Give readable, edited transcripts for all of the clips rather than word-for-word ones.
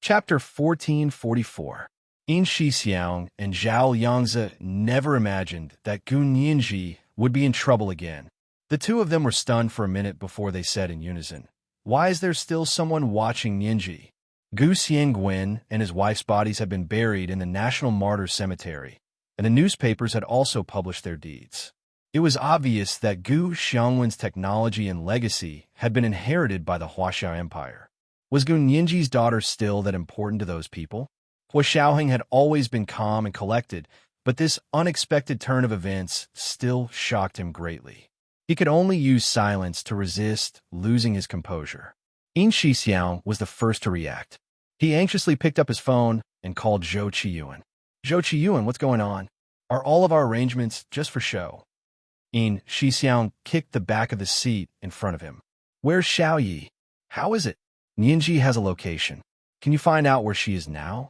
Chapter 1444. In Shixiang and Zhao Yangzi never imagined that Gu Nianji would be in trouble again. The two of them were stunned for a minute before they said in unison, "Why is there still someone watching Nianji?" Gu Xiangguan and his wife's bodies had been buried in the National Martyrs Cemetery, and the newspapers had also published their deeds. It was obvious that Gu Xiangguan's technology and legacy had been inherited by the Huaxiao Empire. Was Gu Nianji's daughter still that important to those people? Hua Xiaoheng had always been calm and collected, but this unexpected turn of events still shocked him greatly. He could only use silence to resist losing his composure. In Shixiang was the first to react. He anxiously picked up his phone and called Zhou Qiyuan. "Zhou Qiyuan, what's going on? Are all of our arrangements just for show?" In Shixiang kicked the back of the seat in front of him. "Where's Xiao Yi? How is it? Nianji has a location. Can you find out where she is now?"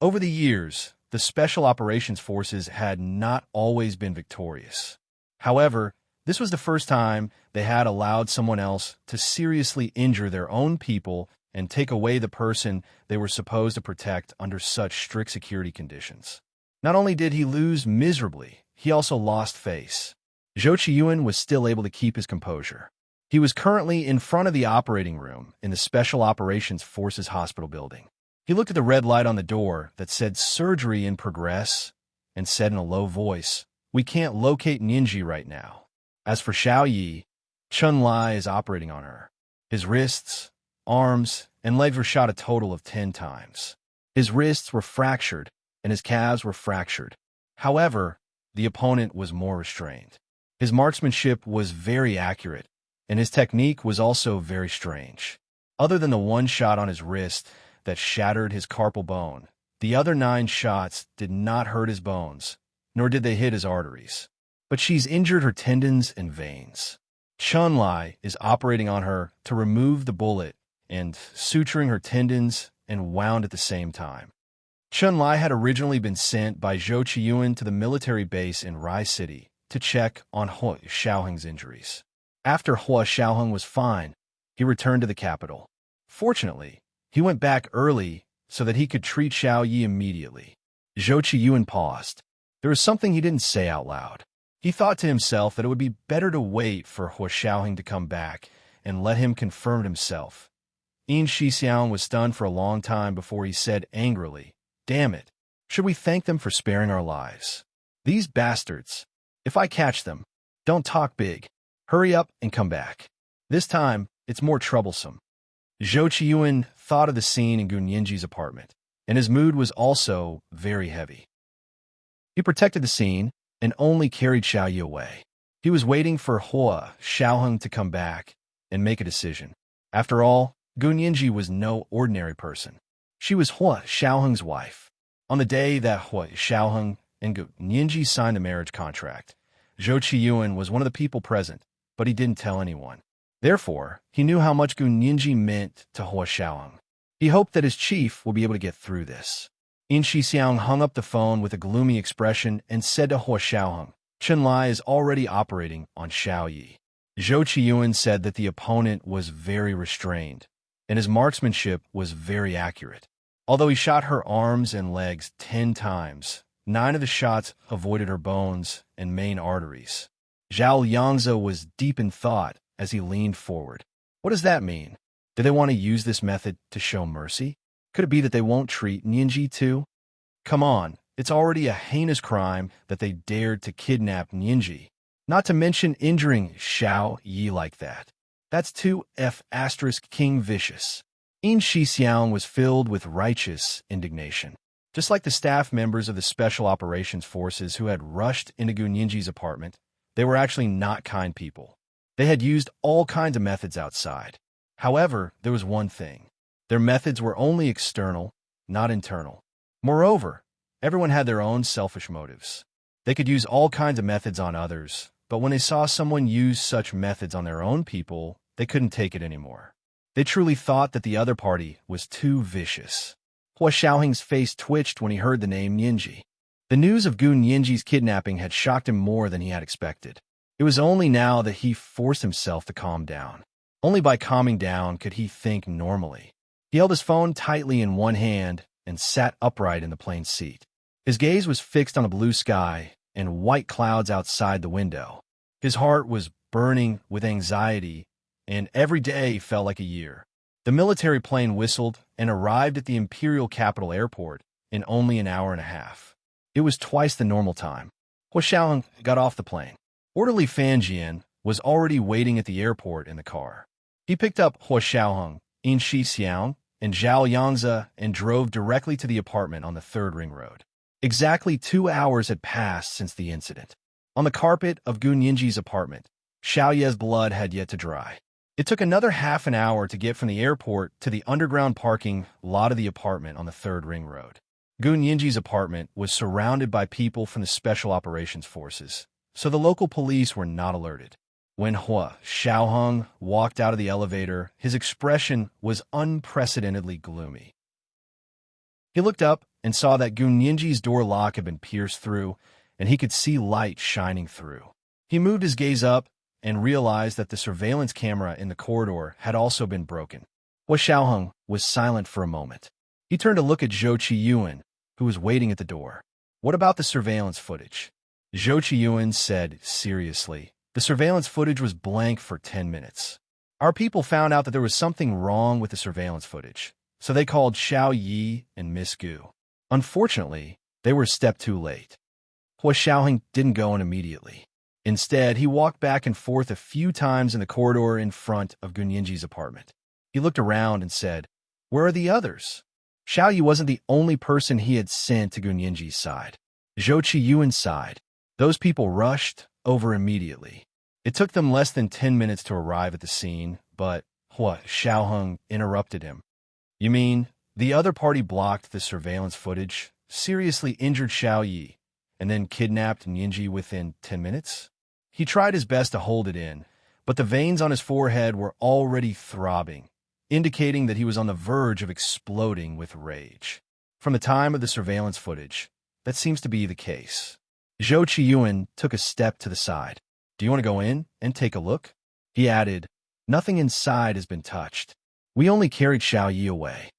Over the years, the Special Operations Forces had not always been victorious. However, this was the first time they had allowed someone else to seriously injure their own people and take away the person they were supposed to protect under such strict security conditions. Not only did he lose miserably, he also lost face. Zhou Qiyuan was still able to keep his composure. He was currently in front of the operating room in the Special Operations Forces hospital building. He looked at the red light on the door that said "Surgery in Progress" and said in a low voice, "We can't locate Nianji right now. As for Xiao Yi, Chun Lai is operating on her." His wrists, arms, and legs were shot a total of 10 times. His wrists were fractured, and his calves were fractured. However, the opponent was more restrained. His marksmanship was very accurate, and his technique was also very strange. Other than the one shot on his wrist that shattered his carpal bone, the other 9 shots did not hurt his bones, nor did they hit his arteries. But she's injured her tendons and veins. Chun Lai is operating on her to remove the bullet and suturing her tendons and wound at the same time. Chun Lai had originally been sent by Zhou Qiyuan to the military base in Rai City to check on Hua Xiaoheng's injuries. After Hua Xiaoheng was fine, he returned to the capital. Fortunately, he went back early so that he could treat Xiao Yi immediately. Zhou Qiyuan paused. There was something he didn't say out loud. He thought to himself that it would be better to wait for Hua Xiaoheng to come back and let him confirm it himself. In Shixiang was stunned for a long time before he said angrily, "Damn it, should we thank them for sparing our lives? These bastards. If I catch them, don't talk big. Hurry up and come back. This time, it's more troublesome." Zhou Qiyuan thought of the scene in Gu Nianji's apartment, and his mood was also very heavy. He protected the scene and only carried Xiao Yi away. He was waiting for Hua Xiaoheng to come back and make a decision. After all, Gu Nianji was no ordinary person. She was Hua Xiaoheng's wife. On the day that Hua Xiaoheng and Gu Nianji signed the marriage contract, Zhou Qiyuan was one of the people present, but he didn't tell anyone. Therefore, he knew how much Gu Nianji meant to Hua Xiaoheng. He hoped that his chief would be able to get through this. In Shixiang hung up the phone with a gloomy expression and said to Hua Xiaoheng, "Chun Lai is already operating on Xiao Yi." Zhou Qiyuan said that the opponent was very restrained, and his marksmanship was very accurate. Although he shot her arms and legs 10 times, 9 of the shots avoided her bones and main arteries. Zhao Yangzi was deep in thought as he leaned forward. What does that mean? Do they want to use this method to show mercy? Could it be that they won't treat Nianji too? Come on, it's already a heinous crime that they dared to kidnap Nianji, not to mention injuring Xiao Yi like that. That's too King vicious. In Shixiang was filled with righteous indignation. Just like the staff members of the Special Operations Forces who had rushed into Gu Nianji's apartment, they were actually not kind people. They had used all kinds of methods outside. However, there was one thing. Their methods were only external, not internal. Moreover, everyone had their own selfish motives. They could use all kinds of methods on others, but when they saw someone use such methods on their own people, they couldn't take it anymore. They truly thought that the other party was too vicious. Hua Xiaoheng's face twitched when he heard the name Nianji. The news of Gu Nianji's kidnapping had shocked him more than he had expected. It was only now that he forced himself to calm down. Only by calming down could he think normally. He held his phone tightly in one hand and sat upright in the plane seat. His gaze was fixed on the blue sky and white clouds outside the window. His heart was burning with anxiety, and every day felt like a year. The military plane whistled and arrived at the Imperial Capital Airport in only an hour and a half. It was twice the normal time. Hua Xiaoheng got off the plane. Orderly Fan Jian was already waiting at the airport in the car. He picked up Hua Xiaoheng, Yin Xixiang, and Zhao Yangze and drove directly to the apartment on the 3rd Ring Road. Exactly 2 hours had passed since the incident. On the carpet of Gun Yinji's apartment, Xiao Ye's blood had yet to dry. It took another half an hour to get from the airport to the underground parking lot of the apartment on the 3rd Ring Road. Gun Yinji's apartment was surrounded by people from the Special Operations Forces, so the local police were not alerted. When Hua Xiaoheng walked out of the elevator, his expression was unprecedentedly gloomy. He looked up and saw that Gun Yinji's door lock had been pierced through, and he could see light shining through. He moved his gaze up and realized that the surveillance camera in the corridor had also been broken. Hua Xiaoheng was silent for a moment. He turned to look at Zhou Qiyuan, who was waiting at the door. "What about the surveillance footage?" Zhou Qiyuan said seriously. "The surveillance footage was blank for 10 minutes. Our people found out that there was something wrong with the surveillance footage, so they called Xiao Yi and Miss Gu. Unfortunately, they were a step too late." Hua Xiaoheng didn't go in immediately. Instead, he walked back and forth a few times in the corridor in front of Gun Yinji's apartment. He looked around and said, "Where are the others?" Xiao Yi wasn't the only person he had sent to Gun Yinji's side. Zhou Qiyuan sighed. Those people rushed over immediately. It took them less than 10 minutes to arrive at the scene, but Hua Xiaoheng interrupted him. "You mean the other party blocked the surveillance footage, seriously injured Xiao Yi, and then kidnapped Yinji within 10 minutes? He tried his best to hold it in, but the veins on his forehead were already throbbing, indicating that he was on the verge of exploding with rage. From the time of the surveillance footage, that seems to be the case." Zhou Qiyuan took a step to the side. "Do you want to go in and take a look?" He added, "Nothing inside has been touched. We only carried Xiao Yi away."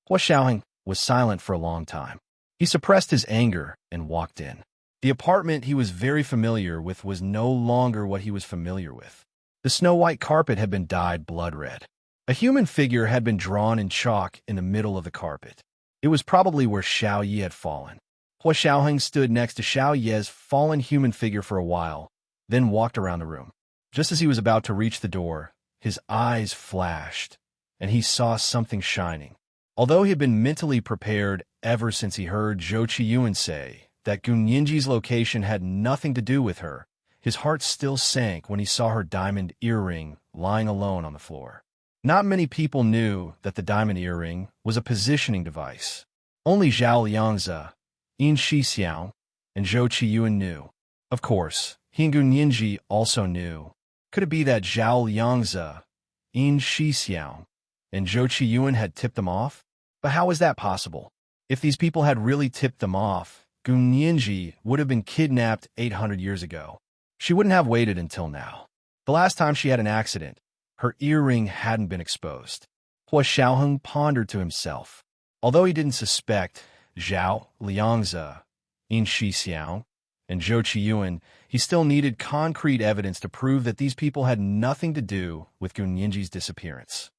Hua Xiaoheng was silent for a long time. He suppressed his anger and walked in. The apartment he was very familiar with was no longer what he was familiar with. The snow-white carpet had been dyed blood red. A human figure had been drawn in chalk in the middle of the carpet. It was probably where Xiao Yi had fallen. Hua Xiaoheng stood next to Xiao Ye's fallen human figure for a while, then walked around the room. Just as he was about to reach the door, his eyes flashed, and he saw something shining. Although he had been mentally prepared ever since he heard Zhou Qiyuan say that Gun Yinji's location had nothing to do with her, his heart still sank when he saw her diamond earring lying alone on the floor. Not many people knew that the diamond earring was a positioning device. Only Zhao Yangze, Yin Xixiang, and Zhou Qiyuan knew. Of course, he and Gun Yinji also knew. Could it be that Zhao Yangze, Yin Xixiang, and Zhou Qiyuan had tipped them off? But how was that possible? If these people had really tipped them off, Gun Yinji would have been kidnapped 800 years ago. She wouldn't have waited until now. The last time she had an accident, her earring hadn't been exposed. Hua Xiaoheng pondered to himself. Although he didn't suspect Zhao Liangze, Yin Xixiang, and Zhou Qiyuan, he still needed concrete evidence to prove that these people had nothing to do with Gun Yinji's disappearance.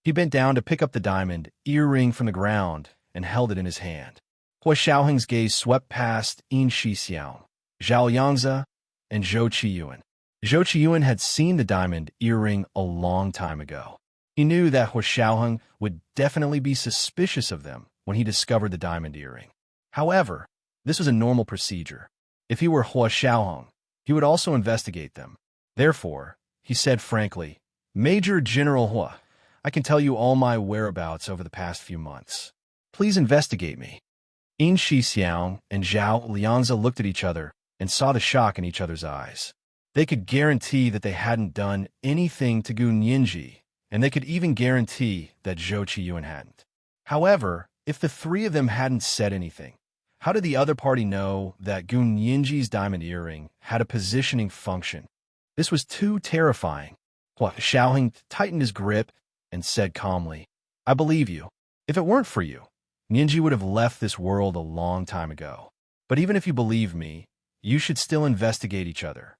He bent down to pick up the diamond earring from the ground and held it in his hand. Hua Xiaoheng's gaze swept past Yin Xixiang, Zhao Yangze, and Zhou Qiyuan. Zhou Qiyuan had seen the diamond earring a long time ago. He knew that Hua Xiaoheng would definitely be suspicious of them when he discovered the diamond earring. However, this was a normal procedure. If he were Hua Xiaoheng, he would also investigate them. Therefore, he said frankly, "Major General Hua, I can tell you all my whereabouts over the past few months. Please investigate me." Yin Xixiang and Zhao Liangze looked at each other and saw the shock in each other's eyes. They could guarantee that they hadn't done anything to Gun Yinji, and they could even guarantee that Zhou Qiyuan hadn't. However, if the three of them hadn't said anything, how did the other party know that Gun Yinji's diamond earring had a positioning function? This was too terrifying. Hua Xiaoheng tightened his grip and said calmly, I believe you. If it weren't for you, Nianji would have left this world a long time ago. But even if you believe me, you should still investigate each other.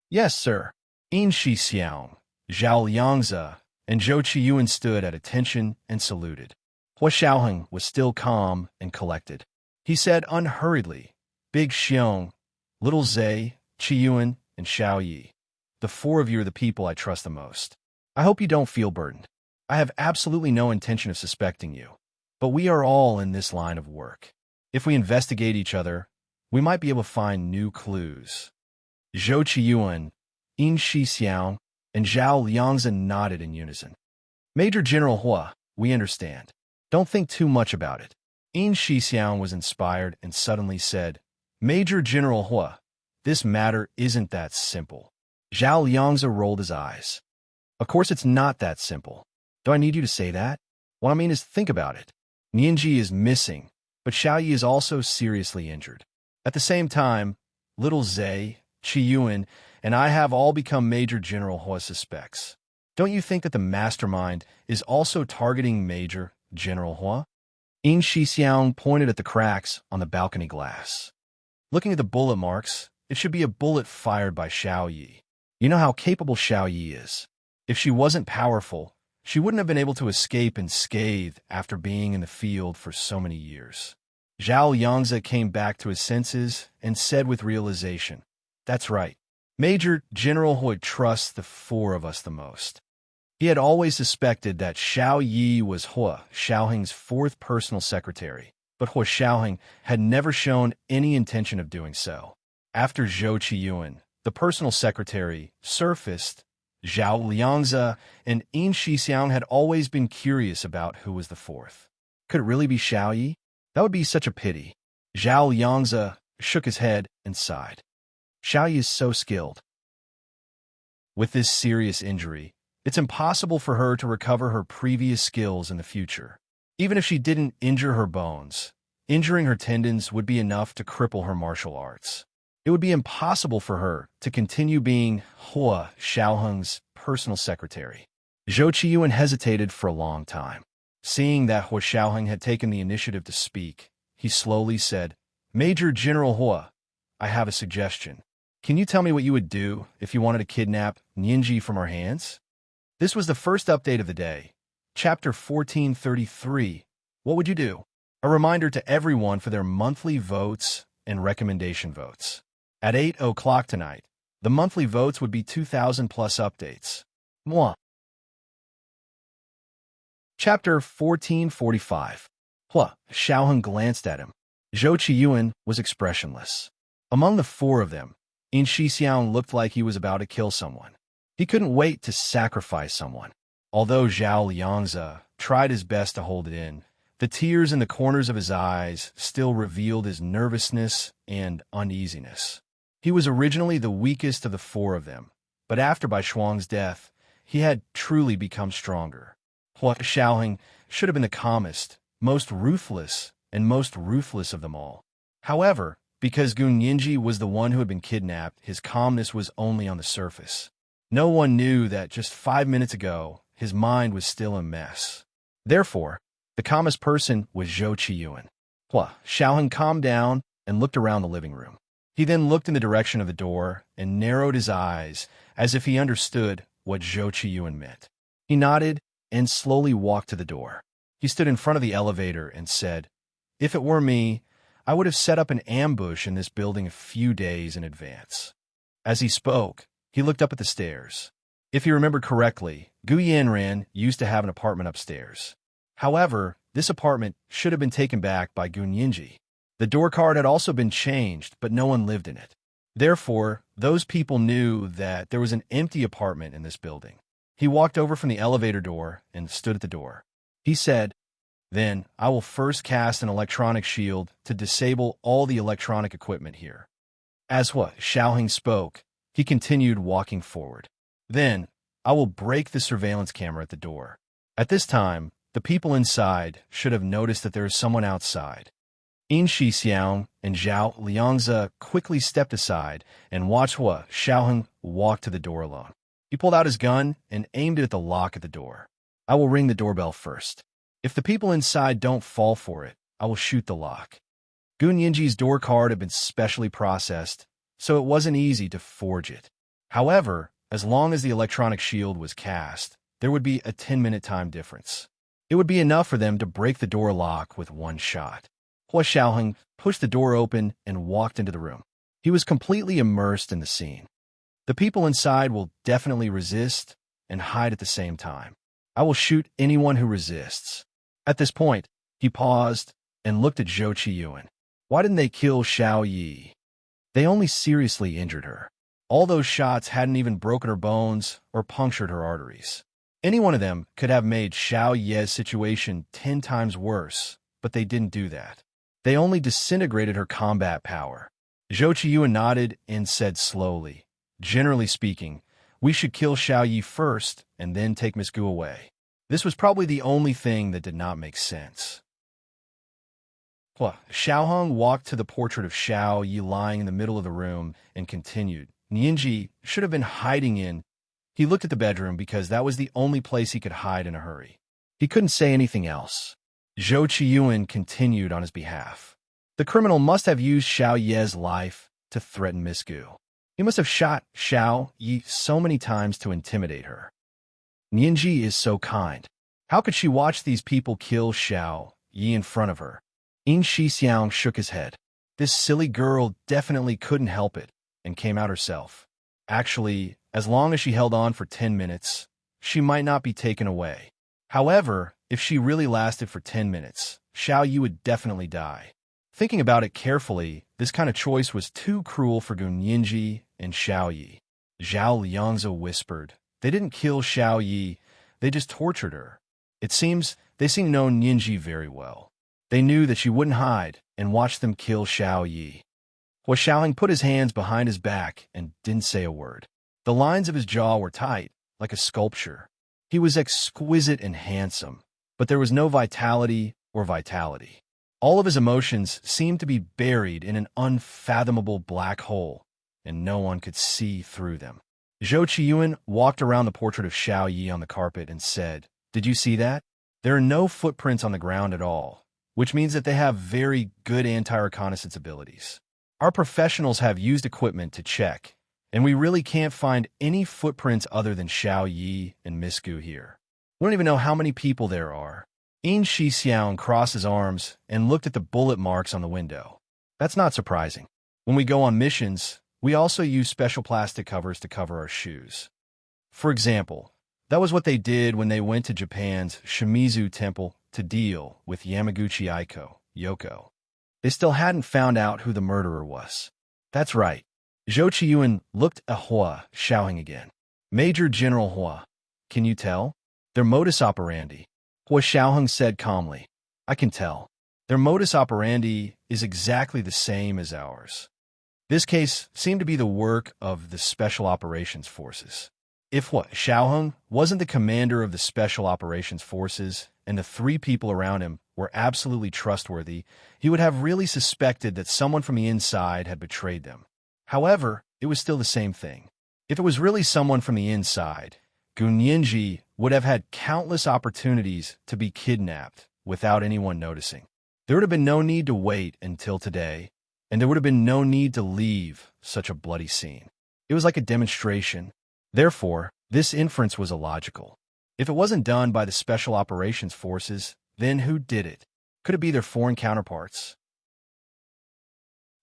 Yes, sir. In Xixiang, Zhao Liangze, and Zhou Qiyuan stood at attention and saluted. Hua Xiaoheng was still calm and collected. He said unhurriedly, Big Xiong, Little Zhe, Qiyuan, and Xiao Yi. The four of you are the people I trust the most. I hope you don't feel burdened. I have absolutely no intention of suspecting you. But we are all in this line of work. If we investigate each other, we might be able to find new clues. Zhou Qiyuan, In Xixiang, and Zhao Liangze nodded in unison. Major General Hua, we understand. Don't think too much about it. In Xixiang was inspired and suddenly said, Major General Hua, this matter isn't that simple. Zhao Liangze rolled his eyes. Of course it's not that simple. Do I need you to say that? What I mean is think about it. Nianji is missing, but Xiao Yi is also seriously injured. At the same time, Little Zhe, Qiyuan, and I have all become Major General Hua suspects. Don't you think that the mastermind is also targeting Major General Hua? In Xixiang pointed at the cracks on the balcony glass. Looking at the bullet marks, it should be a bullet fired by Xiao Yi. You know how capable Xiao Yi is. If she wasn't powerful, she wouldn't have been able to escape unscathed after being in the field for so many years. Zhao Liangze came back to his senses and said with realization, That's right. Major General Hua trusts the four of us the most. He had always suspected that Xiao Yi was Hua Xiaoheng's fourth personal secretary, but Hua Xiaoheng had never shown any intention of doing so. After Zhou Qiyuan, the personal secretary, surfaced, Zhao Liangze and In Xixiang had always been curious about who was the fourth. Could it really be Xiao Yi? That would be such a pity. Zhao Liangze shook his head and sighed. Xiao Yi is so skilled. With this serious injury, it's impossible for her to recover her previous skills in the future. Even if she didn't injure her bones, injuring her tendons would be enough to cripple her martial arts. It would be impossible for her to continue being Hua Xiaoheng's personal secretary. Zhou Qiyuan hesitated for a long time. Seeing that Hua Xiaoheng had taken the initiative to speak, he slowly said, Major General Hua, I have a suggestion. Can you tell me what you would do if you wanted to kidnap Nianji from our hands? This was the first update of the day. Chapter 1433. What would you do? A reminder to everyone for their monthly votes and recommendation votes. At 8 o'clock tonight, the monthly votes would be 2,000 plus updates. Mwah. Chapter 1445. Hua Xiaoheng glanced at him. Zhou Qiyuan was expressionless. Among the four of them, In Xixiang looked like he was about to kill someone. He couldn't wait to sacrifice someone. Although Zhao Liangze tried his best to hold it in, the tears in the corners of his eyes still revealed his nervousness and uneasiness. He was originally the weakest of the four of them, but after Bai Shuang's death, he had truly become stronger. Hua Xiaoheng should have been the calmest, most ruthless of them all. However, because Gu Nianji was the one who had been kidnapped, his calmness was only on the surface. No one knew that just 5 minutes ago, his mind was still a mess. Therefore, the calmest person was Zhou Qiyuan. Hua Xiaoheng calmed down and looked around the living room. He then looked in the direction of the door and narrowed his eyes as if he understood what Zhou Qiyuan meant. He nodded and slowly walked to the door. He stood in front of the elevator and said, If it were me, I would have set up an ambush in this building a few days in advance. As he spoke, he looked up at the stairs. If he remembered correctly, Gu Yanran used to have an apartment upstairs. However, this apartment should have been taken back by Gu Nianji. The door card had also been changed, but no one lived in it. Therefore, those people knew that there was an empty apartment in this building. He walked over from the elevator door and stood at the door. He said, Then I will first cast an electronic shield to disable all the electronic equipment here. As Hua Xiaoheng spoke, he continued walking forward. Then I will break the surveillance camera at the door. At this time, the people inside should have noticed that there is someone outside. In Xixiang and Zhao Liangze quickly stepped aside and watched Hua Xiaoheng walk to the door alone. He pulled out his gun and aimed it at the lock at the door. I will ring the doorbell first. If the people inside don't fall for it, I will shoot the lock. Gun Yinji's door card had been specially processed, so it wasn't easy to forge it. However, as long as the electronic shield was cast, there would be a 10-minute time difference. It would be enough for them to break the door lock with one shot. Hua Xiaoheng pushed the door open and walked into the room. He was completely immersed in the scene. The people inside will definitely resist and hide at the same time. I will shoot anyone who resists. At this point, he paused and looked at Zhou Qiyuan. Why didn't they kill Xiao Yi? They only seriously injured her. All those shots hadn't even broken her bones or punctured her arteries. Any one of them could have made Xiao Ye's situation 10 times worse, but they didn't do that. They only disintegrated her combat power. Zhou Qiyuan nodded and said slowly, "Generally speaking, we should kill Xiao Yi first and then take Miss Gu away." This was probably the only thing that did not make sense. Hua Xiaoheng walked to the portrait of Xiao Yi lying in the middle of the room and continued. Nianji should have been hiding in. He looked at the bedroom because that was the only place he could hide in a hurry. He couldn't say anything else. Zhou Qiyuan continued on his behalf. The criminal must have used Xiao Ye's life to threaten Miss Gu. He must have shot Xiao Yi so many times to intimidate her. Nianji is so kind. How could she watch these people kill Xiao Yi in front of her? Yin Shixiang shook his head. This silly girl definitely couldn't help it and came out herself. Actually, as long as she held on for 10 minutes, she might not be taken away. However, if she really lasted for 10 minutes, Xiao Yi would definitely die. Thinking about it carefully, this kind of choice was too cruel for Gun Yinji and Xiao Yi. Zhao Liangzi whispered, "They didn't kill Xiao Yi, they just tortured her." It seems they seemed to know Yinji very well. They knew that she wouldn't hide and watched them kill Xiao Yi. Hua Xiaoheng put his hands behind his back and didn't say a word. The lines of his jaw were tight, like a sculpture. He was exquisite and handsome, but there was no vitality or vitality. All of his emotions seemed to be buried in an unfathomable black hole, and no one could see through them. Zhou Qiyuan walked around the portrait of Xiao Yi on the carpet and said, "Did you see that? There are no footprints on the ground at all, which means that they have very good anti-reconnaissance abilities. Our professionals have used equipment to check, and we really can't find any footprints other than Xiao Yi and Miss Gu here. We don't even know how many people there are." Yin Shixiang crossed his arms and looked at the bullet marks on the window. That's not surprising. When we go on missions, we also use special plastic covers to cover our shoes. For example, that was what they did when they went to Japan's Shimizu Temple to deal with Yamaguchi Yoko. They still hadn't found out who the murderer was. That's right. Zhou Qiyuan looked at Hua Xiaoheng again. "Major General Hua, can you tell? Their modus operandi." Hua Xiaoheng said calmly, "I can tell. Their modus operandi is exactly the same as ours." This case seemed to be the work of the Special Operations Forces. If Hua Xiaoheng wasn't the commander of the Special Operations Forces and the 3 people around him were absolutely trustworthy, he would have really suspected that someone from the inside had betrayed them. However, it was still the same thing. If it was really someone from the inside, Gun Yinji would have had countless opportunities to be kidnapped without anyone noticing. There would have been no need to wait until today, and there would have been no need to leave such a bloody scene. It was like a demonstration. Therefore, this inference was illogical. If it wasn't done by the Special Operations Forces, then who did it? Could it be their foreign counterparts?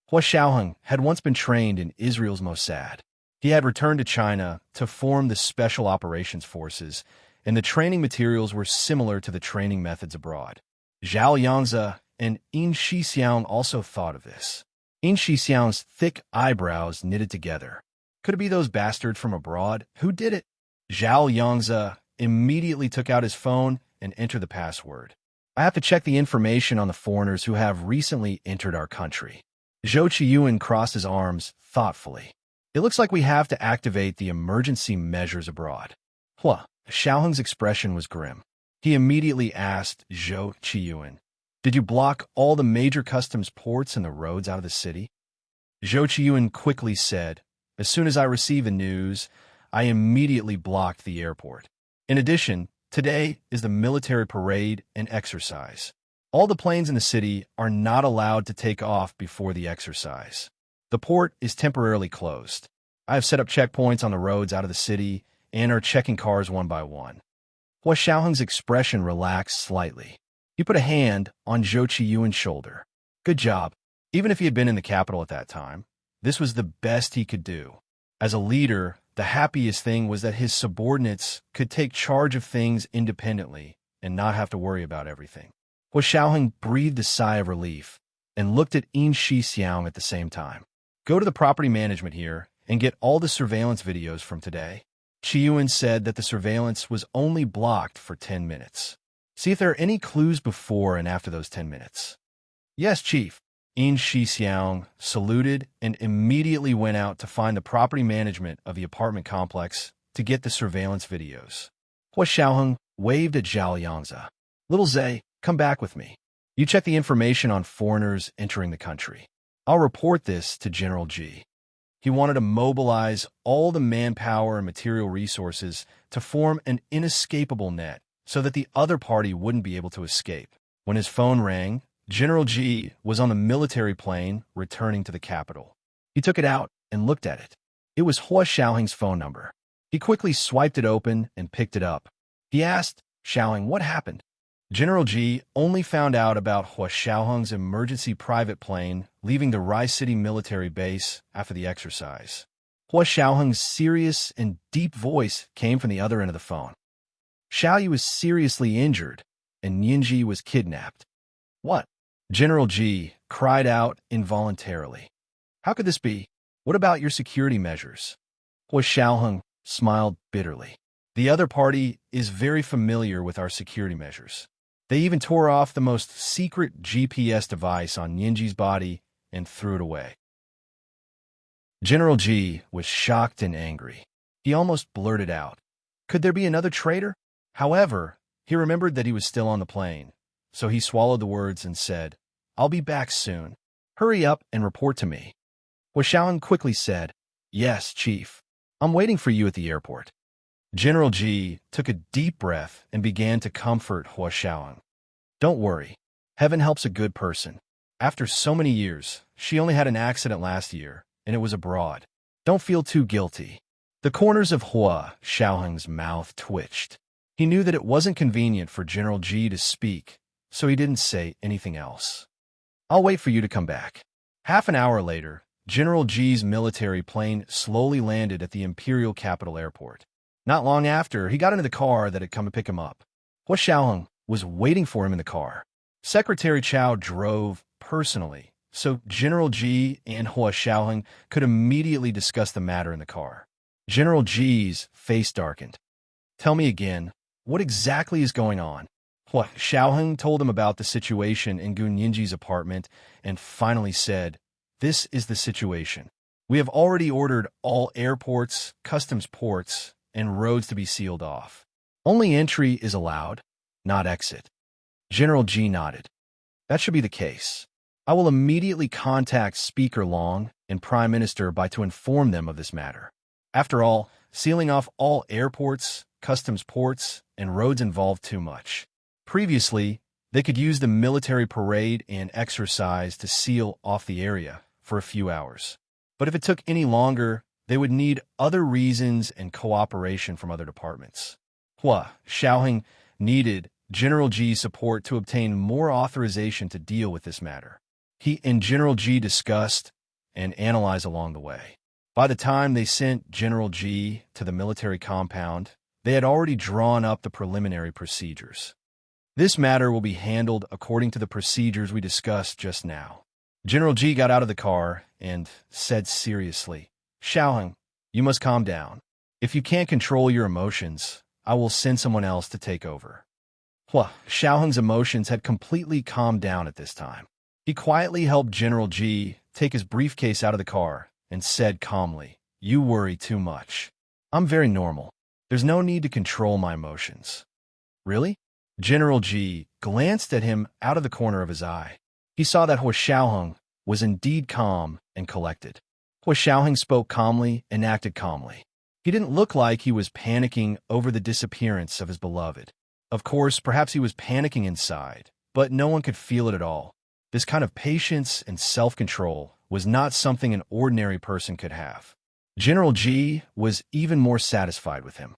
Hua Xiaoheng had once been trained in Israel's Mossad. He had returned to China to form the Special Operations Forces, and the training materials were similar to the training methods abroad. Zhao Liangzi and Yin Shixiang also thought of this. Yin Shixiang's thick eyebrows knitted together. Could it be those bastards from abroad? Who did it? Zhao Liangzi immediately took out his phone and entered the password. "I have to check the information on the foreigners who have recently entered our country." Zhou Qiyuan crossed his arms thoughtfully. "It looks like we have to activate the emergency measures abroad." Hua Xiaoheng's expression was grim. He immediately asked Zhou Qiyuan, "Did you block all the major customs ports and the roads out of the city?" Zhou Qiyuan quickly said, "As soon as I received the news, I immediately blocked the airport. In addition, Today is the military parade and exercise. All the planes in the city are not allowed to take off before the exercise. The port is temporarily closed. I have set up checkpoints on the roads out of the city and are checking cars one by one. Hua Xiaoheng's expression relaxed slightly. He put a hand on Zhou Qiyuan's shoulder. Good job. Even if he had been in the capital at that time, this was the best he could do. As a leader, the happiest thing was that his subordinates could take charge of things independently and not have to worry about everything. Hua Xiaoheng breathed a sigh of relief and looked at Yin Xixiang at the same time. Go to the property management here and get all the surveillance videos from today. Qiyuan said that the surveillance was only blocked for 10 minutes. See if there are any clues before and after those 10 minutes. Yes, Chief. Yin Xixiang saluted and immediately went out to find the property management of the apartment complex to get the surveillance videos. Hua Xiaoheng waved at Zhao Yangzi. Little Zhe, come back with me. You check the information on foreigners entering the country. I'll report this to General Ji. He wanted to mobilize all the manpower and material resources to form an inescapable net so that the other party wouldn't be able to escape. When his phone rang, General Ji was on a military plane returning to the capital. He took it out and looked at it. It was Hua Xiaoheng's phone number. He quickly swiped it open and picked it up. He asked Xiaoheng what happened. General Ji only found out about Hua Xiaoheng's emergency private plane leaving the Rai City military base after the exercise. Hua Xiaoheng's serious and deep voice came from the other end of the phone. Xiaoyu was seriously injured, and Ningji was kidnapped. What? General Ji cried out involuntarily. How could this be? What about your security measures? Hua Xiaoheng smiled bitterly. The other party is very familiar with our security measures. They even tore off the most secret GPS device on Ningji's body and threw it away. General Ji was shocked and angry. He almost blurted out, could there be another traitor? However, he remembered that he was still on the plane, so he swallowed the words and said, I'll be back soon. Hurry up and report to me. Hua Xiaoheng quickly said, Yes, Chief. I'm waiting for you at the airport. General Ji took a deep breath and began to comfort Hua Xiaoheng. Don't worry. Heaven helps a good person. After so many years, she only had an accident last year, and it was abroad. Don't feel too guilty. The corners of Hua Xiaoheng's mouth twitched. He knew that it wasn't convenient for General Ji to speak, so he didn't say anything else. I'll wait for you to come back. Half an hour later, General Ji's military plane slowly landed at the Imperial Capital Airport. Not long after, he got into the car that had come to pick him up. Hua Xiaoheng was waiting for him in the car. Secretary Chao drove personally, so General Ji and Hua Xiaoheng could immediately discuss the matter in the car. General Ji's face darkened. Tell me again, what exactly is going on? Hua Xiaoheng told him about the situation in Gu Ningji's apartment and finally said, This is the situation. We have already ordered all airports, customs ports, and roads to be sealed off. Only entry is allowed, not exit. General Ji nodded. That should be the case. I will immediately contact Speaker Long and Prime Minister Bai to inform them of this matter. After all, sealing off all airports, customs ports, and roads involved too much. Previously, they could use the military parade and exercise to seal off the area for a few hours. But if it took any longer, they would need other reasons and cooperation from other departments. Hua Xiaoheng needed General Ji's support to obtain more authorization to deal with this matter. He and General Ji discussed and analyzed along the way. By the time they sent General Ji to the military compound, they had already drawn up the preliminary procedures. This matter will be handled according to the procedures we discussed just now. General Ji got out of the car and said seriously, Xiaoheng, you must calm down. If you can't control your emotions, I will send someone else to take over. Hua Xiaoheng's emotions had completely calmed down at this time. He quietly helped General Ji take his briefcase out of the car and said calmly, You worry too much. I'm very normal. There's no need to control my emotions. Really? General Ji glanced at him out of the corner of his eye. He saw that Hua Xiaoheng was indeed calm and collected. Hua Xiaoheng spoke calmly and acted calmly. He didn't look like he was panicking over the disappearance of his beloved. Of course, perhaps he was panicking inside, but no one could feel it at all. This kind of patience and self-control was not something an ordinary person could have. General G was even more satisfied with him.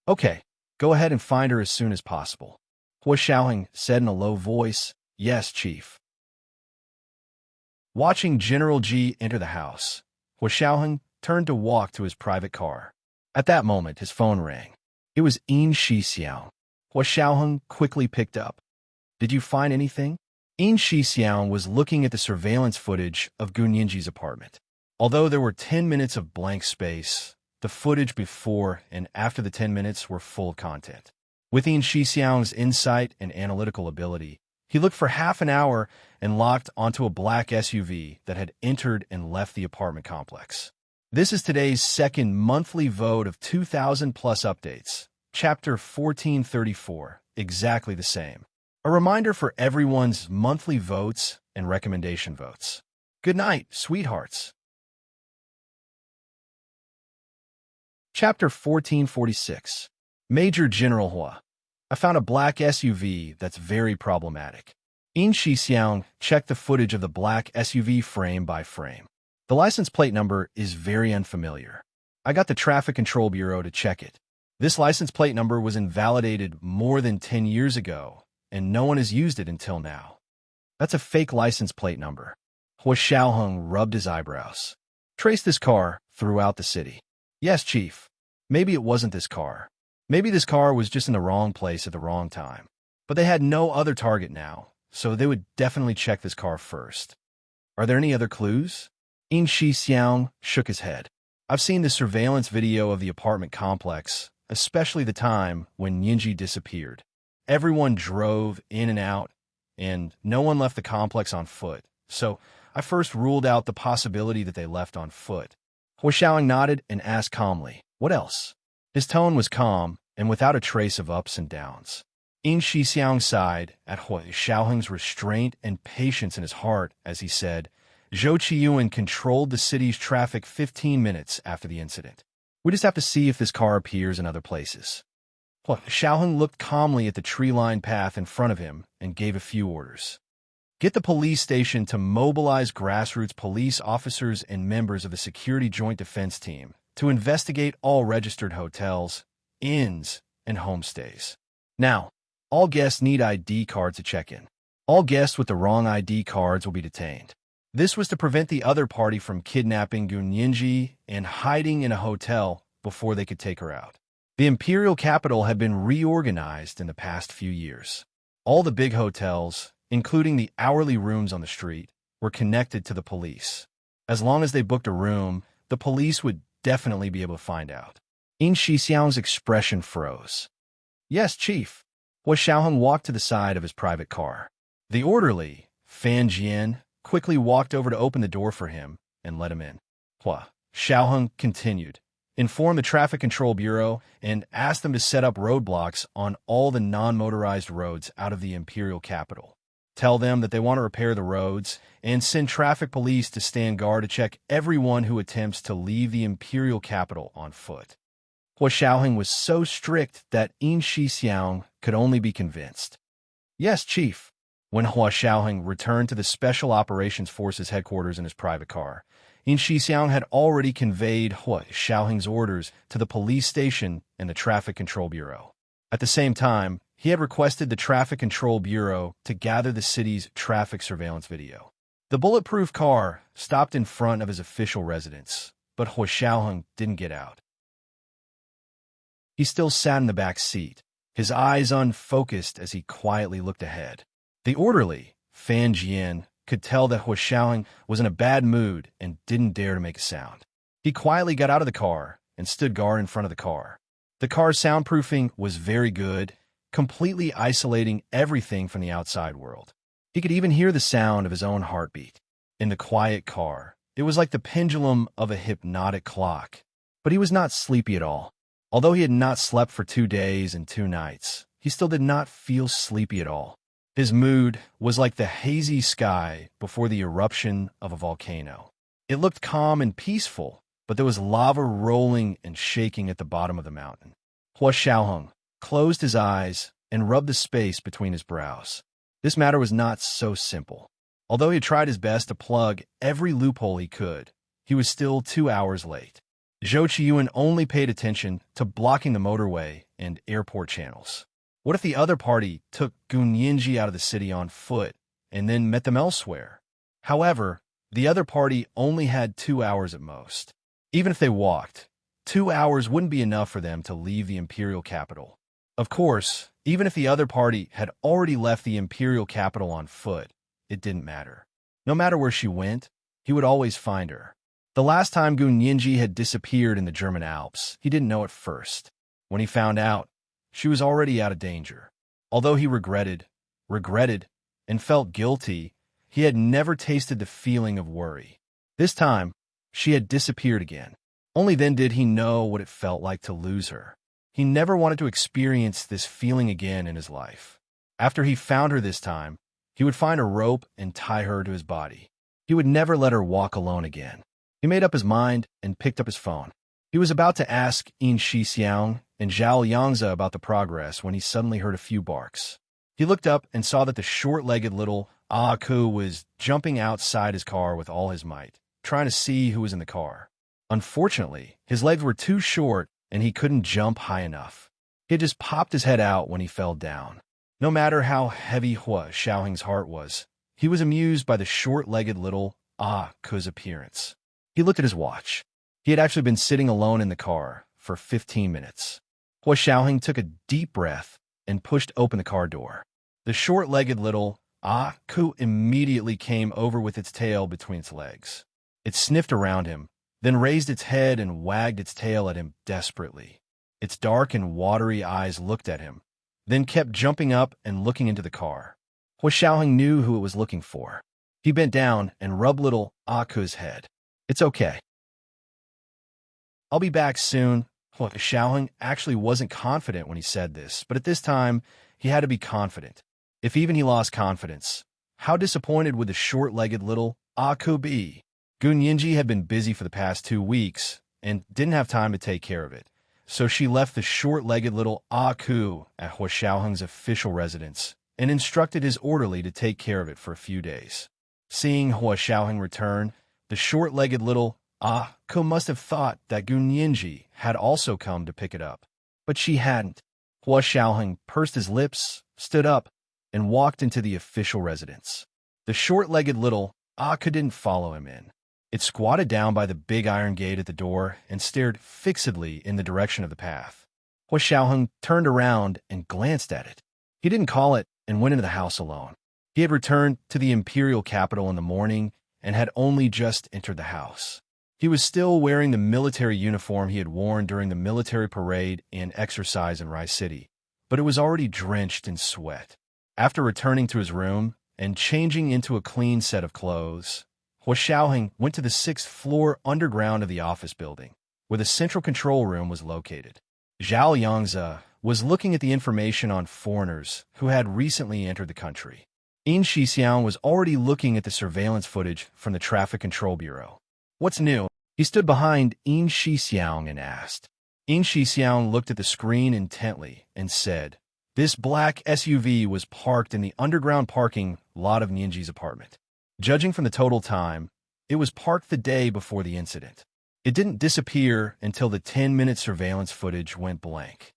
"Okay, go ahead and find her as soon as possible," Hua Xiaoheng said in a low voice. "Yes, Chief." Watching General G enter the house, Hua Xiaoheng turned to walk to his private car. At that moment, his phone rang. It was Yin Shixiang. Hua Xiaoheng quickly picked up. "Did you find anything?" Yin Shixiang was looking at the surveillance footage of Gu Nianji's apartment. Although there were 10 minutes of blank space, the footage before and after the 10 minutes were full of content. With Yin Shixiang's insight and analytical ability, he looked for half an hour and locked onto a black SUV that had entered and left the apartment complex. This is today's second monthly vote of 2,000+ updates. Chapter 1434, exactly the same. A reminder for everyone's monthly votes and recommendation votes. Good night, sweethearts. Chapter 1446. Major General Hua. I found a black SUV that's very problematic. Yin Shixiang checked the footage of the black SUV frame by frame. The license plate number is very unfamiliar. I got the Traffic Control Bureau to check it. This license plate number was invalidated more than 10 years ago, and no one has used it until now. That's a fake license plate number. Hua Xiaoheng rubbed his eyebrows. Trace this car throughout the city. Yes, Chief. Maybe it wasn't this car. Maybe this car was just in the wrong place at the wrong time. But they had no other target now, so they would definitely check this car first. Are there any other clues? Yin Shixiang shook his head. I've seen the surveillance video of the apartment complex, especially the time when Nianji disappeared. Everyone drove in and out, and no one left the complex on foot, so I first ruled out the possibility that they left on foot. Hua Xiaoheng nodded and asked calmly, "What else?" His tone was calm and without a trace of ups and downs. Yin Shixiang sighed at Hua Xiaoheng's restraint and patience in his heart as he said, "Zhou Qiyuan controlled the city's traffic 15 minutes after the incident. We just have to see if this car appears in other places." Hua Xiaoheng looked calmly at the tree-lined path in front of him and gave a few orders. Get the police station to mobilize grassroots police officers and members of the Security Joint Defense Team to investigate all registered hotels, inns, and homestays. Now, all guests need ID cards to check in. All guests with the wrong ID cards will be detained. This was to prevent the other party from kidnapping Gu Nianji and hiding in a hotel before they could take her out. The imperial capital had been reorganized in the past few years. All the big hotels, including the hourly rooms on the street, were connected to the police. As long as they booked a room, the police would definitely be able to find out. Yin Shixiang's expression froze. Yes, Chief. Hua Xiaoheng walked to the side of his private car. The orderly, Fan Jian, quickly walked over to open the door for him and let him in. Hua Xiaoheng continued. Inform the Traffic Control Bureau and ask them to set up roadblocks on all the non-motorized roads out of the imperial capital. Tell them that they want to repair the roads and send traffic police to stand guard to check everyone who attempts to leave the imperial capital on foot. Hua Xiaoheng was so strict that Yin Shixiang could only be convinced. Yes, Chief. When Hua Xiaoheng returned to the Special Operations Forces headquarters in his private car, Yin Shixiang had already conveyed Hua Xiaoheng's orders to the police station and the Traffic Control Bureau. At the same time, he had requested the Traffic Control Bureau to gather the city's traffic surveillance video. The bulletproof car stopped in front of his official residence, but Hua Xiaoheng didn't get out. He still sat in the back seat, his eyes unfocused as he quietly looked ahead. The orderly, Fan Jian, could tell that Hua Xiaoheng was in a bad mood and didn't dare to make a sound. He quietly got out of the car and stood guard in front of the car. The car's soundproofing was very good, completely isolating everything from the outside world. He could even hear the sound of his own heartbeat. In the quiet car, it was like the pendulum of a hypnotic clock. But he was not sleepy at all. Although he had not slept for 2 days and 2 nights, he still did not feel sleepy at all. His mood was like the hazy sky before the eruption of a volcano. It looked calm and peaceful, but there was lava rolling and shaking at the bottom of the mountain. Hua Xiaoheng closed his eyes and rubbed the space between his brows. This matter was not so simple. Although he had tried his best to plug every loophole he could, he was still 2 hours late. Zhou Qiyuan only paid attention to blocking the motorway and airport channels. What if the other party took Gun Yinji out of the city on foot and then met them elsewhere? However, the other party only had 2 hours at most. Even if they walked, 2 hours wouldn't be enough for them to leave the imperial capital. Of course, even if the other party had already left the imperial capital on foot, it didn't matter. No matter where she went, he would always find her. The last time Gun Yinji had disappeared in the German Alps, he didn't know at first. When he found out, she was already out of danger. Although he regretted, and felt guilty, he had never tasted the feeling of worry. This time, she had disappeared again. Only then did he know what it felt like to lose her. He never wanted to experience this feeling again in his life. After he found her this time, he would find a rope and tie her to his body. He would never let her walk alone again. He made up his mind and picked up his phone. He was about to ask Yin Shixiang and Zhao Yangzi about the progress when he suddenly heard a few barks. He looked up and saw that the short-legged little Ku was jumping outside his car with all his might, trying to see who was in the car. Unfortunately, his legs were too short and he couldn't jump high enough. He had just popped his head out when he fell down. No matter how heavy Hua Xiaoheng's heart was, he was amused by the short-legged little Ku's appearance. He looked at his watch. He had actually been sitting alone in the car for 15 minutes. Hua Xiaoheng took a deep breath and pushed open the car door. The short-legged little Ku immediately came over with its tail between its legs. It sniffed around him, then raised its head and wagged its tail at him desperately. Its dark and watery eyes looked at him, then kept jumping up and looking into the car. Hua Xiaoheng knew who it was looking for. He bent down and rubbed little Ku's head. "It's okay. I'll be back soon." Hua Xiaoheng actually wasn't confident when he said this, but at this time, he had to be confident. If even he lost confidence, how disappointed would the short-legged little Ku be? Gun Yinji had been busy for the past 2 weeks and didn't have time to take care of it, so she left the short-legged little Ku at Hua Xiaoheng's official residence and instructed his orderly to take care of it for a few days. Seeing Hua Xiaoheng return, the short-legged little Ku must have thought that Gun Yinji had also come to pick it up. But she hadn't. Hua Xiaoheng pursed his lips, stood up, and walked into the official residence. The short-legged little Ku didn't follow him in. It squatted down by the big iron gate at the door and stared fixedly in the direction of the path. Hua Xiaoheng turned around and glanced at it. He didn't call it and went into the house alone. He had returned to the imperial capital in the morning and had only just entered the house. He was still wearing the military uniform he had worn during the military parade and exercise in Rai City, but it was already drenched in sweat. After returning to his room and changing into a clean set of clothes, Hua Xiaoheng went to the 6th floor underground of the office building, where the central control room was located. Zhao Yangzi was looking at the information on foreigners who had recently entered the country. Yin Shixiang was already looking at the surveillance footage from the Traffic Control Bureau. "What's new?" He stood behind Yin Shixiang and asked. Yin Shixiang looked at the screen intently and said, "This black SUV was parked in the underground parking lot of Ninji's apartment. Judging from the total time, it was parked the day before the incident. It didn't disappear until the 10-minute surveillance footage went blank.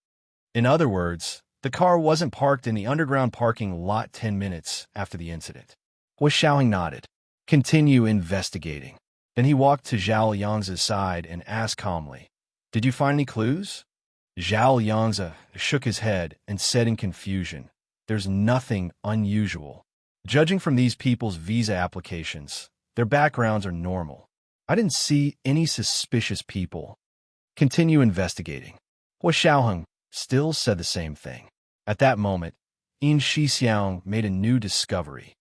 In other words, the car wasn't parked in the underground parking lot 10 minutes after the incident." Hua Xiaoheng nodded. "Continue investigating." Then he walked to Zhao Yangzi's side and asked calmly, "Did you find any clues?" Zhao Yangzi shook his head and said in confusion, "There's nothing unusual. Judging from these people's visa applications, their backgrounds are normal. I didn't see any suspicious people. Continue investigating." Hua Xiaoheng still said the same thing. At that moment, Yin Shixiang made a new discovery.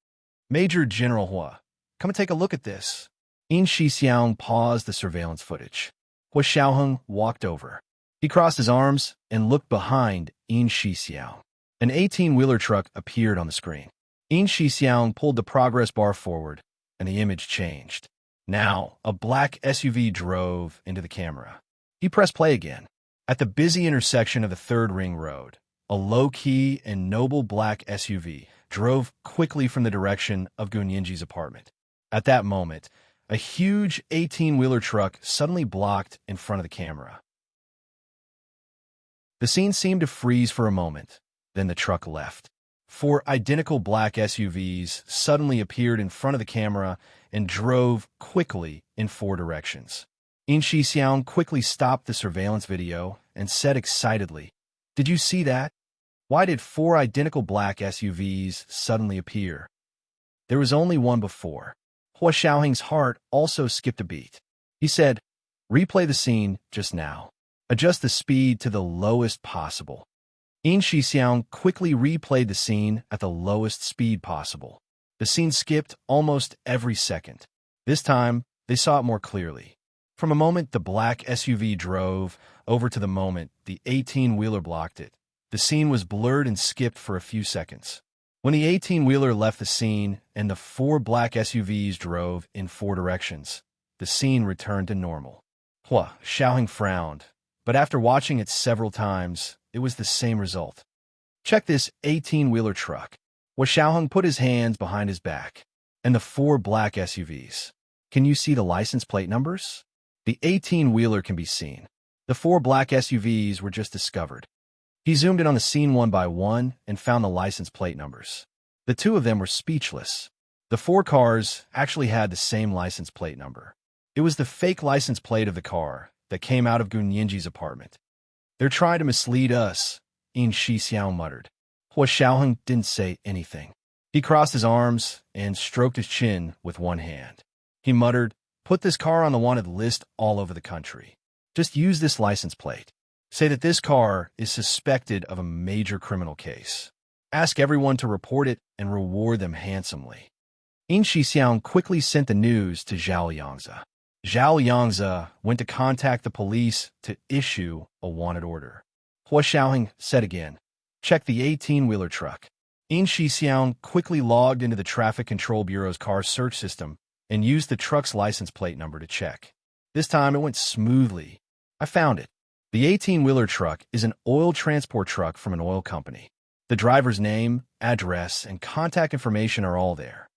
"Major General Hua, come and take a look at this." Yin Shixiang paused the surveillance footage. Hua Xiaoheng walked over. He crossed his arms and looked behind Yin Shixiang. An 18-wheeler truck appeared on the screen. Yin Shixiang pulled the progress bar forward, and the image changed. Now, a black SUV drove into the camera. He pressed play again. At the busy intersection of the 3rd Ring Road, a low-key and noble black SUV, drove quickly from the direction of Gun Yinji's apartment. At that moment, a huge 18-wheeler truck suddenly blocked in front of the camera. The scene seemed to freeze for a moment, then the truck left. 4 identical black SUVs suddenly appeared in front of the camera and drove quickly in 4 directions. In Shixiang quickly stopped the surveillance video and said excitedly, "Did you see that? Why did 4 identical black SUVs suddenly appear? There was only one before." Hua Xiaoheng's heart also skipped a beat. He said, "Replay the scene just now. Adjust the speed to the lowest possible." In Shixiang quickly replayed the scene at the lowest speed possible. The scene skipped almost every second. This time, they saw it more clearly. From a moment the black SUV drove, over to the moment the 18-wheeler blocked it. The scene was blurred and skipped for a few seconds. When the 18-wheeler left the scene and the 4 black SUVs drove in 4 directions, the scene returned to normal. Hua Xiaoheng frowned, but after watching it several times, it was the same result. "Check this 18-wheeler truck." Hua Xiaoheng put his hands behind his back. "And the 4 black SUVs. Can you see the license plate numbers?" The 18-wheeler can be seen. The 4 black SUVs were just discovered. He zoomed in on the scene one by one and found the license plate numbers. The 2 of them were speechless. The 4 cars actually had the same license plate number. It was the fake license plate of the car that came out of Gun Yinji's apartment. "They're trying to mislead us," In Shixiao muttered. Hua Xiaoheng didn't say anything. He crossed his arms and stroked his chin with one hand. He muttered, "Put this car on the wanted list all over the country. Just use this license plate. Say that this car is suspected of a major criminal case. Ask everyone to report it and reward them handsomely." In Shixiang quickly sent the news to Zhao Yangzi. Zhao Yangzi went to contact the police to issue a wanted order. Hua Xiaoheng said again, "Check the 18-wheeler truck." In Shixiang quickly logged into the Traffic Control Bureau's car search system and used the truck's license plate number to check. This time it went smoothly. "I found it. The 18-wheeler truck is an oil transport truck from an oil company. The driver's name, address, and contact information are all there."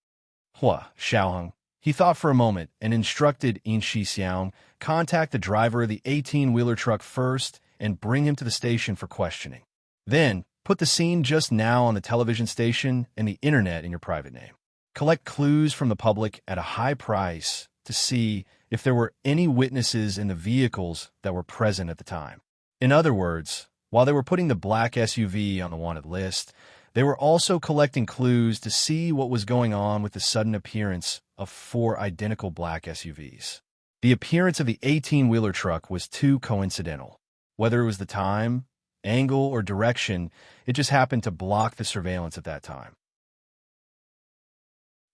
Hua Xiaoheng. He thought for a moment and instructed In Shixiang, contact the driver of the 18-wheeler truck first and bring him to the station for questioning. Then, put the scene just now on the television station and the internet in your private name. Collect clues from the public at a high price to see if there were any witnesses in the vehicles that were present at the time. In other words, while they were putting the black SUV on the wanted list, they were also collecting clues to see what was going on with the sudden appearance of 4 identical black SUVs. The appearance of the 18-wheeler truck was too coincidental. Whether it was the time, angle, or direction, it just happened to block the surveillance at that time.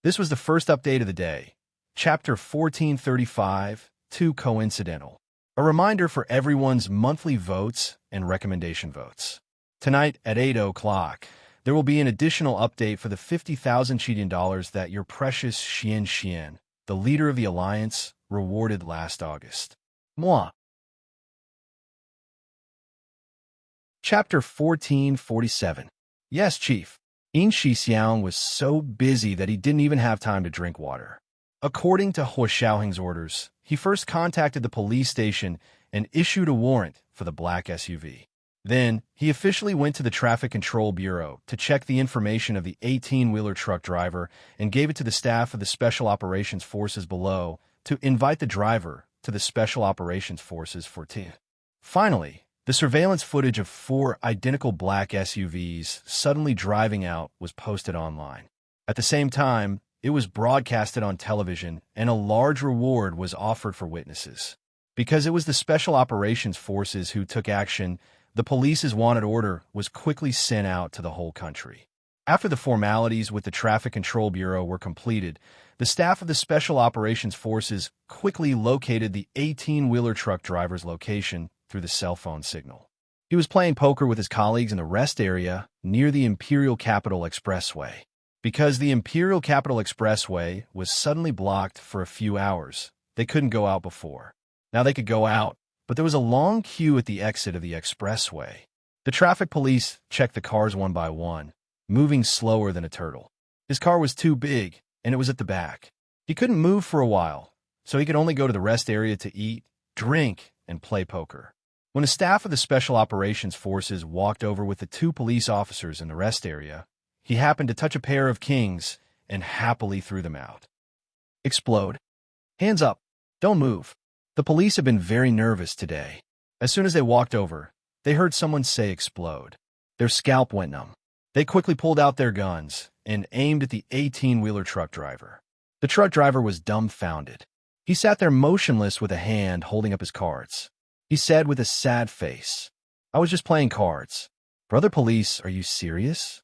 This was the first update of the day. Chapter 1435, Too Coincidental. A reminder for everyone's monthly votes and recommendation votes. Tonight at 8 o'clock, there will be an additional update for the 50,000 Chidian dollars that your precious Xian, the leader of the alliance, rewarded last August. Moi. Chapter 1447. Yes, Chief. In Shixiang was so busy that he didn't even have time to drink water. According to Hua Xiaoheng's orders, he first contacted the police station and issued a warrant for the black SUV. Then, he officially went to the Traffic Control Bureau to check the information of the 18-wheeler truck driver and gave it to the staff of the Special Operations Forces below to invite the driver to the Special Operations Forces for tea. Finally, the surveillance footage of 4 identical black SUVs suddenly driving out was posted online. At the same time, it was broadcasted on television and a large reward was offered for witnesses. Because it was the Special Operations Forces who took action, the police's wanted order was quickly sent out to the whole country. After the formalities with the Traffic Control Bureau were completed, the staff of the Special Operations Forces quickly located the 18-wheeler truck driver's location through the cell phone signal. He was playing poker with his colleagues in the rest area near the Imperial Capital Expressway. Because the Imperial Capital Expressway was suddenly blocked for a few hours, they couldn't go out before. Now they could go out, but there was a long queue at the exit of the expressway. The traffic police checked the cars one by one, moving slower than a turtle. His car was too big, and it was at the back. He couldn't move for a while, so he could only go to the rest area to eat, drink, and play poker. When a staff of the Special Operations Forces walked over with the 2 police officers in the rest area, he happened to touch a pair of kings and happily threw them out. Explode. Hands up. Don't move. The police have been very nervous today. As soon as they walked over, they heard someone say explode. Their scalp went numb. They quickly pulled out their guns and aimed at the 18-wheeler truck driver. The truck driver was dumbfounded. He sat there motionless with a hand holding up his cards. He said with a sad face, "I was just playing cards." "Brother police, are you serious?"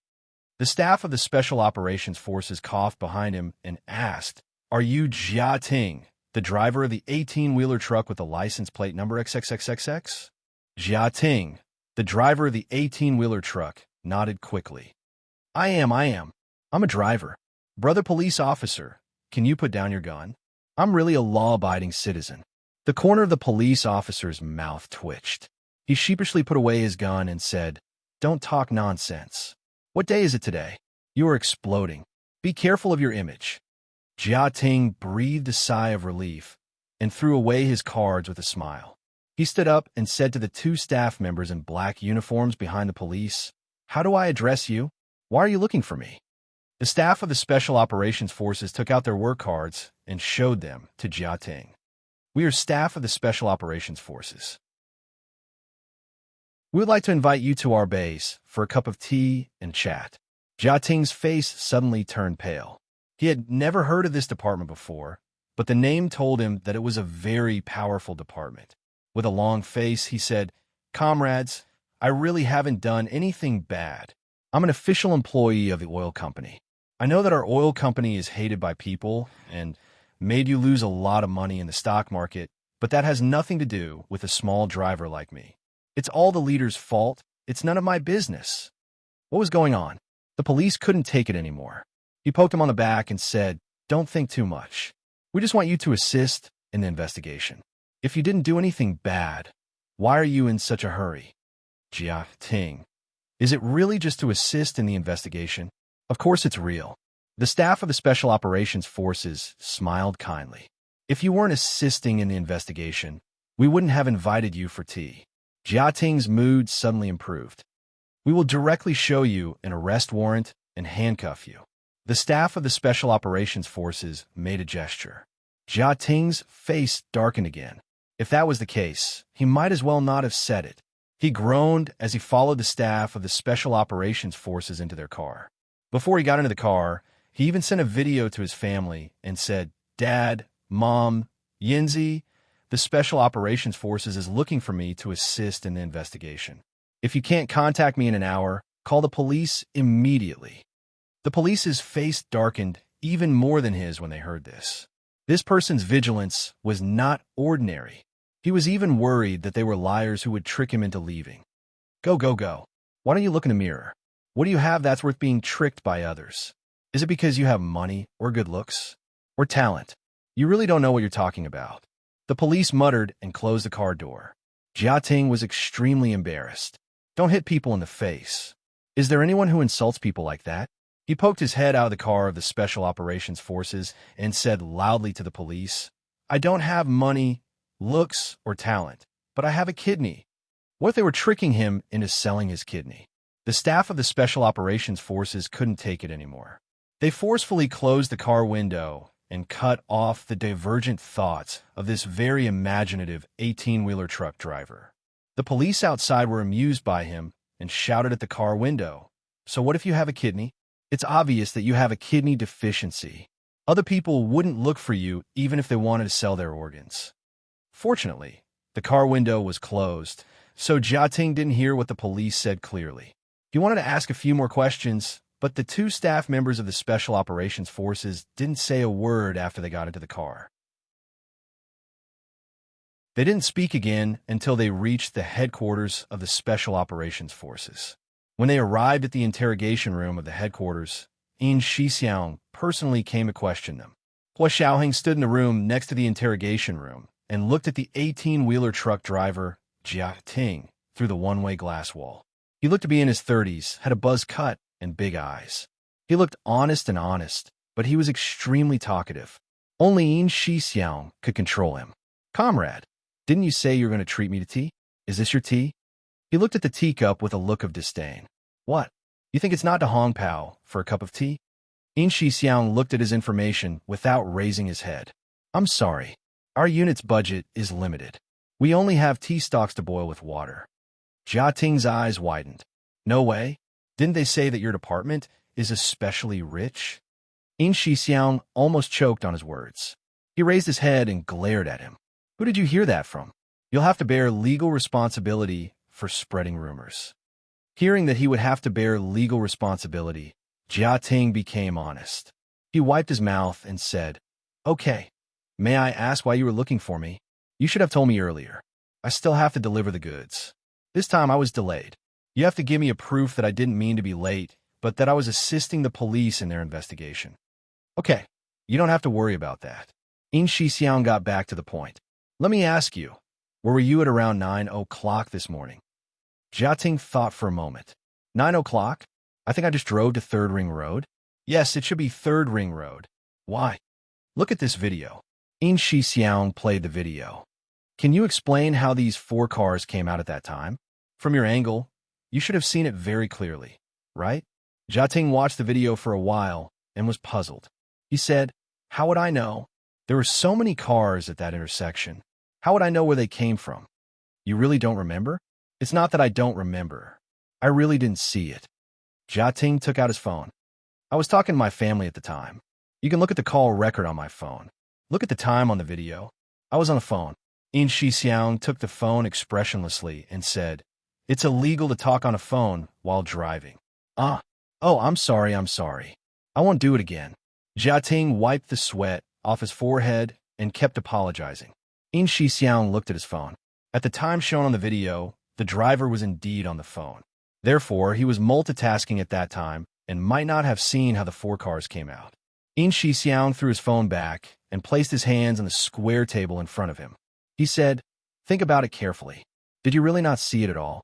The staff of the Special Operations Forces coughed behind him and asked, "Are you Jia Ting, the driver of the 18-wheeler truck with the license plate number XXXXX?" Jia Ting, the driver of the 18-wheeler truck, nodded quickly. I am. I'm a driver. Brother police officer, can you put down your gun? I'm really a law-abiding citizen." The corner of the police officer's mouth twitched. He sheepishly put away his gun and said, "Don't talk nonsense. What day is it today? You are exploding. Be careful of your image." Jia Ting breathed a sigh of relief and threw away his cards with a smile. He stood up and said to the 2 staff members in black uniforms behind the police, "How do I address you? Why are you looking for me?" The staff of the Special Operations Forces took out their work cards and showed them to Jia Ting. "We are staff of the Special Operations Forces. We would like to invite you to our base for a cup of tea and chat." Jia Ting's face suddenly turned pale. He had never heard of this department before, but the name told him that it was a very powerful department. With a long face, he said, "Comrades, I really haven't done anything bad. I'm an official employee of the oil company. I know that our oil company is hated by people and made you lose a lot of money in the stock market, but that has nothing to do with a small driver like me. It's all the leader's fault. It's none of my business." What was going on? The police couldn't take it anymore. He poked him on the back and said, "Don't think too much. We just want you to assist in the investigation. If you didn't do anything bad, why are you in such a hurry?" Jia Ting, "Is it really just to assist in the investigation?" "Of course it's real." The staff of the Special Operations Forces smiled kindly. "If you weren't assisting in the investigation, we wouldn't have invited you for tea." Jia Ting's mood suddenly improved. "We will directly show you an arrest warrant and handcuff you." The staff of the Special Operations Forces made a gesture. Jia Ting's face darkened again. If that was the case, he might as well not have said it. He groaned as he followed the staff of the Special Operations Forces into their car. Before he got into the car, he even sent a video to his family and said, "Dad, Mom, Yinzi, the Special Operations Forces is looking for me to assist in the investigation. If you can't contact me in an hour, call the police immediately." The police's face darkened even more than his when they heard this. This person's vigilance was not ordinary. He was even worried that they were liars who would trick him into leaving. Go. Why don't you look in the mirror? What do you have that's worth being tricked by others? Is it because you have money or good looks? Or talent? You really don't know what you're talking about. The police muttered and closed the car door. Jia Ting was extremely embarrassed. Don't hit people in the face. Is there anyone who insults people like that? He poked his head out of the car of the Special Operations Forces and said loudly to the police, "I don't have money, looks, or talent, but I have a kidney." What if they were tricking him into selling his kidney? The staff of the Special Operations Forces couldn't take it anymore. They forcefully closed the car window and cut off the divergent thoughts of this very imaginative 18-wheeler truck driver. The police outside were amused by him and shouted at the car window, "So what if you have a kidney? It's obvious that you have a kidney deficiency. Other people wouldn't look for you even if they wanted to sell their organs." Fortunately, the car window was closed, so Jia Ting didn't hear what the police said clearly. He wanted to ask a few more questions, but the 2 staff members of the Special Operations Forces didn't say a word after they got into the car. They didn't speak again until they reached the headquarters of the Special Operations Forces. When they arrived at the interrogation room of the headquarters, Yin Shixiang personally came to question them. Hua Xiaoheng stood in the room next to the interrogation room and looked at the 18-wheeler truck driver, Jia Ting, through the one-way glass wall. He looked to be in his 30s, had a buzz cut, and big eyes. He looked honest, but he was extremely talkative. Only Yin Xixiang could control him. Comrade, didn't you say you were going to treat me to tea? Is this your tea? He looked at the teacup with a look of disdain. What? You think it's not to Hong Pao for a cup of tea? Yin Xixiang looked at his information without raising his head. I'm sorry. Our unit's budget is limited. We only have tea stalks to boil with water. Jia Ting's eyes widened. No way. Didn't they say that your department is especially rich? Yin Xixiang almost choked on his words. He raised his head and glared at him. Who did you hear that from? You'll have to bear legal responsibility for spreading rumors. Hearing that he would have to bear legal responsibility, Jia Ting became honest. He wiped his mouth and said, Okay. May I ask why you were looking for me? You should have told me earlier. I still have to deliver the goods. This time I was delayed. You have to give me a proof that I didn't mean to be late, but that I was assisting the police in their investigation. Okay, you don't have to worry about that. Yin Xixiang got back to the point. Let me ask you, where were you at around 9 o'clock this morning? Jia Ting thought for a moment. 9 o'clock? I think I just drove to 3rd Ring Road. Yes, it should be 3rd Ring Road. Why? Look at this video. Yin Xixiang played the video. Can you explain how these 4 cars came out at that time? From your angle, you should have seen it very clearly, right? Jia Ting watched the video for a while and was puzzled. He said, How would I know? There were so many cars at that intersection. How would I know where they came from? You really don't remember? It's not that I don't remember. I really didn't see it. Jia Ting took out his phone. I was talking to my family at the time. You can look at the call record on my phone. Look at the time on the video. I was on the phone. Yin Xixiang took the phone expressionlessly and said, It's illegal to talk on a phone while driving. Oh, I'm sorry. I won't do it again. Jia Ting wiped the sweat off his forehead and kept apologizing. Yin Xixiang looked at his phone. At the time shown on the video, the driver was indeed on the phone. Therefore, he was multitasking at that time and might not have seen how the 4 cars came out. Yin Xixiang threw his phone back and placed his hands on the square table in front of him. He said, Think about it carefully. Did you really not see it at all?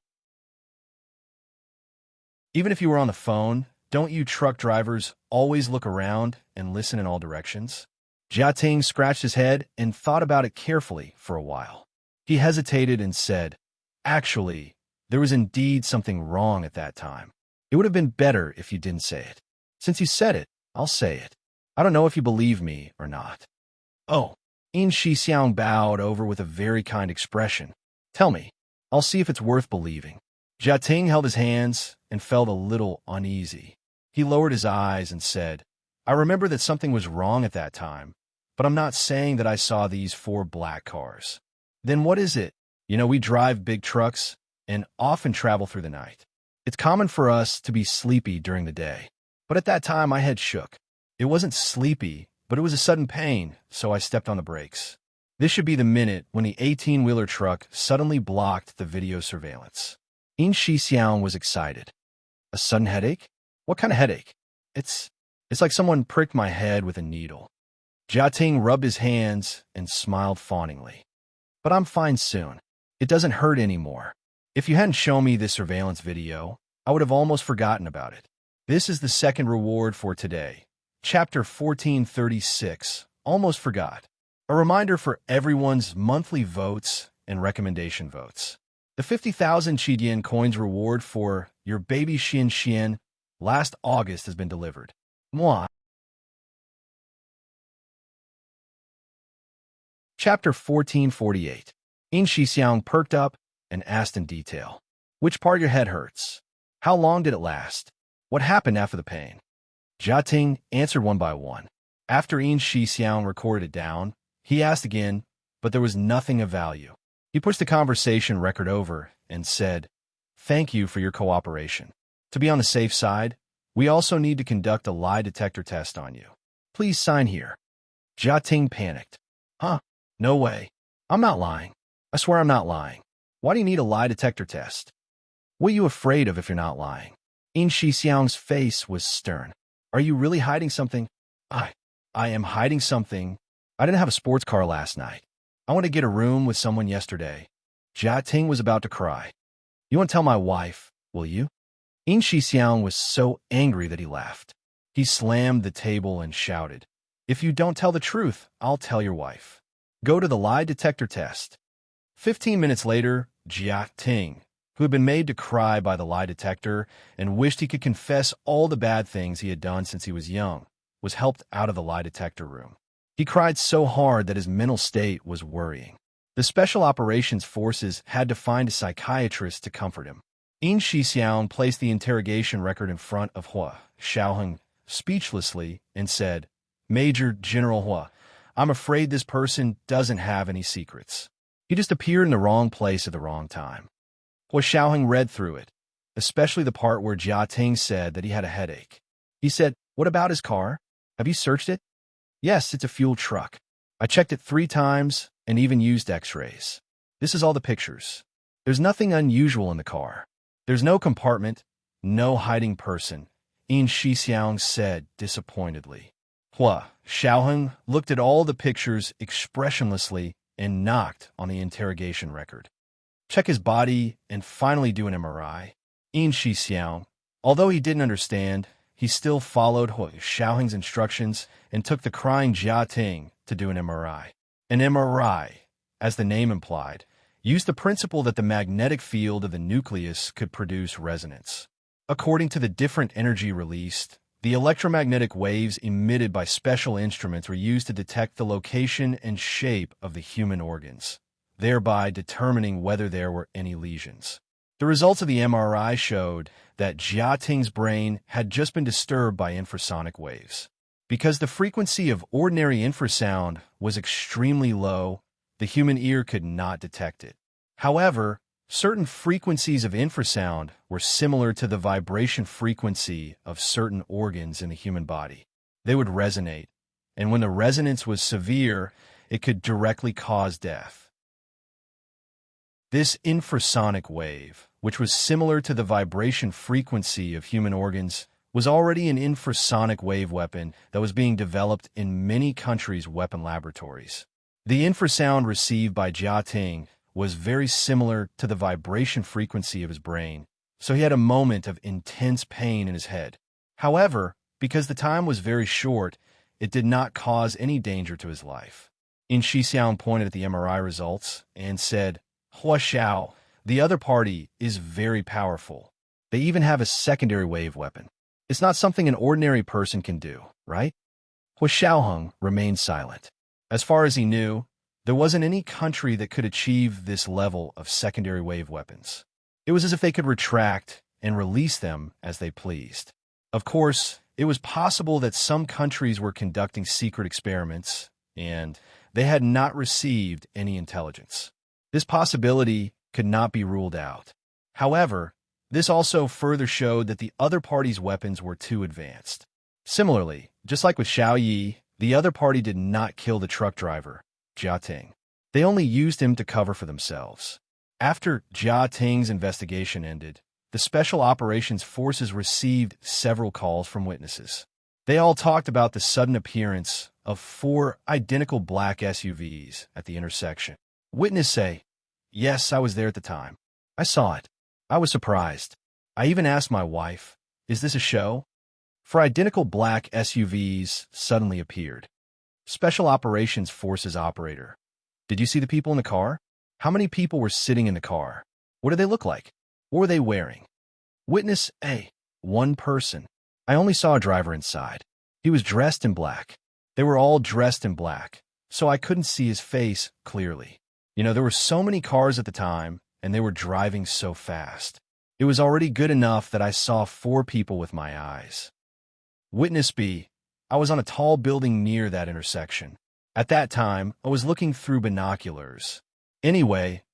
Even if you were on the phone, don't you truck drivers always look around and listen in all directions? Jia Ting scratched his head and thought about it carefully for a while. He hesitated and said, Actually, there was indeed something wrong at that time. It would have been better if you didn't say it. Since you said it, I'll say it. I don't know if you believe me or not. Oh, Yin Xixiang bowed over with a very kind expression. Tell me. I'll see if it's worth believing. Jia Ting held his hands and felt a little uneasy. He lowered his eyes and said, I remember that something was wrong at that time, but I'm not saying that I saw these 4 black cars. Then what is it? You know, we drive big trucks and often travel through the night. It's common for us to be sleepy during the day. But at that time, my head shook. It wasn't sleepy, but it was a sudden pain, so I stepped on the brakes. This should be the minute when the 18-wheeler truck suddenly blocked the video surveillance. Yin Xixiang was excited. A sudden headache? What kind of headache? It's like someone pricked my head with a needle. Jia Ting rubbed his hands and smiled fawningly. But I'm fine soon. It doesn't hurt anymore. If you hadn't shown me this surveillance video, I would have almost forgotten about it. This is the second reward for today. Chapter 1436, Almost Forgot. A reminder for everyone's monthly votes and recommendation votes. The 50,000 Qidian coins reward for your baby Xian Xian last August has been delivered. Moi. Chapter 1448. Yin Xixiang perked up and asked in detail. Which part of your head hurts? How long did it last? What happened after the pain? Jia Ting answered one by one. After Yin Xixiang recorded it down, he asked again, but there was nothing of value. He pushed the conversation record over and said, Thank you for your cooperation. To be on the safe side, we also need to conduct a lie detector test on you. Please sign here. Jia Ting panicked. Huh? No way. I'm not lying. I swear I'm not lying. Why do you need a lie detector test? What are you afraid of if you're not lying? Yin Xixiang's face was stern. Are you really hiding something? I am hiding something. I didn't have a sports car last night. I want to get a room with someone yesterday. Jia Ting was about to cry. You want to tell my wife, will you? In Shixiang was so angry that he laughed. He slammed the table and shouted, "If you don't tell the truth, I'll tell your wife. Go to the lie detector test." 15 minutes later, Jia Ting, who had been made to cry by the lie detector and wished he could confess all the bad things he had done since he was young, was helped out of the lie detector room. He cried so hard that his mental state was worrying. The Special Operations Forces had to find a psychiatrist to comfort him. In Shixiang placed the interrogation record in front of Hua Xiaoheng speechlessly and said, "Major General Hua, I'm afraid this person doesn't have any secrets. He just appeared in the wrong place at the wrong time." Hua Xiaoheng read through it, especially the part where Jia Ting said that he had a headache. He said, "What about his car? Have you searched it?" "Yes, it's a fuel truck. I checked it 3 times and even used x-rays. This is all the pictures. There's nothing unusual in the car. There's no compartment, no hiding person," In Shixiang said disappointedly. Hua Xiaoheng looked at all the pictures expressionlessly and knocked on the interrogation record. "Check his body and finally do an MRI." In Shixiang, although he didn't understand, he still followed Hua Xiaoheng's instructions and took the crying Jia Ting to do an MRI. An MRI, as the name implied, used the principle that the magnetic field of the nucleus could produce resonance. According to the different energy released, the electromagnetic waves emitted by special instruments were used to detect the location and shape of the human organs, thereby determining whether there were any lesions. The results of the MRI showed that Jia Ting's brain had just been disturbed by infrasonic waves. Because the frequency of ordinary infrasound was extremely low, the human ear could not detect it. However, certain frequencies of infrasound were similar to the vibration frequency of certain organs in the human body. They would resonate, and when the resonance was severe, it could directly cause death. This infrasonic wave, which was similar to the vibration frequency of human organs, was already an infrasonic wave weapon that was being developed in many countries' weapon laboratories. The infrasound received by Jia Ting was very similar to the vibration frequency of his brain, so he had a moment of intense pain in his head. However, because the time was very short, it did not cause any danger to his life. In Shixiang pointed at the MRI results and said, "Hua Xiao, the other party is very powerful. They even have a secondary wave weapon. It's not something an ordinary person can do, right?" Hua Xiaoheng remained silent. As far as he knew, there wasn't any country that could achieve this level of secondary wave weapons. It was as if they could retract and release them as they pleased. Of course, it was possible that some countries were conducting secret experiments, and they had not received any intelligence. This possibility could not be ruled out. However, this also further showed that the other party's weapons were too advanced. Similarly, just like with Xiao Yi, the other party did not kill the truck driver, Jia Ting. They only used him to cover for themselves. After Jia Ting's investigation ended, the Special Operations Forces received several calls from witnesses. They all talked about the sudden appearance of 4 identical black SUVs at the intersection. Witnesses say, "Yes, I was there at the time. I saw it. I was surprised. I even asked my wife, is this a show?" 4 identical black SUVs suddenly appeared. Special Operations Forces operator: "Did you see the people in the car? How many people were sitting in the car? What did they look like? What were they wearing?" Witness A: "1 person. I only saw a driver inside. He was dressed in black. They were all dressed in black, so I couldn't see his face clearly. There were so many cars at the time, and they were driving so fast. It was already good enough that I saw 4 people with my eyes." Witness B: "I was on a tall building near that intersection. At that time, I was looking through binoculars. Anyway,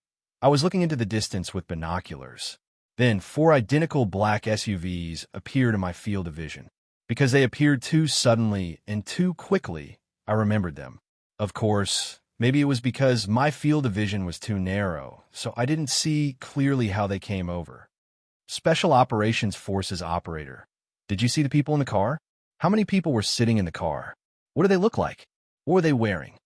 I was looking into the distance with binoculars. Then 4 identical black SUVs appeared in my field of vision. Because they appeared too suddenly and too quickly, I remembered them. Of course, maybe it was because my field of vision was too narrow, so I didn't see clearly how they came over." Special Operations Forces operator: "Did you see the people in the car? How many people were sitting in the car? What did they look like? What were they wearing?"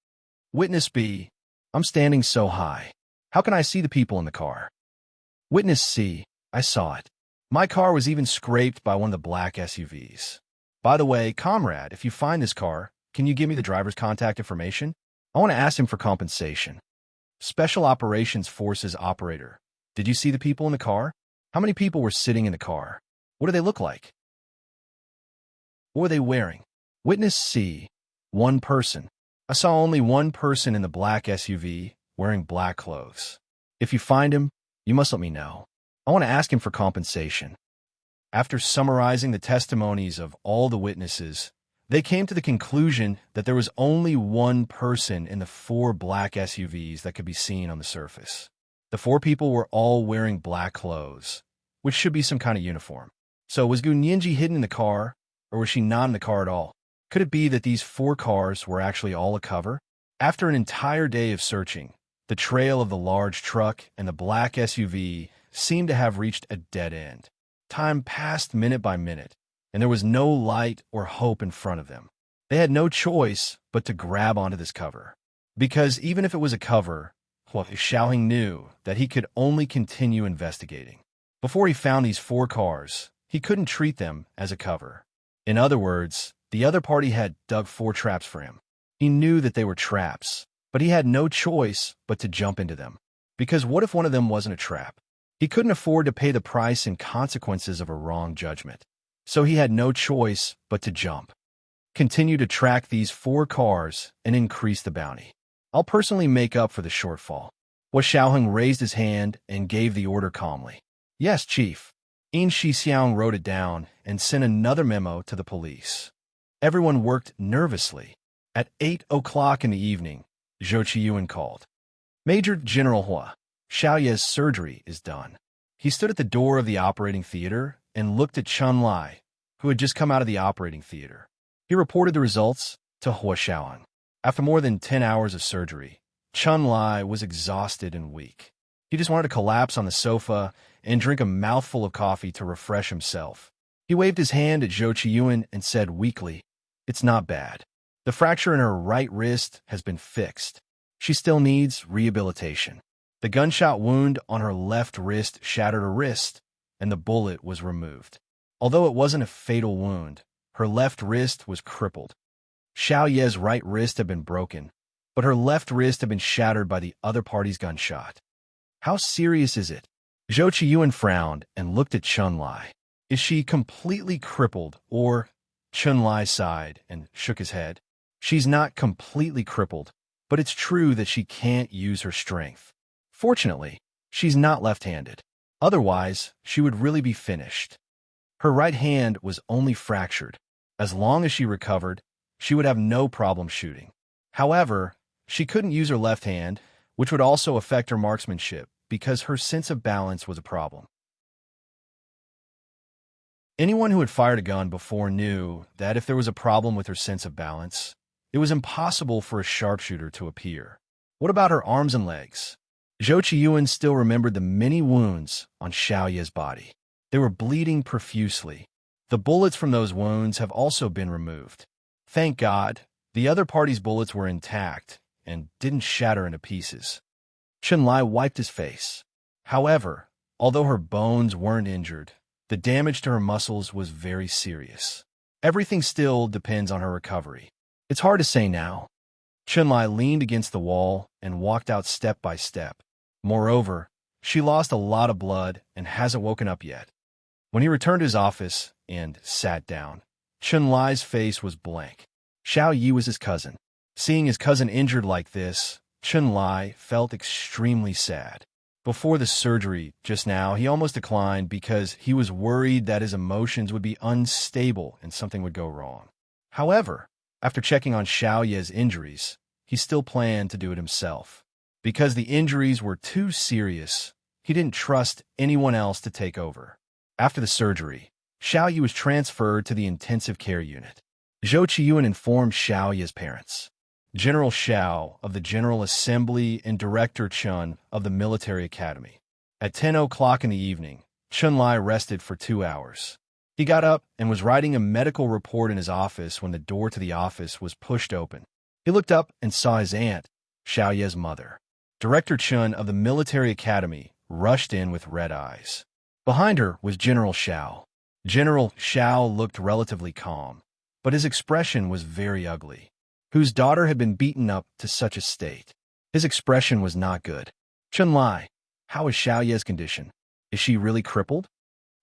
Witness B: "I'm standing so high. How can I see the people in the car?" Witness C: "I saw it. My car was even scraped by one of the black SUVs. By the way, comrade, if you find this car, can you give me the driver's contact information? I want to ask him for compensation. Special Operations Forces operator. Did you see the people in the car? How many people were sitting in the car? What do they look like? What were they wearing? Witness C. One person. I saw only one person in the black SUV wearing black clothes. If you find him, you must let me know. I want to ask him for compensation. After summarizing the testimonies of all the witnesses, they came to the conclusion that there was only one person in the 4 black SUVs that could be seen on the surface. The 4 people were all wearing black clothes, which should be some kind of uniform. So was Gu Nianji hidden in the car, or was she not in the car at all? Could it be that these 4 cars were actually all a cover? After an entire day of searching, the trail of the large truck and the black SUV seemed to have reached a dead end. Time passed minute by minute, and there was no light or hope in front of them. They had no choice but to grab onto this cover. Because even if it was a cover, Xiaoheng knew that he could only continue investigating. Before he found these 4 cars, he couldn't treat them as a cover. In other words, the other party had dug 4 traps for him. He knew that they were traps, but he had no choice but to jump into them. Because what if one of them wasn't a trap? He couldn't afford to pay the price and consequences of a wrong judgment. So he had no choice but to jump. Continue to track these 4 cars and increase the bounty. I'll personally make up for the shortfall. Xiaoheng raised his hand and gave the order calmly. Yes, Chief. Yin Shixiang wrote it down and sent another memo to the police. Everyone worked nervously. At 8 o'clock in the evening, Zhou Qiyuan called. Major General Hua, Xiaoye's surgery is done. He stood at the door of the operating theater and looked at Chun Lai, who had just come out of the operating theater. He reported the results to Hua Xiaoheng. After more than 10 hours of surgery, Chun Lai was exhausted and weak. He just wanted to collapse on the sofa and drink a mouthful of coffee to refresh himself. He waved his hand at Zhou Qiyuan and said weakly, "It's not bad. The fracture in her right wrist has been fixed. She still needs rehabilitation. The gunshot wound on her left wrist shattered her wrist, and the bullet was removed. Although it wasn't a fatal wound, her left wrist was crippled. Xiaoye's right wrist had been broken, but her left wrist had been shattered by the other party's gunshot. How serious is it?" Zhou Qiyuan frowned and looked at Chun Lai. Is she completely crippled, or? Chun Lai sighed and shook his head. She's not completely crippled, but it's true that she can't use her strength. Fortunately, she's not left-handed. Otherwise, she would really be finished. Her right hand was only fractured. As long as she recovered, she would have no problem shooting. However, she couldn't use her left hand, which would also affect her marksmanship, because her sense of balance was a problem. Anyone who had fired a gun before knew that if there was a problem with her sense of balance, it was impossible for a sharpshooter to appear. What about her arms and legs? Zhou Qiyuan still remembered the many wounds on Xiaoye's body. They were bleeding profusely. The bullets from those wounds have also been removed. Thank God, the other party's bullets were intact and didn't shatter into pieces. Chun Lai wiped his face. However, although her bones weren't injured, the damage to her muscles was very serious. Everything still depends on her recovery. It's hard to say now. Chun Lai leaned against the wall and walked out step by step. Moreover, she lost a lot of blood and hasn't woken up yet. When he returned to his office and sat down, Chun Lai's face was blank. Xiao Yi was his cousin. Seeing his cousin injured like this, Chun Lai felt extremely sad. Before the surgery, just now, he almost declined because he was worried that his emotions would be unstable and something would go wrong. However, after checking on Xiaoye's injuries, he still planned to do it himself. Because the injuries were too serious, he didn't trust anyone else to take over. After the surgery, Xiaoye was transferred to the intensive care unit. Zhou Qiyuan informed Xiaoye's parents. General Xiao of the General Assembly and Director Chun of the Military Academy. At 10 o'clock in the evening, Chun Lai rested for 2 hours. He got up and was writing a medical report in his office when the door to the office was pushed open. He looked up and saw his aunt, Xiaoye's mother. Director Chun of the Military Academy rushed in with red eyes. Behind her was General Xiao. General Xiao looked relatively calm, but his expression was very ugly. Whose daughter had been beaten up to such a state? His expression was not good. Chun-Lai, how is Xiao Ye's condition? Is she really crippled?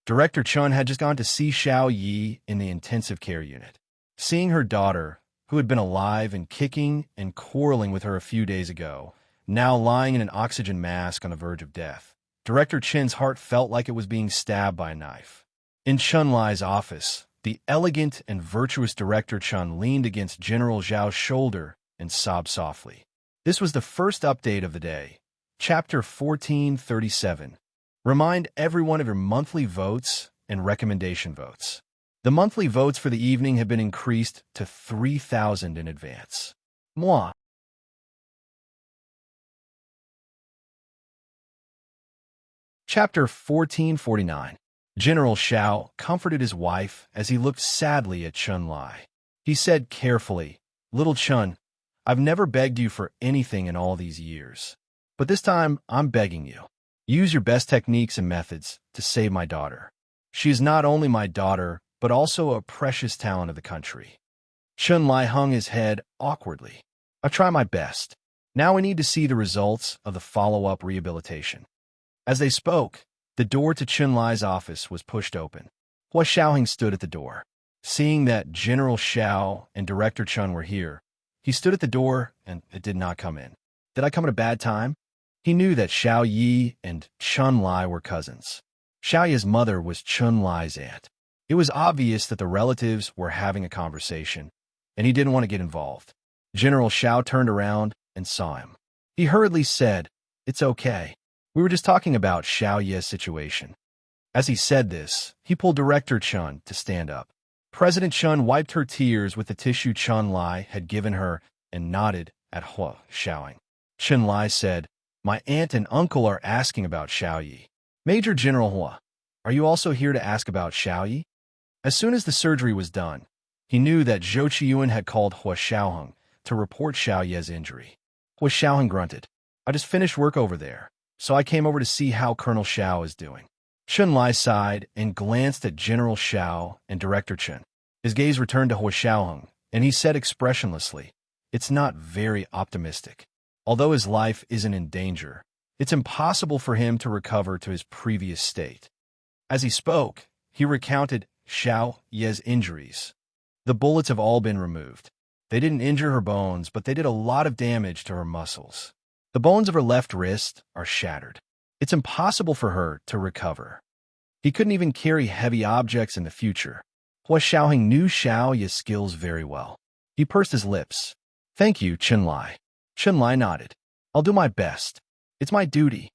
Director Chun had just gone to see Xiao Yi in the intensive care unit. Seeing her daughter, who had been alive and kicking and quarreling with her a few days ago, now lying in an oxygen mask on the verge of death, Director Chin's heart felt like it was being stabbed by a knife. In Chun-Lai's office, the elegant and virtuous Director Chun leaned against General Zhao's shoulder and sobbed softly. This was the first update of the day. Chapter 1437. Remind everyone of your monthly votes and recommendation votes. The monthly votes for the evening have been increased to 3,000 in advance. Moi. Chapter 1449. General Xiao comforted his wife as he looked sadly at Chun-Lai. He said carefully, "Little Chun, I've never begged you for anything in all these years. But this time, I'm begging you. Use your best techniques and methods to save my daughter. She is not only my daughter, but also a precious talent of the country." Chun-Lai hung his head awkwardly. "I'll try my best. Now we need to see the results of the follow-up rehabilitation." As they spoke, the door to Chun-Lai's office was pushed open. Hua Xiaoheng stood at the door. Seeing that General Xiao and Director Chun were here, he stood at the door and it did not come in. Did I come at a bad time? He knew that Xiao Yi and Chun-Lai were cousins. Xiao Yi's mother was Chun-Lai's aunt. It was obvious that the relatives were having a conversation, and he didn't want to get involved. General Xiao turned around and saw him. He hurriedly said, "It's okay. We were just talking about Xiao Ye's situation." As he said this, he pulled Director Chun to stand up. President Chun wiped her tears with the tissue Chun-Lai had given her and nodded at Hua Xiaoheng. Chun-Lai said, "My aunt and uncle are asking about Xiao Yi. Major General Hua, are you also here to ask about Xiao Yi?" As soon as the surgery was done, he knew that Zhou Qiyuan had called Hua Xiaoheng to report Xiao Ye's injury. Hua Xiaoheng grunted, "I just finished work over there, so I came over to see how Colonel Xiao is doing." Chun-Lai sighed and glanced at General Xiao and Director Chun. His gaze returned to Hua Xiaoheng, and he said expressionlessly, "It's not very optimistic. Although his life isn't in danger, it's impossible for him to recover to his previous state." As he spoke, he recounted Xiao Ye's injuries. The bullets have all been removed. They didn't injure her bones, but they did a lot of damage to her muscles. The bones of her left wrist are shattered. It's impossible for her to recover. He couldn't even carry heavy objects in the future. Hua Xiaoheng knew Xiao Ye's skills very well. He pursed his lips. "Thank you, Chun-Lai." Chun-Lai nodded. "I'll do my best. It's my duty."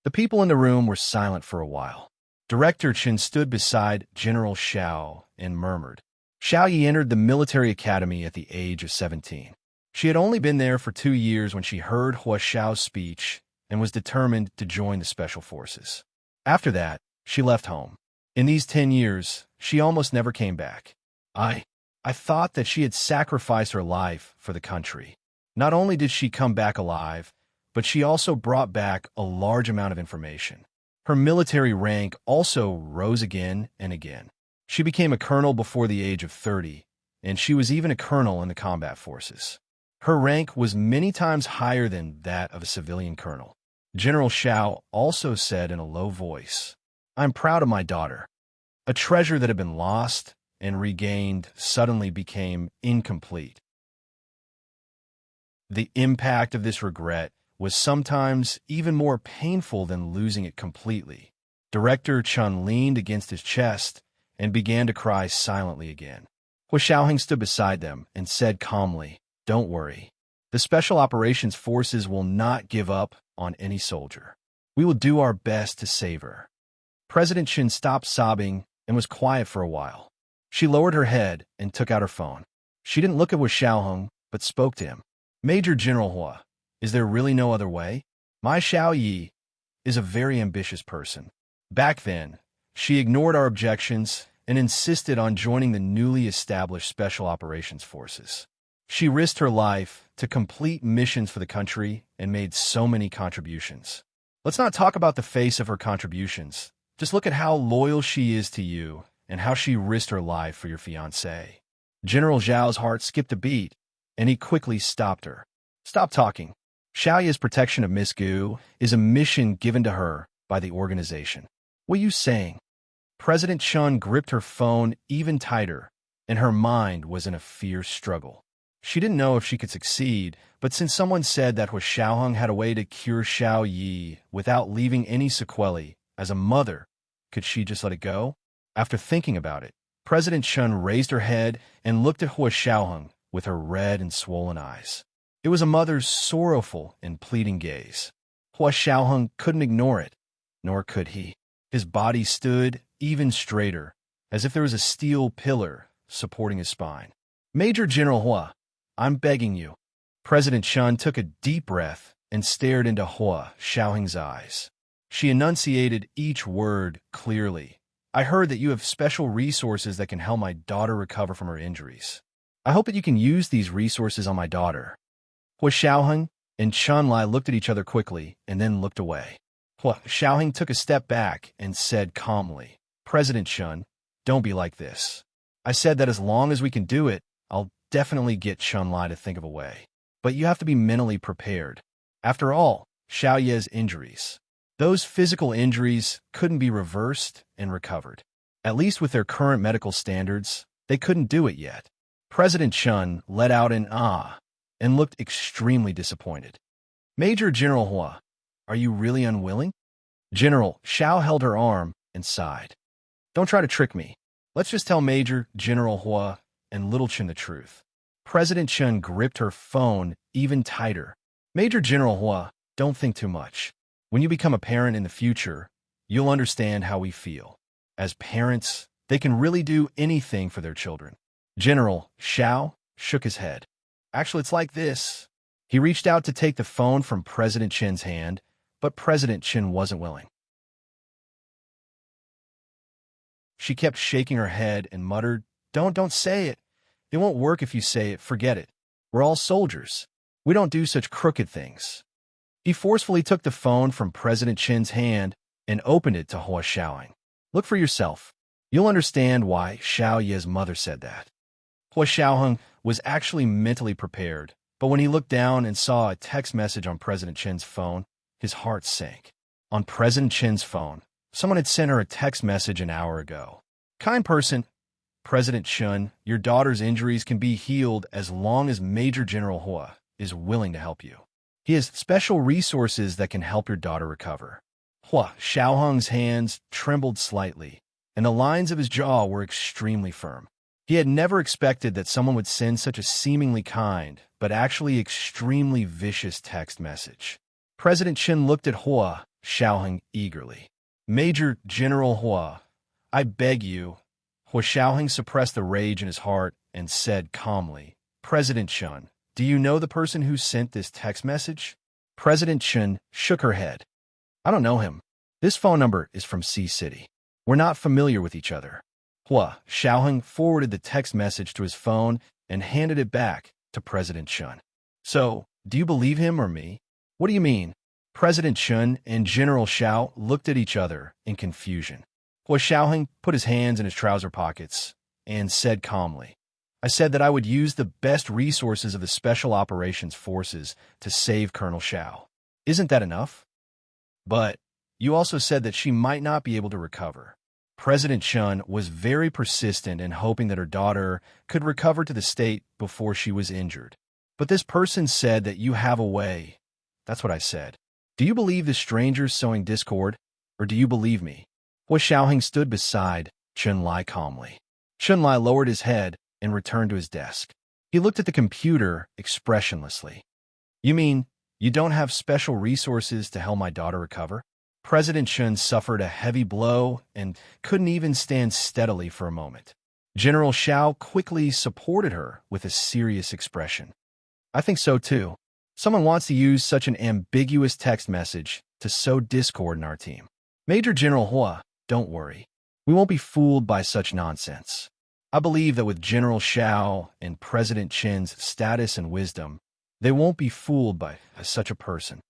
The people in the room were silent for a while. Director Chun stood beside General Xiao and murmured. Xiao Yi entered the military academy at the age of 17. She had only been there for 2 years when she heard Hua Xiao's speech and was determined to join the special forces. After that, she left home. In these 10 years, she almost never came back. I thought that she had sacrificed her life for the country. Not only did she come back alive, but she also brought back a large amount of information. Her military rank also rose again and again. She became a colonel before the age of 30, and she was even a colonel in the combat forces. Her rank was many times higher than that of a civilian colonel. General Xiao also said in a low voice, "I'm proud of my daughter." A treasure that had been lost and regained suddenly became incomplete. The impact of this regret was sometimes even more painful than losing it completely. Director Chun leaned against his chest and began to cry silently again. Hua Xiaoheng stood beside them and said calmly, "Don't worry. The Special Operations Forces will not give up on any soldier. We will do our best to save her." President Chin stopped sobbing and was quiet for a while. She lowered her head and took out her phone. She didn't look at Hua Xiaoheng, but spoke to him. "Major General Hua, is there really no other way? My Xiao Yi is a very ambitious person. Back then, she ignored our objections and insisted on joining the newly established Special Operations Forces. She risked her life to complete missions for the country and made so many contributions. Let's not talk about the face of her contributions. Just look at how loyal she is to you and how she risked her life for your fiancé. General Zhao's heart skipped a beat, and he quickly stopped her. Stop talking. Xiaoya's protection of Miss Gu is a mission given to her by the organization. What are you saying? President Chun gripped her phone even tighter, and her mind was in a fierce struggle. She didn't know if she could succeed, but since someone said that Hua Xiaoheng had a way to cure Xiao Yi without leaving any sequelae, as a mother, could she just let it go? After thinking about it, President Chun raised her head and looked at Hua Xiaoheng with her red and swollen eyes. It was a mother's sorrowful and pleading gaze. Hua Xiaoheng couldn't ignore it, nor could he. His body stood even straighter, as if there was a steel pillar supporting his spine. Major General Hua, I'm begging you. President Chun took a deep breath and stared into Hua Xiaoheng's eyes. She enunciated each word clearly. I heard that you have special resources that can help my daughter recover from her injuries. I hope that you can use these resources on my daughter. Hua Xiaoheng and Chun Lai looked at each other quickly and then looked away. Hua Xiaoheng took a step back and said calmly, President Chun, don't be like this. I said that as long as we can do it, I'll definitely get Chun Lai to think of a way. But you have to be mentally prepared. After all, Xiao Ye's injuries. Those physical injuries couldn't be reversed and recovered. At least with their current medical standards, they couldn't do it yet. President Chun let out an ah and looked extremely disappointed. Major General Hua, are you really unwilling? General Xiao held her arm and sighed. Don't try to trick me. Let's just tell Major General Hua and Little Chen the truth. President Chun gripped her phone even tighter. Major General Hua, don't think too much. When you become a parent in the future, you'll understand how we feel. As parents, they can really do anything for their children. General Xiao shook his head. Actually, it's like this. He reached out to take the phone from President Chen's hand, but President Chen wasn't willing. She kept shaking her head and muttered, Don't say it. It won't work if you say it. Forget it. We're all soldiers. We don't do such crooked things. He forcefully took the phone from President Chen's hand and opened it to Hua Xiaoheng. Look for yourself. You'll understand why Xiao Ye's mother said that. Hua Xiaoheng was actually mentally prepared, but when he looked down and saw a text message on President Chen's phone, his heart sank. On President Chen's phone, someone had sent her a text message an hour ago. Kind person, President Chen, your daughter's injuries can be healed as long as Major General Hua is willing to help you. He has special resources that can help your daughter recover. Hua Xiaoheng's hands trembled slightly, and the lines of his jaw were extremely firm. He had never expected that someone would send such a seemingly kind, but actually extremely vicious text message. President Chen looked at Hua Xiaoheng eagerly. Major General Hua, I beg you. Hua Xiaoheng suppressed the rage in his heart and said calmly, President Chen, do you know the person who sent this text message? President Chen shook her head. I don't know him. This phone number is from C City. We're not familiar with each other. Hua Xiaoheng forwarded the text message to his phone and handed it back to President Chen. So, do you believe him or me? What do you mean? President Chen and General Xiao looked at each other in confusion. Hua Xiaoheng put his hands in his trouser pockets and said calmly, I said that I would use the best resources of the Special Operations Forces to save Colonel Xiao. Isn't that enough? But you also said that she might not be able to recover. President Chen was very persistent in hoping that her daughter could recover to the state before she was injured. But this person said that you have a way. That's what I said. Do you believe the strangers sowing discord, or do you believe me? Hua Xiaoheng stood beside Chun Lai calmly. Chun Lai lowered his head and returned to his desk. He looked at the computer expressionlessly. You mean you don't have special resources to help my daughter recover? President Chen suffered a heavy blow and couldn't even stand steadily for a moment. General Xiao quickly supported her with a serious expression. I think so too. Someone wants to use such an ambiguous text message to sow discord in our team. Major General Hua, don't worry. We won't be fooled by such nonsense. I believe that with General Xiao and President Chen's status and wisdom, they won't be fooled by such a person.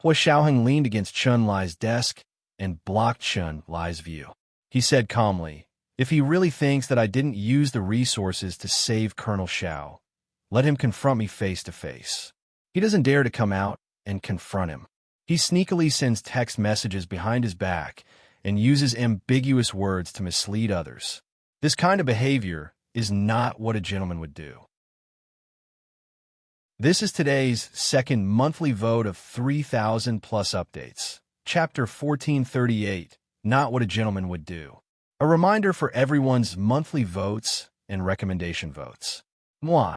Hua Xiaoheng leaned against Chun Lai's desk and blocked Chun Lai's view. He said calmly, "If he really thinks that I didn't use the resources to save Colonel Xiao, let him confront me face to face. He doesn't dare to come out and confront him. He sneakily sends text messages behind his back and uses ambiguous words to mislead others. This kind of behavior is not what a gentleman would do." This is today's second monthly vote of 3,000 plus updates. Chapter 1438, Not What a Gentleman Would Do. A reminder for everyone's monthly votes and recommendation votes. Moi.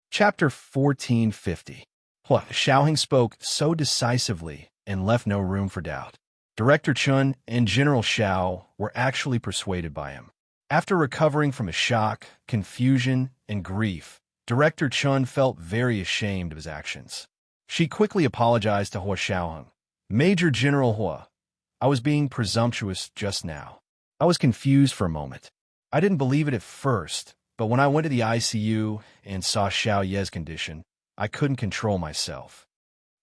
Chapter 1450. Xiaoheng spoke so decisively and left no room for doubt. Director Chun and General Xiao were actually persuaded by him. After recovering from a shock, confusion, and grief, Director Chun felt very ashamed of his actions. She quickly apologized to Hua Xiaoheng. "Major General Hua, I was being presumptuous just now. I was confused for a moment. I didn't believe it at first, but when I went to the ICU and saw Xiao Ye's condition, I couldn't control myself."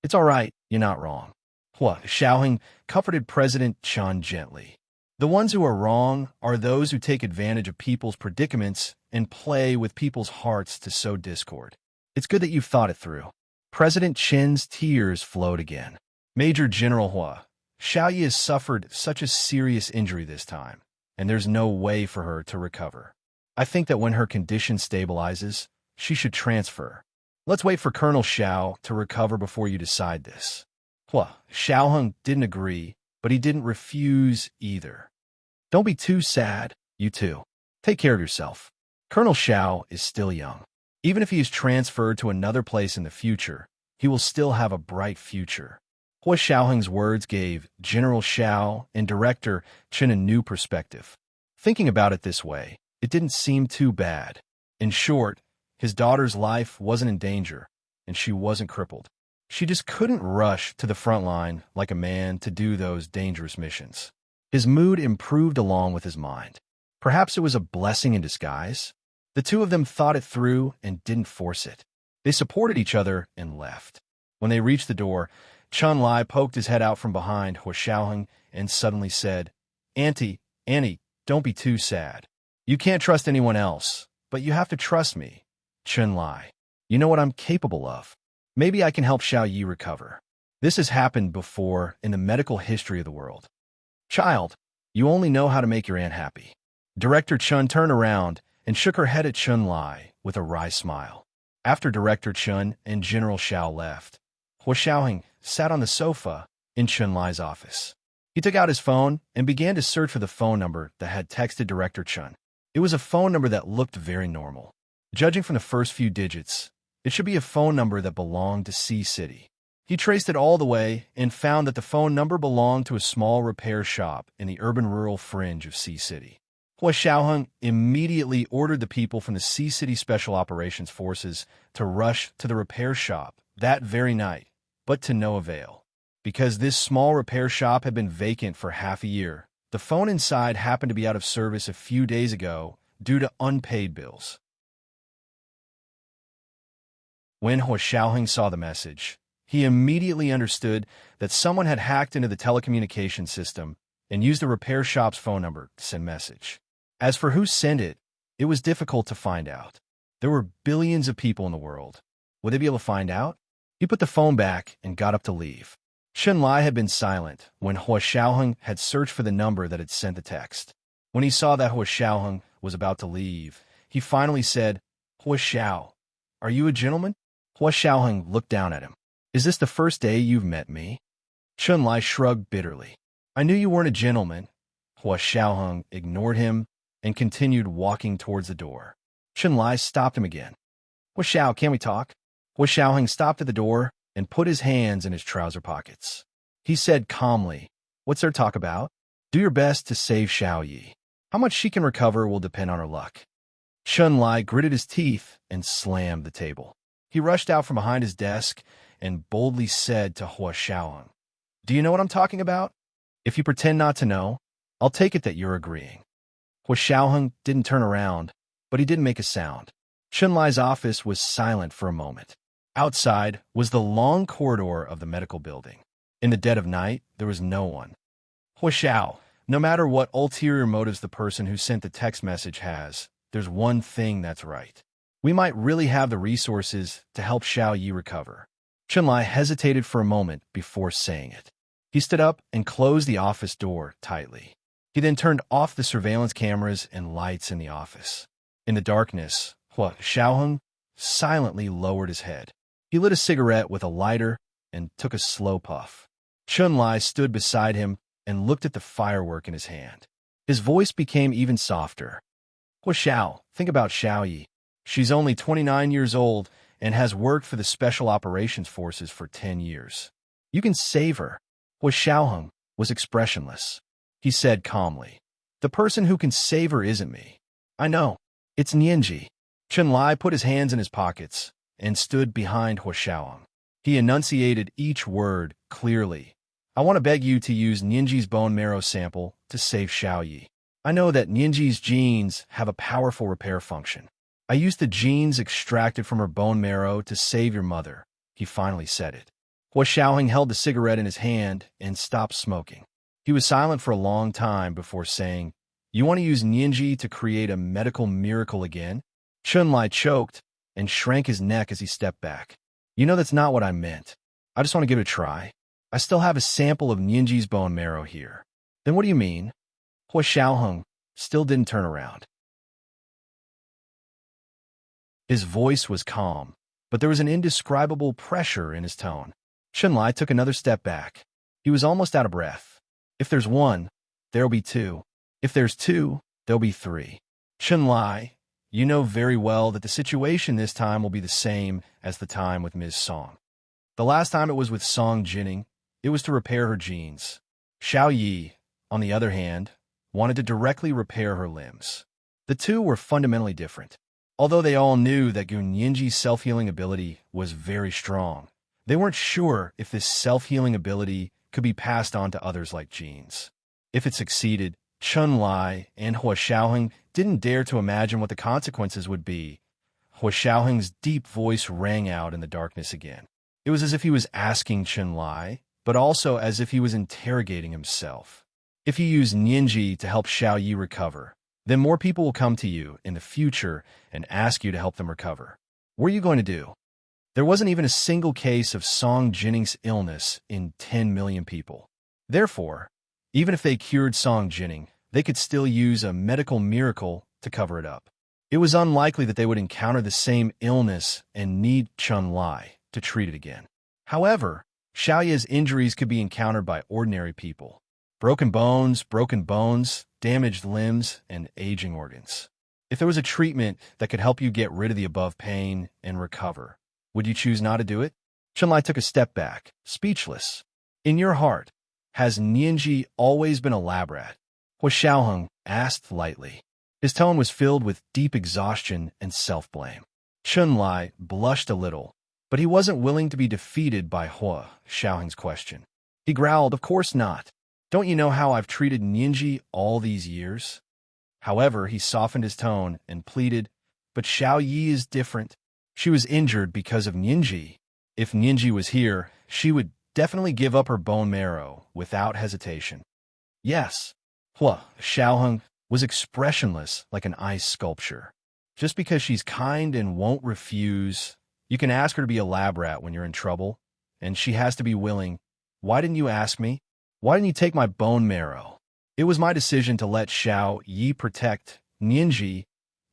"It's all right, you're not wrong." Hua Xiaoheng comforted President Chun gently. "The ones who are wrong are those who take advantage of people's predicaments and play with people's hearts to sow discord. It's good that you've thought it through." President Chin's tears flowed again. "Major General Hua, Xiao Yi has suffered such a serious injury this time, and there's no way for her to recover. I think that when her condition stabilizes, she should transfer. Let's wait for Colonel Xiao to recover before you decide this." Hua Xiaoheng didn't agree, but he didn't refuse either. "Don't be too sad, you two. Take care of yourself. Colonel Xiao is still young. Even if he is transferred to another place in the future, he will still have a bright future." Hua Xiaoheng's words gave General Xiao and Director Chen a new perspective. Thinking about it this way, it didn't seem too bad. In short, his daughter's life wasn't in danger, and she wasn't crippled. She just couldn't rush to the front line like a man to do those dangerous missions. His mood improved along with his mind. Perhaps it was a blessing in disguise. The two of them thought it through and didn't force it. They supported each other and left. When they reached the door, Chun Lai poked his head out from behind Hua Xiaoheng and suddenly said, Annie, don't be too sad. You can't trust anyone else, but you have to trust me, Chun Lai. You know what I'm capable of. Maybe I can help Xiao Yi recover. This has happened before in the medical history of the world. Child, you only know how to make your aunt happy." Director Chun turned around and shook her head at Chun Lai with a wry smile. After Director Chun and General Xiao left, Hua Xiaoheng sat on the sofa in Chun Lai's office. He took out his phone and began to search for the phone number that had texted Director Chun. It was a phone number that looked very normal. Judging from the first few digits, it should be a phone number that belonged to Sea City. He traced it all the way and found that the phone number belonged to a small repair shop in the urban-rural fringe of Sea City. Hua Xiaoheng immediately ordered the people from the Sea City Special Operations Forces to rush to the repair shop that very night, but to no avail. Because this small repair shop had been vacant for half a year, the phone inside happened to be out of service a few days ago due to unpaid bills. When Hua Xiaoheng saw the message, he immediately understood that someone had hacked into the telecommunications system and used the repair shop's phone number to send message. As for who sent it, it was difficult to find out. There were billions of people in the world. Would they be able to find out? He put the phone back and got up to leave. Chun Lai had been silent when Hua Xiaoheng had searched for the number that had sent the text. When he saw that Hua Xiaoheng was about to leave, he finally said, "Hua Xiao, are you a gentleman?" Hua Xiaoheng looked down at him. "Is this the first day you've met me?" Chun Lai shrugged bitterly. "I knew you weren't a gentleman." Hua Xiaoheng ignored him and continued walking towards the door. Chun Lai stopped him again. "Hua Xiao, can we talk?" Hua Xiaoheng stopped at the door and put his hands in his trouser pockets. He said calmly, "What's there to talk about? Do your best to save Xiao Yi. How much she can recover will depend on her luck." Chun Lai gritted his teeth and slammed the table. He rushed out from behind his desk and boldly said to Hua Xiaoheng, "Do you know what I'm talking about? If you pretend not to know, I'll take it that you're agreeing." Hua Xiaoheng didn't turn around, but he didn't make a sound. Chun Lai's office was silent for a moment. Outside was the long corridor of the medical building. In the dead of night, there was no one. Huashao, no matter what ulterior motives the person who sent the text message has, there's one thing that's right. We might really have the resources to help Xiao Yi recover. Chunlai hesitated for a moment before saying it. He stood up and closed the office door tightly. He then turned off the surveillance cameras and lights in the office. In the darkness, Hua Xiaoheng silently lowered his head. He lit a cigarette with a lighter and took a slow puff. Chunlai stood beside him and looked at the firework in his hand. His voice became even softer. Hua Xiao, think about Xiao Yi. She's only 29 years old and has worked for the Special Operations Forces for 10 years. You can save her. Hua Xiaoheng was expressionless. He said calmly, "The person who can save her isn't me. I know. It's Nianji." Chunlai put his hands in his pockets and stood behind Hua Xiaoheng. He enunciated each word clearly. "I want to beg you to use Nianji's bone marrow sample to save Xiao Yi. I know that Nianji's genes have a powerful repair function. I used the genes extracted from her bone marrow to save your mother." He finally said it. Hua Xiaoheng held the cigarette in his hand and stopped smoking. He was silent for a long time before saying, "You want to use Nianji to create a medical miracle again?" Chunlai choked and shrank his neck as he stepped back. "You know that's not what I meant. I just want to give it a try. I still have a sample of Nianji's bone marrow here." "Then what do you mean?" Hua Xiaoheng still didn't turn around. His voice was calm, but there was an indescribable pressure in his tone. Chunlai took another step back. He was almost out of breath. "If there's one, there'll be two. If there's two, there'll be three. Chunlai, you know very well that the situation this time will be the same as the time with Ms. Song. The last time it was with Song Jinning, it was to repair her genes. Xiao Yi, on the other hand, wanted to directly repair her limbs. The two were fundamentally different. Although they all knew that Gun Yinji's self-healing ability was very strong, they weren't sure if this self-healing ability could be passed on to others like genes. If it succeeded, Chunlai and Hua Xiaoheng didn't dare to imagine what the consequences would be. Hua Xiaoheng's deep voice rang out in the darkness again. It was as if he was asking Chunlai, but also as if he was interrogating himself. "If you use Nianji to help Xiao Yi recover, then more people will come to you in the future and ask you to help them recover. What are you going to do?" There wasn't even a single case of Song Jinning's illness in 10 million people. Therefore, even if they cured Song Jinning, they could still use a medical miracle to cover it up. It was unlikely that they would encounter the same illness and need Chunlai to treat it again. However, Xiao Yi's injuries could be encountered by ordinary people. Broken bones, damaged limbs, and aging organs. If there was a treatment that could help you get rid of the above pain and recover, would you choose not to do it? Chunlai took a step back, speechless. "In your heart, has Nianji always been a lab rat?" Hua Xiaoheng asked lightly. His tone was filled with deep exhaustion and self-blame. Chunlai blushed a little, but he wasn't willing to be defeated by Hua Xiaoheng's question. He growled, "Of course not. Don't you know how I've treated Nianji all these years?" However, he softened his tone and pleaded, "But Xiao Yi is different. She was injured because of Nianji. If Nianji was here, she would definitely give up her bone marrow without hesitation." "Yes." Hua Xiaoheng was expressionless like an ice sculpture. "Just because she's kind and won't refuse, you can ask her to be a lab rat when you're in trouble, and she has to be willing. Why didn't you ask me? Why didn't you take my bone marrow? It was my decision to let Xiao Yi protect Nianji,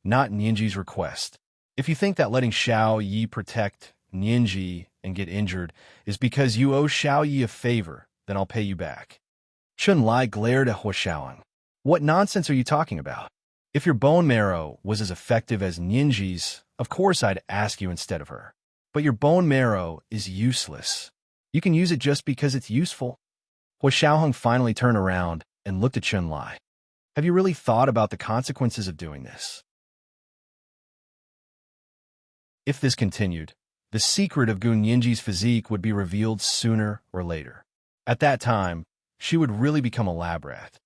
not Nianji's request. If you think that letting Xiao Yi protect Nianji and get injured is because you owe Xiao Yi a favor, then I'll pay you back." Chunlai glared at Hua Xiaoheng. "What nonsense are you talking about? If your bone marrow was as effective as Nianji's, of course I'd ask you instead of her. But your bone marrow is useless. You can use it just because it's useful." Hua Xiaoheng finally turned around and looked at Chunlai. "Have you really thought about the consequences of doing this?" If this continued, the secret of Gun Yinji's physique would be revealed sooner or later. At that time, she would really become a lab rat.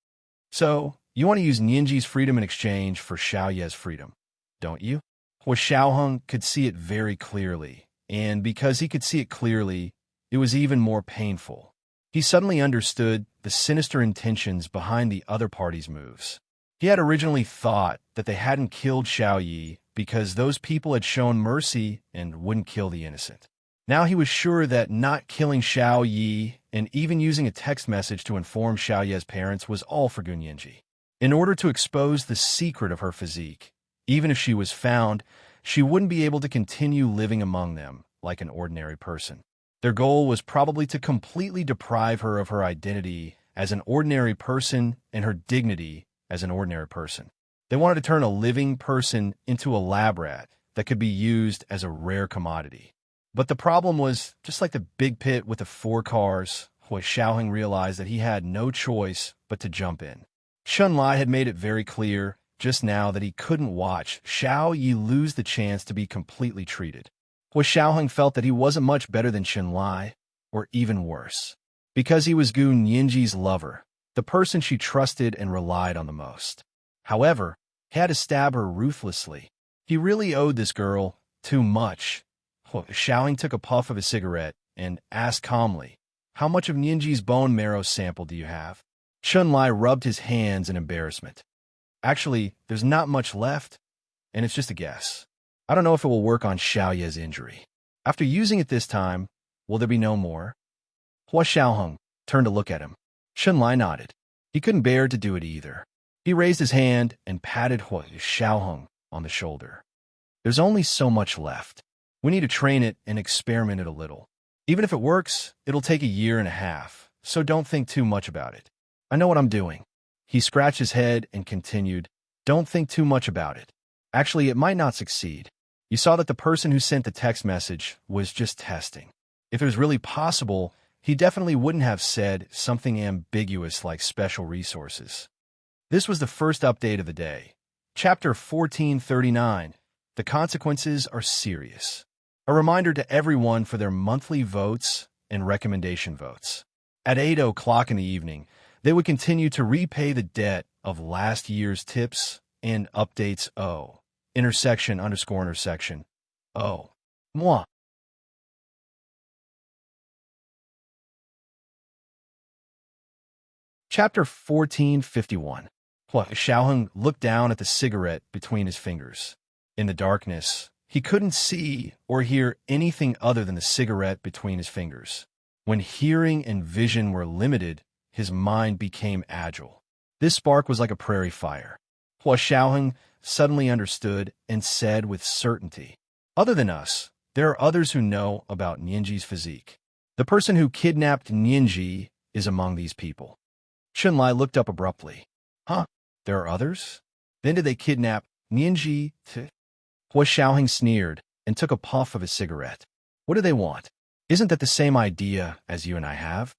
"So, you want to use Nianji's freedom in exchange for Xiao Yi's freedom, don't you?" Hua Xiaoheng could see it very clearly, and because he could see it clearly, it was even more painful. He suddenly understood the sinister intentions behind the other party's moves. He had originally thought that they hadn't killed Xiao Yi because those people had shown mercy and wouldn't kill the innocent. Now he was sure that not killing Xiao Yi and even using a text message to inform Xiao Ye's parents was all for Gun Yinji. In order to expose the secret of her physique, even if she was found, she wouldn't be able to continue living among them like an ordinary person. Their goal was probably to completely deprive her of her identity as an ordinary person and her dignity as an ordinary person. They wanted to turn a living person into a lab rat that could be used as a rare commodity. But the problem was, just like the big pit with the 4 cars, Xiaoheng realized that he had no choice but to jump in. Chun-Lai had made it very clear just now that he couldn't watch Xiao Yi lose the chance to be completely treated. Xiaoheng felt that he wasn't much better than Chun-Lai, or even worse. Because he was Gu Nianji's lover, the person she trusted and relied on the most. However, he had to stab her ruthlessly. He really owed this girl too much. Xiaoheng took a puff of his cigarette and asked calmly, "How much of Nianji's bone marrow sample do you have?" Chun-Lai rubbed his hands in embarrassment. "Actually, there's not much left, and it's just a guess. I don't know if it will work on Xiao Ye's injury. After using it this time, will there be no more?" Xiaoheng turned to look at him. Chun-Lai nodded. He couldn't bear to do it either. He raised his hand and patted Xiaoheng on the shoulder. "There's only so much left. We need to train it and experiment it a little. Even if it works, it'll take a year and a half, so don't think too much about it. I know what I'm doing." He scratched his head and continued, "Don't think too much about it. Actually, it might not succeed. You saw that the person who sent the text message was just testing. If it was really possible, he definitely wouldn't have said something ambiguous like special resources." This was the first update of the day. Chapter 1439. The consequences are serious. A reminder to everyone for their monthly votes and recommendation votes. At 8 o'clock in the evening, they would continue to repay the debt of last year's tips and updates O. Intersection_intersection. O. Moi. Chapter 1451. Xiaoheng looked down at the cigarette between his fingers. In the darkness, he couldn't see or hear anything other than the cigarette between his fingers. When hearing and vision were limited, his mind became agile. This spark was like a prairie fire. Xiaoheng suddenly understood and said with certainty, "Other than us, there are others who know about Nianji's physique. The person who kidnapped Nianji is among these people." Chun-Lai looked up abruptly. "Huh? There are others? Then did they kidnap Nianji too?" Xiaoheng sneered and took a puff of his cigarette. "What do they want? Isn't that the same idea as you and I have?"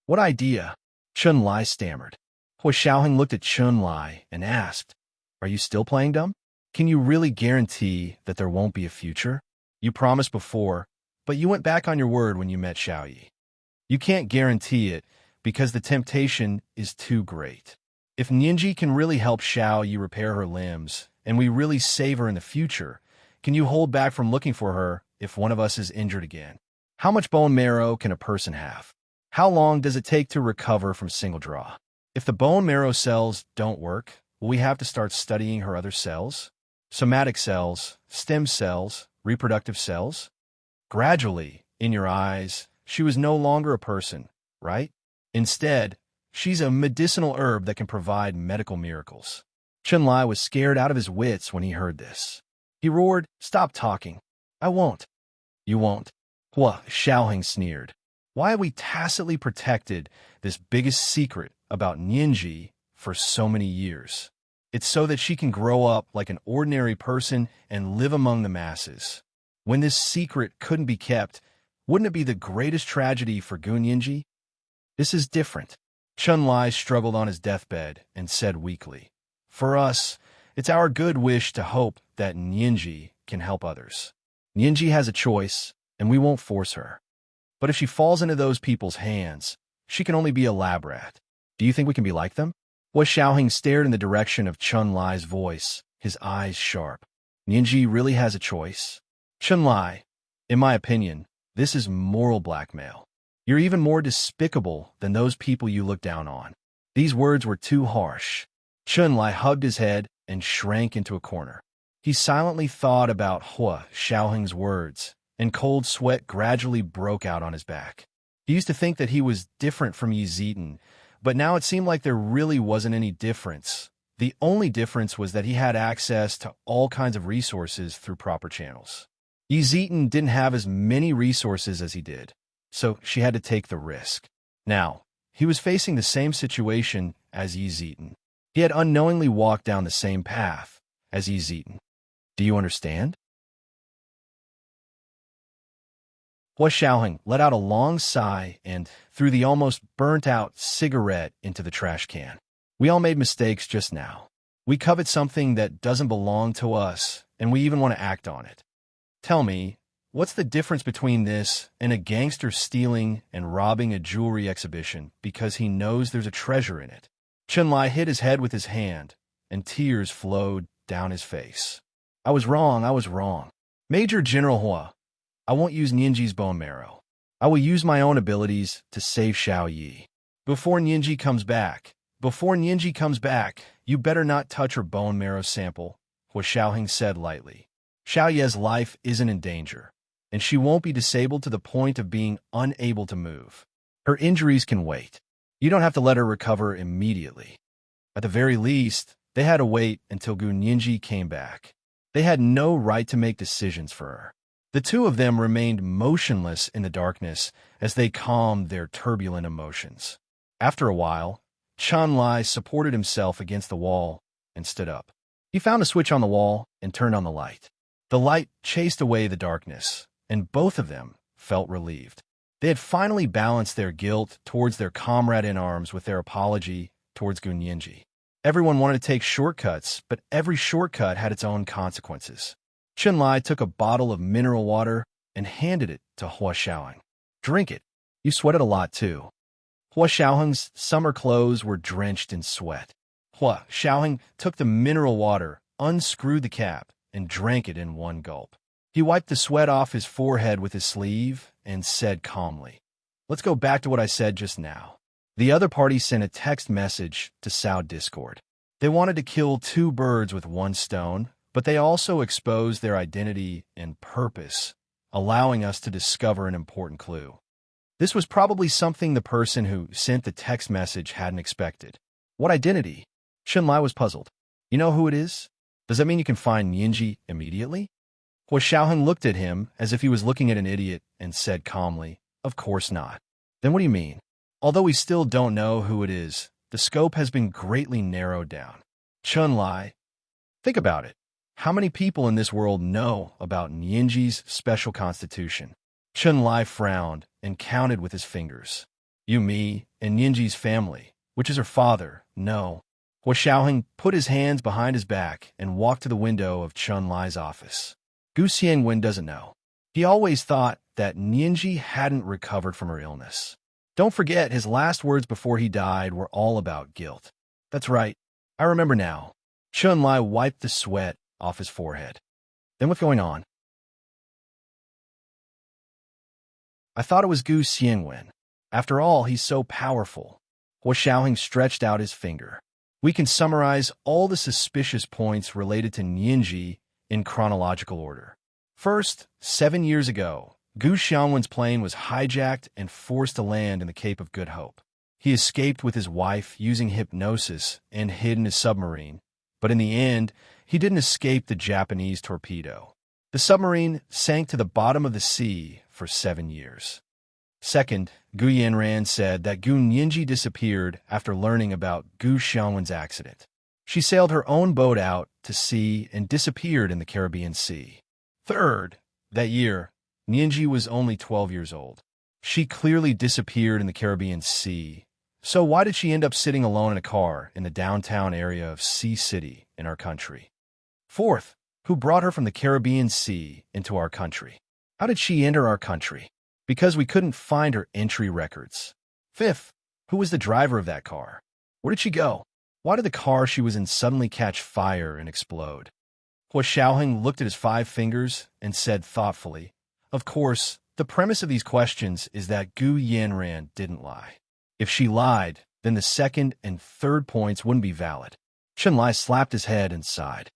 "What idea?" Chun-Lai stammered. Xiaoheng looked at Chun-Lai and asked, "Are you still playing dumb? Can you really guarantee that there won't be a future? You promised before, but you went back on your word when you met Xiao Yi. You can't guarantee it because the temptation is too great. If Nianji can really help Xiao Yi repair her limbs, and we really save her in the future, can you hold back from looking for her if one of us is injured again? How much bone marrow can a person have? How long does it take to recover from single draw? If the bone marrow cells don't work, will we have to start studying her other cells? Somatic cells, stem cells, reproductive cells?" Gradually, in your eyes, she was no longer a person, right? Instead, she's a medicinal herb that can provide medical miracles. Chun-Lai was scared out of his wits when he heard this. He roared, "Stop talking. I won't." "You won't?" Xiaoheng sneered. "Why have we tacitly protected this biggest secret about Nianji for so many years? It's so that she can grow up like an ordinary person and live among the masses. When this secret couldn't be kept, wouldn't it be the greatest tragedy for Gu Nianji? This is different." Chun-Lai struggled on his deathbed and said weakly, "For us, it's our good wish to hope that Nianji can help others. Nianji has a choice, and we won't force her. But if she falls into those people's hands, she can only be a lab rat. Do you think we can be like them?" Xiaoheng stared in the direction of Chun-Lai's voice, his eyes sharp. "Nianji really has a choice?" "Chun-Lai, In my opinion, this is moral blackmail. You're even more despicable than those people you look down on. These words were too harsh. Chunlai hugged his head and shrank into a corner. He silently thought about Hua Xiaoheng's words, and cold sweat gradually broke out on his back. He used to think that he was different from Yi Zieten, but now it seemed like there really wasn't any difference. The only difference was that he had access to all kinds of resources through proper channels. Yi Zieten didn't have as many resources as he did, so she had to take the risk. Now, he was facing the same situation as Yi Zieten. He had unknowingly walked down the same path as Yi Zieten. Do you understand? Hua Xiaoheng let out a long sigh and threw the almost burnt-out cigarette into the trash can. We all made mistakes just now. We covet something that doesn't belong to us, and we even want to act on it. Tell me, what's the difference between this and a gangster stealing and robbing a jewelry exhibition because he knows there's a treasure in it? Chunlai hit his head with his hand, and tears flowed down his face. I was wrong. Major General Hua, I won't use Nianji's bone marrow. I will use my own abilities to save Xiao Yi. Before Nianji comes back, you better not touch her bone marrow sample, Hua Xiaoheng said lightly. Xiao Ye's life isn't in danger, and she won't be disabled to the point of being unable to move. Her injuries can wait. You don't have to let her recover immediately. At the very least, they had to wait until Gu Nianji came back. They had no right to make decisions for her. The two of them remained motionless in the darkness as they calmed their turbulent emotions. After a while, Chunlai supported himself against the wall and stood up. He found a switch on the wall and turned on the light. The light chased away the darkness, and both of them felt relieved. They had finally balanced their guilt towards their comrade in arms with their apology towards Gu Nianji. Everyone wanted to take shortcuts, but every shortcut had its own consequences. Chunlai took a bottle of mineral water and handed it to Hua Xiaoheng. Drink it. You sweated a lot too. Hua Xiaoheng's summer clothes were drenched in sweat. Hua Xiaoheng took the mineral water, unscrewed the cap, and drank it in one gulp. He wiped the sweat off his forehead with his sleeve and said calmly, "Let's go back to what I said just now." The other party sent a text message to Sao Discord. They wanted to kill two birds with one stone, but they also exposed their identity and purpose, allowing us to discover an important clue. This was probably something the person who sent the text message hadn't expected. What identity? Chunlai was puzzled. You know who it is? Does that mean you can find Nianji immediately? Hua Xiaoheng looked at him as if he was looking at an idiot and said calmly, "Of course not." Then what do you mean? Although we still don't know who it is, the scope has been greatly narrowed down. Chunlai, think about it. How many people in this world know about Nianji's special constitution? Chunlai frowned and counted with his fingers. You, me, and Nianji's family, which is her father, know. Hua Xiaoheng put his hands behind his back and walked to the window of Chunlai's office. Gu Xiangwen doesn't know. He always thought that Nianji hadn't recovered from her illness. Don't forget, his last words before he died were all about guilt. That's right. I remember now. Chunlai wiped the sweat off his forehead. Then what's going on? I thought it was Gu Xiangwen. After all, he's so powerful. Hua Xiaoheng stretched out his finger. We can summarize all the suspicious points related to Nianji in chronological order. First, 7 years ago, Gu Xiangwen's plane was hijacked and forced to land in the Cape of Good Hope. He escaped with his wife using hypnosis and hid in his submarine, but in the end, he didn't escape the Japanese torpedo. The submarine sank to the bottom of the sea for 7 years. Second, Gu Yanran said that Gu Nianji disappeared after learning about Gu Xiangwen's accident. She sailed her own boat out to sea and disappeared in the Caribbean Sea. Third, that year, Nianji was only 12 years old. She clearly disappeared in the Caribbean Sea. So why did she end up sitting alone in a car in the downtown area of Sea City in our country? Fourth, who brought her from the Caribbean Sea into our country? How did she enter our country? Because we couldn't find her entry records. Fifth, who was the driver of that car? Where did she go? Why did the car she was in suddenly catch fire and explode? Hua Xiaoheng looked at his 5 fingers and said thoughtfully, Of course, the premise of these questions is that Gu Yanran didn't lie. If she lied, then the second and third points wouldn't be valid. Chunlai slapped his head and sighed.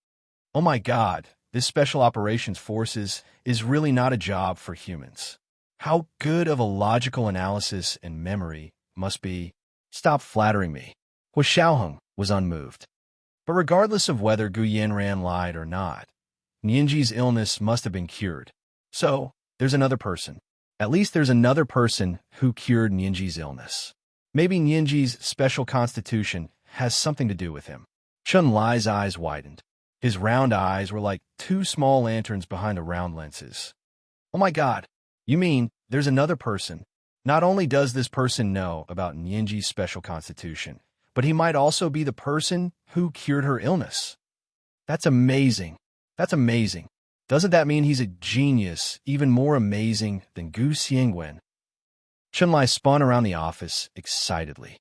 Oh my god, this Special Operations Forces is really not a job for humans. How good of a logical analysis and memory must be. Stop flattering me. Hua Xiaoheng was unmoved. But regardless of whether Gu Yanran lied or not, Nianji's illness must have been cured. So, there's another person. At least there's another person who cured Nianji's illness. Maybe Nianji's special constitution has something to do with him. Chunlai's eyes widened. His round eyes were like two small lanterns behind the round lenses. Oh my god, you mean there's another person? Not only does this person know about Nianji's special constitution, but he might also be the person who cured her illness. That's amazing. That's amazing. Doesn't that mean he's a genius, even more amazing than Gu Xiangwen? Chunlai spun around the office excitedly.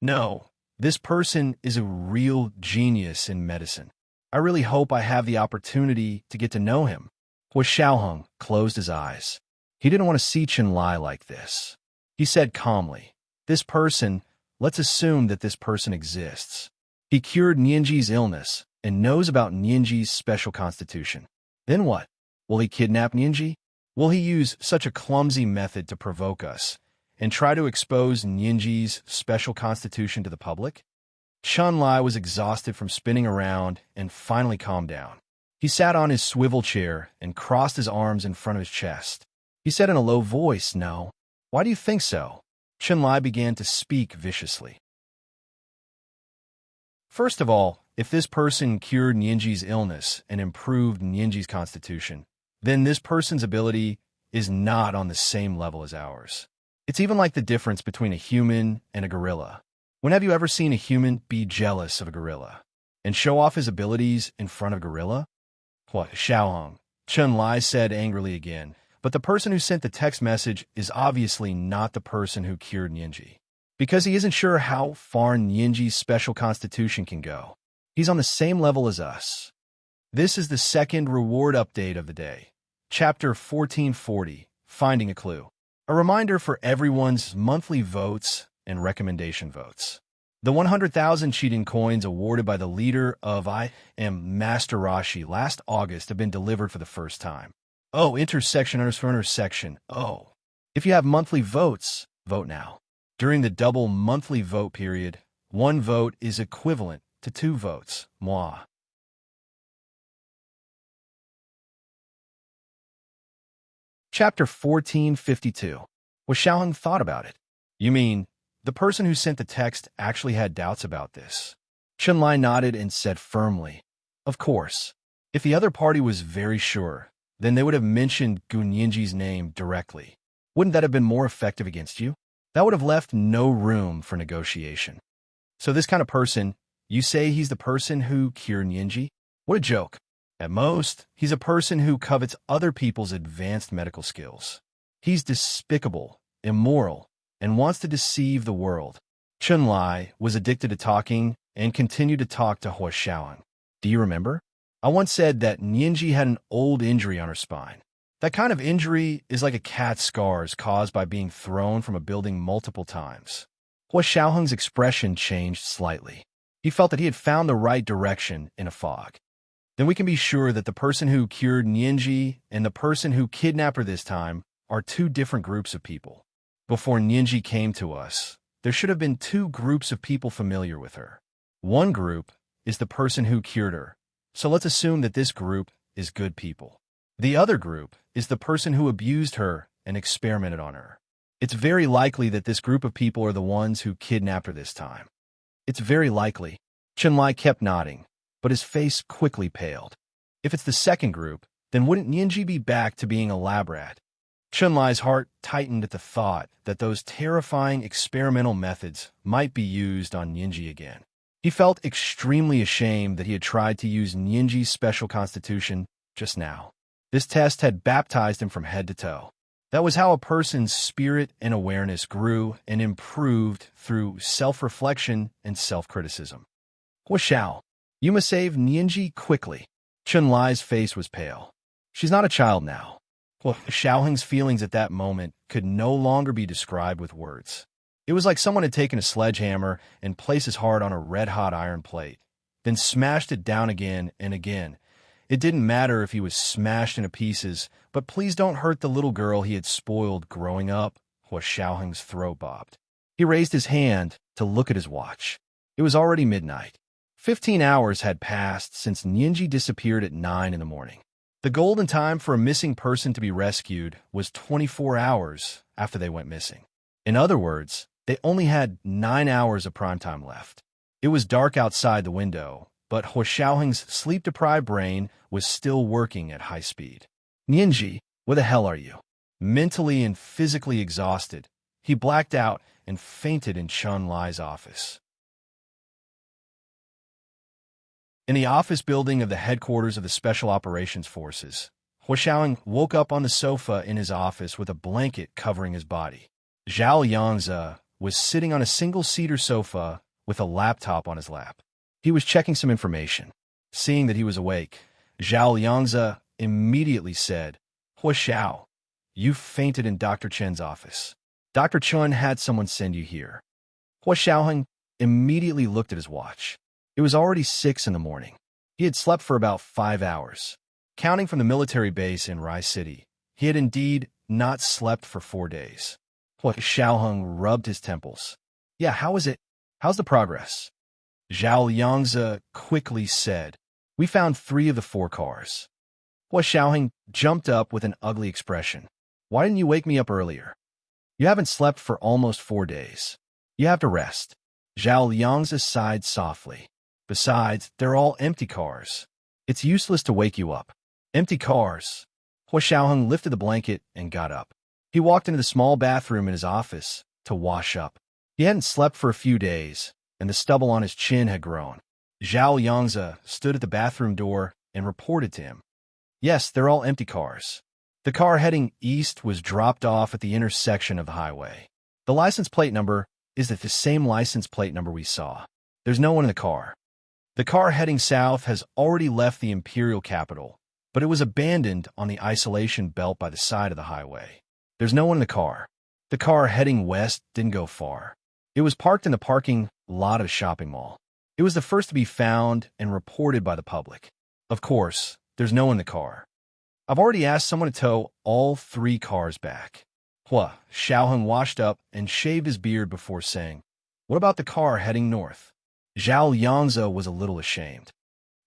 No, this person is a real genius in medicine. I really hope I have the opportunity to get to know him. Hua Xiaoheng closed his eyes. He didn't want to see Chunlai like this. He said calmly, this person, let's assume that this person exists. He cured Nianji's illness and knows about Nianji's special constitution. Then what? Will he kidnap Nianji? Will he use such a clumsy method to provoke us and try to expose Nianji's special constitution to the public? Chunlai was exhausted from spinning around and finally calmed down. He sat on his swivel chair and crossed his arms in front of his chest. He said in a low voice, no. Why do you think so? Chunlai began to speak viciously. First of all, if this person cured Nianji's illness and improved Nianji's constitution, then this person's ability is not on the same level as ours. It's even like the difference between a human and a gorilla. When have you ever seen a human be jealous of a gorilla and show off his abilities in front of a gorilla? What, Xiaoheng? Chunlai said angrily again, but the person who sent the text message is obviously not the person who cured Nianji, because he isn't sure how far Nianji's special constitution can go. He's on the same level as us. This is the second reward update of the day. Chapter 1440, Finding a Clue. A reminder for everyone's monthly votes and recommendation votes. The 100,000 cheating coins awarded by the leader of I Am Master Rashi last August have been delivered for the first time. Oh, intersection. Oh. If you have monthly votes, vote now. During the double monthly vote period, 1 vote is equivalent to 2 votes. Moi. Chapter 1452. What Xiaoheng thought about it. You mean, the person who sent the text actually had doubts about this? Chunlai nodded and said firmly, of course. If the other party was very sure, then they would have mentioned Gu Nianji's name directly. Wouldn't that have been more effective against you? That would have left no room for negotiation. So this kind of person, you say he's the person who cured Nianji? What a joke. At most, he's a person who covets other people's advanced medical skills. He's despicable, immoral, and wants to deceive the world. Chunlai was addicted to talking and continued to talk to Hua Xiaoheng. Do you remember? I once said that Nianji had an old injury on her spine. That kind of injury is like a cat's scars caused by being thrown from a building multiple times. Hua Xiaoheng's expression changed slightly. He felt that he had found the right direction in a fog. Then we can be sure that the person who cured Nianji and the person who kidnapped her this time are 2 different groups of people. Before Nianji came to us, there should have been 2 groups of people familiar with her. One group is the person who cured her, so let's assume that this group is good people. The other group is the person who abused her and experimented on her. It's very likely that this group of people are the ones who kidnapped her this time. It's very likely. Chunlai kept nodding, but his face quickly paled. If it's the second group, then wouldn't Nianji be back to being a lab rat? Chunlai's heart tightened at the thought that those terrifying experimental methods might be used on Nianji again. He felt extremely ashamed that he had tried to use Nianji's special constitution just now. This test had baptized him from head to toe. That was how a person's spirit and awareness grew and improved through self-reflection and self-criticism. Hua Xiao, you must save Nianji quickly. Chunlai's face was pale. She's not a child now. Well, Xiaoheng's feelings at that moment could no longer be described with words. It was like someone had taken a sledgehammer and placed his heart on a red-hot iron plate, then smashed it down again and again. It didn't matter if he was smashed into pieces, but please don't hurt the little girl he had spoiled growing up, was Xiaoheng's throat bobbed. He raised his hand to look at his watch. It was already midnight. 15 hours had passed since Nianji disappeared at 9 in the morning. The golden time for a missing person to be rescued was 24 hours after they went missing. In other words, they only had 9 hours of prime time left. It was dark outside the window, but He Xiaoheng's sleep-deprived brain was still working at high speed. Nianji, where the hell are you? Mentally and physically exhausted, he blacked out and fainted in Chun Lai's office. In the office building of the headquarters of the Special Operations Forces, He Xiaoheng woke up on the sofa in his office with a blanket covering his body. Zhao Yangze was sitting on a single-seater sofa with a laptop on his lap. He was checking some information. Seeing that he was awake, Zhao Yangze immediately said, "He Xiao, you fainted in Dr. Chen's office. Dr. Chen had someone send you here." He Xiaoheng immediately looked at his watch. It was already 6 in the morning. He had slept for about 5 hours. Counting from the military base in Rai City, he had indeed not slept for 4 days. He Xiaoheng rubbed his temples. "Yeah, how is it? How's the progress?" Zhao Yangze quickly said, "We found 3 of the 4 cars." He Xiaoheng jumped up with an ugly expression. "Why didn't you wake me up earlier? You haven't slept for almost 4 days. You have to rest." Zhao Yangze sighed softly. "Besides, they're all empty cars. It's useless to wake you up." "Empty cars." He Xiaoheng lifted the blanket and got up. He walked into the small bathroom in his office to wash up. He hadn't slept for a few days, and the stubble on his chin had grown. Zhao Yangze stood at the bathroom door and reported to him. "Yes, they're all empty cars. The car heading east was dropped off at the intersection of the highway. The license plate number is the same license plate number we saw. There's no one in the car. The car heading south has already left the imperial capital, but it was abandoned on the isolation belt by the side of the highway. There's no one in the car. The car heading west didn't go far. It was parked in the parking lot of a shopping mall. It was the first to be found and reported by the public. Of course, there's no one in the car. I've already asked someone to tow all 3 cars back." He Xiaoheng washed up and shaved his beard before saying, "What about the car heading north?" Zhao Yangze was a little ashamed.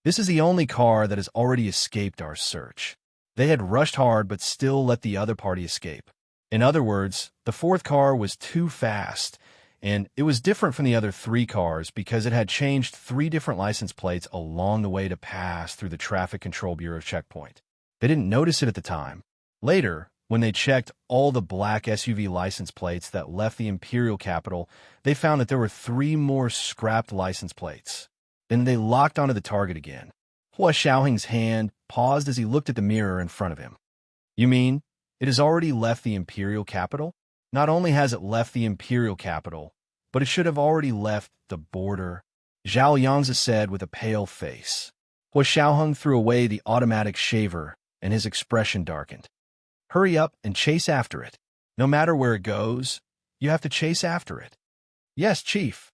"This is the only car that has already escaped our search. They had rushed hard but still let the other party escape. In other words, the 4th car was too fast, and it was different from the other 3 cars because it had changed 3 different license plates along the way to pass through the Traffic Control Bureau checkpoint. They didn't notice it at the time. Later, when they checked all the black SUV license plates that left the imperial capital, they found that there were 3 more scrapped license plates. Then they locked onto the target again." He Xiaoheng's hand paused as he looked at the mirror in front of him. "You mean it has already left the imperial capital? Not only has it left the imperial capital, but it should have already left the border," Zhao Yangze said with a pale face. He Xiaoheng threw away the automatic shaver, and his expression darkened. "Hurry up and chase after it. No matter where it goes, you have to chase after it." "Yes, Chief."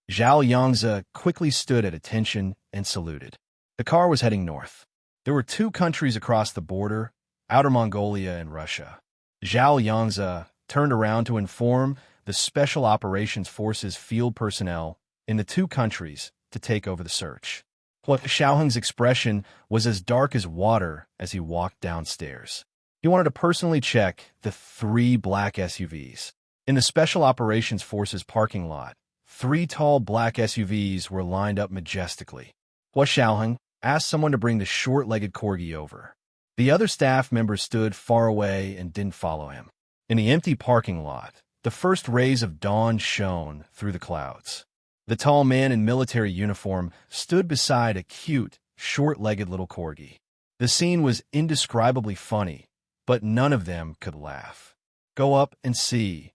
Zhao Yangze quickly stood at attention and saluted. The car was heading north. There were 2 countries across the border, Outer Mongolia and Russia. Zhao Yangze turned around to inform the Special Operations Forces field personnel in the 2 countries to take over the search. He Xiaoheng's expression was as dark as water as he walked downstairs. He wanted to personally check the 3 black SUVs. In the Special Operations Forces parking lot, 3 tall black SUVs were lined up majestically. He Xiaoheng asked someone to bring the short-legged corgi over. The other staff members stood far away and didn't follow him. In the empty parking lot, the first rays of dawn shone through the clouds. The tall man in military uniform stood beside a cute, short-legged little corgi. The scene was indescribably funny, but none of them could laugh. "Go up and see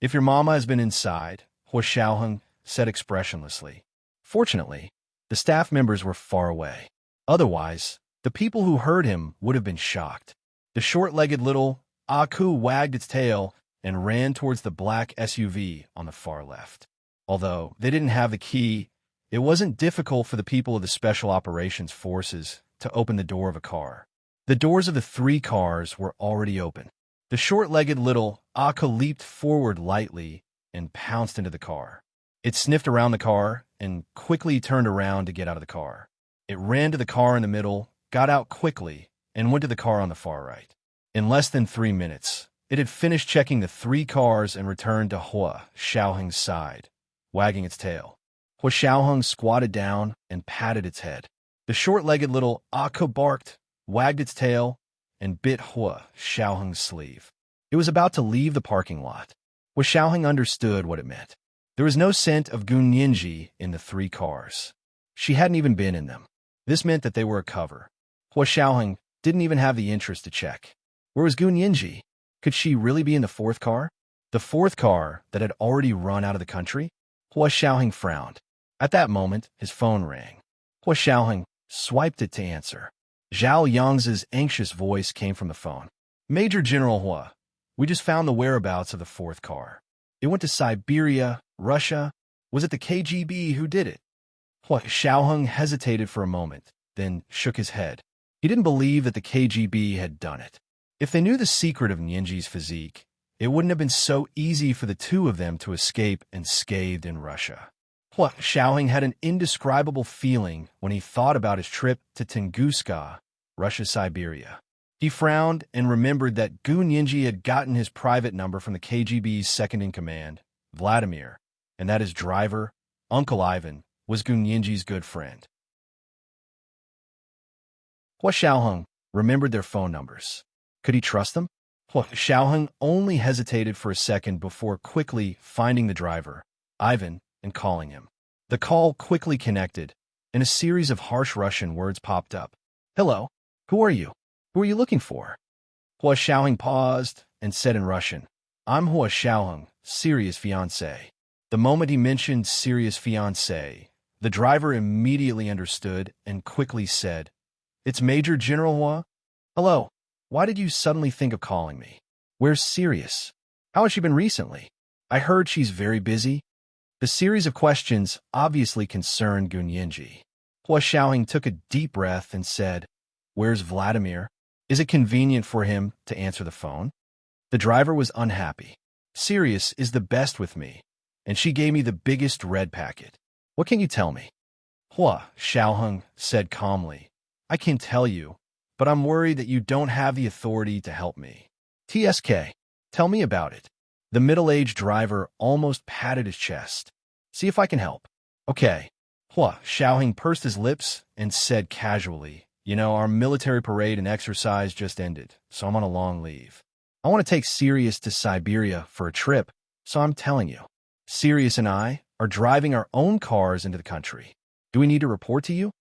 if your mama has been inside," He Xiaoheng said expressionlessly. Fortunately, the staff members were far away. Otherwise, The people who heard him would have been shocked. The short-legged little Aku wagged its tail and ran towards the black SUV on the far left. Although they didn't have the key, it wasn't difficult for the people of the Special Operations Forces to open the door of a car. The doors of the 3 cars were already open. The short-legged little Akka leaped forward lightly and pounced into the car. It sniffed around the car and quickly turned around to get out of the car. It ran to the car in the middle, got out quickly, and went to the car on the far right. In less than 3 minutes, it had finished checking the 3 cars and returned to Hua Xiaoheng's side, wagging its tail. Hua Xiaoheng squatted down and patted its head. The short-legged little Akka barked, wagged its tail, and bit Hua Xiaoheng's sleeve. It was about to leave the parking lot. Hua Xiaoheng understood what it meant. There was no scent of Gun Yinji in the 3 cars. She hadn't even been in them. This meant that they were a cover. Hua Xiaoheng didn't even have the interest to check. Where was Gun Yinji? Could she really be in the 4th car? The 4th car that had already run out of the country? Hua Xiaoheng frowned. At that moment, his phone rang. Hua Xiaoheng swiped it to answer. Zhao Yangzi's anxious voice came from the phone. Major General Hua, we just found the whereabouts of the 4th car. It went to Siberia, Russia. Was it the KGB who did it? Hua Xiaoheng hesitated for a moment, then shook his head. He didn't believe that the KGB had done it. If they knew the secret of Ninji's physique, it wouldn't have been so easy for the 2 of them to escape unscathed in Russia. Hua Xiaoheng had an indescribable feeling when he thought about his trip to Tunguska, Russia's Siberia. He frowned and remembered that Gun Yinji had gotten his private number from the KGB's second-in-command, Vladimir, and that his driver, Uncle Ivan, was Gun Yinji's good friend. Hua Xiaoheng remembered their phone numbers. Could he trust them? Hua Xiaoheng only hesitated for a second before quickly finding the driver, Ivan, and calling him. The call quickly connected, and a series of harsh Russian words popped up. Hello, who are you? Who are you looking for? Hua Xiaoheng paused and said in Russian, I'm Hua Xiaoheng, Sirius fiancé. The moment he mentioned Sirius fiancé, the driver immediately understood and quickly said, It's Major General Hua? Hello, why did you suddenly think of calling me? Where's Sirius? How has she been recently? I heard she's very busy. The series of questions obviously concerned Gun Yinji. Hua Xiaoheng took a deep breath and said, Where's Vladimir? Is it convenient for him to answer the phone? The driver was unhappy. Sirius is the best with me, and she gave me the biggest red packet. What can you tell me? Hua Xiaoheng said calmly, I can tell you, but I'm worried that you don't have the authority to help me. TSK, tell me about it. The middle-aged driver almost patted his chest. See if I can help. Okay. Hua Xiaoheng pursed his lips and said casually, our military parade and exercise just ended, so I'm on a long leave. I want to take Sirius to Siberia for a trip, so I'm telling you. Sirius and I are driving our own cars into the country. Do we need to report to you?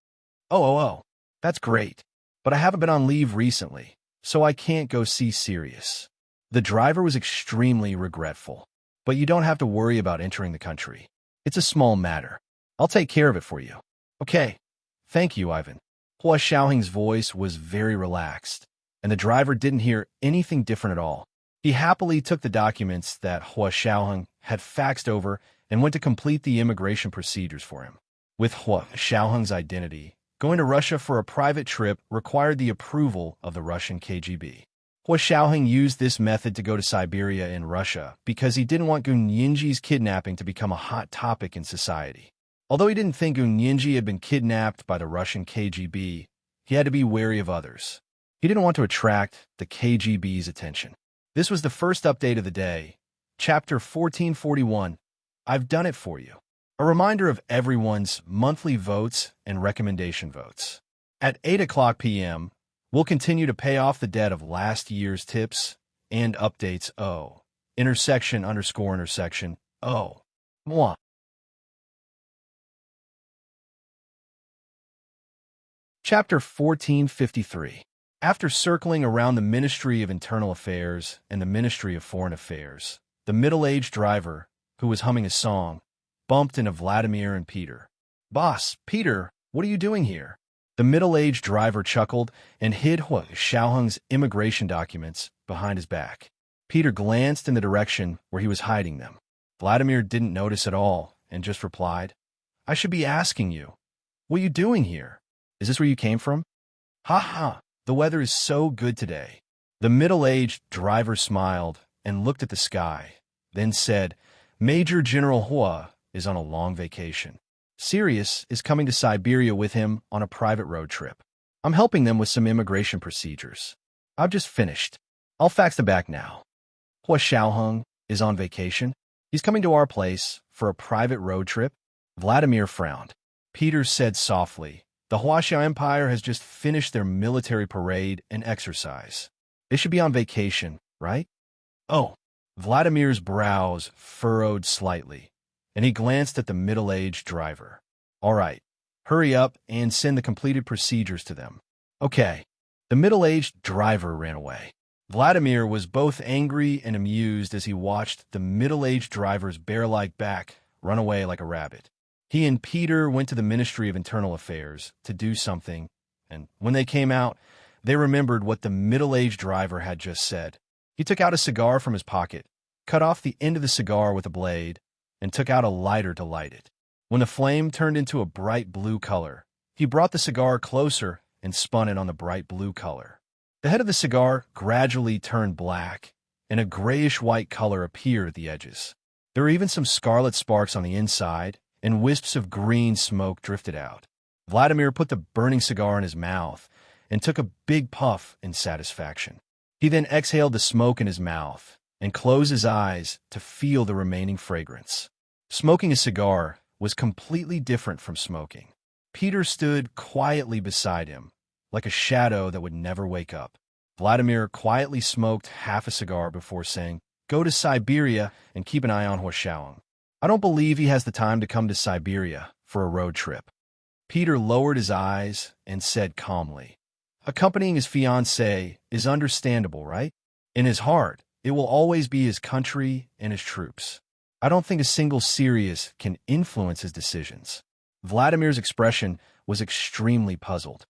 Oh, that's great. But I haven't been on leave recently, so I can't go see Sirius. The driver was extremely regretful. But you don't have to worry about entering the country. It's a small matter. I'll take care of it for you. Okay. Thank you, Ivan. Hua Xiaoheng's voice was very relaxed, and the driver didn't hear anything different at all. He happily took the documents that Hua Xiaoheng had faxed over and went to complete the immigration procedures for him. With Hua Xiaoheng's identity, going to Russia for a private trip required the approval of the Russian KGB. Hua Xiaoheng used this method to go to Siberia in Russia because he didn't want Gun Yinji's kidnapping to become a hot topic in society. Although he didn't think Gun Yinji had been kidnapped by the Russian KGB, he had to be wary of others. He didn't want to attract the KGB's attention. This was the first update of the day, Chapter 1441, I've done it for you. A reminder of everyone's monthly votes and recommendation votes. At 8 o'clock p.m., we'll continue to pay off the debt of last year's tips and updates O. Intersection O. Moi. Chapter 1453. After circling around the Ministry of Internal Affairs and the Ministry of Foreign Affairs, the middle-aged driver, who was humming a song, bumped into Vladimir and Peter. Boss, Peter, what are you doing here? The The middle-aged driver chuckled and hid Hua Xiaoheng's immigration documents behind his back. Peter glanced in the direction where he was hiding them. Vladimir didn't notice at all and just replied, "I should be asking you. What are you doing here? Is this where you came from?" "Ha ha, the weather is so good today." The middle-aged driver smiled and looked at the sky, then said, "Major General Hua is on a long vacation. Sirius is coming to Siberia with him on a private road trip. I'm helping them with some immigration procedures. I've just finished. I'll fax them back now." "Hua Xiaoheng is on vacation? He's coming to our place for a private road trip?" Vladimir frowned. Peter said softly, "The Huaxiao Empire has just finished their military parade and exercise. They should be on vacation, right?" "Oh." Vladimir's brows furrowed slightly, and he glanced at the middle-aged driver. "All right, hurry up and send the completed procedures to them." "Okay." The middle-aged driver ran away. Vladimir was both angry and amused as he watched the middle-aged driver's bear-like back run away like a rabbit. He and Peter went to the Ministry of Internal Affairs to do something, and when they came out, they remembered what the middle-aged driver had just said. He took out a cigar from his pocket, cut off the end of the cigar with a blade, and took out a lighter to light it. When the flame turned into a bright blue color, he brought the cigar closer and spun it on the bright blue color. The head of the cigar gradually turned black, and a grayish-white color appeared at the edges. There were even some scarlet sparks on the inside, and wisps of green smoke drifted out. Vladimir put the burning cigar in his mouth and took a big puff in satisfaction. He then exhaled the smoke in his mouth and closed his eyes to feel the remaining fragrance. Smoking a cigar was completely different from smoking. Peter stood quietly beside him, like a shadow that would never wake up. Vladimir quietly smoked half a cigar before saying, "Go to Siberia and keep an eye on Hua Xiaoheng. I don't believe he has the time to come to Siberia for a road trip." Peter lowered his eyes and said calmly, "Accompanying his fiancée is understandable, right? In his heart, it will always be his country and his troops. I don't think a single Sirius can influence his decisions." Vladimir's expression was extremely puzzled.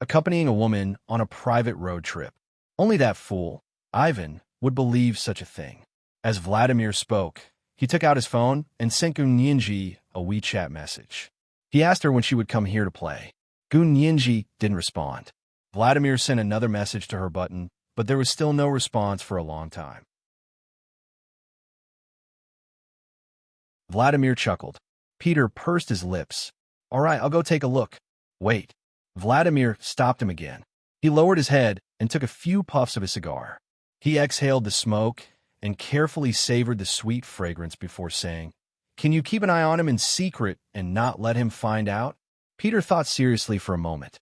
Accompanying a woman on a private road trip. Only that fool, Ivan, would believe such a thing. As Vladimir spoke, he took out his phone and sent Gu Nianji a WeChat message. He asked her when she would come here to play. Gu Nianji didn't respond. Vladimir sent another message to her button, but there was still no response for a long time. Vladimir chuckled. Peter pursed his lips. "All right, I'll go take a look." "Wait." Vladimir stopped him again. He lowered his head and took a few puffs of his cigar. He exhaled the smoke and carefully savored the sweet fragrance before saying, "Can you keep an eye on him in secret and not let him find out?" Peter thought seriously for a moment.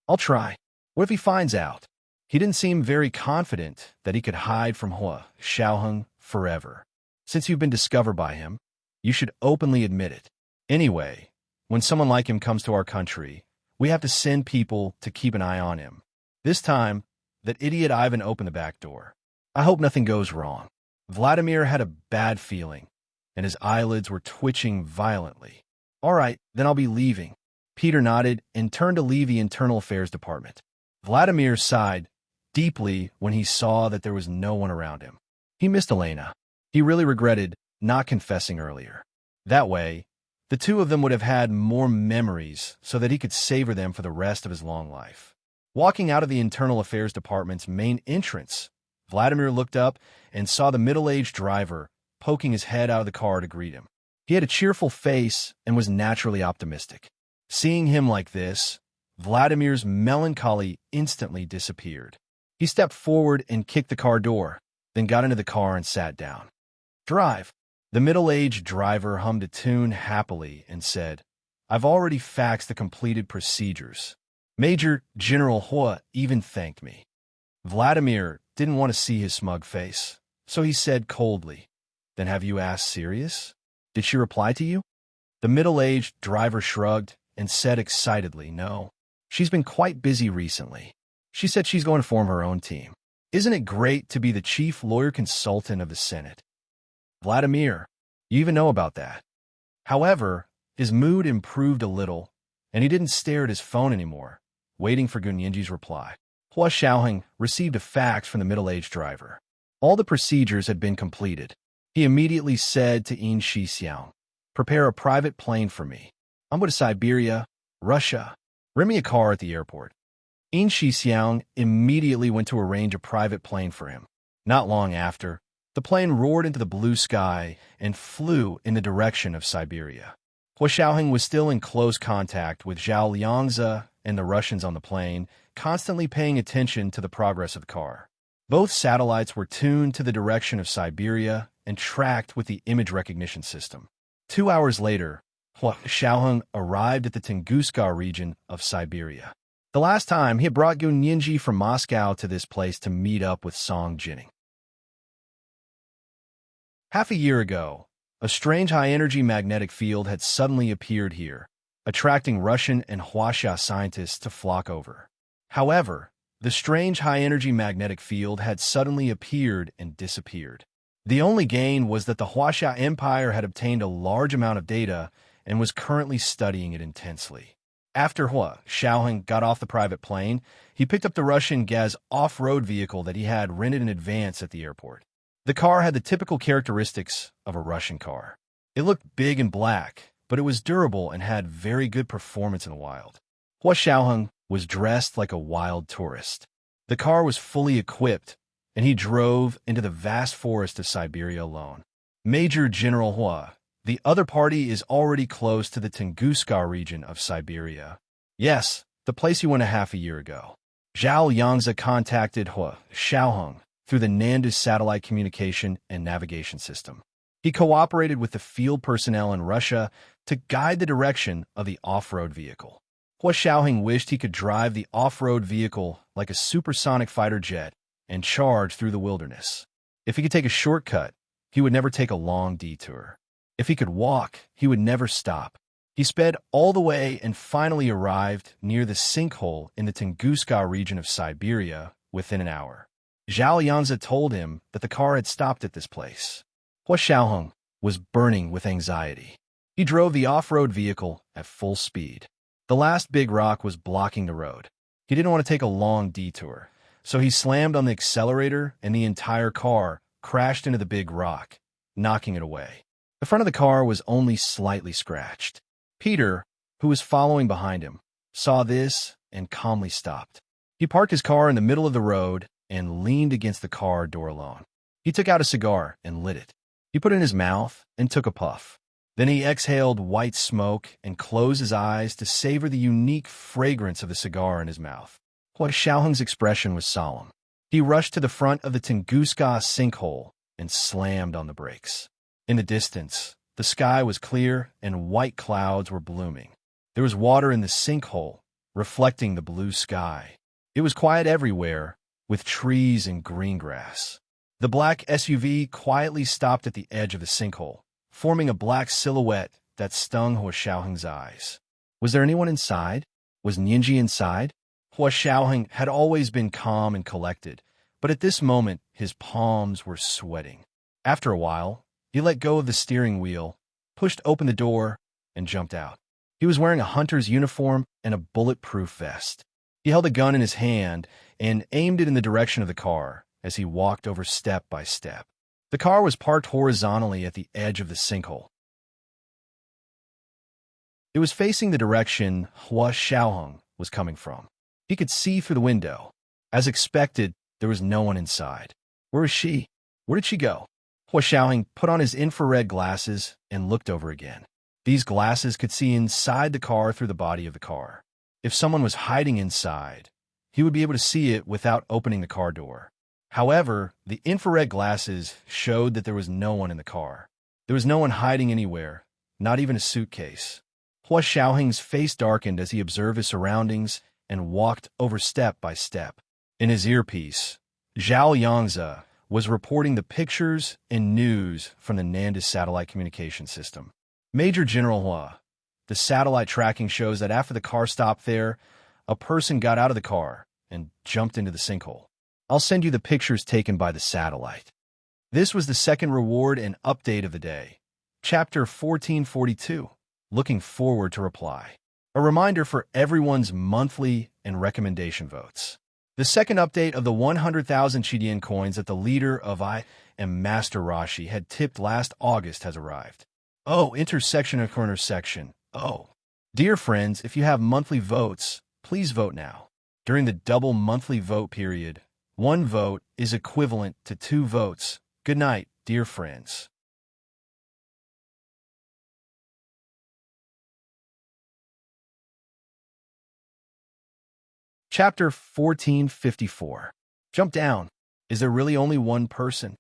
"I'll try. What if he finds out?" He didn't seem very confident that he could hide from Hua Xiaoheng forever. "Since you've been discovered by him, you should openly admit it. Anyway, when someone like him comes to our country, we have to send people to keep an eye on him. This time, that idiot Ivan opened the back door. I hope nothing goes wrong." Vladimir had a bad feeling, and his eyelids were twitching violently. "All right, then I'll be leaving." Peter nodded and turned to leave the Internal Affairs Department. Vladimir sighed deeply when he saw that there was no one around him. He missed Elena. He really regretted not confessing earlier. That way, the two of them would have had more memories so that he could savor them for the rest of his long life. Walking out of the Internal Affairs Department's main entrance, Vladimir looked up and saw the middle-aged driver poking his head out of the car to greet him. He had a cheerful face and was naturally optimistic. Seeing him like this, Vladimir's melancholy instantly disappeared. He stepped forward and kicked the car door, then got into the car and sat down. "Drive." The middle-aged driver hummed a tune happily and said, "I've already faxed the completed procedures. Major General Hua even thanked me." Vladimir didn't want to see his smug face, so he said coldly, "Then have you asked Sirius? Did she reply to you?" The middle-aged driver shrugged and said excitedly, "No. She's been quite busy recently. She said she's going to form her own team. Isn't it great to be the chief lawyer consultant of the Senate?" "Vladimir, you even know about that." However, his mood improved a little, and he didn't stare at his phone anymore, waiting for Gu Nianji's reply. Hua Xiaoheng received a fax from the middle-aged driver. All the procedures had been completed. He immediately said to Yin Shixiang, "Prepare a private plane for me. I'm going to Siberia, Russia. Rent me a car at the airport." Yin Shixiang immediately went to arrange a private plane for him. Not long after, the plane roared into the blue sky and flew in the direction of Siberia. Hua Xiaoheng was still in close contact with Zhao Liangzi and the Russians on the plane, constantly paying attention to the progress of the car. Both satellites were tuned to the direction of Siberia and tracked with the image recognition system. 2 hours later, Hua Xiaoheng arrived at the Tunguska region of Siberia. The last time, he had brought Gu Nianji from Moscow to this place to meet up with Song Jining. Half a year ago, a strange high-energy magnetic field had suddenly appeared here, attracting Russian and Huaxia scientists to flock over. However, the strange high-energy magnetic field had suddenly appeared and disappeared. The only gain was that the Huaxia Empire had obtained a large amount of data and was currently studying it intensely. After Hua Xiaoheng got off the private plane, he picked up the Russian Gaz off-road vehicle that he had rented in advance at the airport. The car had the typical characteristics of a Russian car. It looked big and black, but it was durable and had very good performance in the wild. Hua Xiaoheng was dressed like a wild tourist. The car was fully equipped, and he drove into the vast forest of Siberia alone. Major General Hua, the other party is already close to the Tunguska region of Siberia. Yes, the place he went a half a year ago. Zhao Liangzi contacted Hua Xiaoheng through the Nandus satellite communication and navigation system. He cooperated with the field personnel in Russia to guide the direction of the off-road vehicle. Hua Xiaoheng wished he could drive the off-road vehicle like a supersonic fighter jet and charge through the wilderness. If he could take a shortcut, he would never take a long detour. If he could walk, he would never stop. He sped all the way and finally arrived near the sinkhole in the Tunguska region of Siberia within an hour. Zhao Liangzi told him that the car had stopped at this place. Hua Xiaoheng was burning with anxiety. He drove the off-road vehicle at full speed. The last big rock was blocking the road. He didn't want to take a long detour, so he slammed on the accelerator and the entire car crashed into the big rock, knocking it away. The front of the car was only slightly scratched. Peter, who was following behind him, saw this and calmly stopped. He parked his car in the middle of the road and leaned against the car door alone. He took out a cigar and lit it. He put it in his mouth and took a puff. Then he exhaled white smoke and closed his eyes to savor the unique fragrance of the cigar in his mouth. Hua Xiaoheng's expression was solemn. He rushed to the front of the Tunguska sinkhole and slammed on the brakes. In the distance, the sky was clear and white clouds were blooming. There was water in the sinkhole, reflecting the blue sky. It was quiet everywhere, with trees and green grass. The black SUV quietly stopped at the edge of the sinkhole, forming a black silhouette that stung Hua Xiaoheng's eyes. Was there anyone inside? Was Nianji inside? Hua Xiaoheng had always been calm and collected, but at this moment his palms were sweating. After a while, he let go of the steering wheel, pushed open the door, and jumped out. He was wearing a hunter's uniform and a bulletproof vest. He held a gun in his hand and aimed it in the direction of the car as he walked over step by step. The car was parked horizontally at the edge of the sinkhole. It was facing the direction Hua Xiaoheng was coming from. He could see through the window. As expected, there was no one inside. Where was she? Where did she go? Hua Xiaoheng put on his infrared glasses and looked over again. These glasses could see inside the car through the body of the car. If someone was hiding inside, he would be able to see it without opening the car door. However, the infrared glasses showed that there was no one in the car. There was no one hiding anywhere, not even a suitcase. Hua Xiaoheng's face darkened as he observed his surroundings and walked over step by step. In his earpiece, Zhao Liangzi was reporting the pictures and news from the Nandus satellite communication system. Major General Hua, the satellite tracking shows that after the car stopped there, a person got out of the car and jumped into the sinkhole. I'll send you the pictures taken by the satellite. This was the second reward and update of the day. Chapter 1442. Looking forward to reply. A reminder for everyone's monthly and recommendation votes. The second update of the 100,000 Chidian coins that the leader of I Am Master Rashi had tipped last August has arrived. Oh, intersection of corner section. Oh. Dear friends, if you have monthly votes, please vote now. During the double monthly vote period, 1 vote is equivalent to 2 votes. Good night, dear friends. Chapter 1454. Jump down. Is there really only one person?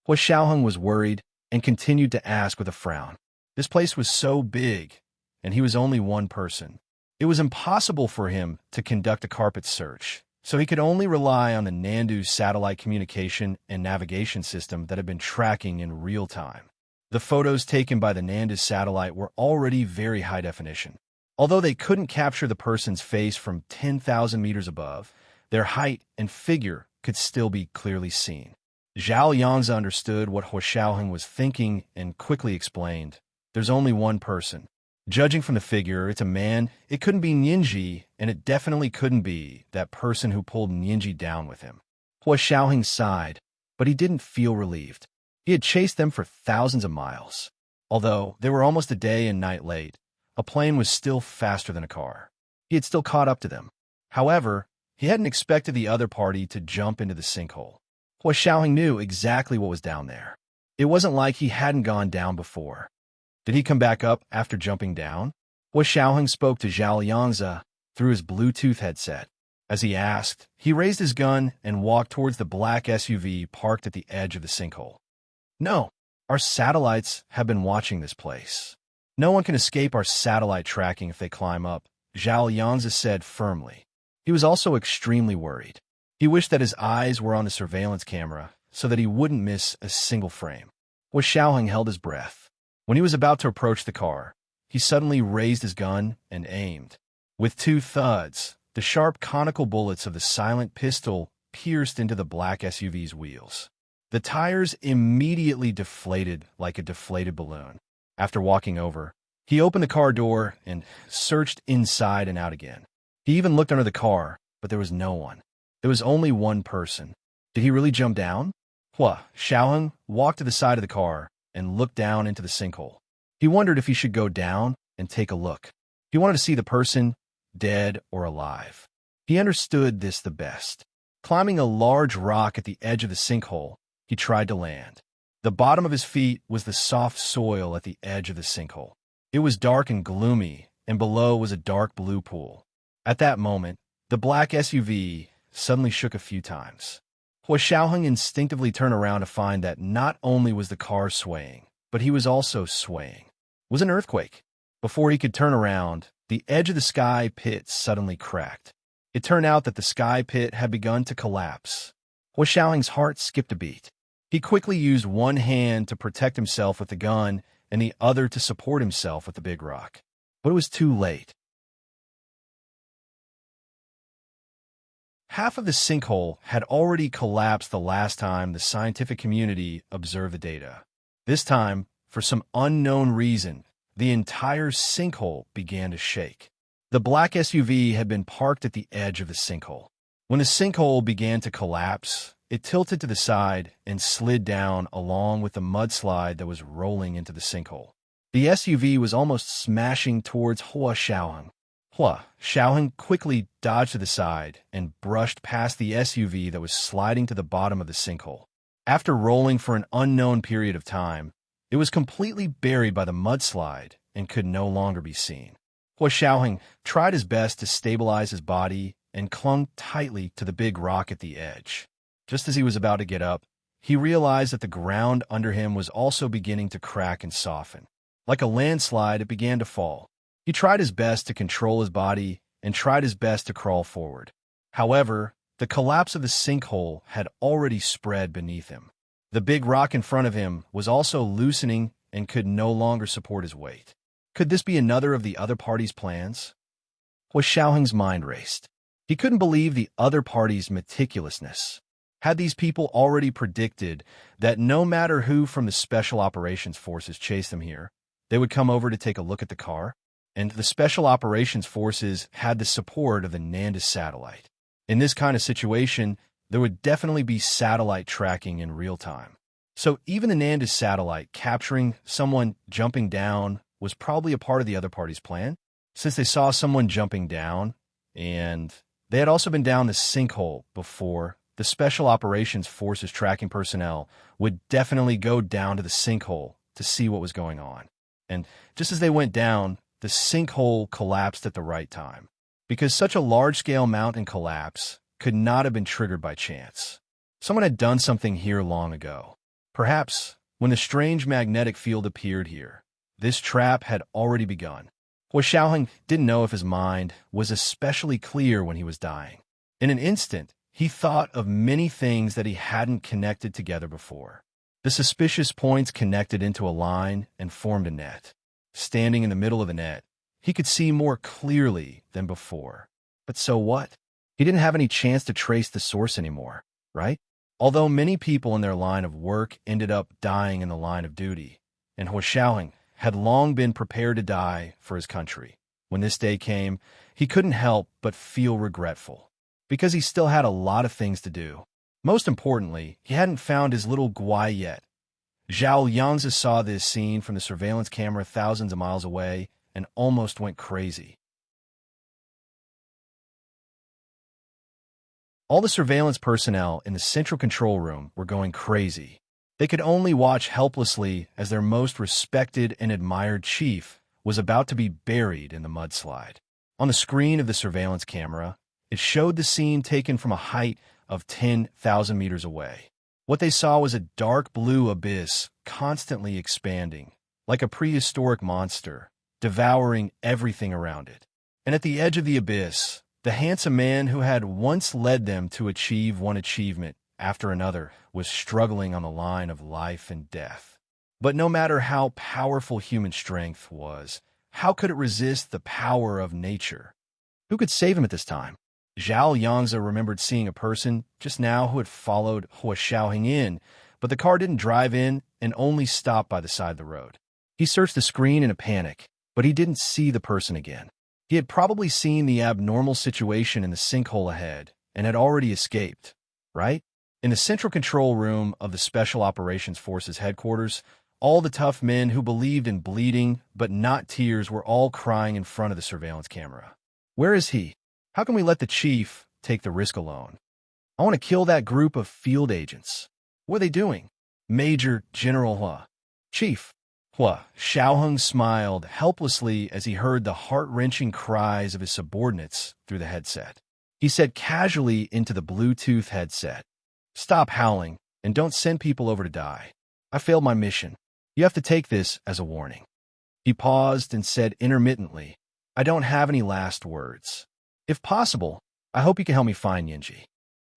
Hua Xiaoheng was worried and continued to ask with a frown. This place was so big, and he was only one person. It was impossible for him to conduct a carpet search, so he could only rely on the Nandu's satellite communication and navigation system that had been tracking in real time. The photos taken by the Nandu's satellite were already very high definition. Although they couldn't capture the person's face from 10,000 meters above, their height and figure could still be clearly seen. Zhao Yangzi understood what Hua Xiaoheng was thinking and quickly explained, "There's only one person. Judging from the figure, it's a man. It couldn't be Ninji, and it definitely couldn't be that person who pulled Ninji down with him." Hua Xiaoheng sighed, but he didn't feel relieved. He had chased them for thousands of miles. Although they were almost a day and night late, a plane was still faster than a car. He had still caught up to them. However, he hadn't expected the other party to jump into the sinkhole. Hua Xiaoheng knew exactly what was down there. It wasn't like he hadn't gone down before. Did he come back up after jumping down? Hua Xiaoheng spoke to Zhao Yangzi through his Bluetooth headset. As he asked, he raised his gun and walked towards the black SUV parked at the edge of the sinkhole. "No, our satellites have been watching this place. No one can escape our satellite tracking if they climb up," Zhao Yangzi said firmly. He was also extremely worried. He wished that his eyes were on the surveillance camera so that he wouldn't miss a single frame. Hua Xiaoheng held his breath. When he was about to approach the car, he suddenly raised his gun and aimed. With 2 thuds, the sharp conical bullets of the silent pistol pierced into the black SUV's wheels. The tires immediately deflated like a deflated balloon. After walking over, he opened the car door and searched inside and out again. He even looked under the car, but there was no one. There was only one person. Did he really jump down? Hua Xiaoheng walked to the side of the car and looked down into the sinkhole. He wondered if he should go down and take a look. He wanted to see the person, dead or alive. He understood this the best. Climbing a large rock at the edge of the sinkhole, he tried to land. The bottom of his feet was the soft soil at the edge of the sinkhole. It was dark and gloomy, and below was a dark blue pool. At that moment, the black SUV suddenly shook a few times. Hua Xiaoheng instinctively turned around to find that not only was the car swaying, but he was also swaying. It was an earthquake. Before he could turn around, the edge of the sky pit suddenly cracked. It turned out that the sky pit had begun to collapse. Hua Xiaoheng's heart skipped a beat. He quickly used one hand to protect himself with the gun and the other to support himself with the big rock. But it was too late. Half of the sinkhole had already collapsed the last time the scientific community observed the data. This time, for some unknown reason, the entire sinkhole began to shake. The black SUV had been parked at the edge of the sinkhole. When the sinkhole began to collapse, it tilted to the side and slid down along with the mudslide that was rolling into the sinkhole. The SUV was almost smashing towards Hua Xiaoheng. Hua Xiaoheng quickly dodged to the side and brushed past the SUV that was sliding to the bottom of the sinkhole. After rolling for an unknown period of time, it was completely buried by the mudslide and could no longer be seen. Hua Xiaoheng tried his best to stabilize his body and clung tightly to the big rock at the edge. Just as he was about to get up, he realized that the ground under him was also beginning to crack and soften. Like a landslide, it began to fall. He tried his best to control his body and tried his best to crawl forward. However, the collapse of the sinkhole had already spread beneath him. The big rock in front of him was also loosening and could no longer support his weight. Could this be another of the other party's plans? Hua Xiaoheng's mind raced. He couldn't believe the other party's meticulousness. Had these people already predicted that no matter who from the Special Operations Forces chased them here, they would come over to take a look at the car? and the Special Operations Forces had the support of the Nandis satellite. In this kind of situation, there would definitely be satellite tracking in real time. So even the Nandis satellite capturing someone jumping down was probably a part of the other party's plan, since they saw someone jumping down, and they had also been down the sinkhole before. The Special Operations Forces tracking personnel would definitely go down to the sinkhole to see what was going on. And just as they went down, the sinkhole collapsed at the right time, because such a large-scale mountain collapse could not have been triggered by chance. Someone had done something here long ago. Perhaps when the strange magnetic field appeared here, this trap had already begun. Hua Xiaoheng didn't know if his mind was especially clear when he was dying. In an instant, he thought of many things that he hadn't connected together before. The suspicious points connected into a line and formed a net. Standing in the middle of the net, he could see more clearly than before. But so what? He didn't have any chance to trace the source anymore, right? Although many people in their line of work ended up dying in the line of duty, and Hua Xiaoheng had long been prepared to die for his country. When this day came, he couldn't help but feel regretful, because he still had a lot of things to do. Most importantly, he hadn't found his little Guai yet. Zhao Yangzi saw this scene from the surveillance camera thousands of miles away and almost went crazy. All the surveillance personnel in the central control room were going crazy. They could only watch helplessly as their most respected and admired chief was about to be buried in the mudslide. On the screen of the surveillance camera, it showed the scene taken from a height of 10,000 meters away. What they saw was a dark blue abyss constantly expanding, like a prehistoric monster, devouring everything around it. And at the edge of the abyss, the handsome man who had once led them to achieve one achievement after another was struggling on the line of life and death. But no matter how powerful human strength was, how could it resist the power of nature? Who could save him at this time? Zhao Yangzi remembered seeing a person just now who had followed Hua Xiaoheng in, but the car didn't drive in and only stopped by the side of the road. He searched the screen in a panic, but he didn't see the person again. He had probably seen the abnormal situation in the sinkhole ahead and had already escaped, right? In the central control room of the Special Operations Forces headquarters, all the tough men who believed in bleeding but not tears were all crying in front of the surveillance camera. Where is he? How can we let the chief take the risk alone? I want to kill that group of field agents. What are they doing? Major General Hua. Chief. Hua Xiaoheng smiled helplessly as he heard the heart-wrenching cries of his subordinates through the headset. He said casually into the Bluetooth headset, "Stop howling and don't send people over to die. I failed my mission. You have to take this as a warning." He paused and said intermittently, "I don't have any last words. If possible, I hope you can help me find Nianji."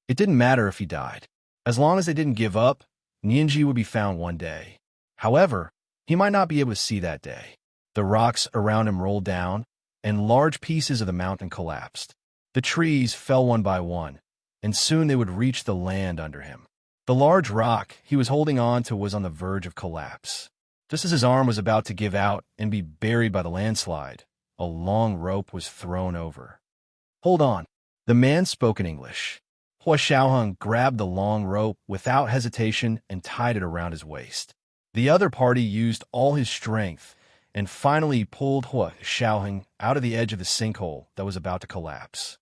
It didn't matter if he died. As long as they didn't give up, Nianji would be found one day. However, he might not be able to see that day. The rocks around him rolled down, and large pieces of the mountain collapsed. The trees fell one by one, and soon they would reach the land under him. The large rock he was holding on to was on the verge of collapse. Just as his arm was about to give out and be buried by the landslide, a long rope was thrown over. "Hold on." The man spoke in English. Hua Xiaoheng grabbed the long rope without hesitation and tied it around his waist. The other party used all his strength and finally pulled Hua Xiaoheng out of the edge of the sinkhole that was about to collapse.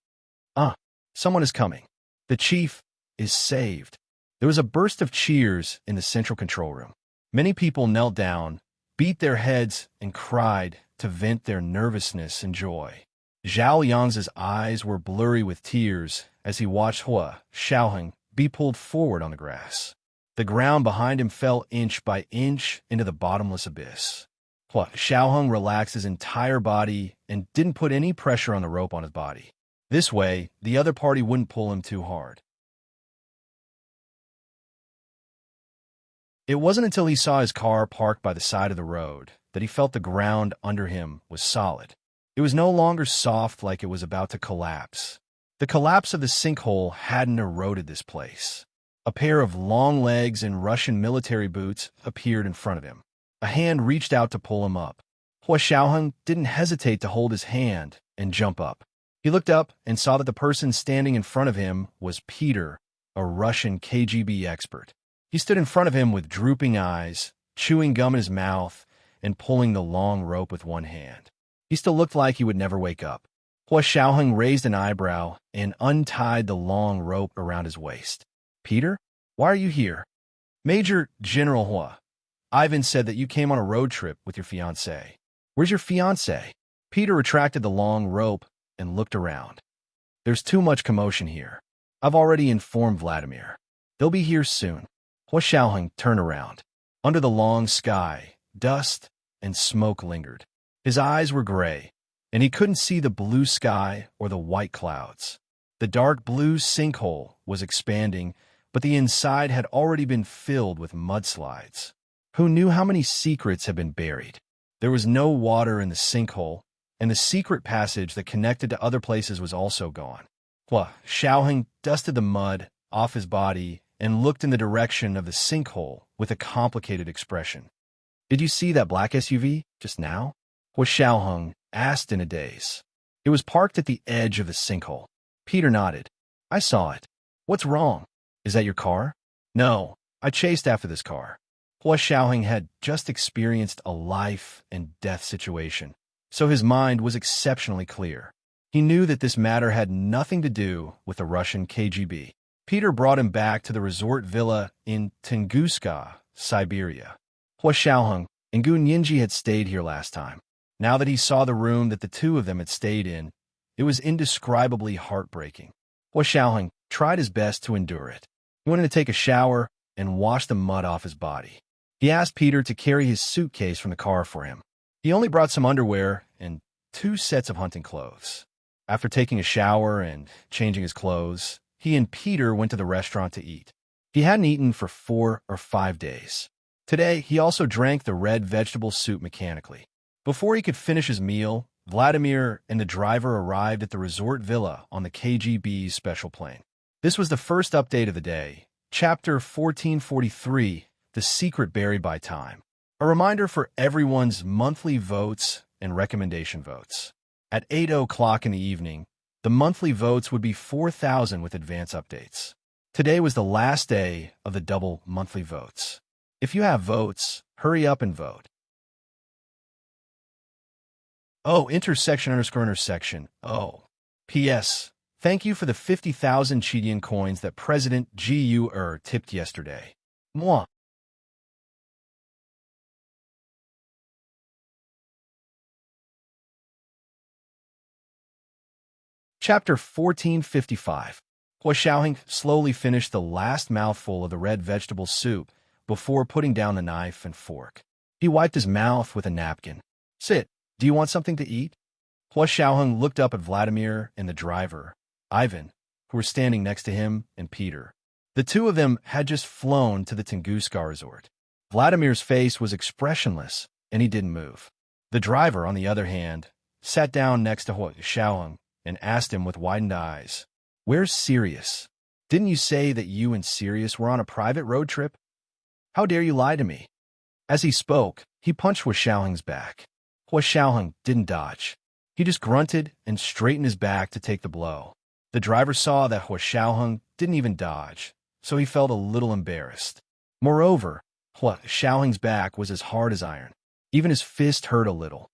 Someone is coming. The chief is saved. There was a burst of cheers in the central control room. Many people knelt down, beat their heads, and cried to vent their nervousness and joy. Zhao Yangzi's eyes were blurry with tears as he watched Hua Xiaoheng be pulled forward on the grass. The ground behind him fell inch by inch into the bottomless abyss. Hua Xiaoheng relaxed his entire body and didn't put any pressure on the rope on his body. This way, the other party wouldn't pull him too hard. It wasn't until he saw his car parked by the side of the road that he felt the ground under him was solid. It was no longer soft like it was about to collapse. The collapse of the sinkhole hadn't eroded this place. A pair of long legs and Russian military boots appeared in front of him. A hand reached out to pull him up. Hua Xiaoheng didn't hesitate to hold his hand and jump up. He looked up and saw that the person standing in front of him was Peter, a Russian KGB expert. He stood in front of him with drooping eyes, chewing gum in his mouth, and pulling the long rope with one hand. He still looked like he would never wake up. Hua Xiaoheng raised an eyebrow and untied the long rope around his waist. Peter, why are you here? Major General Hua, Ivan said that you came on a road trip with your fiancée. Where's your fiancée? Peter retracted the long rope and looked around. There's too much commotion here. I've already informed Vladimir. They'll be here soon. Hua Xiaoheng turned around. Under the long sky, dust and smoke lingered. His eyes were gray, and he couldn't see the blue sky or the white clouds. The dark blue sinkhole was expanding, but the inside had already been filled with mudslides. Who knew how many secrets had been buried? There was no water in the sinkhole, and the secret passage that connected to other places was also gone. Hua Xiaoheng dusted the mud off his body and looked in the direction of the sinkhole with a complicated expression. Did you see that black SUV just now? Hua Xiaoheng asked in a daze. It was parked at the edge of the sinkhole. Peter nodded. I saw it. What's wrong? Is that your car? No, I chased after this car. Hua Xiaoheng had just experienced a life and death situation, so his mind was exceptionally clear. He knew that this matter had nothing to do with the Russian KGB. Peter brought him back to the resort villa in Tunguska, Siberia. Hua Xiaoheng and Gu Nianji had stayed here last time. Now that he saw the room that the two of them had stayed in, it was indescribably heartbreaking. Hua Xiaoheng tried his best to endure it. He wanted to take a shower and wash the mud off his body. He asked Peter to carry his suitcase from the car for him. He only brought some underwear and 2 sets of hunting clothes. After taking a shower and changing his clothes, he and Peter went to the restaurant to eat. He hadn't eaten for 4 or 5 days. Today, he also drank the red vegetable soup mechanically. Before he could finish his meal, Vladimir and the driver arrived at the resort villa on the KGB's special plane. This was the first update of the day, Chapter 1443, The Secret Buried by Time. A reminder for everyone's monthly votes and recommendation votes. At 8 o'clock in the evening, the monthly votes would be 4,000 with advance updates. Today was the last day of the double monthly votes. If you have votes, hurry up and vote. Oh, intersection. Oh. P.S. Thank you for the 50,000 Chidian coins that President Gu tipped yesterday. Moi. Chapter 1455. Hua Xiaoheng slowly finished the last mouthful of the red vegetable soup before putting down the knife and fork. He wiped his mouth with a napkin. Sit. Do you want something to eat? Hua Xiaoheng looked up at Vladimir and the driver, Ivan, who were standing next to him, and Peter. The two of them had just flown to the Tunguska resort. Vladimir's face was expressionless, and he didn't move. The driver, on the other hand, sat down next to Hua Xiaoheng and asked him with widened eyes, Where's Sirius? Didn't you say that you and Sirius were on a private road trip? How dare you lie to me? As he spoke, he punched Hua Xiaoheng's back. Hua Xiaoheng didn't dodge. He just grunted and straightened his back to take the blow. The driver saw that Hua Xiaoheng didn't even dodge, so he felt a little embarrassed. Moreover, Hua Xiaoheng's back was as hard as iron. Even his fist hurt a little.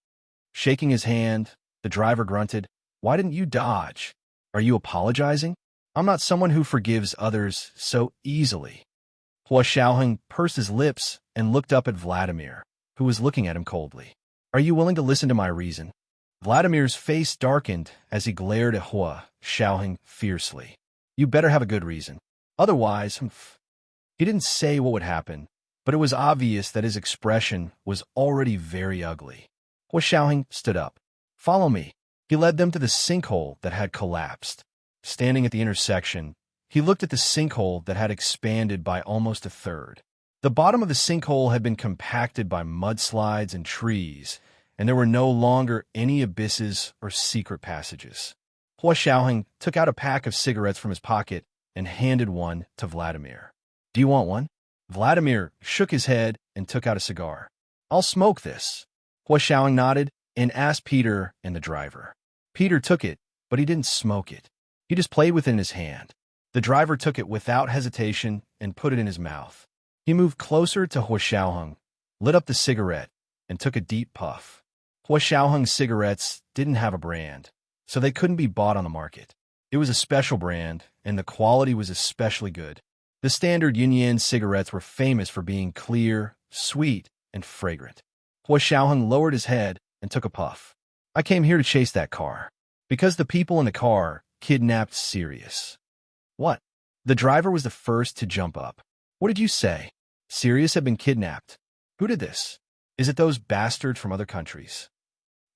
Shaking his hand, the driver grunted, Why didn't you dodge? Are you apologizing? I'm not someone who forgives others so easily. Hua Xiaoheng pursed his lips and looked up at Vladimir, who was looking at him coldly. Are you willing to listen to my reason? Vladimir's face darkened as he glared at Hua Xiaoheng fiercely. You better have a good reason. Otherwise, He didn't say what would happen, but it was obvious that his expression was already very ugly. Hua Xiaoheng stood up. Follow me. He led them to the sinkhole that had collapsed. Standing at the intersection, he looked at the sinkhole that had expanded by almost a third. The bottom of the sinkhole had been compacted by mudslides and trees, and there were no longer any abysses or secret passages. Hua Xiaoheng took out a pack of cigarettes from his pocket and handed one to Vladimir. Do you want one? Vladimir shook his head and took out a cigar. I'll smoke this. Hua Xiaoheng nodded and asked Peter and the driver. Peter took it, but he didn't smoke it. He just played with it in his hand. The driver took it without hesitation and put it in his mouth. He moved closer to Hua Xiaoheng, lit up the cigarette, and took a deep puff. Hua Xiaoheng's cigarettes didn't have a brand, so they couldn't be bought on the market. It was a special brand, and the quality was especially good. The standard Yunyan cigarettes were famous for being clear, sweet, and fragrant. Hua Xiaoheng lowered his head and took a puff. I came here to chase that car, because the people in the car kidnapped Sirius. What? The driver was the first to jump up. What did you say? Sirius had been kidnapped. Who did this? Is it those bastards from other countries?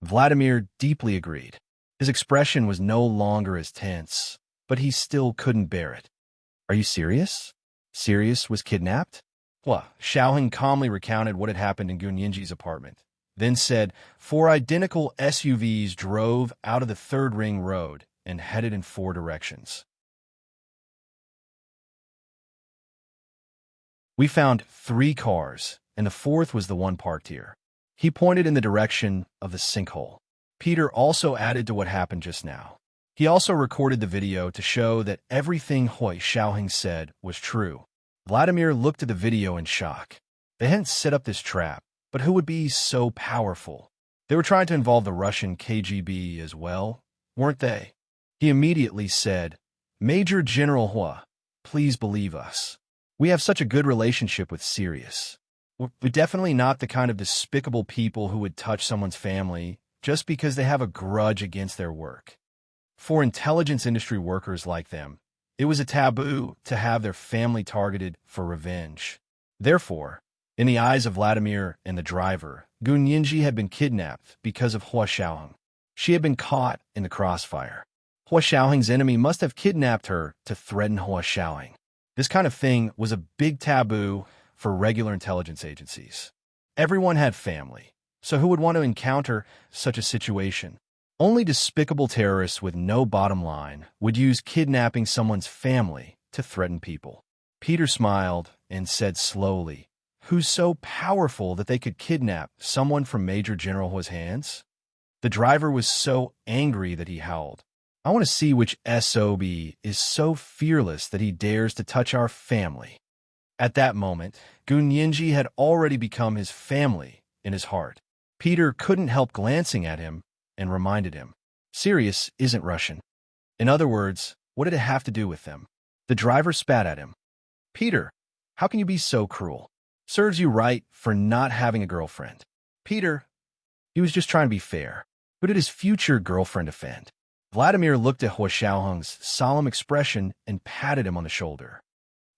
Vladimir deeply agreed. His expression was no longer as tense, but he still couldn't bear it. Are you serious? Sirius was kidnapped? Hua Xiaoheng calmly recounted what had happened in Gun Yinji's apartment, then said 4 identical SUVs drove out of the third ring road and headed in 4 directions. We found 3 cars, and the 4th was the one parked here. He pointed in the direction of the sinkhole. Peter also added to what happened just now. He also recorded the video to show that everything Hua Xiaoheng said was true. Vladimir looked at the video in shock. They hadn't set up this trap, but who would be so powerful? They were trying to involve the Russian KGB as well, weren't they? He immediately said, Major General Hua, please believe us. We have such a good relationship with Sirius. We're definitely not the kind of despicable people who would touch someone's family just because they have a grudge against their work. For intelligence industry workers like them, it was a taboo to have their family targeted for revenge. Therefore, in the eyes of Vladimir and the driver, Gun Yinji had been kidnapped because of Hua Xiaoheng. She had been caught in the crossfire. Hua Xiaoheng's enemy must have kidnapped her to threaten Hua Xiaoheng. This kind of thing was a big taboo for regular intelligence agencies. Everyone had family, so who would want to encounter such a situation? Only despicable terrorists with no bottom line would use kidnapping someone's family to threaten people. Peter smiled and said slowly, Who's so powerful that they could kidnap someone from Major General Hua's hands? The driver was so angry that he howled. I want to see which SOB is so fearless that he dares to touch our family. At that moment, Gun Yinji had already become his family in his heart. Peter couldn't help glancing at him and reminded him, Sirius isn't Russian. In other words, what did it have to do with them? The driver spat at him. Peter, how can you be so cruel? Serves you right for not having a girlfriend. Peter, he was just trying to be fair. Who did his future girlfriend offend? Vladimir looked at Hua Xiaoheng's solemn expression and patted him on the shoulder.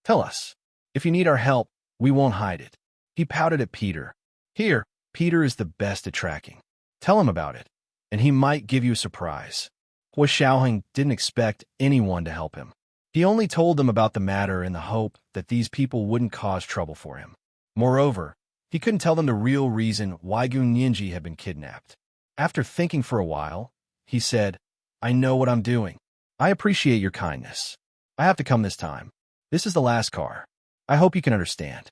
Tell us. If you need our help, we won't hide it. He pouted at Peter. Here, Peter is the best at tracking. Tell him about it, and he might give you a surprise. Hua Xiaoheng didn't expect anyone to help him. He only told them about the matter in the hope that these people wouldn't cause trouble for him. Moreover, he couldn't tell them the real reason why Gun Yinji had been kidnapped. After thinking for a while, he said, I know what I'm doing. I appreciate your kindness. I have to come this time. This is the last car. I hope you can understand.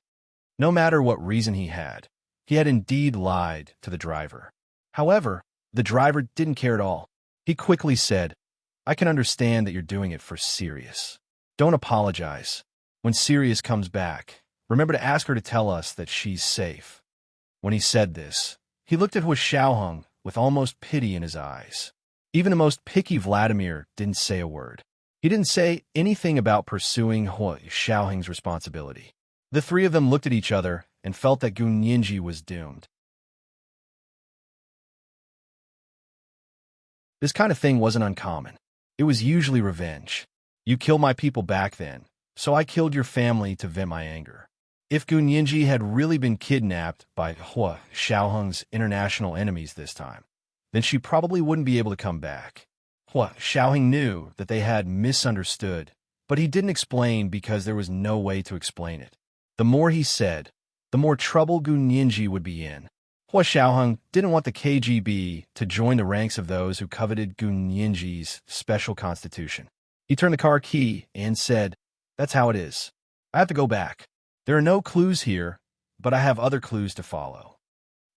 No matter what reason he had indeed lied to the driver. However, the driver didn't care at all. He quickly said, I can understand that you're doing it for Sirius. Don't apologize. When Sirius comes back, remember to ask her to tell us that she's safe. When he said this, he looked at Hua Xiaoheng with almost pity in his eyes. Even the most picky Vladimir didn't say a word. He didn't say anything about pursuing Hua Xiaoheng's responsibility. The 3 of them looked at each other and felt that Gun Yinji was doomed. This kind of thing wasn't uncommon. It was usually revenge. You killed my people back then, so I killed your family to vent my anger. If Gun Yinji had really been kidnapped by Hua Xiaoheng's international enemies this time, then she probably wouldn't be able to come back. Hua Xiaoheng knew that they had misunderstood, but he didn't explain because there was no way to explain it. The more he said, the more trouble Gun Yinji would be in. Hua Xiaoheng didn't want the KGB to join the ranks of those who coveted Gun Yinji's special constitution. He turned the car key and said, That's how it is. I have to go back. There are no clues here, but I have other clues to follow.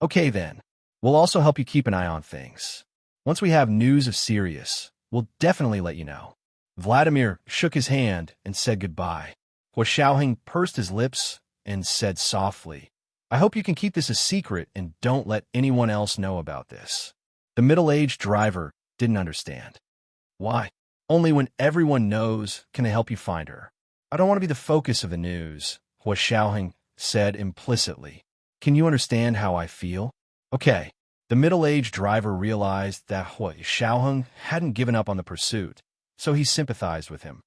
Okay then. We'll also help you keep an eye on things. Once we have news of Sirius, we'll definitely let you know." Vladimir shook his hand and said goodbye. Hua Xiaoheng pursed his lips and said softly, "I hope you can keep this a secret and don't let anyone else know about this." The middle-aged driver didn't understand. "Why? Only when everyone knows can I help you find her. I don't want to be the focus of the news," Hua Xiaoheng said implicitly. "Can you understand how I feel?" "Okay." The middle-aged driver realized that Hua Xiaoheng hadn't given up on the pursuit, so he sympathized with him.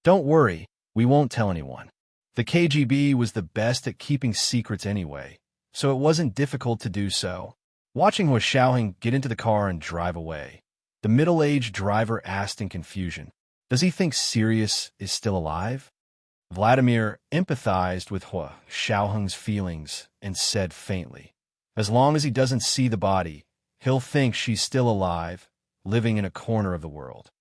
"Don't worry, we won't tell anyone." The KGB was the best at keeping secrets anyway, so it wasn't difficult to do so. Watching Hua Xiaoheng get into the car and drive away, the middle-aged driver asked in confusion, "Does he think Sirius is still alive?" Vladimir empathized with Hua Xiaoheng's feelings and said faintly, "As long as he doesn't see the body, he'll think she's still alive, living in a corner of the world."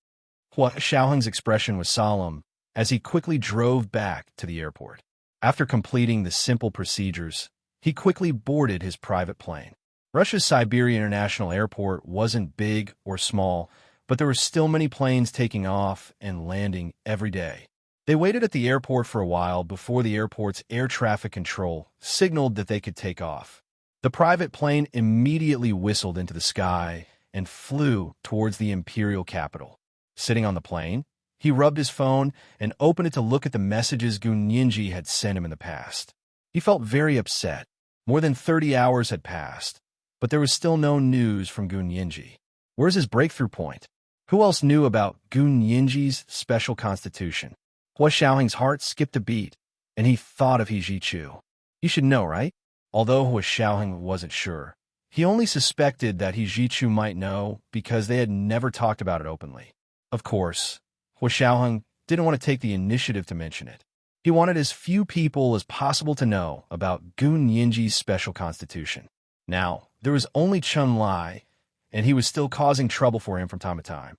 Hua Xiaoheng's expression was solemn as he quickly drove back to the airport. After completing the simple procedures, he quickly boarded his private plane. Russia's Siberia International Airport wasn't big or small, but there were still many planes taking off and landing every day. They waited at the airport for a while before the airport's air traffic control signaled that they could take off. The private plane immediately whistled into the sky and flew towards the imperial capital. Sitting on the plane, he rubbed his phone and opened it to look at the messages Gun Yinji had sent him in the past. He felt very upset. More than 30 hours had passed, but there was still no news from Gun Yinji. Where's his breakthrough point? Who else knew about Gun Yinji's special constitution? Hua Xiaoheng's heart skipped a beat, and he thought of He Jichu. He should know, right? Although Hua Xiaoheng wasn't sure, he only suspected that He Jichu might know because they had never talked about it openly. Of course, Hua Xiaoheng didn't want to take the initiative to mention it. He wanted as few people as possible to know about Gun Yinji's special constitution. Now, there was only Chun Lai, and he was still causing trouble for him from time to time.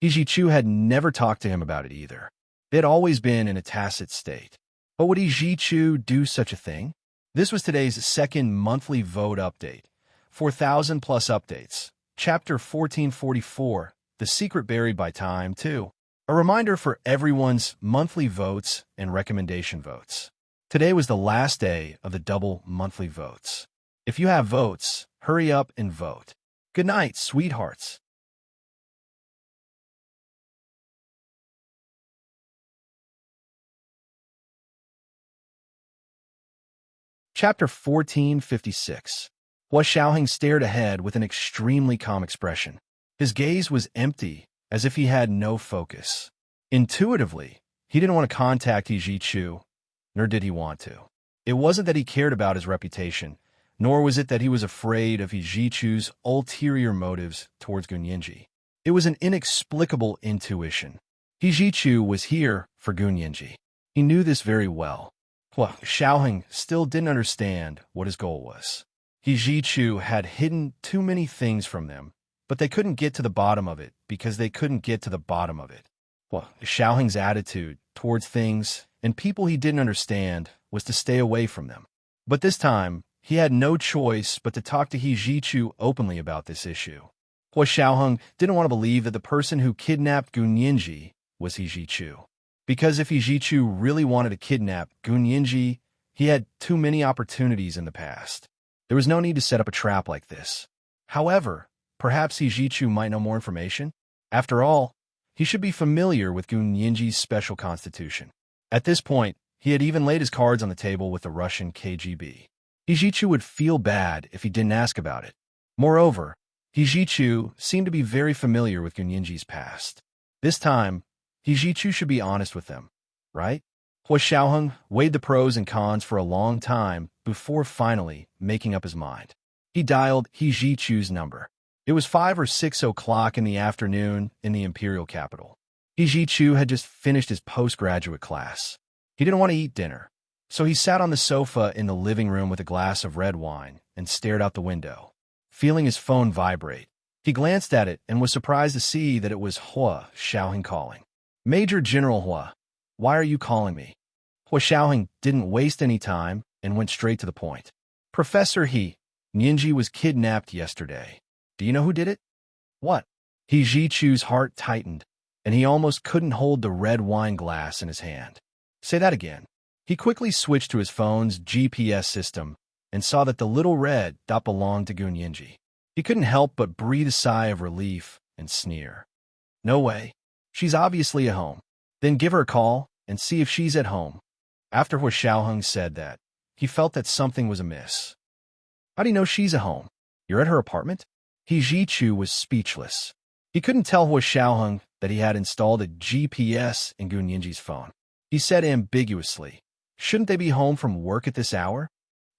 He Jichu had never talked to him about it either. They had always been in a tacit state. But would He Jichu do such a thing? This was today's second monthly vote update. 4,000 plus updates. Chapter 1444, The Secret Buried by Time 2. A reminder for everyone's monthly votes and recommendation votes. Today was the last day of the double monthly votes. If you have votes, hurry up and vote. Good night, sweethearts. Chapter 1456. Hua Xiaoheng stared ahead with an extremely calm expression. His gaze was empty, as if he had no focus. Intuitively, he didn't want to contact He Jichu, nor did he want to. It wasn't that he cared about his reputation, nor was it that he was afraid of He Jichu's ulterior motives towards Gun Yinji. It was an inexplicable intuition. He Jichu was here for Gun Yinji. He knew this very well. Hua Xiaoheng still didn't understand what his goal was. He Jichu had hidden too many things from them, but they couldn't get to the bottom of it because they couldn't get to the bottom of it. Hua Xiaoheng's attitude towards things and people he didn't understand was to stay away from them. But this time, he had no choice but to talk to He Jichu openly about this issue. Hua Xiaoheng didn't want to believe that the person who kidnapped Gun Yinji was He Jichu. Because if He Jichu really wanted to kidnap Gun Yinji, he had too many opportunities in the past. There was no need to set up a trap like this. However, perhaps He Jichu might know more information. After all, he should be familiar with Gun Yinji's special constitution. At this point, he had even laid his cards on the table with the Russian KGB. He Jichu would feel bad if he didn't ask about it. Moreover, He Jichu seemed to be very familiar with Gun Yinji's past. This time, He Jichu should be honest with them, right? Hua Xiaoheng weighed the pros and cons for a long time before finally making up his mind. He dialed He Jichu's number. It was 5 or 6 o'clock in the afternoon in the imperial capital. He Jichu had just finished his postgraduate class. He didn't want to eat dinner, so he sat on the sofa in the living room with a glass of red wine and stared out the window. Feeling his phone vibrate, he glanced at it and was surprised to see that it was Hua Xiaoheng calling. "Major General Hua, why are you calling me?" Hua Xiaoheng didn't waste any time and went straight to the point. Professor Nianji was kidnapped yesterday. Do you know who did it? What? He Jichu's heart tightened, and he almost couldn't hold the red wine glass in his hand. Say that again. He quickly switched to his phone's GPS system and saw that the little red dot belonged to Gunyinji. He couldn't help but breathe a sigh of relief and sneer. No way. She's obviously at home. Then give her a call and see if she's at home. After Hua Xiaoheng said that, he felt that something was amiss. How do you know she's at home? You're at her apartment? He Jichu was speechless. He couldn't tell Hua Xiaoheng that he had installed a GPS in Gunyinji's phone. He said ambiguously, shouldn't they be home from work at this hour?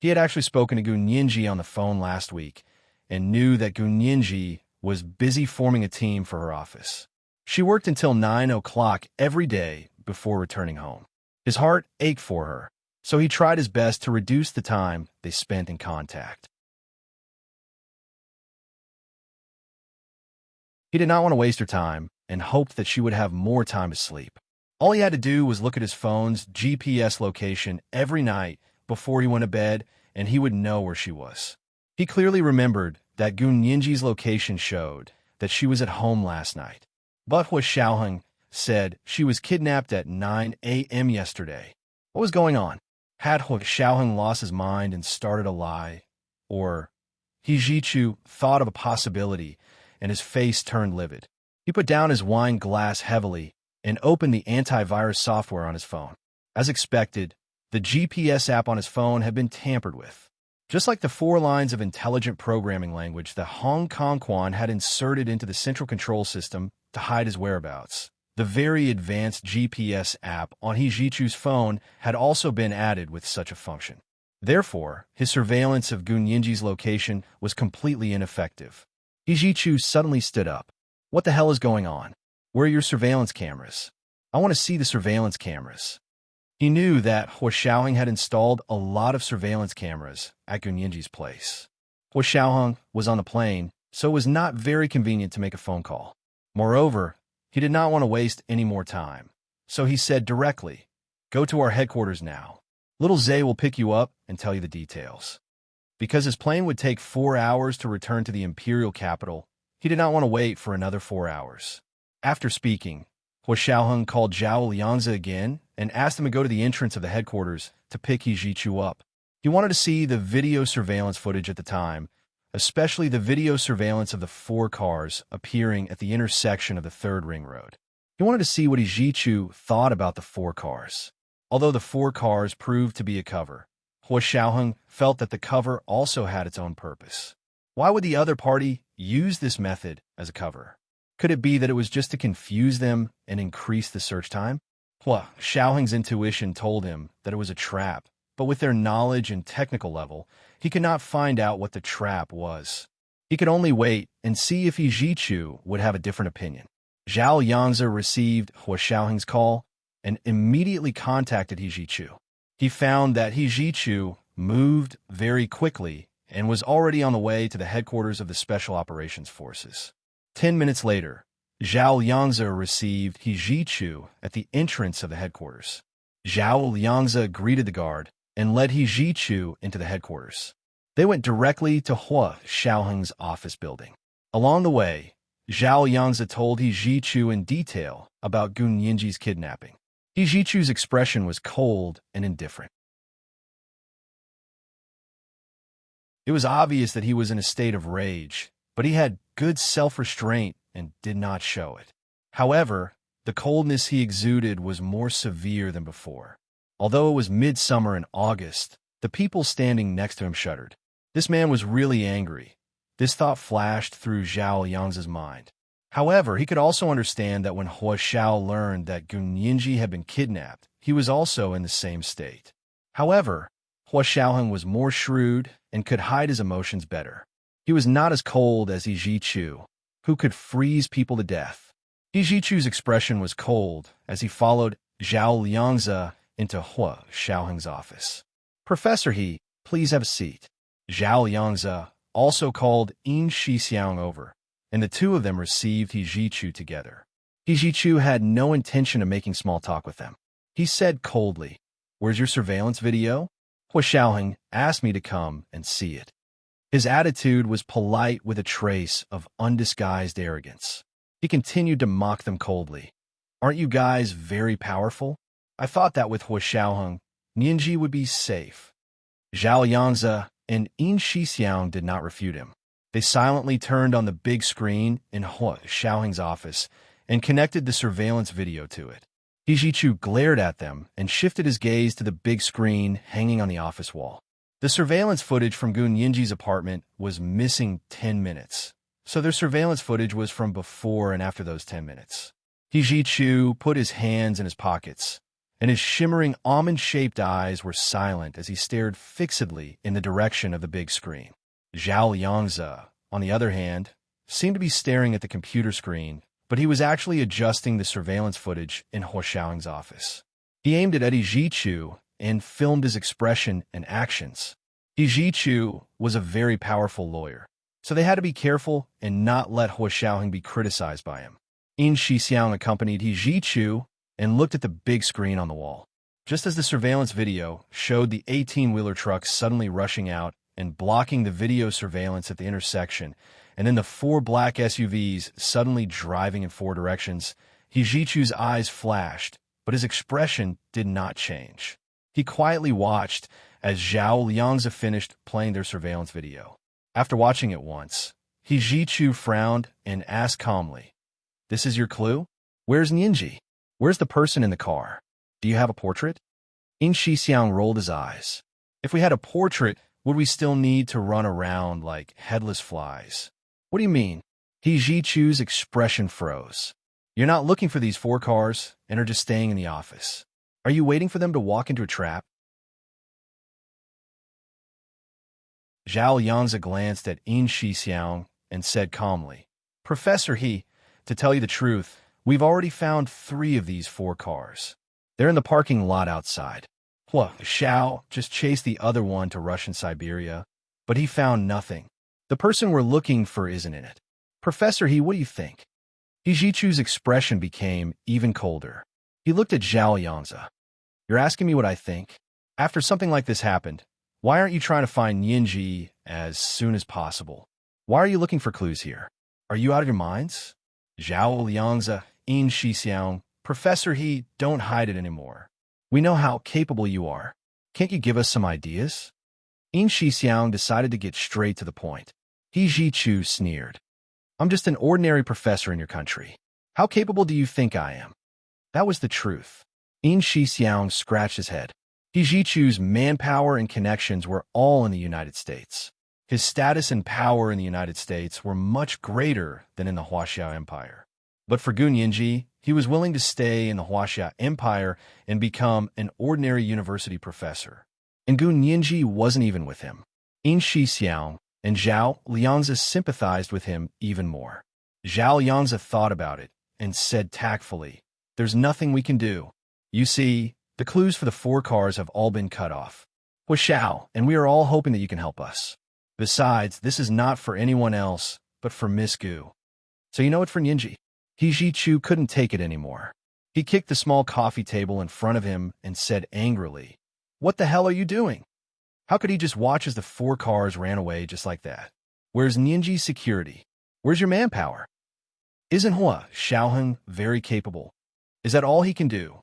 He had actually spoken to Gunyinji on the phone last week and knew that Gunyinji was busy forming a team for her office. She worked until 9 o'clock every day before returning home. His heart ached for her, so he tried his best to reduce the time they spent in contact. He did not want to waste her time and hoped that she would have more time to sleep. All he had to do was look at his phone's GPS location every night before he went to bed, and he would know where she was. He clearly remembered that Gunyinji's location showed that she was at home last night. But Hua Xiaoheng said she was kidnapped at 9 a.m. yesterday. What was going on? Had Hua Xiaoheng lost his mind and started a lie? Or He Jichu thought of a possibility, and his face turned livid. He put down his wine glass heavily and opened the antivirus software on his phone. As expected, the GPS app on his phone had been tampered with. Just like the 4 lines of intelligent programming language that Hong Kong Quan had inserted into the central control system to hide his whereabouts, the very advanced GPS app on He Jichu's phone had also been added with such a function. Therefore, his surveillance of Gunyinji's location was completely ineffective. He Jichu suddenly stood up. What the hell is going on? Where are your surveillance cameras? I want to see the surveillance cameras. He knew that Hua Xiaoheng had installed a lot of surveillance cameras at Gunyinji's place. Hua Xiaoheng was on the plane, so it was not very convenient to make a phone call. Moreover, he did not want to waste any more time, so he said directly, "Go to our headquarters now. Little Zay will pick you up and tell you the details." Because his plane would take 4 hours to return to the imperial capital, he did not want to wait for another 4 hours. After speaking, Hua Xiaoheng called Zhao Liangzi again and asked him to go to the entrance of the headquarters to pick He Jichu up. He wanted to see the video surveillance footage at the time, especially the video surveillance of the 4 cars appearing at the intersection of the 3rd ring road. He wanted to see what He Jichu thought about the 4 cars. Although the 4 cars proved to be a cover, Hua Xiaoheng felt that the cover also had its own purpose. Why would the other party use this method as a cover? Could it be that it was just to confuse them and increase the search time? Hua Xiaoheng's intuition told him that it was a trap, but with their knowledge and technical level, he could not find out what the trap was. He could only wait and see if He Jichu would have a different opinion. Zhao Yangzi received Hua Xiaoheng's call and immediately contacted He Jichu. He found that He Jichu moved very quickly and was already on the way to the headquarters of the Special Operations Forces. 10 minutes later, Zhao Yangzi received He Jichu at the entrance of the headquarters. Zhao Liangzi greeted the guard and led He Jichu into the headquarters. They went directly to Hua Xiaoheng's office building. Along the way, Zhao Yangzi told He Jichu in detail about Gunyinji's kidnapping. He Jichu's expression was cold and indifferent. It was obvious that he was in a state of rage, but he had good self-restraint and did not show it. However, the coldness he exuded was more severe than before. Although it was midsummer in August, the people standing next to him shuddered. This man was really angry. This thought flashed through Zhao Yangzi's mind. However, he could also understand that when Hua Xiao learned that Gunyinji had been kidnapped, he was also in the same state. However, Hua Xiaoheng was more shrewd and could hide his emotions better. He was not as cold as He Jichu, who could freeze people to death. He Jichu's expression was cold as he followed Zhao Liangzi into Hua Xiaoheng's office. "Professor He, please have a seat." Zhao Liangzi also called Yin Shixiang over, and the two of them received He Jichu together. He Jichu had no intention of making small talk with them. He said coldly, "Where's your surveillance video?" Hua Xiaoheng asked me to come and see it. His attitude was polite with a trace of undisguised arrogance. He continued to mock them coldly. Aren't you guys very powerful? I thought that with Hua Xiaoheng, Nianji would be safe. Zhao Yangzi and Yin Shixiang did not refute him. They silently turned on the big screen in Hua Xiaoheng's office and connected the surveillance video to it. He Zhichu glared at them and shifted his gaze to the big screen hanging on the office wall. The surveillance footage from Gun Yinji's apartment was missing 10 minutes, so their surveillance footage was from before and after those 10 minutes. He Zhichu put his hands in his pockets, and his shimmering almond-shaped eyes were silent as he stared fixedly in the direction of the big screen. Zhao Yangzi, on the other hand, seemed to be staring at the computer screen, but he was actually adjusting the surveillance footage in Hua Xiaoheng's office. He aimed at Eddie Zhichu and filmed his expression and actions. He Zhichu was a very powerful lawyer, so they had to be careful and not let Hua Xiaoheng be criticized by him. Yin Shixiang accompanied He Zhichu and looked at the big screen on the wall. Just as the surveillance video showed the 18-wheeler truck suddenly rushing out and blocking the video surveillance at the intersection, and then the 4 black SUVs suddenly driving in 4 directions, He Zhichu's eyes flashed, but his expression did not change. He quietly watched as Zhao Liangzi finished playing their surveillance video. After watching it once, He Zhichu frowned and asked calmly, "This is your clue? Where's Nianji? Where's the person in the car? Do you have a portrait?" Yin Shixiang rolled his eyes. "If we had a portrait, would we still need to run around like headless flies?" "What do you mean?" He Zhichu's expression froze. "You're not looking for these 4 cars and are just staying in the office. Are you waiting for them to walk into a trap?" Zhao Yangzi glanced at Yin Shixiang and said calmly, "Professor He, to tell you the truth, we've already found 3 of these 4 cars. They're in the parking lot outside. Hua Xiao just chased the other one to Russian Siberia, but he found nothing. The person we're looking for isn't in it. Professor He, what do you think?" He Zhichu's expression became even colder. He looked at Zhao Yangzi. "You're asking me what I think? After something like this happened, why aren't you trying to find Nianji as soon as possible? Why are you looking for clues here? Are you out of your minds?" Zhao Liangzi, Yin Shixiang, "Professor He, don't hide it anymore. We know how capable you are. Can't you give us some ideas?" Yin Shixiang decided to get straight to the point. He Zhichu sneered. "I'm just an ordinary professor in your country. How capable do you think I am?" That was the truth. Yin Shixiang scratched his head. He Zhichu's manpower and connections were all in the United States. His status and power in the United States were much greater than in the Huaxia Empire. But for Gun Yinji, he was willing to stay in the Huaxia Empire and become an ordinary university professor. And Gun Yinji wasn't even with him. Yin Shixiang and Zhao Liangzi sympathized with him even more. Zhao Yangzi thought about it and said tactfully, "There's nothing we can do. You see, the clues for the 4 cars have all been cut off. Hua Xiao, and we are all hoping that you can help us. Besides, this is not for anyone else, but for Miss Gu. So you know it for Nianji." He Zhichu couldn't take it anymore. He kicked the small coffee table in front of him and said angrily, "What the hell are you doing? How could he just watch as the 4 cars ran away just like that? Where's Nianji's security? Where's your manpower? Isn't Hua Xiaoheng very capable? Is that all he can do?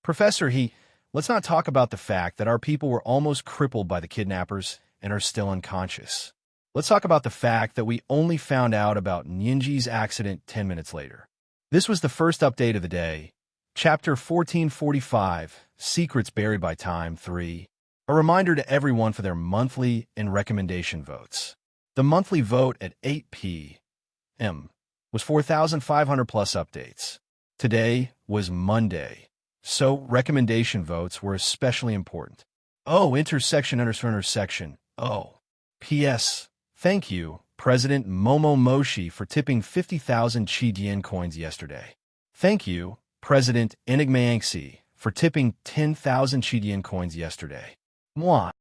Professor He, let's not talk about the fact that our people were almost crippled by the kidnappers and are still unconscious. Let's talk about the fact that we only found out about Nianji's accident 10 minutes later." This was the first update of the day. Chapter 1445, Secrets Buried by Time 3. A reminder to everyone for their monthly and recommendation votes. The monthly vote at 8 p.m. was 4,500 plus updates. Today was Monday, so recommendation votes were especially important. Oh, intersection. Oh. P.S. Thank you, President Momo Moshi, for tipping 50,000 Chi Dian coins yesterday. Thank you, President Enigma Yangxi, for tipping 10,000 Chi Dian coins yesterday. Mwah.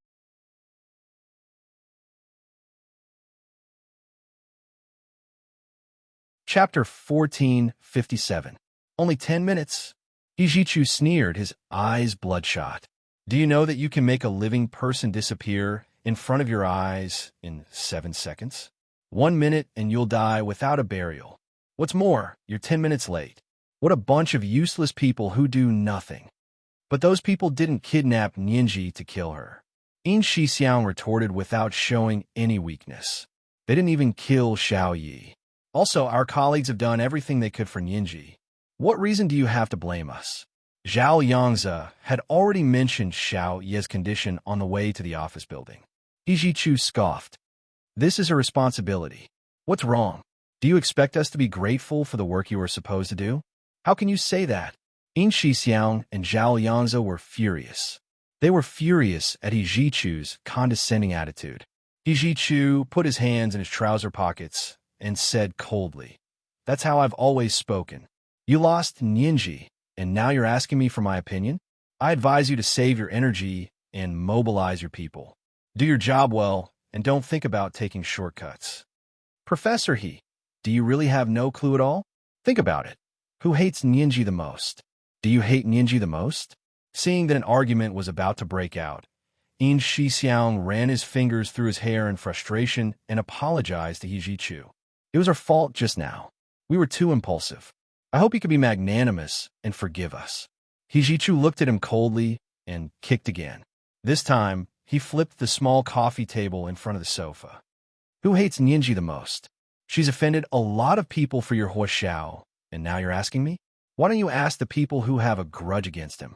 Chapter 1457. Only 10 minutes. He Zhichu sneered, his eyes bloodshot. Do you know that you can make a living person disappear in front of your eyes in 7 seconds? 1 minute and you'll die without a burial. What's more, you're 10 minutes late. What a bunch of useless people who do nothing. But those people didn't kidnap Nianji to kill her. In Shixiang retorted without showing any weakness. They didn't even kill Xiao Yi. Also, our colleagues have done everything they could for Nianji. What reason do you have to blame us? Zhao Yangze had already mentioned Xiao Yi's condition on the way to the office building. He Jichu scoffed. This is a responsibility. What's wrong? Do you expect us to be grateful for the work you were supposed to do? How can you say that? In Shixiang and Zhao Yangze were furious. They were furious at He Jichu's condescending attitude. He Jichu put his hands in his trouser pockets and said coldly, "That's how I've always spoken. You lost Nianji, and now you're asking me for my opinion? I advise you to save your energy and mobilize your people. Do your job well, and don't think about taking shortcuts." Professor He, do you really have no clue at all? Think about it. Who hates Nianji the most? Do you hate Nianji the most? Seeing that an argument was about to break out, In Shixiang ran his fingers through his hair in frustration and apologized to He Jichu. It was our fault just now. We were too impulsive. I hope you could be magnanimous and forgive us. He Jichu looked at him coldly and kicked again. This time, he flipped the small coffee table in front of the sofa. Who hates Nianji the most? She's offended a lot of people for your Hua Xiao, and now you're asking me? Why don't you ask the people who have a grudge against him?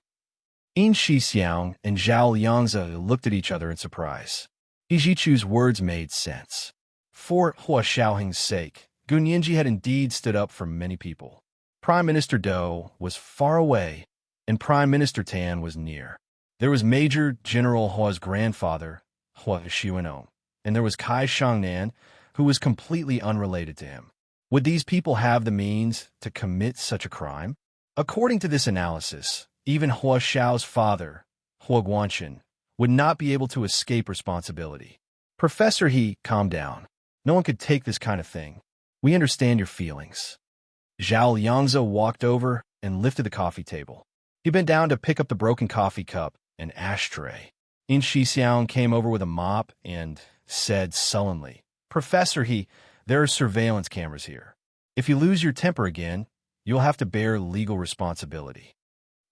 In Shixiang and Zhao Yangze looked at each other in surprise. He Jichu's words made sense. For Hua Xiaoheng's sake, Gu Nianji had indeed stood up for many people. Prime Minister Dou was far away, and Prime Minister Tan was near. There was Major General Hua's grandfather, Hua Xiwenong, and there was Kai Shangnan, who was completely unrelated to him. Would these people have the means to commit such a crime? According to this analysis, even Hua Xiao's father, Hua Guanchen, would not be able to escape responsibility. Professor He, calm down. No one could take this kind of thing. We understand your feelings. Zhao Yangze walked over and lifted the coffee table. He bent down to pick up the broken coffee cup and ashtray. In Shixiang came over with a mop and said sullenly, Professor He, there are surveillance cameras here. If you lose your temper again, you'll have to bear legal responsibility.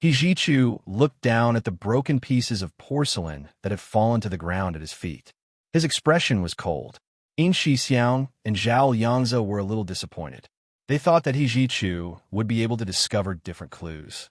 He Jichu looked down at the broken pieces of porcelain that had fallen to the ground at his feet. His expression was cold. In Shixiang and Zhao Yangze were a little disappointed. They thought that He Jichu would be able to discover different clues.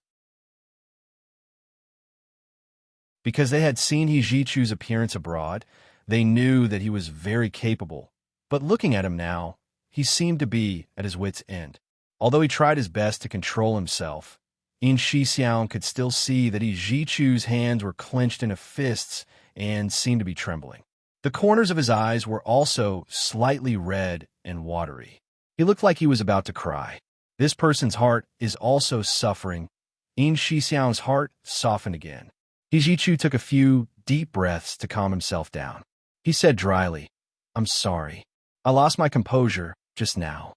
Because they had seen He Jichu's appearance abroad, they knew that he was very capable. But looking at him now, he seemed to be at his wit's end. Although he tried his best to control himself, In Shixiang could still see that He Jichu's hands were clenched into fists and seemed to be trembling. The corners of his eyes were also slightly red and watery. He looked like he was about to cry. This person's heart is also suffering. In Shixiang's heart softened again. He Jichu took a few deep breaths to calm himself down. He said dryly, I'm sorry. I lost my composure just now.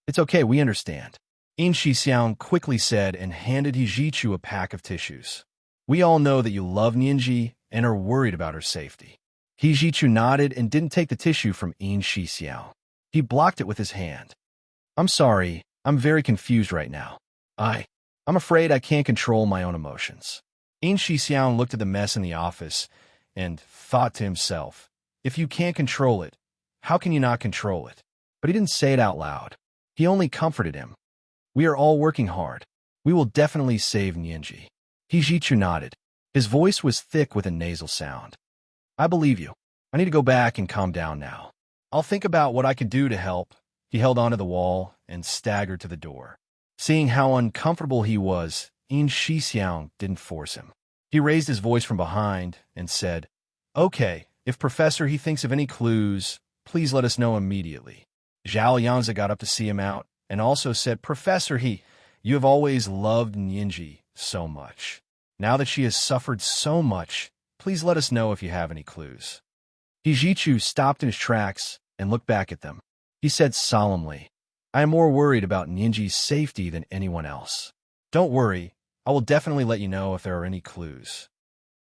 It's okay, we understand. In Shixiang quickly said and handed He Jichu a pack of tissues. We all know that you love Nianji and are worried about her safety. He Jichu nodded and didn't take the tissue from In Shixiang. He blocked it with his hand. I'm sorry, I'm very confused right now. I'm afraid I can't control my own emotions. In Shixiang looked at the mess in the office and thought to himself, if you can't control it, how can you not control it? But he didn't say it out loud. He only comforted him. We are all working hard. We will definitely save Nianji. He Jichu nodded. His voice was thick with a nasal sound. I believe you. I need to go back and calm down now. I'll think about what I can do to help. He held onto the wall and staggered to the door. Seeing how uncomfortable he was, In Shixiang didn't force him. He raised his voice from behind and said, Okay, if Professor He thinks of any clues, please let us know immediately. Zhao Yangze got up to see him out and also said, Professor He, you have always loved Nianji so much. Now that she has suffered so much, please let us know if you have any clues. He Jichu stopped in his tracks and looked back at them. He said solemnly, I am more worried about Nianji's safety than anyone else. Don't worry, I will definitely let you know if there are any clues.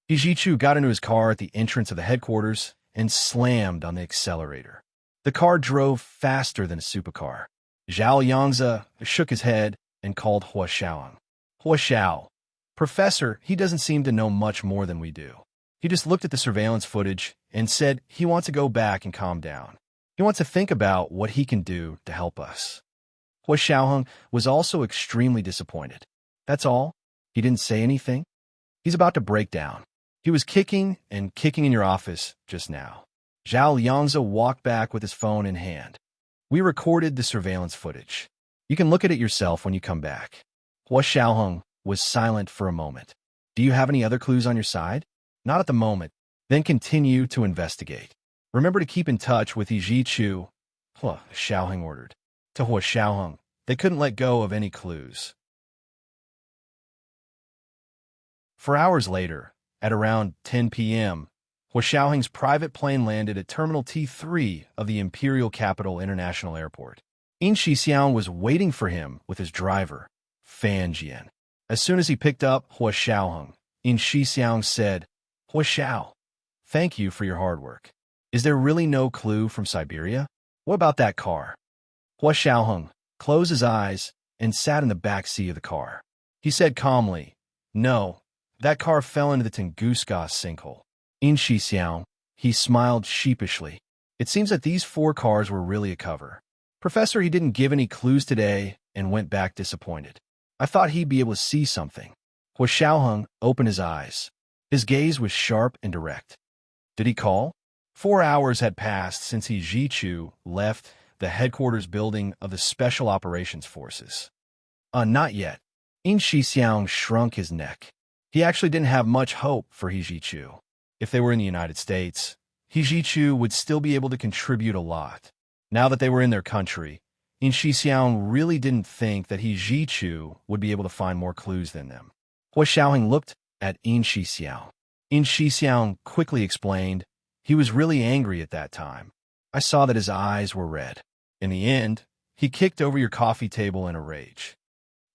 He Jichu got into his car at the entrance of the headquarters and slammed on the accelerator. The car drove faster than a supercar. Zhao Yangzi shook his head and called Hua Xiaoheng. Hua Xiao, Professor, he doesn't seem to know much more than we do. He just looked at the surveillance footage and said he wants to go back and calm down. He wants to think about what he can do to help us. Hua Xiaoheng was also extremely disappointed. That's all? He didn't say anything? He's about to break down. He was kicking and kicking in your office just now. Zhao Yangzi walked back with his phone in hand. We recorded the surveillance footage. You can look at it yourself when you come back. Hua Xiaoheng was silent for a moment. Do you have any other clues on your side? Not at the moment. Then continue to investigate. Remember to keep in touch with Yi Chu, Hua Xiaoheng ordered. To Hua Xiaoheng, they couldn't let go of any clues. 4 hours later, at around 10 p.m., Hua Xiaoheng's private plane landed at Terminal T3 of the Imperial Capital International Airport. In Xixiang was waiting for him with his driver, Fan Jian. As soon as he picked up Hua Xiaoheng, In Xixiang said, Hua Xiao, thank you for your hard work. Is there really no clue from Siberia? What about that car? Hua Xiaoheng closed his eyes and sat in the back seat of the car. He said calmly, No, that car fell into the Tunguska sinkhole. In Xixiang, he smiled sheepishly. It seems that these 4 cars were really a cover. Professor, he didn't give any clues today and went back disappointed. I thought he'd be able to see something. Hua Xiaoheng opened his eyes. His gaze was sharp and direct. Did he call? 4 hours had passed since He Jichu left the headquarters building of the Special Operations Forces. Not yet. In Xixiang shrunk his neck. He actually didn't have much hope for He Jichu. If they were in the United States, He Jichu would still be able to contribute a lot. Now that they were in their country, In Xixiang really didn't think that He Jichu would be able to find more clues than them. Hua Xiaoheng looked at In Xixiang. In Xixiang quickly explained, he was really angry at that time. I saw that his eyes were red. In the end, he kicked over your coffee table in a rage.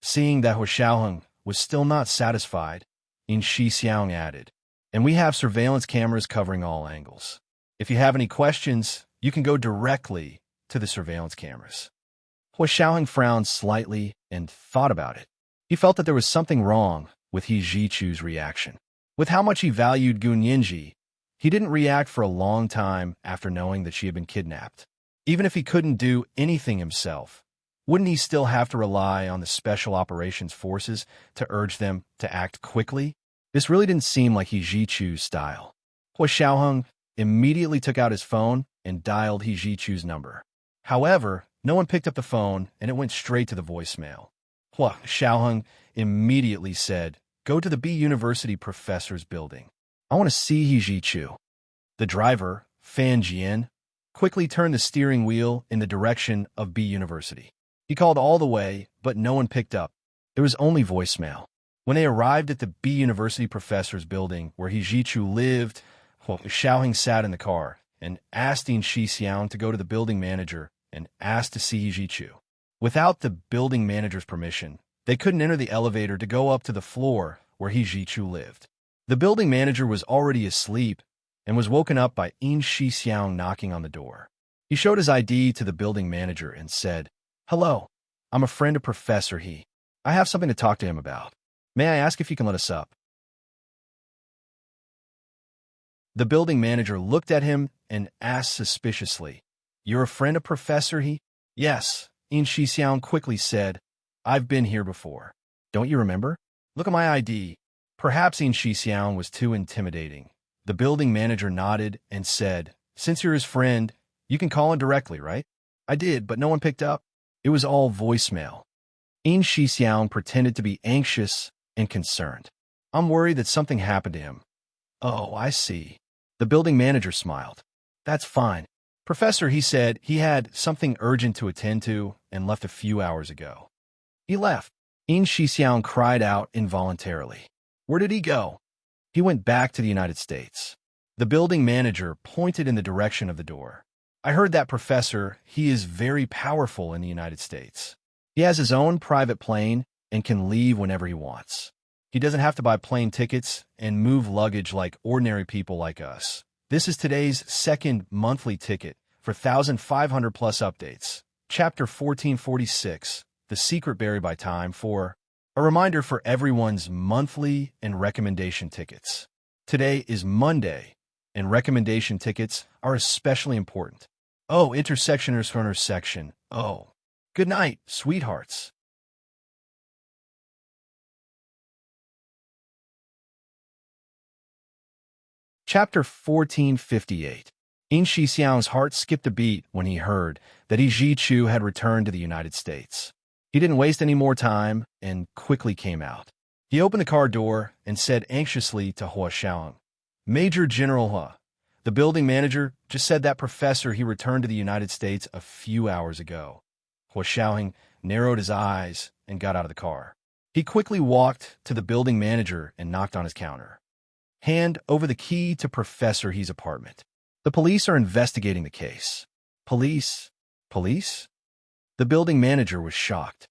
Seeing that Hua Xiaoheng was still not satisfied, In Xixiang added, and we have surveillance cameras covering all angles. If you have any questions, you can go directly to the surveillance cameras. Hua Xiaoheng frowned slightly and thought about it. He felt that there was something wrong with He Jichu's reaction. With how much he valued Gun Yinji, he didn't react for a long time after knowing that she had been kidnapped. Even if he couldn't do anything himself, wouldn't he still have to rely on the Special Operations Forces to urge them to act quickly? This really didn't seem like He Jichu's style. Hua Xiaoheng immediately took out his phone and dialed He Jichu's number. However, no one picked up the phone and it went straight to the voicemail. Hua Xiaoheng immediately said, Go to the B University professor's building. I want to see He Jichu. The driver, Fan Jian, quickly turned the steering wheel in the direction of B University. He called all the way, but no one picked up. There was only voicemail. When they arrived at the B University professor's building where He Jichu lived, Hua Xiaoheng sat in the car and asked In Xixiang to go to the building manager and asked to see He Jichu. Without the building manager's permission, they couldn't enter the elevator to go up to the floor where He Jichu lived. The building manager was already asleep and was woken up by In Xixiang knocking on the door. He showed his ID to the building manager and said, Hello, I'm a friend of Professor He. I have something to talk to him about. May I ask if you can let us up? The building manager looked at him and asked suspiciously, You're a friend of Professor He? Yes, In Xixiang quickly said, I've been here before. Don't you remember? Look at my ID. Perhaps In Xixiang was too intimidating. The building manager nodded and said, Since you're his friend, you can call him directly, right? I did, but no one picked up. It was all voicemail. In Xixiang pretended to be anxious and concerned. I'm worried that something happened to him. Oh, I see. The building manager smiled. That's fine. Professor, he said he had something urgent to attend to and left a few hours ago. He left. In Xixiang cried out involuntarily. Where did he go? He went back to the United States. The building manager pointed in the direction of the door. I heard that Professor, he is very powerful in the United States. He has his own private plane and can leave whenever he wants. He doesn't have to buy plane tickets and move luggage like ordinary people like us. This is today's second monthly ticket for 1,500 plus updates. Chapter 1446, The Secret Buried by Time, for a reminder for everyone's monthly and recommendation tickets. Today is Monday, and recommendation tickets are especially important. Oh, intersectioners for intersection. Oh, good night, sweethearts. Chapter 1458. In Shixiang's heart skipped a beat when he heard that Yi Chu had returned to the United States. He didn't waste any more time and quickly came out. He opened the car door and said anxiously to Hua Xiaoheng, "Major General Hua, the building manager just said that professor he returned to the United States a few hours ago." Hua Xiaoheng narrowed his eyes and got out of the car. He quickly walked to the building manager and knocked on his counter. "Hand over the key to Professor He's apartment. The police are investigating the case." Police? Police? The building manager was shocked.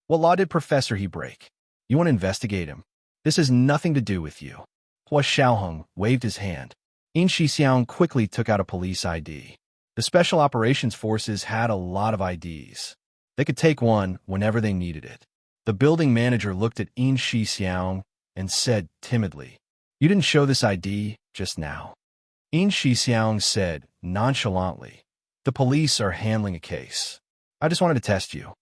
"What law did Professor He break? You want to investigate him? This has nothing to do with you." Hua Xiaoheng waved his hand. In Shixiang quickly took out a police ID. The Special Operations Forces had a lot of IDs. They could take one whenever they needed it. The building manager looked at In Shixiang and said timidly, "You didn't show this ID just now." In Shixiang said nonchalantly, "The police are handling a case. I just wanted to test you."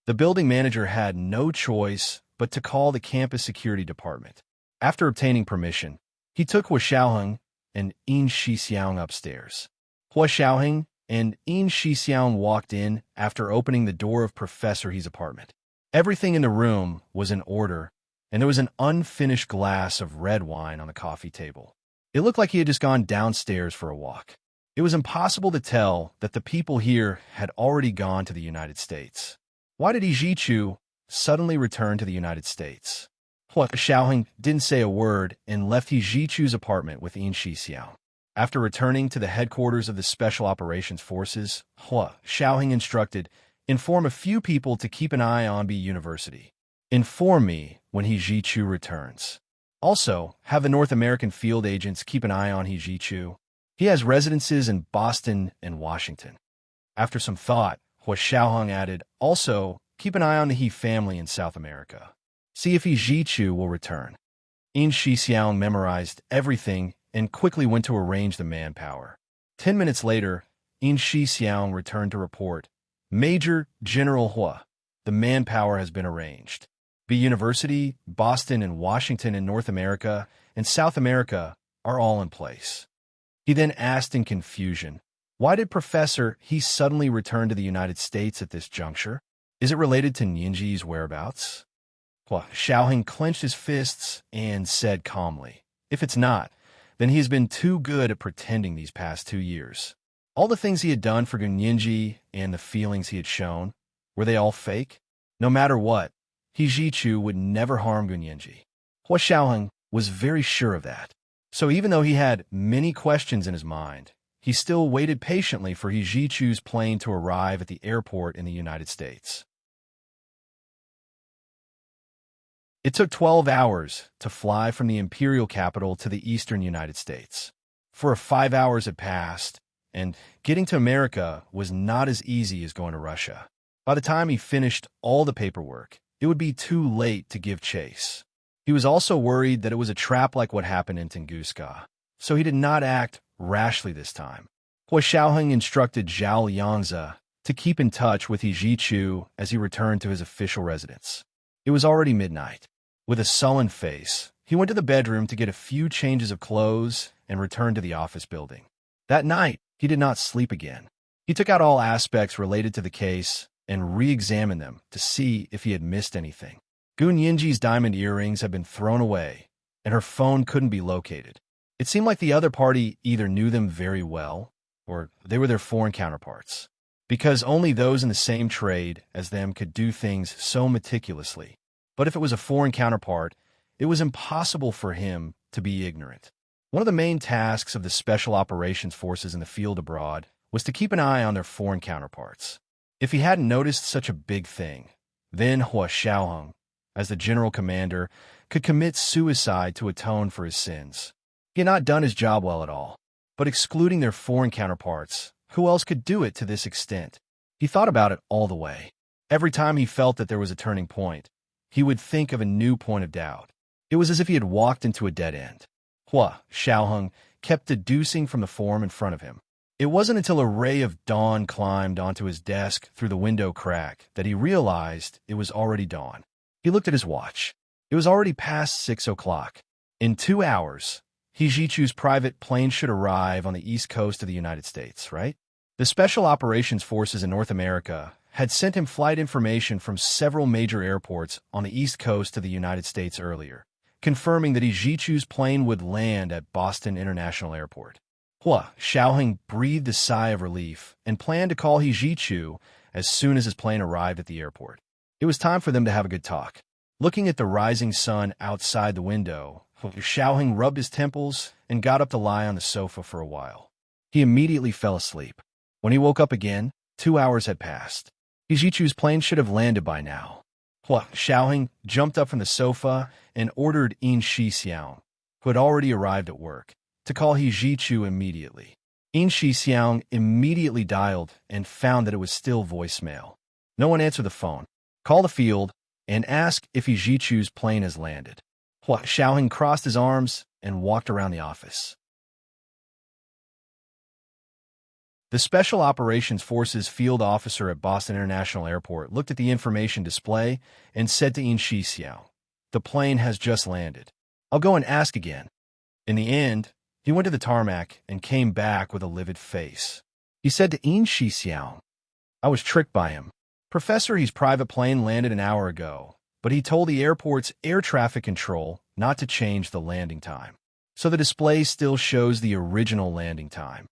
The building manager had no choice but to call the campus security department. After obtaining permission, he took Hua Xiaoheng and In Shixiang upstairs. Hua Xiaoheng and In Shixiang walked in after opening the door of Professor He's apartment. Everything in the room was in order, and there was an unfinished glass of red wine on the coffee table. It looked like he had just gone downstairs for a walk. It was impossible to tell that the people here had already gone to the United States. Why did Yi Chu suddenly return to the United States? Hua Xiaoheng didn't say a word and left Yi Chu's apartment with In Shixiang. After returning to the headquarters of the Special Operations Forces, Hua Xiaoheng instructed, "Inform a few people to keep an eye on B University. Inform me when Yi Chu returns. Also, have the North American field agents keep an eye on Yi Chu. He has residences in Boston and Washington." After some thought, Hua Xiaoheng added, "Also, keep an eye on the He family in South America. See if Yi Chu will return." In Shixiang memorized everything and quickly went to arrange the manpower. 10 minutes later, In Shixiang returned to report, "Major General Hua, the manpower has been arranged. B University, Boston, and Washington in North America and South America are all in place." He then asked in confusion, "Why did Professor He suddenly return to the United States at this juncture? Is it related to Nianji's whereabouts?" Hua Xiaoheng clenched his fists and said calmly, "If it's not, then he's been too good at pretending these past 2 years. All the things he had done for Nianji and the feelings he had shown, were they all fake? No matter what, Yi Chu would never harm Gunyanji." Hua Xiaoheng was very sure of that. So even though he had many questions in his mind, he still waited patiently for Yi Chu's plane to arrive at the airport in the United States. It took 12 hours to fly from the imperial capital to the eastern United States. 5 hours had passed, and getting to America was not as easy as going to Russia. By the time he finished all the paperwork, it would be too late to give chase. He was also worried that it was a trap like what happened in Tunguska, so he did not act rashly this time. Hua Xiaoheng instructed Zhao Yangzi to keep in touch with Yi Chu as he returned to his official residence. It was already midnight. With a sullen face, he went to the bedroom to get a few changes of clothes and returned to the office building. That night, he did not sleep again. He took out all aspects related to the case and re-examined them to see if he had missed anything. Gun Yinji's diamond earrings had been thrown away, and her phone couldn't be located. It seemed like the other party either knew them very well, or they were their foreign counterparts, because only those in the same trade as them could do things so meticulously. But if it was a foreign counterpart, it was impossible for him to be ignorant. One of the main tasks of the Special Operations Forces in the field abroad was to keep an eye on their foreign counterparts. If he hadn't noticed such a big thing, then Hua Xiaoheng, as the general commander, could commit suicide to atone for his sins. He had not done his job well at all. But excluding their foreign counterparts, who else could do it to this extent? He thought about it all the way. Every time he felt that there was a turning point, he would think of a new point of doubt. It was as if he had walked into a dead end. Hua Xiaoheng kept deducing from the form in front of him. It wasn't until a ray of dawn climbed onto his desk through the window crack that he realized it was already dawn. He looked at his watch. It was already past 6 o'clock. In 2 hours, He Jichu's private plane should arrive on the east coast of the United States, right? The Special Operations Forces in North America had sent him flight information from several major airports on the east coast of the United States earlier, confirming that He Jichu's plane would land at Boston International Airport. Hua Xiaoheng breathed a sigh of relief and planned to call He Jichu as soon as his plane arrived at the airport. It was time for them to have a good talk. Looking at the rising sun outside the window, Xiaoheng rubbed his temples and got up to lie on the sofa for a while. He immediately fell asleep. When he woke up again, 2 hours had passed. He Jichu's plane should have landed by now. Hua Xiaoheng jumped up from the sofa and ordered In Shixiang, who had already arrived at work, to call He Jichu immediately. In Shixiang immediately dialed and found that it was still voicemail. No one answered the phone. Call the field and ask if He Jichu's plane has landed. Hua Xiaoheng crossed his arms and walked around the office. The Special Operations Forces field officer at Boston International Airport looked at the information display and said to In Shixiang, "The plane has just landed. I'll go and ask again." In the end, he went to the tarmac and came back with a livid face. He said to In Shixiang, "I was tricked by him. Professor, his private plane landed an hour ago, but he told the airport's air traffic control not to change the landing time. So the display still shows the original landing time."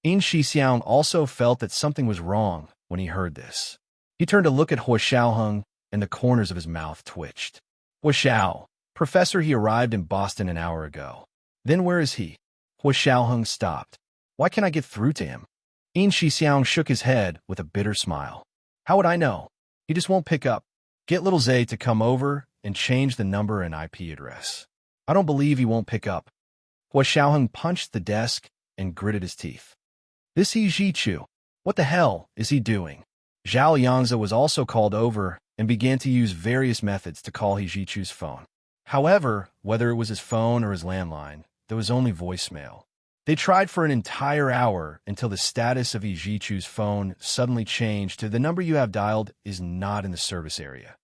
In Shixiang also felt that something was wrong when he heard this. He turned to look at Hua Xiaoheng, and the corners of his mouth twitched. "Hua Xiao, Professor, he arrived in Boston an hour ago. Then where is he?" Hua Xiaoheng stopped. "Why can't I get through to him?" In Shixiang shook his head with a bitter smile. "How would I know? He just won't pick up. Get little Zay to come over and change the number and IP address. I don't believe he won't pick up." Hua Xiaoheng punched the desk and gritted his teeth. "This He Jichu, what the hell is he doing?" Zhao Yangzi was also called over and began to use various methods to call He Jichu's phone. However, whether it was his phone or his landline, there was only voicemail. They tried for an entire hour until the status of He Jichu's phone suddenly changed to "The number you have dialed is not in the service area."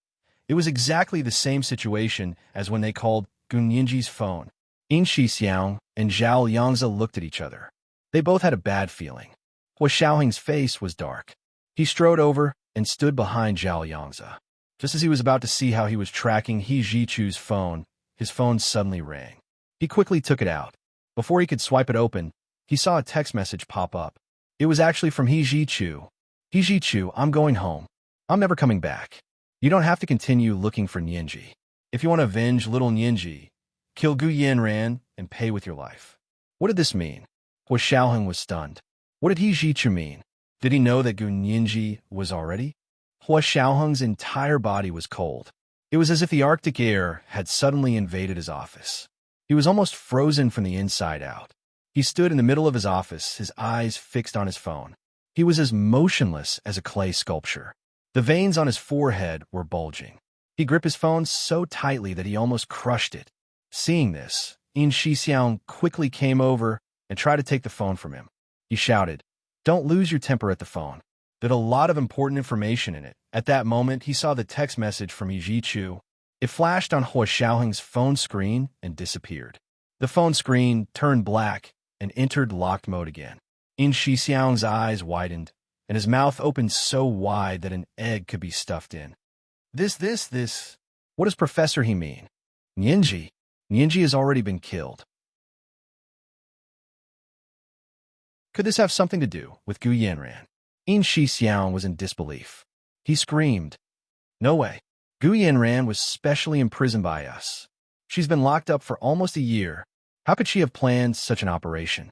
It was exactly the same situation as when they called Gun Yinji's phone. In Shixiang and Zhao Yangzi looked at each other. They both had a bad feeling. Hua Xiaoheng's face was dark. He strode over and stood behind Zhao Yangzi. Just as he was about to see how he was tracking He Jichu's phone, his phone suddenly rang. He quickly took it out. Before he could swipe it open, he saw a text message pop up. It was actually from He Jichu. "He Jichu, I'm going home. I'm never coming back. You don't have to continue looking for Nianji. If you want to avenge little Nianji, kill Gu Yanran and pay with your life." What did this mean? Hua Xiaoheng was stunned. What did He Jichu mean? Did he know that Gu Yanji was already? Hua Xiaoheng's entire body was cold. It was as if the Arctic air had suddenly invaded his office. He was almost frozen from the inside out. He stood in the middle of his office, his eyes fixed on his phone. He was as motionless as a clay sculpture. The veins on his forehead were bulging. He gripped his phone so tightly that he almost crushed it. Seeing this, In Shixiang quickly came over and tried to take the phone from him. He shouted, "Don't lose your temper at the phone. There's a lot of important information in it." At that moment, he saw the text message from He Jichu. It flashed on Hua Xiaoheng's phone screen and disappeared. The phone screen turned black and entered locked mode again. In Shixiang's eyes widened, and his mouth opened so wide that an egg could be stuffed in. This. What does Professor he mean? Nianji. Nianji has already been killed. Could this have something to do with Gu Yanran? In Shixiang was in disbelief. He screamed, "No way. Gu Yanran was specially imprisoned by us. She's been locked up for almost a year. How could she have planned such an operation?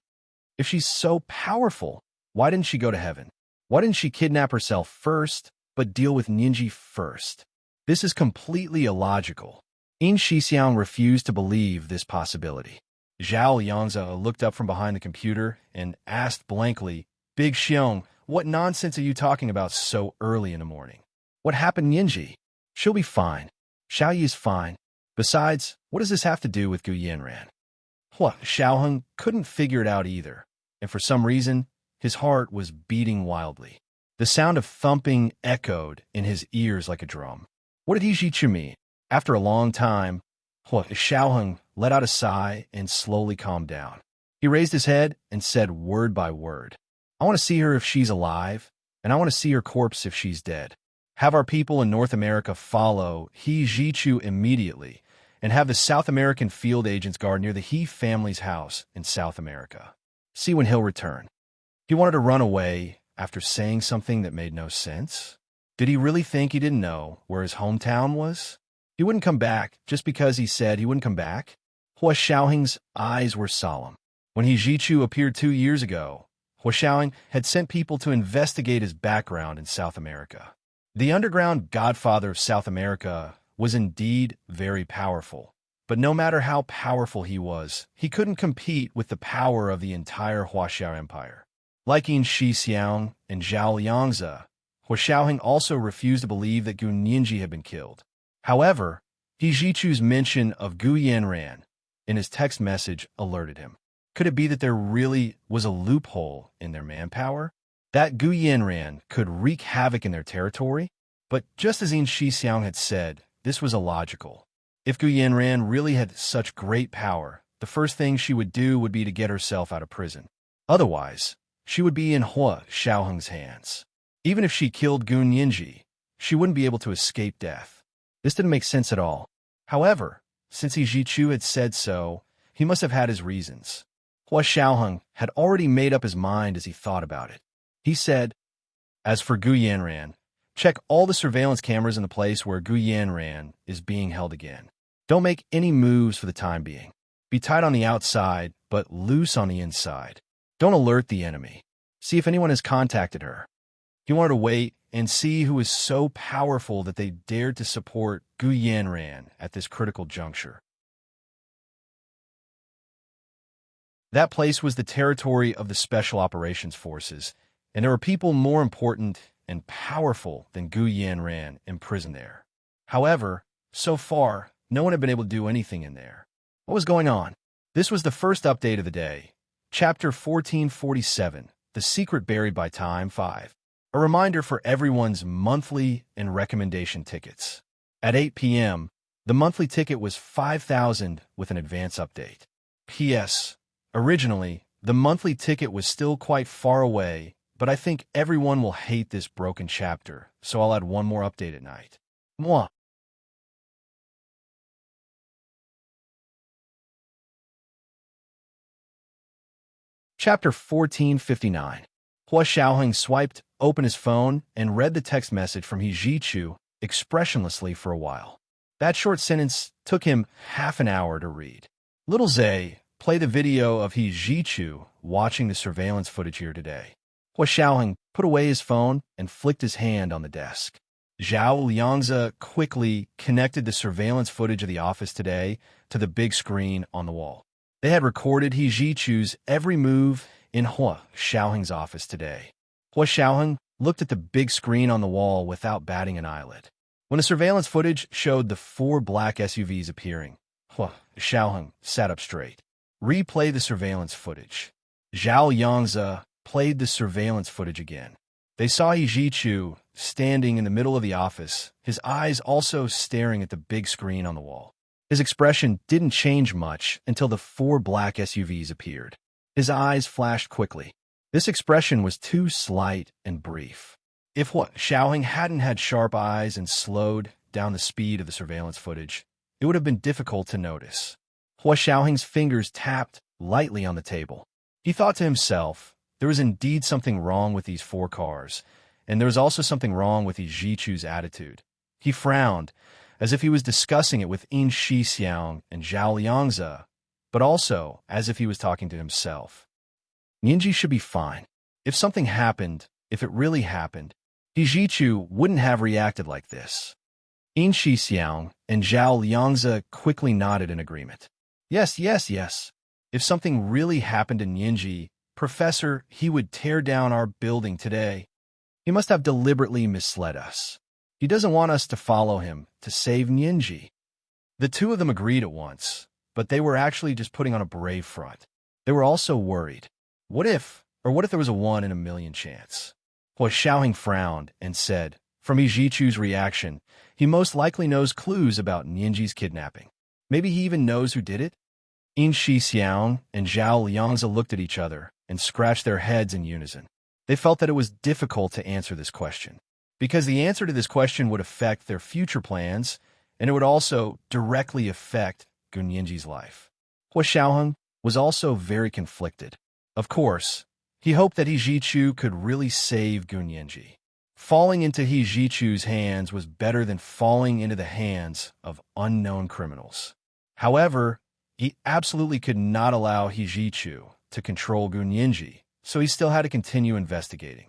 If she's so powerful, why didn't she go to heaven? Why didn't she kidnap herself first, but deal with Nianji first?" This is completely illogical. In Shixiang refused to believe this possibility. Zhao Yangzi looked up from behind the computer and asked blankly, Big Xiong, what nonsense are you talking about so early in the morning? What happened, Yinji? She'll be fine. Xiaoyi is fine. Besides, what does this have to do with Gu Yanran? Xiaoheng couldn't figure it out either, and for some reason, his heart was beating wildly. The sound of thumping echoed in his ears like a drum. What did Yijichu mean? After a long time, Xiaoheng let out a sigh and slowly calmed down. He raised his head and said word by word, I want to see her if she's alive, and I want to see her corpse if she's dead. Have our people in North America follow He Jichu immediately, and have the South American field agents guard near the He family's house in South America. See when he'll return. He wanted to run away after saying something that made no sense. Did he really think he didn't know where his hometown was? He wouldn't come back just because he said he wouldn't come back? Hua Xiaoheng's eyes were solemn. When He Jichu appeared 2 years ago, Hua Xiaoheng had sent people to investigate his background in South America. The underground godfather of South America was indeed very powerful, but no matter how powerful he was, he couldn't compete with the power of the entire Huaxiao Empire. Like In Shixiang and Zhao Yangzi, Hua Xiaoheng also refused to believe that Gu Ninji had been killed. However, He Jichu's mention of Gu Yanran in his text message alerted him. Could it be that there really was a loophole in their manpower? That Gu Yanran could wreak havoc in their territory? But just as In Shixiang had said, this was illogical. If Gu Yanran really had such great power, the first thing she would do would be to get herself out of prison. Otherwise, she would be in Hua Xiaoheng's hands. Even if she killed Gu Ninji, she wouldn't be able to escape death. This didn't make sense at all. However, since He Jichu had said so, he must have had his reasons. Hua Xiaoheng had already made up his mind as he thought about it. He said, As for Gu Yanran, check all the surveillance cameras in the place where Gu Yanran is being held again. Don't make any moves for the time being. Be tight on the outside, but loose on the inside. Don't alert the enemy. See if anyone has contacted her. He wanted to wait and see who was so powerful that they dared to support Gu Yanran at this critical juncture. That place was the territory of the Special Operations Forces, and there were people more important and powerful than Gu Yanran imprisoned there. However, so far, no one had been able to do anything in there. What was going on? This was the first update of the day. Chapter 1447, The Secret Buried by Time 5. A reminder for everyone's monthly and recommendation tickets. At 8 p.m., the monthly ticket was 5,000 with an advance update. P.S. Originally, the monthly ticket was still quite far away, but I think everyone will hate this broken chapter, so I'll add one more update at night. Mwah! Chapter 1459. Hua Xiaoheng swiped open his phone and read the text message from He Jichu expressionlessly for a while. That short sentence took him half an hour to read. Little Zay, play the video of He Jichu watching the surveillance footage here today. Hua Xiaoheng put away his phone and flicked his hand on the desk. Zhao Liangzi quickly connected the surveillance footage of the office today to the big screen on the wall. They had recorded He Jichu's every move in Hua Xiaoheng's office today. Hua Xiaoheng looked at the big screen on the wall without batting an eyelid. When the surveillance footage showed the 4 black SUVs appearing, Hua Xiaoheng sat up straight. Replay the surveillance footage. Zhao Yangzi played the surveillance footage again. They saw He Jichu standing in the middle of the office, his eyes also staring at the big screen on the wall. His expression didn't change much until the 4 black SUVs appeared. His eyes flashed quickly. This expression was too slight and brief. If Hua Xiaoheng hadn't had sharp eyes and slowed down the speed of the surveillance footage, it would have been difficult to notice. Hua Xiaoheng's fingers tapped lightly on the table. He thought to himself, there was indeed something wrong with these 4 cars, and there was also something wrong with He Jichu's attitude. He frowned, as if he was discussing it with In Shixiang and Zhao Liangzi, but also as if he was talking to himself. Ninji should be fine. If something happened, if it really happened, He Jichu wouldn't have reacted like this. In Shixiang and Zhao Liangzi quickly nodded in agreement. Yes, yes, yes. If something really happened to Nianji, Professor, he would tear down our building today. He must have deliberately misled us. He doesn't want us to follow him to save Nianji. The two of them agreed at once, but they were actually just putting on a brave front. They were also worried. What if there was a 1 in a million chance? Hua Xiaoheng frowned and said, from Yijichu's reaction, he most likely knows clues about Nianji's kidnapping. Maybe he even knows who did it? In Shixiang and Zhao Liangzi looked at each other and scratched their heads in unison. They felt that it was difficult to answer this question, because the answer to this question would affect their future plans, and it would also directly affect Gu Nianji's life. Hua Xiaoheng was also very conflicted. Of course, he hoped that He Jichu could really save Gu Nianji. Falling into He Jichu's hands was better than falling into the hands of unknown criminals. However, he absolutely could not allow He Jichu to control Gu Nianji, so he still had to continue investigating.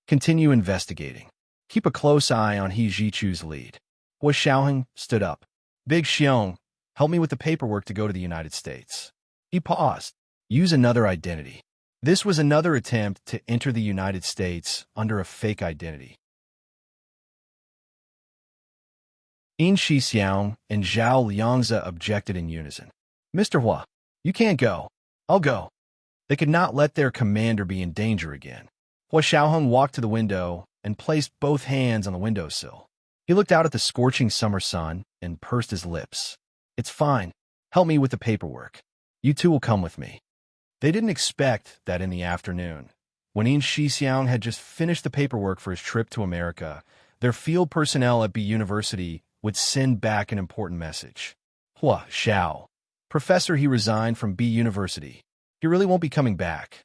Keep a close eye on He Jichu's lead. Hua Xiaoheng stood up. Big Xiong, help me with the paperwork to go to the United States. He paused. Use another identity. This was another attempt to enter the United States under a fake identity. In Shixiang and Zhao Liangzi objected in unison. Mr. Hua, you can't go. I'll go. They could not let their commander be in danger again. Hua Xiaoheng walked to the window and placed both hands on the windowsill. He looked out at the scorching summer sun and pursed his lips. It's fine. Help me with the paperwork. You two will come with me. They didn't expect that in the afternoon, when In Shixiang had just finished the paperwork for his trip to America, their field personnel at B University would send back an important message. Hua Xiao, Professor, he resigned from B University. He really won't be coming back.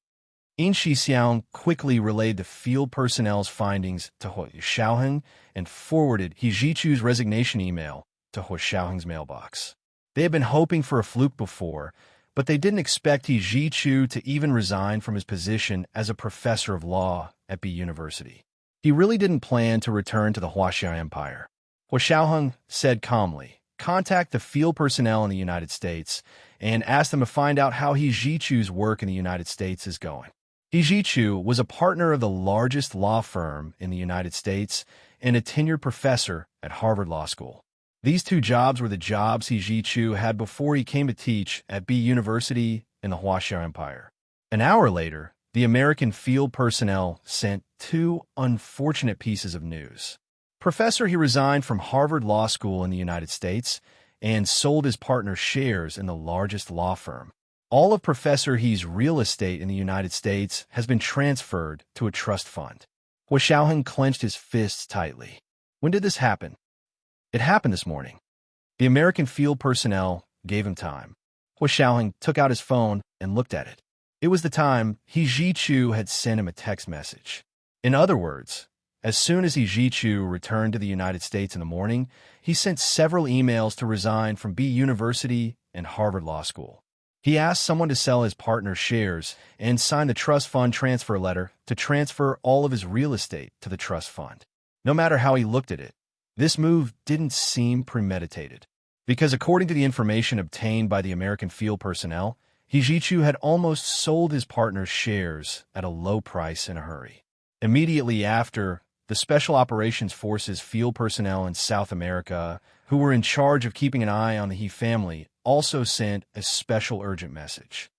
In Shixiang quickly relayed the field personnel's findings to Hua Xiaoheng and forwarded He Jichu's resignation email to Hua Xiaoheng's mailbox. They had been hoping for a fluke before, but they didn't expect He Jichu to even resign from his position as a professor of law at B University. He really didn't plan to return to the Huaxia Empire. Hua Xiaoheng said calmly, contact the field personnel in the United States and ask them to find out how He Jichu's work in the United States is going. He Jichu was a partner of the largest law firm in the United States and a tenured professor at Harvard Law School. These two jobs were the jobs He Jichu had before he came to teach at B University in the Huaxia Empire. An hour later, the American field personnel sent two unfortunate pieces of news. Professor, he resigned from Harvard Law School in the United States and sold his partner's shares in the largest law firm. All of Professor He's real estate in the United States has been transferred to a trust fund. Hua Xiaoheng clenched his fists tightly. When did this happen? It happened this morning. The American field personnel gave him time. Hua Xiaoheng took out his phone and looked at it. It was the time He Jichu had sent him a text message. In other words, as soon as He Jichu returned to the United States in the morning, he sent several emails to resign from B University and Harvard Law School. He asked someone to sell his partner's shares and sign the trust fund transfer letter to transfer all of his real estate to the trust fund. No matter how he looked at it, this move didn't seem premeditated, because according to the information obtained by the American field personnel, He Jichu had almost sold his partner's shares at a low price in a hurry. Immediately after, the Special Operations Forces field personnel in South America, who were in charge of keeping an eye on the He family, also sent a special urgent message.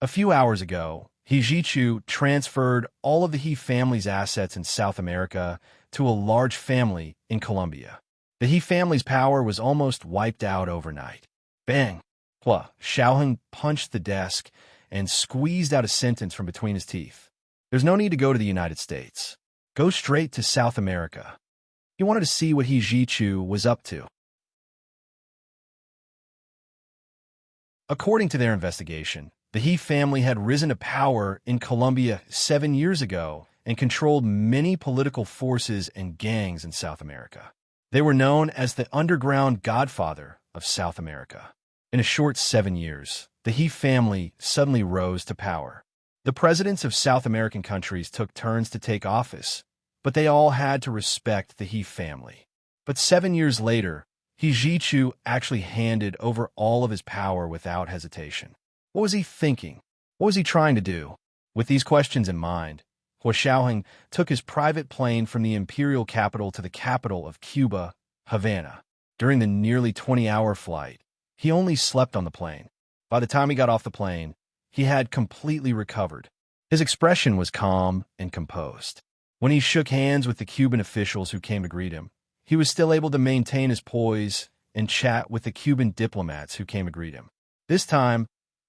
A few hours ago, He Jichu transferred all of the He family's assets in South America to a large family in Colombia. The He family's power was almost wiped out overnight. Bang! Hua Xiaoheng punched the desk and squeezed out a sentence from between his teeth. There's no need to go to the United States. Go straight to South America. He wanted to see what He Jichu was up to. According to their investigation, the He family had risen to power in Colombia 7 years ago and controlled many political forces and gangs in South America. They were known as the underground godfather of South America. In a short 7 years, the He family suddenly rose to power. The presidents of South American countries took turns to take office, but they all had to respect the He family. But 7 years later, He Zhichu actually handed over all of his power without hesitation. What was he thinking? What was he trying to do? With these questions in mind, Hua Xiaoheng took his private plane from the imperial capital to the capital of Cuba, Havana. During the nearly 20-hour flight, he only slept on the plane. By the time he got off the plane, he had completely recovered. His expression was calm and composed. When he shook hands with the Cuban officials who came to greet him, he was still able to maintain his poise and chat with the Cuban diplomats who came to greet him. This time,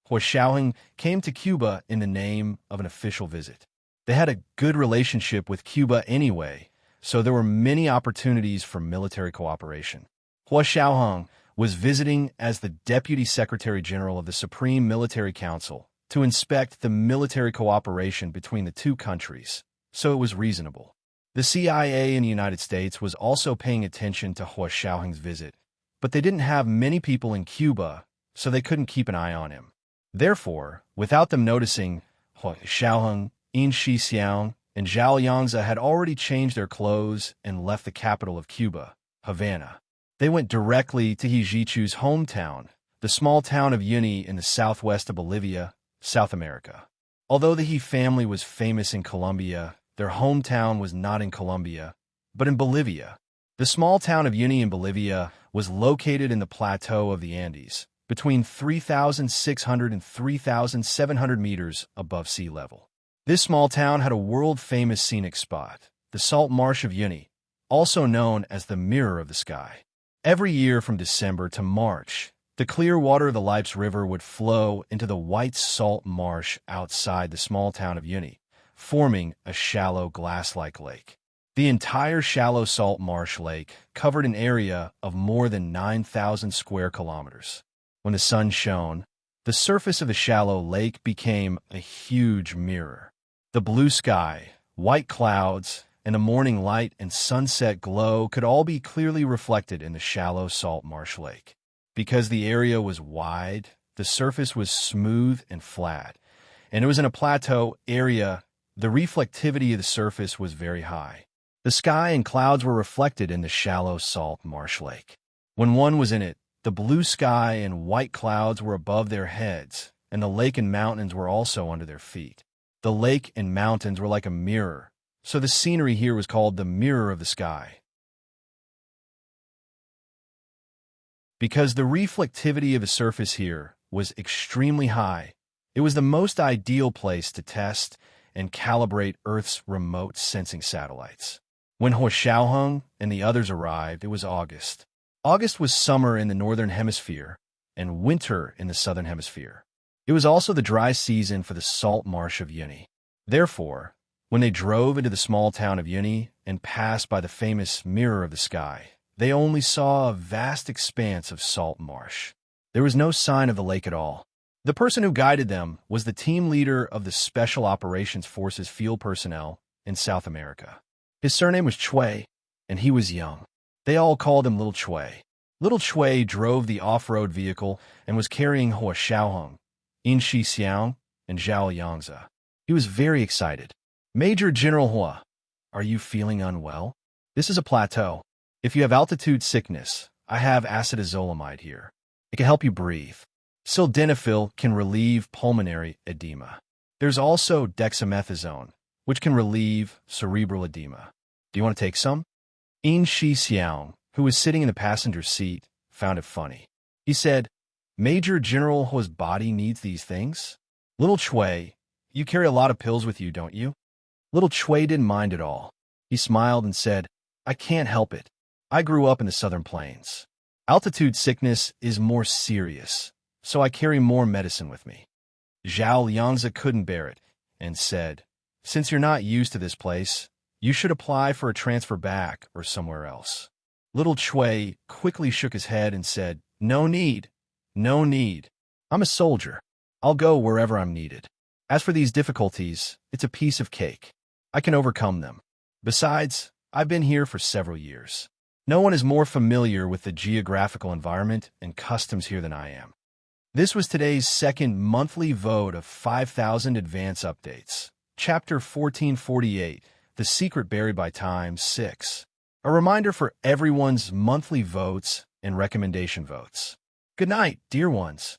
Hua Xiaoheng came to Cuba in the name of an official visit. They had a good relationship with Cuba anyway, so there were many opportunities for military cooperation. Hua Xiaoheng was visiting as the Deputy Secretary General of the Supreme Military Council to inspect the military cooperation between the two countries, so it was reasonable. The CIA in the United States was also paying attention to Hua Xiaoheng's visit, but they didn't have many people in Cuba, so they couldn't keep an eye on him. Therefore, without them noticing, Hua Xiaoheng, Yin Shixiang, and Zhao Yangzi had already changed their clothes and left the capital of Cuba, Havana. They went directly to He Zhichu's hometown, the small town of Uyuni in the southwest of Bolivia, South America. Although the He family was famous in Colombia, their hometown was not in Colombia, but in Bolivia. The small town of Uyuni in Bolivia was located in the plateau of the Andes, between 3,600 and 3,700 meters above sea level. This small town had a world-famous scenic spot, the salt marsh of Uyuni, also known as the Mirror of the Sky. Every year from December to March, the clear water of the Leipz River would flow into the white salt marsh outside the small town of Uyuni, forming a shallow glass-like lake. The entire shallow salt marsh lake covered an area of more than 9,000 square kilometers. When the sun shone, the surface of the shallow lake became a huge mirror. The blue sky, white clouds, and the morning light and sunset glow could all be clearly reflected in the shallow salt marsh lake. Because the area was wide, the surface was smooth and flat, and it was in a plateau area. The reflectivity of the surface was very high. The sky and clouds were reflected in the shallow salt marsh lake. When one was in it, the blue sky and white clouds were above their heads, and the lake and mountains were also under their feet. The lake and mountains were like a mirror, so the scenery here was called the Mirror of the Sky. Because the reflectivity of the surface here was extremely high, it was the most ideal place to test and calibrate Earth's remote sensing satellites. When Hua Xiaoheng and the others arrived, it was August. August was summer in the northern hemisphere and winter in the southern hemisphere. It was also the dry season for the salt marsh of Uyuni. Therefore, when they drove into the small town of Uyuni and passed by the famous Mirror of the Sky, they only saw a vast expanse of salt marsh. There was no sign of the lake at all. The person who guided them was the team leader of the Special Operations Forces field personnel in South America. His surname was Chui, and he was young. They all called him Little Chui. Little Chui drove the off-road vehicle and was carrying Hua Xiaoheng, Yin Shixiang, and Zhao Yangzi. He was very excited. Major General Hua, are you feeling unwell? This is a plateau. If you have altitude sickness, I have acetazolamide here. It can help you breathe. Sildenafil can relieve pulmonary edema. There's also dexamethasone, which can relieve cerebral edema. Do you want to take some? Yin Shixiang, who was sitting in the passenger seat, found it funny. He said, Major General Hua's body needs these things? Little Chui, you carry a lot of pills with you, don't you? Little Chui didn't mind at all. He smiled and said, I can't help it. I grew up in the southern plains. Altitude sickness is more serious, so I carry more medicine with me. Zhao Yangzi couldn't bear it and said, Since you're not used to this place, you should apply for a transfer back or somewhere else. Little Chui quickly shook his head and said, No need. No need. I'm a soldier. I'll go wherever I'm needed. As for these difficulties, it's a piece of cake. I can overcome them. Besides, I've been here for several years. No one is more familiar with the geographical environment and customs here than I am. This was today's second monthly vote of 5,000 advance updates. Chapter 1448, The Secret Buried by Time 6. a reminder for everyone's monthly votes and recommendation votes. Good night, dear ones.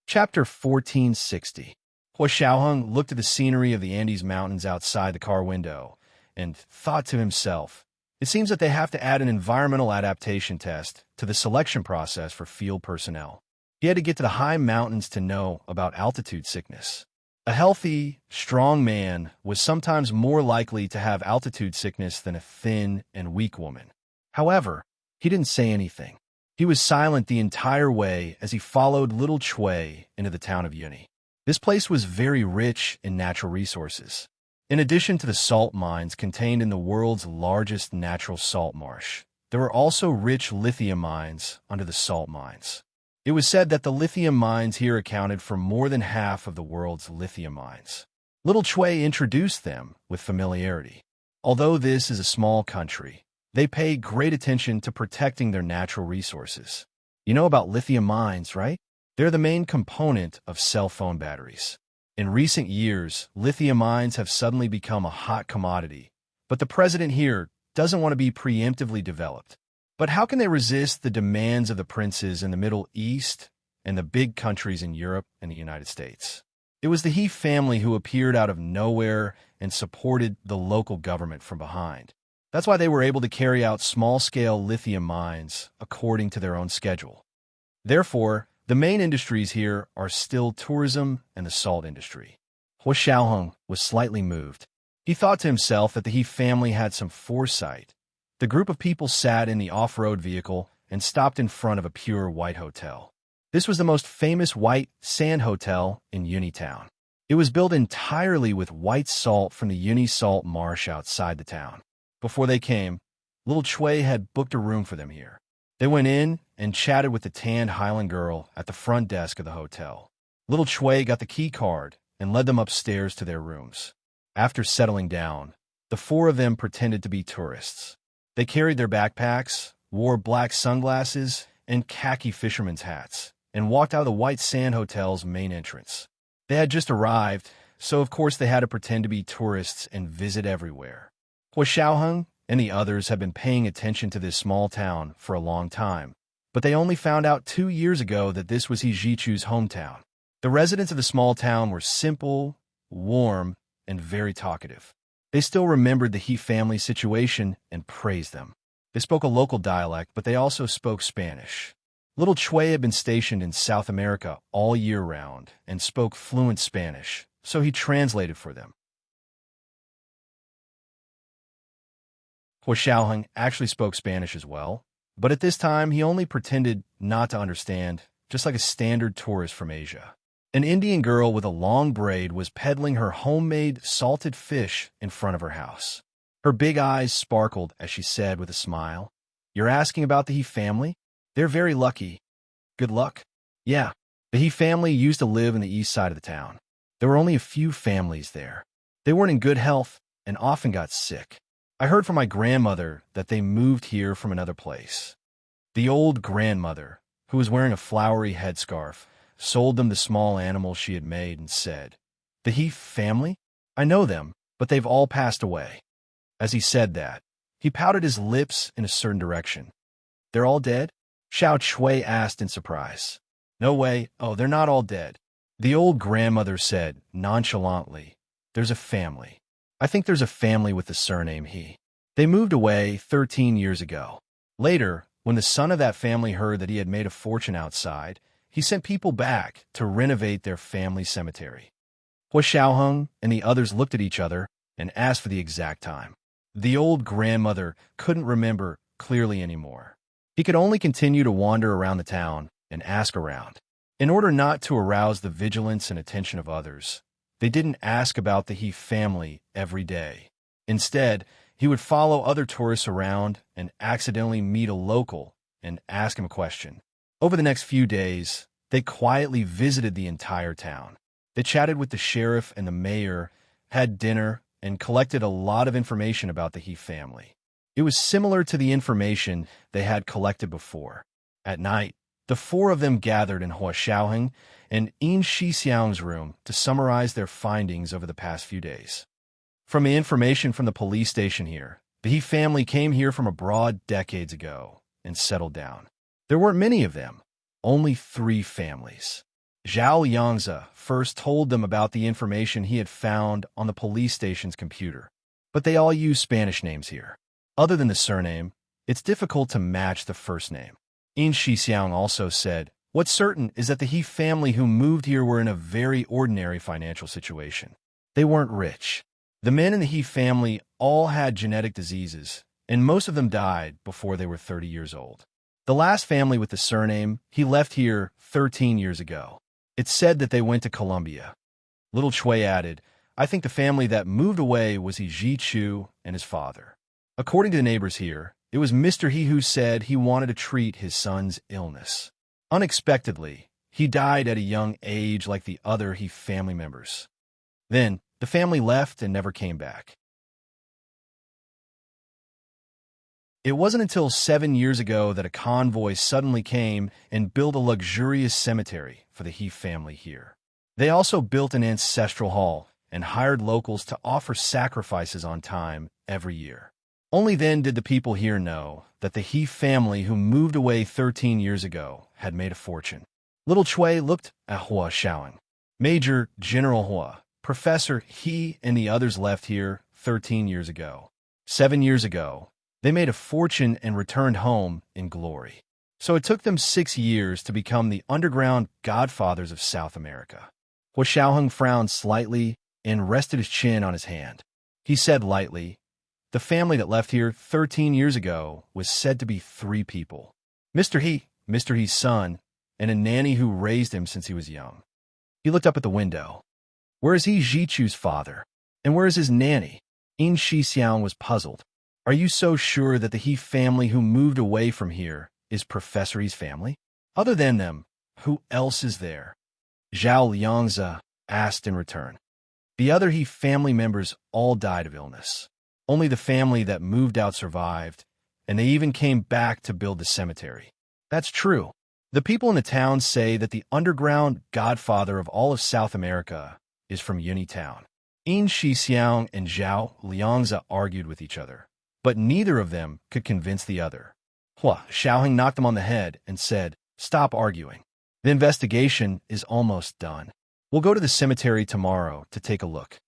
Chapter 1460. Hua Xiaoheng looked at the scenery of the Andes Mountains outside the car window and thought to himself, it seems that they have to add an environmental adaptation test to the selection process for field personnel. He had to get to the high mountains to know about altitude sickness. A healthy, strong man was sometimes more likely to have altitude sickness than a thin and weak woman. However, he didn't say anything. He was silent the entire way as he followed little Chui into the town of Yuni. This place was very rich in natural resources. In addition to the salt mines contained in the world's largest natural salt marsh, there were also rich lithium mines under the salt mines. It was said that the lithium mines here accounted for more than half of the world's lithium mines. Little Chui introduced them with familiarity. Although this is a small country, they pay great attention to protecting their natural resources. You know about lithium mines, right? They're the main component of cell phone batteries. In recent years, lithium mines have suddenly become a hot commodity, but the president here doesn't want to be preemptively developed. But how can they resist the demands of the princes in the Middle East and the big countries in Europe and the United States? It was the He family who appeared out of nowhere and supported the local government from behind. That's why they were able to carry out small-scale lithium mines according to their own schedule. Therefore, the main industries here are still tourism and the salt industry. Hua Xiaoheng was slightly moved. He thought to himself that the He family had some foresight. The group of people sat in the off-road vehicle and stopped in front of a pure white hotel. This was the most famous white sand hotel in Yuni town. It was built entirely with white salt from the Yuni salt marsh outside the town. Before they came, little Chui had booked a room for them here. They went in and chatted with the tanned Highland girl at the front desk of the hotel. Little Chui got the key card and led them upstairs to their rooms. After settling down, the four of them pretended to be tourists. They carried their backpacks, wore black sunglasses and khaki fishermen's hats, and walked out of the White Sand Hotel's main entrance. They had just arrived, so of course they had to pretend to be tourists and visit everywhere. Hua Xiaoheng and the others had been paying attention to this small town for a long time, but they only found out 2 years ago that this was He Zhichu's hometown. The residents of the small town were simple, warm, and very talkative. They still remembered the He family situation and praised them. They spoke a local dialect, but they also spoke Spanish. Little Chui had been stationed in South America all year round and spoke fluent Spanish, so he translated for them. Hua Xiaoheng actually spoke Spanish as well, but at this time he only pretended not to understand, just like a standard tourist from Asia. An Indian girl with a long braid was peddling her homemade salted fish in front of her house. Her big eyes sparkled as she said with a smile, "You're asking about the He family? They're very lucky. Good luck." Yeah, the He family used to live in the east side of the town. There were only a few families there. They weren't in good health and often got sick. I heard from my grandmother that they moved here from another place. The old grandmother, who was wearing a flowery headscarf, sold them the small animal she had made and said, "The He family? I know them, but they've all passed away." As he said that, he pouted his lips in a certain direction. "They're all dead?" Xiao Chui asked in surprise. "No way. Oh, they're not all dead." The old grandmother said nonchalantly, "There's a family. I think there's a family with the surname He. They moved away 13 years ago. Later, when the son of that family heard that he had made a fortune outside, he sent people back to renovate their family cemetery." Hua Xiaoheng and the others looked at each other and asked for the exact time. The old grandmother couldn't remember clearly anymore. He could only continue to wander around the town and ask around. In order not to arouse the vigilance and attention of others, they didn't ask about the He family every day. Instead, he would follow other tourists around and accidentally meet a local and ask him a question. Over the next few days, they quietly visited the entire town. They chatted with the sheriff and the mayor, had dinner, and collected a lot of information about the He family. It was similar to the information they had collected before. At night, The four of them gathered in Hua Xiaoheng and Yin Shixiang's room to summarize their findings over the past few days. From the information from the police station here, the He family came here from abroad decades ago and settled down. There weren't many of them, only 3 families. Zhao Yangzi first told them about the information he had found on the police station's computer, but they all use Spanish names here. Other than the surname, it's difficult to match the first name. Yin Shixiang also said, "What's certain is that the He family who moved here were in a very ordinary financial situation. They weren't rich. The men in the He family all had genetic diseases, and most of them died before they were 30 years old. The last family with the surname, he left here 13 years ago. It's said that they went to Colombia." Little Chui added, "I think the family that moved away was He Chu and his father. According to the neighbors here, it was Mr. He who said he wanted to treat his son's illness. Unexpectedly, he died at a young age like the other He family members. Then, the family left and never came back." It wasn't until 7 years ago that a convoy suddenly came and built a luxurious cemetery for the He family here. They also built an ancestral hall and hired locals to offer sacrifices on time every year. Only then did the people here know that the He family who moved away 13 years ago had made a fortune. Little Chui looked at Hua Xiaoheng. "Major General Hua, Professor He and the others left here 13 years ago. 7 years ago, they made a fortune and returned home in glory. So it took them 6 years to become the underground godfathers of South America." Hua Xiaoheng frowned slightly and rested his chin on his hand. He said lightly, "The family that left here 13 years ago was said to be 3 people. Mr. He's son, and a nanny who raised him since he was young." He looked up at the window. "Where is He Jichu's father? And where is his nanny?" Yin Shixiang was puzzled. "Are you so sure that the He family who moved away from here is Professor He's family? Other than them, who else is there?" Zhao Yangzi asked in return. "The other He family members all died of illness. Only the family that moved out survived, and they even came back to build the cemetery." "That's true. The people in the town say that the underground godfather of all of South America is from Yuni Town." Yin Shixiang and Zhao Liangzi argued with each other, but neither of them could convince the other. Hua Xiaoheng knocked them on the head and said, "Stop arguing. The investigation is almost done. We'll go to the cemetery tomorrow to take a look."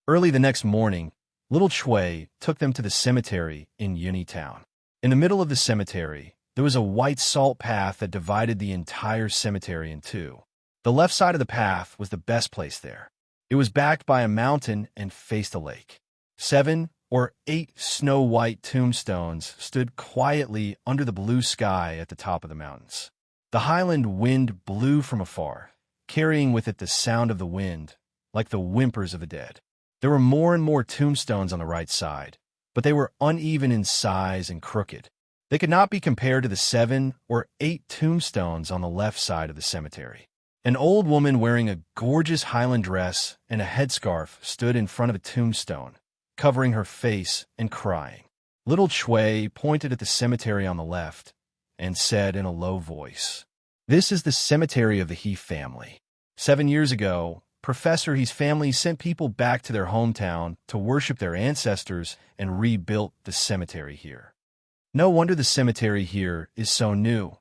Early the next morning, Little Chui took them to the cemetery in Yuni Town. In the middle of the cemetery, there was a white salt path that divided the entire cemetery in 2. The left side of the path was the best place there. It was backed by a mountain and faced a lake. 7 or 8 snow-white tombstones stood quietly under the blue sky at the top of the mountains. The highland wind blew from afar, carrying with it the sound of the wind, like the whimpers of the dead. There were more and more tombstones on the right side, but they were uneven in size and crooked. They could not be compared to the 7 or 8 tombstones on the left side of the cemetery. An old woman wearing a gorgeous highland dress and a headscarf stood in front of a tombstone, covering her face and crying. Little Chui pointed at the cemetery on the left and said in a low voice, "This is the cemetery of the He family. 7 years ago, Professor He's family sent people back to their hometown to worship their ancestors and rebuilt the cemetery here. No wonder the cemetery here is so new,"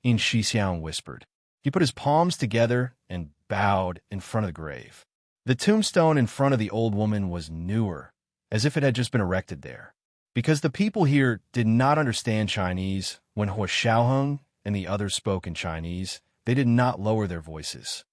Yin Shixiang whispered. He put his palms together and bowed in front of the grave. The tombstone in front of the old woman was newer, as if it had just been erected there. Because the people here did not understand Chinese, when Hua Xiaoheng and the others spoke in Chinese, they did not lower their voices.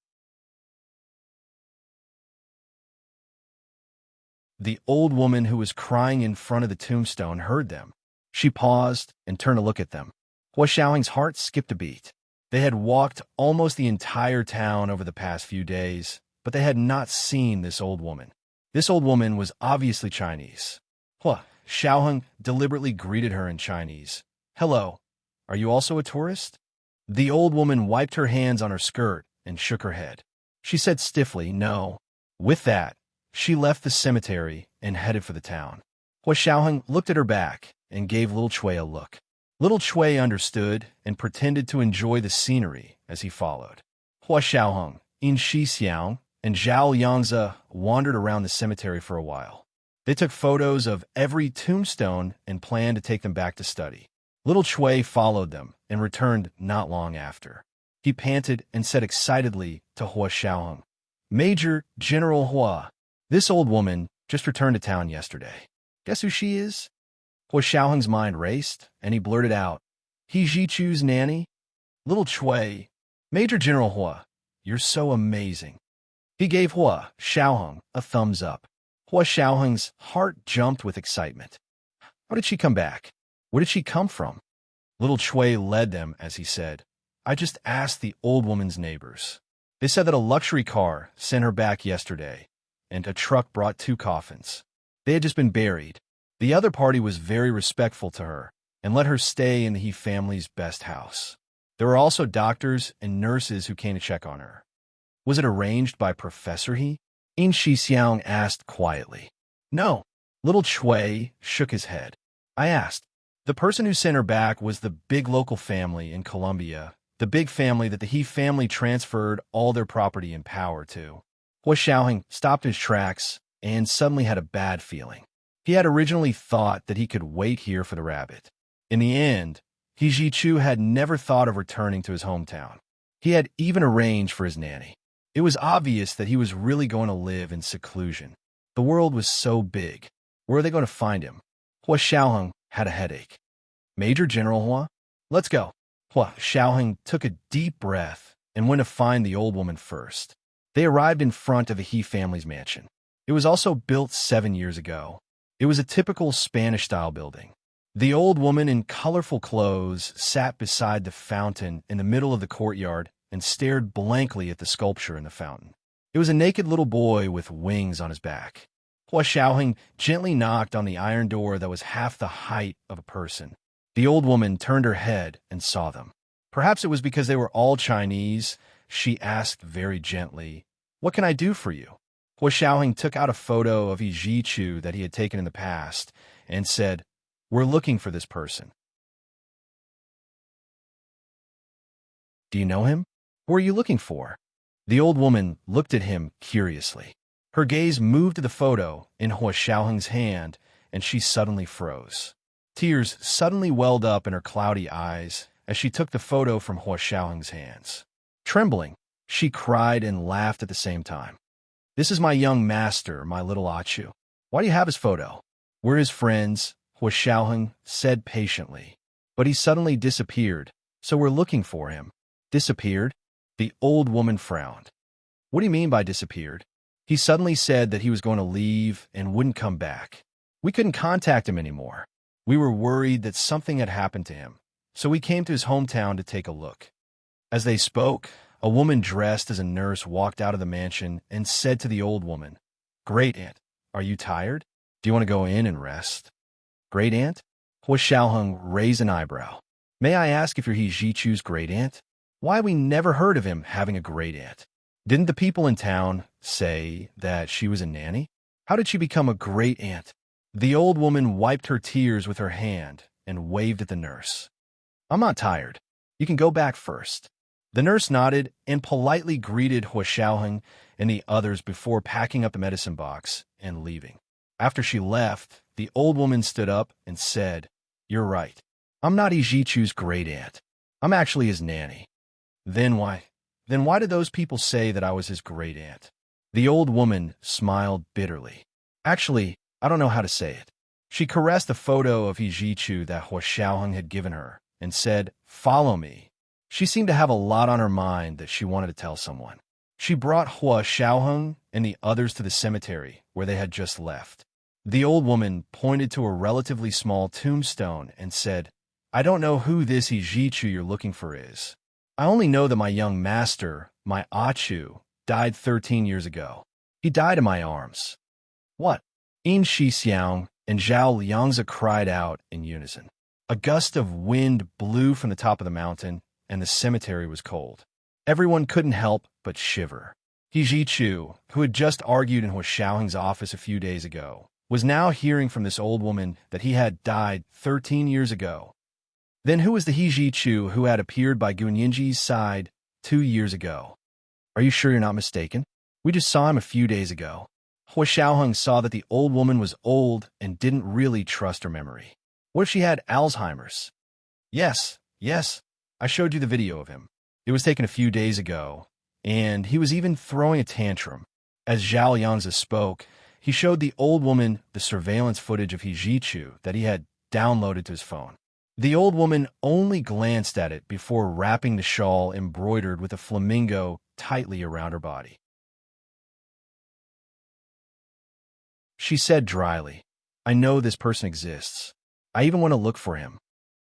The old woman who was crying in front of the tombstone heard them. She paused and turned to look at them. Hua Xiaoheng's heart skipped a beat. They had walked almost the entire town over the past few days, but they had not seen this old woman. This old woman was obviously Chinese. Hua Xiaoheng deliberately greeted her in Chinese. "Hello, are you also a tourist?" The old woman wiped her hands on her skirt and shook her head. She said stiffly, "No." With that, she left the cemetery and headed for the town. Hua Xiaoheng looked at her back and gave Little Chui a look. Little Chui understood and pretended to enjoy the scenery as he followed. Hua Xiaoheng, In Xixiang, and Zhao Yangzi wandered around the cemetery for a while. They took photos of every tombstone and planned to take them back to study. Little Chui followed them and returned not long after. He panted and said excitedly to Hua Xiaoheng, "Major General Hua, this old woman just returned to town yesterday. Guess who she is?" Hua Xiaoheng's mind raced, and he blurted out, "He Jichu's nanny?" Little Chui, "Major General Hua, you're so amazing." He gave Hua Xiaoheng a thumbs up. Hua Xiaoheng's heart jumped with excitement. How did she come back? Where did she come from? Little Chui led them as he said, "I just asked the old woman's neighbors. They said that a luxury car sent her back yesterday, and a truck brought 2 coffins. They had just been buried. The other party was very respectful to her and let her stay in the He family's best house. There were also doctors and nurses who came to check on her." "Was it arranged by Professor He?" In Xixiang asked quietly. "No." Little Chui shook his head. "I asked. The person who sent her back was the big local family in Colombia, the big family that the He family transferred all their property and power to." Hua Xiaoheng stopped his tracks and suddenly had a bad feeling. He had originally thought that he could wait here for the rabbit. In the end, He Jichu had never thought of returning to his hometown. He had even arranged for his nanny. It was obvious that he was really going to live in seclusion. The world was so big. Where are they going to find him? Hua Xiaoheng had a headache. "Major General Hua, let's go." Hua Xiaoheng took a deep breath and went to find the old woman first. They arrived in front of a He family's mansion. It was also built 7 years ago. It was a typical Spanish-style building. The old woman in colorful clothes sat beside the fountain in the middle of the courtyard and stared blankly at the sculpture in the fountain. It was a naked little boy with wings on his back. Hua Xiaoheng gently knocked on the iron door that was half the height of a person. The old woman turned her head and saw them. Perhaps it was because they were all Chinese. She asked very gently, "What can I do for you?" Hua Xiaoheng took out a photo of He Jichu that he had taken in the past and said, "We're looking for this person." "Do you know him? Who are you looking for?" The old woman looked at him curiously. Her gaze moved to the photo in Hua Xiaoheng's hand, and she suddenly froze. Tears suddenly welled up in her cloudy eyes as she took the photo from Hua Xiaoheng's hands. Trembling, she cried and laughed at the same time. "This is my young master, my little Achu. Why do you have his photo?" "We're his friends," Hua Xiaoheng said patiently. "But he suddenly disappeared, so we're looking for him." "Disappeared?" The old woman frowned. "What do you mean by disappeared?" "He suddenly said that he was going to leave and wouldn't come back. We couldn't contact him anymore. We were worried that something had happened to him, so we came to his hometown to take a look." As they spoke, a woman dressed as a nurse walked out of the mansion and said to the old woman, "Great aunt, are you tired? Do you want to go in and rest?" "Great aunt?" Hua Xiaoheng raised an eyebrow. "May I ask if you're He Jichu's great aunt? Why we never heard of him having a great aunt? Didn't the people in town say that she was a nanny? How did she become a great aunt?" The old woman wiped her tears with her hand and waved at the nurse. "I'm not tired. You can go back first." The nurse nodded and politely greeted Hua Xiaoheng and the others before packing up the medicine box and leaving. After she left, the old woman stood up and said, "You're right. I'm not He Jichu's great aunt. I'm actually his nanny." Then why did those people say that I was his great aunt?" The old woman smiled bitterly. "Actually, I don't know how to say it." She caressed a photo of He Jichu that Hua Xiaoheng had given her and said, "Follow me." She seemed to have a lot on her mind that she wanted to tell someone. She brought Hua Xiaoheng and the others to the cemetery where they had just left. The old woman pointed to a relatively small tombstone and said, "I don't know who this He Jichu you're looking for is. I only know that my young master, my Achu, died 13 years ago. He died in my arms." "What?" In Xixiang and Zhao Yangzi cried out in unison. A gust of wind blew from the top of the mountain, and the cemetery was cold. Everyone couldn't help but shiver. He Jichu, who had just argued in Hua Xiaoheng's office a few days ago, was now hearing from this old woman that he had died 13 years ago. Then who was the He Ji Chu who had appeared by Gunyinji's side 2 years ago? Are you sure you're not mistaken? We just saw him a few days ago. Hua Xiaoheng saw that the old woman was old and didn't really trust her memory. What if she had Alzheimer's? Yes, I showed you the video of him. It was taken a few days ago, and he was even throwing a tantrum. As Zhao Yangzi spoke, he showed the old woman the surveillance footage of He Jichu that he had downloaded to his phone. The old woman only glanced at it before wrapping the shawl embroidered with a flamingo tightly around her body. She said dryly, "I know this person exists. I even want to look for him."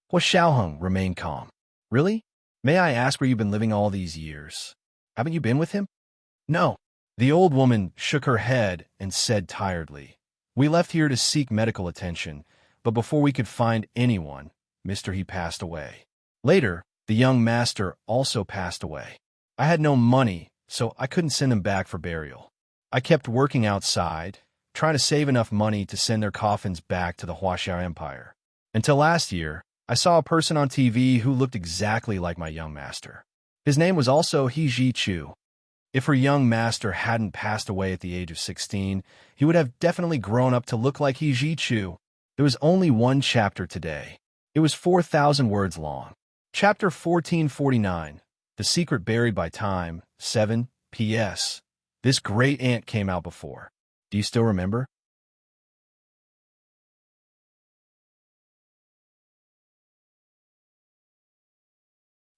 Hua Xiaoheng remained calm. "Really? May I ask where you've been living all these years? Haven't you been with him?" "No." The old woman shook her head and said tiredly, "We left here to seek medical attention, but before we could find anyone, Mr. He passed away. Later, the young master also passed away. I had no money, so I couldn't send them back for burial. I kept working outside, trying to save enough money to send their coffins back to the Huaxiao Empire. Until last year, I saw a person on TV who looked exactly like my young master. His name was also He Ji Chu. If her young master hadn't passed away at the age of 16, he would have definitely grown up to look like He Ji Chu. There was only one chapter today. It was 4,000 words long. Chapter 1449, The Secret Buried by Time, 7, P.S. This great aunt came out before. Do you still remember?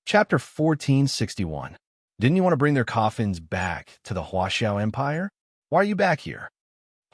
Chapter 1461. Didn't you want to bring their coffins back to the Huaxiao Empire? Why are you back here?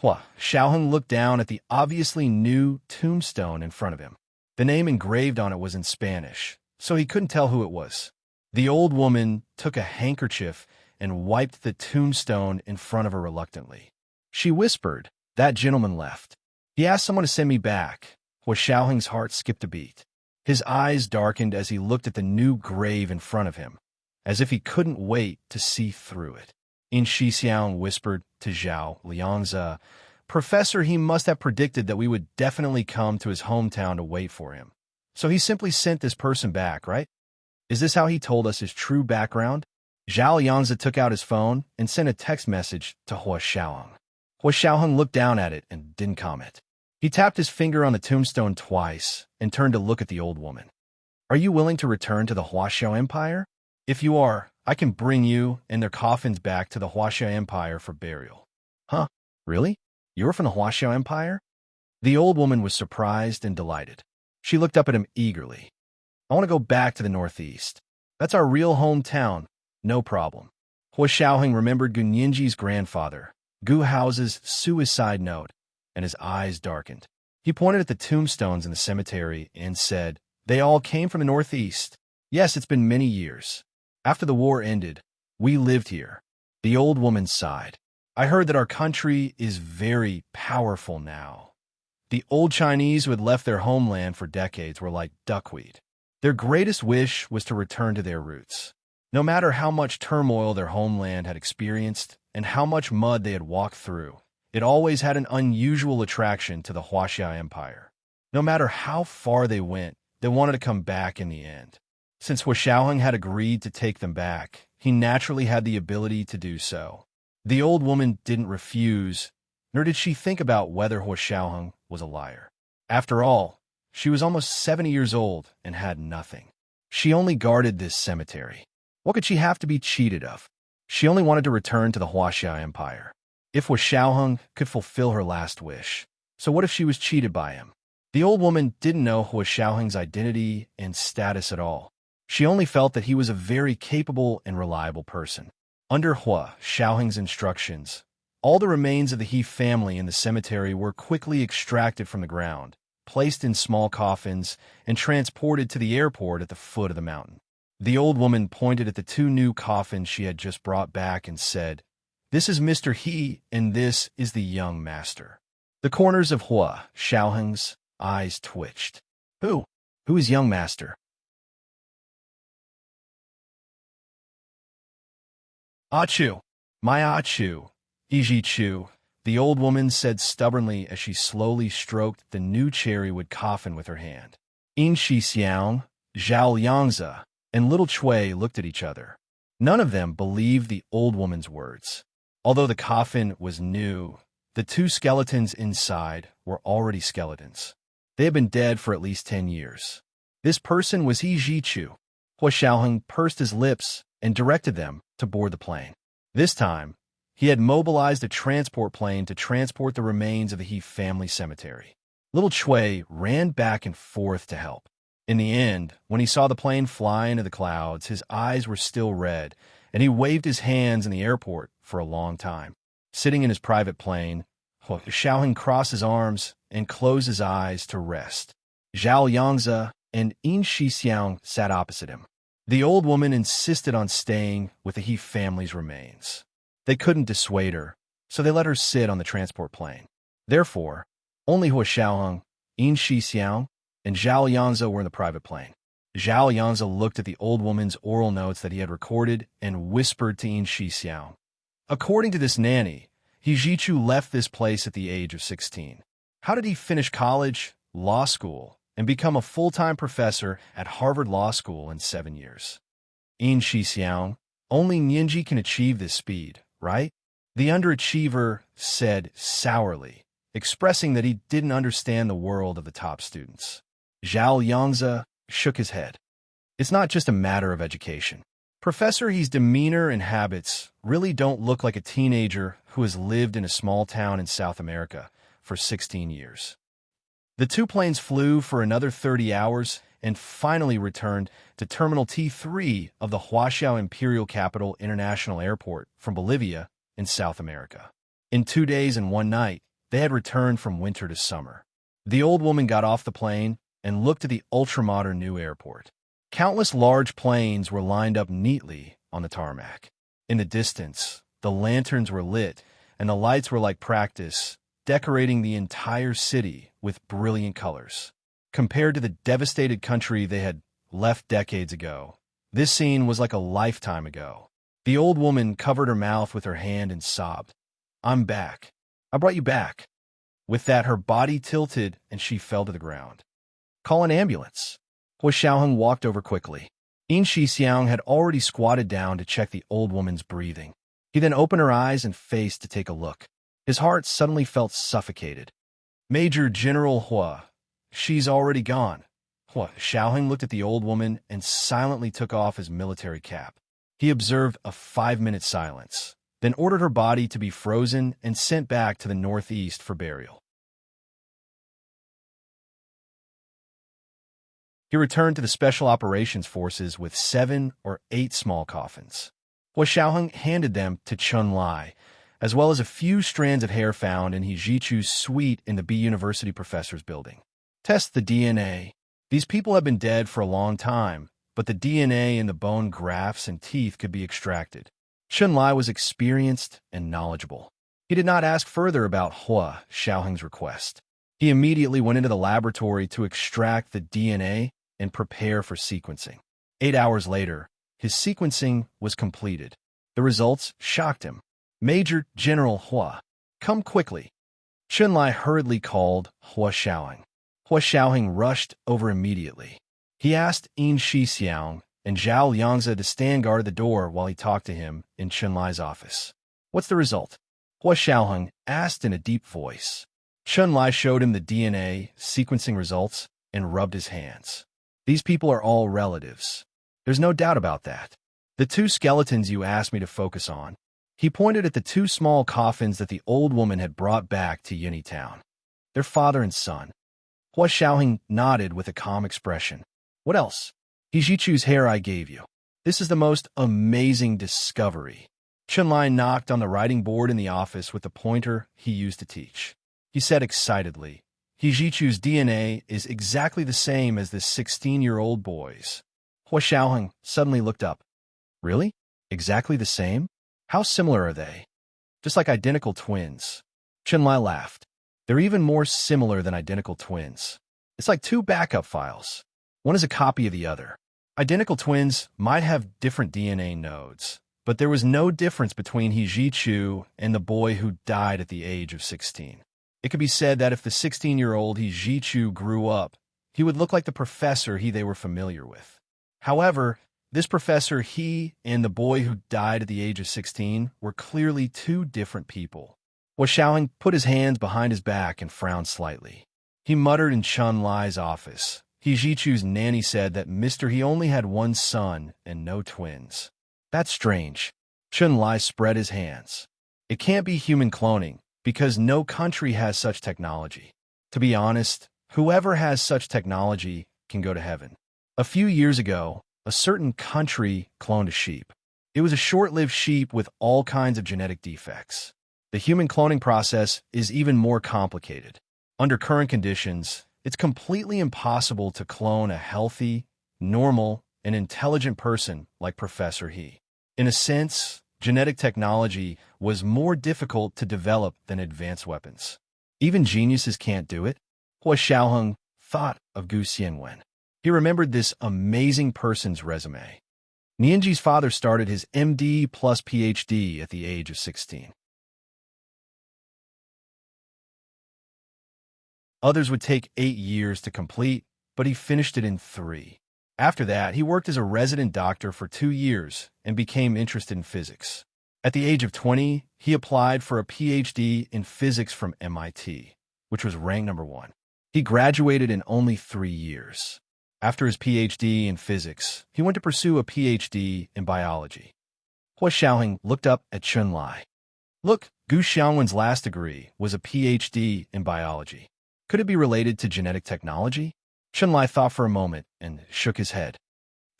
Hua Xiaoheng looked down at the obviously new tombstone in front of him. The name engraved on it was in Spanish, so he couldn't tell who it was. The old woman took a handkerchief and wiped the tombstone in front of her reluctantly. She whispered, "That gentleman left. He asked someone to send me back." Hua Xiaoheng's heart skipped a beat. His eyes darkened as he looked at the new grave in front of him, as if he couldn't wait to see through it. In Xixiang whispered to Zhao Liangzi, "Professor, he must have predicted that we would definitely come to his hometown to wait for him. So he simply sent this person back, right? Is this how he told us his true background?" Zhao Yangzi took out his phone and sent a text message to Hua Xiaoheng. Hua Xiaoheng looked down at it and didn't comment. He tapped his finger on the tombstone twice and turned to look at the old woman. "Are you willing to return to the Huaxiao Empire? If you are, I can bring you and their coffins back to the Huaxiao Empire for burial." "Huh? Really? You're from the Huaxiao Empire?" The old woman was surprised and delighted. She looked up at him eagerly. "I want to go back to the northeast. That's our real hometown. No problem." Hua Xiaoheng remembered Gunyinji's grandfather, Gu Hao's suicide note, and his eyes darkened. He pointed at the tombstones in the cemetery and said, "They all came from the northeast. Yes, it's been many years. After the war ended, we lived here." The old woman sighed. "I heard that our country is very powerful now. The old Chinese who had left their homeland for decades were like duckweed. Their greatest wish was to return to their roots. No matter how much turmoil their homeland had experienced and how much mud they had walked through, it always had an unusual attraction to the Huaxiao Empire. No matter how far they went, they wanted to come back in the end. Since Hua Xiaoheng had agreed to take them back, he naturally had the ability to do so. The old woman didn't refuse, nor did she think about whether Hua Xiaoheng was a liar. After all, she was almost 70 years old and had nothing. She only guarded this cemetery. What could she have to be cheated of? She only wanted to return to the Huaxiao Empire. If Hua Xiaoheng could fulfill her last wish, so what if she was cheated by him? The old woman didn't know Hua Xiaoheng's identity and status at all. She only felt that he was a very capable and reliable person. Under Hua Xiaoheng's instructions, all the remains of the He family in the cemetery were quickly extracted from the ground, placed in small coffins, and transported to the airport at the foot of the mountain. The old woman pointed at the two new coffins she had just brought back and said, "This is Mr. He, and this is the young master." The corners of Hua Xiaoheng's eyes twitched. Who is young master?" "Ah Chu, my Ah Chu, Iji Chu," the old woman said stubbornly as she slowly stroked the new cherrywood coffin with her hand. In Shixiang, Zhao Yangze, and little Cui looked at each other. None of them believed the old woman's words. Although the coffin was new, the two skeletons inside were already skeletons. They had been dead for at least 10 years. This person was He Jichu. Hua Xiaoheng pursed his lips and directed them to board the plane. This time, he had mobilized a transport plane to transport the remains of the He family cemetery. Little Cui ran back and forth to help. In the end, when he saw the plane fly into the clouds, his eyes were still red, and he waved his hands in the airport for a long time. Sitting in his private plane, Hua Xiaoheng crossed his arms and closed his eyes to rest. Zhao Yangze and In Shixiang sat opposite him. The old woman insisted on staying with the He family's remains. They couldn't dissuade her, so they let her sit on the transport plane. Therefore, only Hua Xiaoheng, In Shixiang, and Zhao Yangze were in the private plane. Zhao Yangze looked at the old woman's oral notes that he had recorded and whispered to In Shixiang. According to this nanny, He Jichu left this place at the age of 16. How did he finish college, law school, and become a full-time professor at Harvard Law School in 7 years? In Shixiang, only Nianji can achieve this speed, right? The underachiever said sourly, expressing that he didn't understand the world of the top students. Zhao Yangze shook his head. It's not just a matter of education. Professor He's demeanor and habits really don't look like a teenager who has lived in a small town in South America for 16 years. The two planes flew for another 30 hours and finally returned to Terminal T3 of the Huaxiao Imperial Capital International Airport from Bolivia in South America. In 2 days and 1 night, they had returned from winter to summer. The old woman got off the plane and looked at the ultramodern new airport. Countless large planes were lined up neatly on the tarmac. In the distance, the lanterns were lit, and the lights were like practice, decorating the entire city with brilliant colors. Compared to the devastated country they had left decades ago, this scene was like a lifetime ago. The old woman covered her mouth with her hand and sobbed. "I'm back. I brought you back." With that, her body tilted and she fell to the ground. "Call an ambulance." Hua Xiaoheng walked over quickly. In Shixiang had already squatted down to check the old woman's breathing. He then opened her eyes and face to take a look. His heart suddenly felt suffocated. "Major General Hua, she's already gone." Hua Xiaoheng looked at the old woman and silently took off his military cap. He observed a 5-minute silence, then ordered her body to be frozen and sent back to the northeast for burial. He returned to the Special Operations Forces with 7 or 8 small coffins. Hua Xiaoheng handed them to Chun Lai, as well as a few strands of hair found in He Jichu's suite in the B University Professor's building. "Test the DNA. These people have been dead for a long time, but the DNA in the bone grafts and teeth could be extracted." Chun Lai was experienced and knowledgeable. He did not ask further about Hua Xiaoheng's request. He immediately went into the laboratory to extract the DNA and prepare for sequencing. 8 hours later, his sequencing was completed. The results shocked him. "Major General Hua, come quickly." Chun Lai hurriedly called Hua Xiaoheng. Hua Xiaoheng rushed over immediately. He asked In Shixiang and Zhao Yangze to stand guard at the door while he talked to him in Chun Lai's office. "What's the result?" Hua Xiaoheng asked in a deep voice. Chun Lai showed him the DNA sequencing results and rubbed his hands. "These people are all relatives. There's no doubt about that. The 2 skeletons you asked me to focus on." He pointed at the 2 small coffins that the old woman had brought back to Yuni Town. "They're father and son." Hua Xiaoheng nodded with a calm expression. "What else?" "He Jichu's hair I gave you. This is the most amazing discovery." Chun Lai knocked on the writing board in the office with the pointer he used to teach. He said excitedly, "He Jichu's DNA is exactly the same as this 16-year-old boy's." Hua Xiaoheng suddenly looked up. "Really? Exactly the same? How similar are they?" "Just like identical twins." Chun Lai laughed. "They're even more similar than identical twins. It's like 2 backup files. One is a copy of the other. Identical twins might have different DNA nodes, but there was no difference between He Jichu and the boy who died at the age of 16. It could be said that if the 16-year-old He Jichu grew up, he would look like the professor they were familiar with. However, this professor and the boy who died at the age of 16 were clearly two different people. Xiaoheng put his hands behind his back and frowned slightly. He muttered in Chun Lai's office. Jichu's nanny said that Mr. He only had one son and no twins. That's strange. Chun Lai spread his hands. It can't be human cloning, because no country has such technology. To be honest, whoever has such technology can go to heaven. A few years ago, a certain country cloned a sheep. It was a short-lived sheep with all kinds of genetic defects. The human cloning process is even more complicated. Under current conditions, it's completely impossible to clone a healthy, normal, and intelligent person like Professor He. In a sense, genetic technology was more difficult to develop than advanced weapons. Even geniuses can't do it. Hua Xiaoheng thought of Gu Xianwen. He remembered this amazing person's resume. Nianji's father started his MD plus PhD at the age of 16. Others would take 8 years to complete, but he finished it in 3. After that, he worked as a resident doctor for 2 years and became interested in physics. At the age of 20, he applied for a PhD in physics from MIT, which was ranked number 1. He graduated in only 3 years. After his PhD in physics, he went to pursue a PhD in biology. Hua Xiaoheng looked up at Chun Lai. Look, Gu Xiangwen's last degree was a PhD in biology. Could it be related to genetic technology? Chun Lai thought for a moment and shook his head.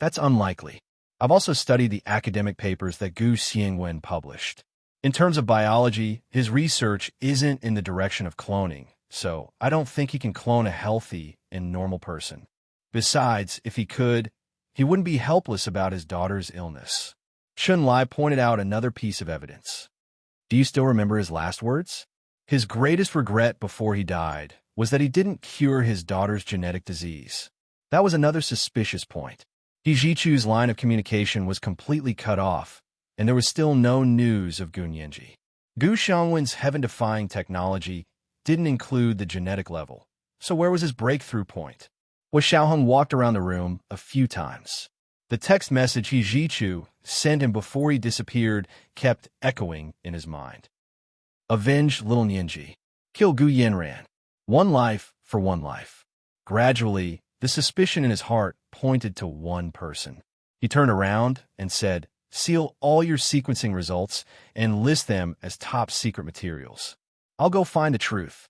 That's unlikely. I've also studied the academic papers that Gu Xiangwen published. In terms of biology, his research isn't in the direction of cloning, so I don't think he can clone a healthy and normal person. Besides, if he could, he wouldn't be helpless about his daughter's illness. Chun Lai pointed out another piece of evidence. Do you still remember his last words? His greatest regret before he died was that he didn't cure his daughter's genetic disease. That was another suspicious point. Jichu's line of communication was completely cut off, and there was still no news of Gu Nianji. Gu Xiangwen's heaven-defying technology didn't include the genetic level, so where was his breakthrough point? Hua Xiaoheng walked around the room a few times. The text message Jichu sent him before he disappeared kept echoing in his mind. Avenge little Nianji. Kill Gu Yanran. 1 life for 1 life. Gradually, the suspicion in his heart pointed to one person. He turned around and said, seal all your sequencing results and list them as top secret materials. I'll go find the truth.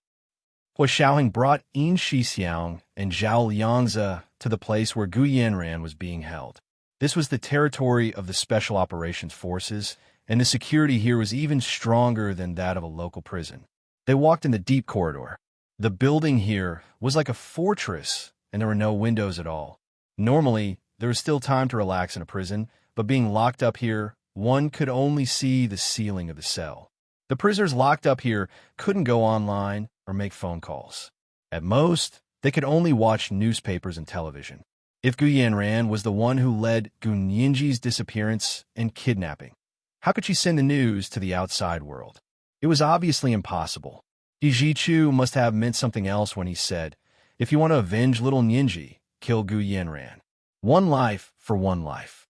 Hua Xiaoheng brought Yin Shixiang and Zhao Liangzi to the place where Gu Yanran was being held. This was the territory of the Special Operations Forces, and the security here was even stronger than that of a local prison. They walked in the deep corridor. The building here was like a fortress, and there were no windows at all. Normally, there was still time to relax in a prison, but being locked up here, one could only see the ceiling of the cell. The prisoners locked up here couldn't go online or make phone calls. At most, they could only watch newspapers and television. If Gu Yanran was the one who led Gu Nianji's disappearance and kidnapping, how could she send the news to the outside world? It was obviously impossible. Jichu must have meant something else when he said, if you want to avenge little Nianji, kill Gu Yanran. 1 life for 1 life.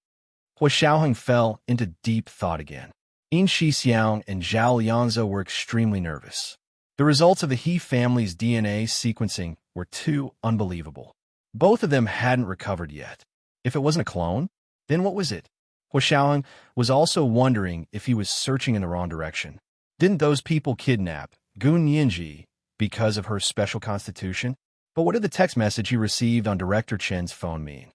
Hua Xiaoheng fell into deep thought again. Yin Shixiang and Zhao Liangzi were extremely nervous. The results of the He family's DNA sequencing were too unbelievable. Both of them hadn't recovered yet. If it wasn't a clone, then what was it? Hua Xiaoheng was also wondering if he was searching in the wrong direction. Didn't those people kidnap Gu Nianji because of her special constitution? But what did the text message he received on Director Chen's phone mean?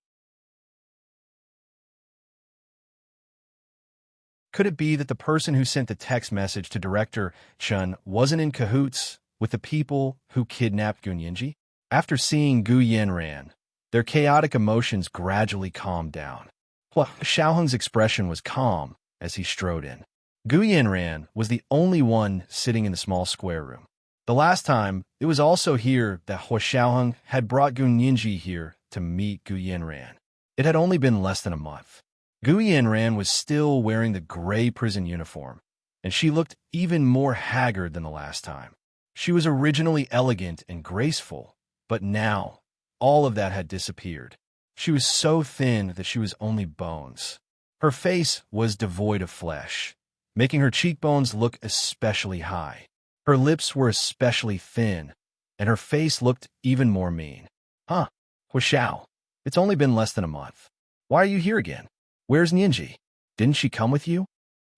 Could it be that the person who sent the text message to Director Chen wasn't in cahoots with the people who kidnapped Gu Nianji? After seeing Gu Yanran, their chaotic emotions gradually calmed down. Hua Xiaoheng's expression was calm as he strode in. Gu Yanran was the only one sitting in the small square room. The last time, it was also here that Hua Xiaoheng had brought Gu Nianji here to meet Gu Yanran. It had only been less than a month. Gu Yanran was still wearing the gray prison uniform, and she looked even more haggard than the last time. She was originally elegant and graceful, but now all of that had disappeared. She was so thin that she was only bones. Her face was devoid of flesh, making her cheekbones look especially high. Her lips were especially thin, and her face looked even more mean. Huh, Huashao, it's only been less than a month. Why are you here again? Where's Nianji? Didn't she come with you?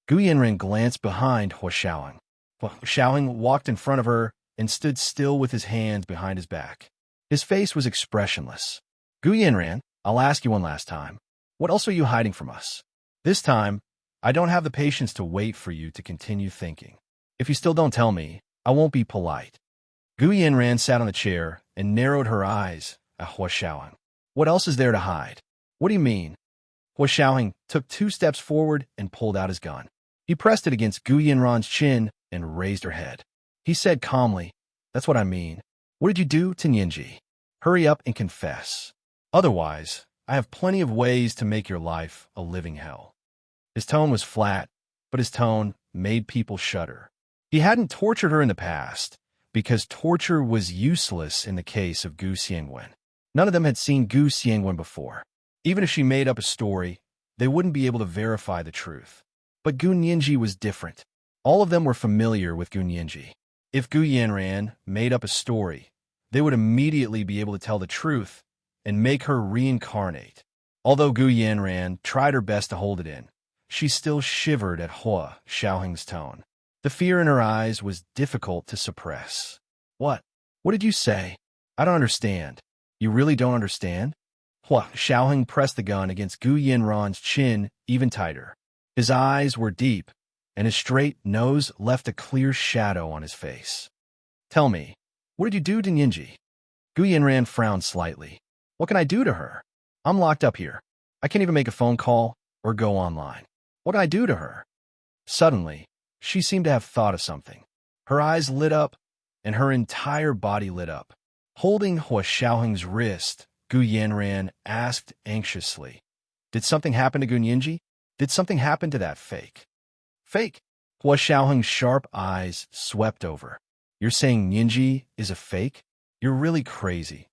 Gu Yanran glanced behind Huashaoing. Huashaoing walked in front of her and stood still with his hands behind his back. His face was expressionless. Gu Yanran, I'll ask you one last time. What else are you hiding from us? This time, I don't have the patience to wait for you to continue thinking. If you still don't tell me, I won't be polite. Gu Yanran sat on the chair and narrowed her eyes at Huashaoing. What else is there to hide? What do you mean? Huashaoing took 2 steps forward and pulled out his gun. He pressed it against Gu Yanran's chin and raised her head. He said calmly, That's what I mean. What did you do to Nianji? Hurry up and confess. Otherwise, I have plenty of ways to make your life a living hell. His tone was flat, but his tone made people shudder. He hadn't tortured her in the past, because torture was useless in the case of Gu Xiangwen. None of them had seen Gu Xiangwen before. Even if she made up a story, they wouldn't be able to verify the truth. But Gu Nianji was different. All of them were familiar with Gu Nianji. If Gu Yanran made up a story, they would immediately be able to tell the truth and make her reincarnate. Although Gu Yanran tried her best to hold it in, she still shivered at Hua Xiaoheng's tone. The fear in her eyes was difficult to suppress. What? What did you say? I don't understand. You really don't understand? Hua Xiaoheng pressed the gun against Gu Yanran's chin even tighter. His eyes were deep, and his straight nose left a clear shadow on his face. Tell me, what did you do to Nianji? Gu Yanran frowned slightly. What can I do to her? I'm locked up here. I can't even make a phone call or go online. What did I do to her? Suddenly, she seemed to have thought of something. Her eyes lit up, and her entire body lit up. Holding Hua Xiaoheng's wrist, Gu Yanran asked anxiously, Did something happen to Gu Nianji? Did something happen to that fake? Fake? Hua Xiaoheng's sharp eyes swept over. You're saying Nianji is a fake? You're really crazy.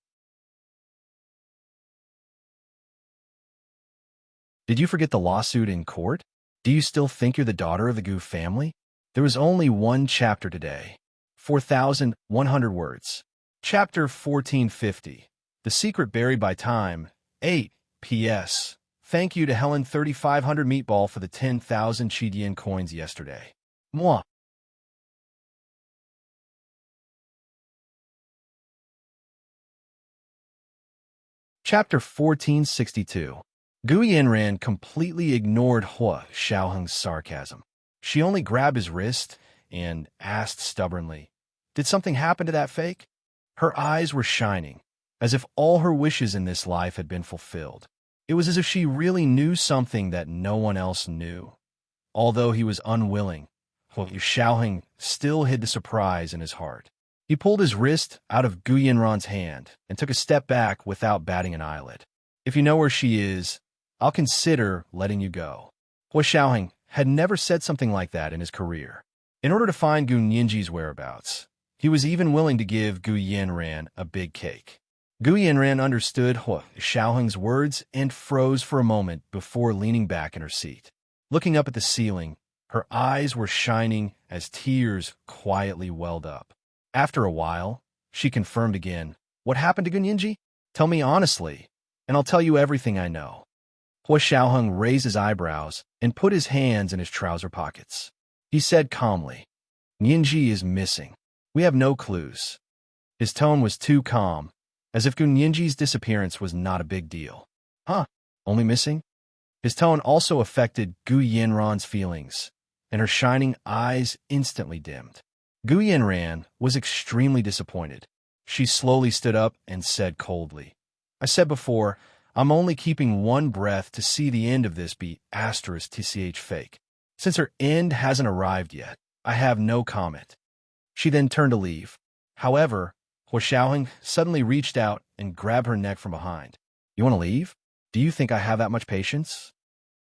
Did you forget the lawsuit in court? Do you still think you're the daughter of the Gu family? There was only one chapter today. 4,100 words. Chapter 1450. The Secret Buried by Time. 8. P.S. Thank you to Helen 3500 Meatball for the 10,000 Chidian coins yesterday. Mwah. Chapter 1462. Gu Yanran completely ignored Hua Xiaoheng's sarcasm. She only grabbed his wrist and asked stubbornly, Did something happen to that fake? Her eyes were shining, as if all her wishes in this life had been fulfilled. It was as if she really knew something that no one else knew. Although he was unwilling, Hua Xiaoheng still hid the surprise in his heart. He pulled his wrist out of Gu Yanran's hand and took a step back without batting an eyelid. If you know where she is, I'll consider letting you go. Hua Xiaoheng had never said something like that in his career. In order to find Gu Nianji's whereabouts, he was even willing to give Gu Yanran a big cake. Gu Yanran understood Hua Xiaoheng's words and froze for a moment before leaning back in her seat. Looking up at the ceiling, her eyes were shining as tears quietly welled up. After a while, she confirmed again, What happened to Gu Nianji? Tell me honestly, and I'll tell you everything I know. Hua Xiaoheng raised his eyebrows and put his hands in his trouser pockets. He said calmly, Nianji is missing. We have no clues. His tone was too calm, as if Gu Nianji's disappearance was not a big deal. Huh? Only missing? His tone also affected Gu Yanran's feelings, and her shining eyes instantly dimmed. Gu Yanran was extremely disappointed. She slowly stood up and said coldly, I said before, I'm only keeping one breath to see the end of this be *tch fake. Since her end hasn't arrived yet, I have no comment. She then turned to leave. However, Hua Xiaoheng suddenly reached out and grabbed her neck from behind. You want to leave? Do you think I have that much patience?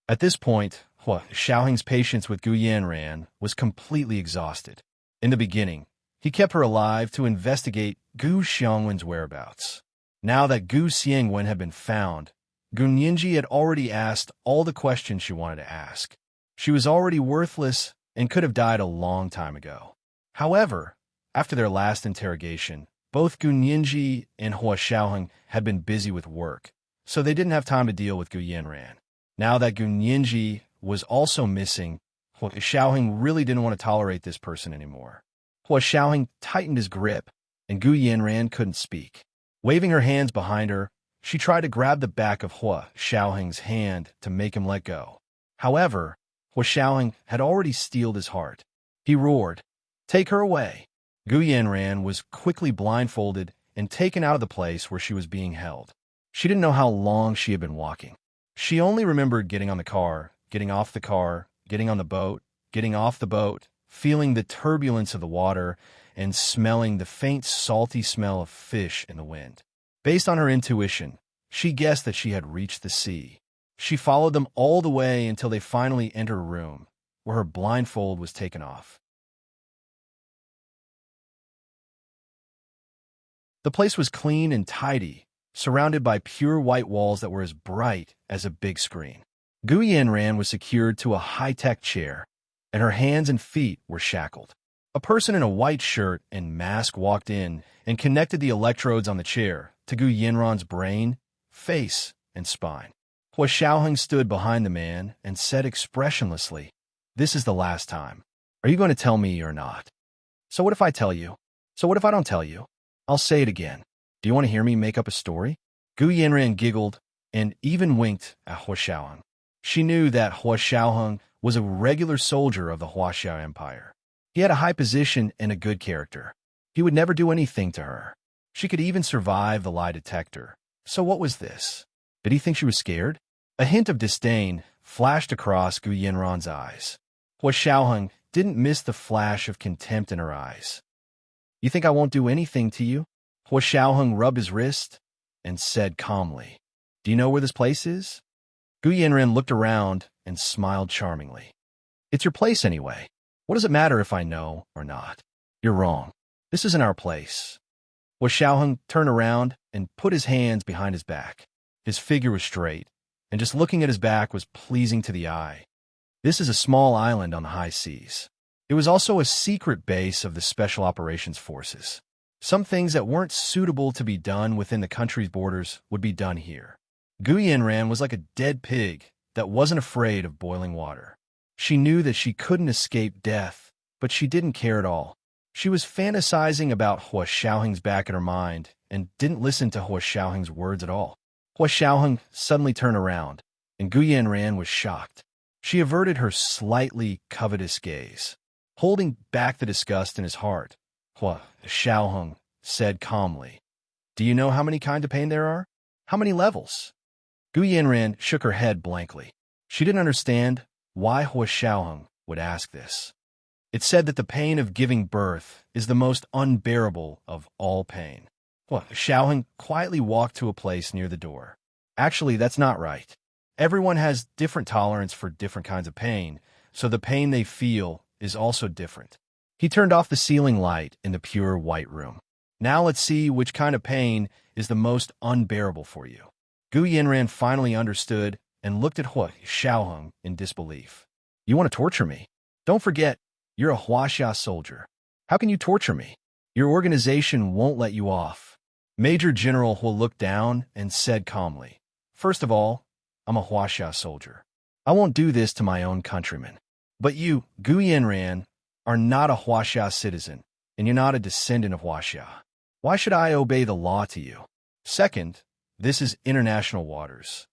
At this point, Hua Xiaoheng's patience with Gu Yanran was completely exhausted. In the beginning, he kept her alive to investigate Gu Xiangwen's whereabouts. Now that Gu Xiangwen had been found, Gu Nianji had already asked all the questions she wanted to ask. She was already worthless and could have died a long time ago. However, after their last interrogation, both Gu Nianji and Hua Xiaoheng had been busy with work, so they didn't have time to deal with Gu Yanran. Now that Gu Nianji was also missing, Hua Xiaoheng really didn't want to tolerate this person anymore. Hua Xiaoheng tightened his grip, and Gu Yanran couldn't speak. Waving her hands behind her, she tried to grab the back of Hua Xiaoheng's hand to make him let go. However, Hua Xiaoheng had already steeled his heart. He roared, "Take her away!" Gu Yanran was quickly blindfolded and taken out of the place where she was being held. She didn't know how long she had been walking. She only remembered getting on the car, getting off the car, getting on the boat, getting off the boat, feeling the turbulence of the water, and smelling the faint salty smell of fish in the wind. Based on her intuition, she guessed that she had reached the sea. She followed them all the way until they finally entered a room, where her blindfold was taken off. The place was clean and tidy, surrounded by pure white walls that were as bright as a big screen. Gu Yanran was secured to a high-tech chair, and her hands and feet were shackled. A person in a white shirt and mask walked in and connected the electrodes on the chair to Gu Yanran's brain, face, and spine. Hua Xiaoheng stood behind the man and said expressionlessly, "This is the last time. Are you going to tell me or not?" "So what if I tell you?" "So what if I don't tell you?" "I'll say it again. Do you want to hear me make up a story?" Gu Yanran giggled and even winked at Hua Xiaoheng. She knew that Hua Xiaoheng was a regular soldier of the Huaxia Empire. He had a high position and a good character. He would never do anything to her. She could even survive the lie detector. So what was this? Did he think she was scared? A hint of disdain flashed across Gu Yanran's eyes. Hua Xiaoheng didn't miss the flash of contempt in her eyes. "You think I won't do anything to you?" Hua Xiaoheng rubbed his wrist and said calmly, "Do you know where this place is?" Gu Yanran looked around and smiled charmingly. "It's your place anyway. What does it matter if I know or not?" "You're wrong. This isn't our place." Hua Xiaoheng turned around and put his hands behind his back. His figure was straight, and just looking at his back was pleasing to the eye. This is a small island on the high seas. It was also a secret base of the Special Operations Forces. Some things that weren't suitable to be done within the country's borders would be done here. Gu Yanran was like a dead pig that wasn't afraid of boiling water. She knew that she couldn't escape death, but she didn't care at all. She was fantasizing about Hua Xiaoheng's back in her mind and didn't listen to Hua Xiaoheng's words at all. Hua Xiaoheng suddenly turned around, and Gu Yanran was shocked. She averted her slightly covetous gaze. Holding back the disgust in his heart, Hua Xiaoheng said calmly, "Do you know how many kinds of pain there are? How many levels?" Gu Yanran shook her head blankly. She didn't understand why Hua Xiaoheng would ask this. It said that the pain of giving birth is the most unbearable of all pain. Hua Xiaoheng quietly walked to a place near the door. "Actually, that's not right. Everyone has different tolerance for different kinds of pain, so the pain they feel is also different." He turned off the ceiling light in the pure white room. "Now let's see which kind of pain is the most unbearable for you." Gu Yanran finally understood and looked at Hua Xiaoheng in disbelief. "You want to torture me? Don't forget, you're a Huaxia soldier. How can you torture me? Your organization won't let you off." Major General Hua looked down and said calmly, "First of all, I'm a Huaxia soldier. I won't do this to my own countrymen. But you, Gu Yanran, are not a Huaxia citizen, and you're not a descendant of Huaxia. Why should I obey the law to you? Second, this is international waters.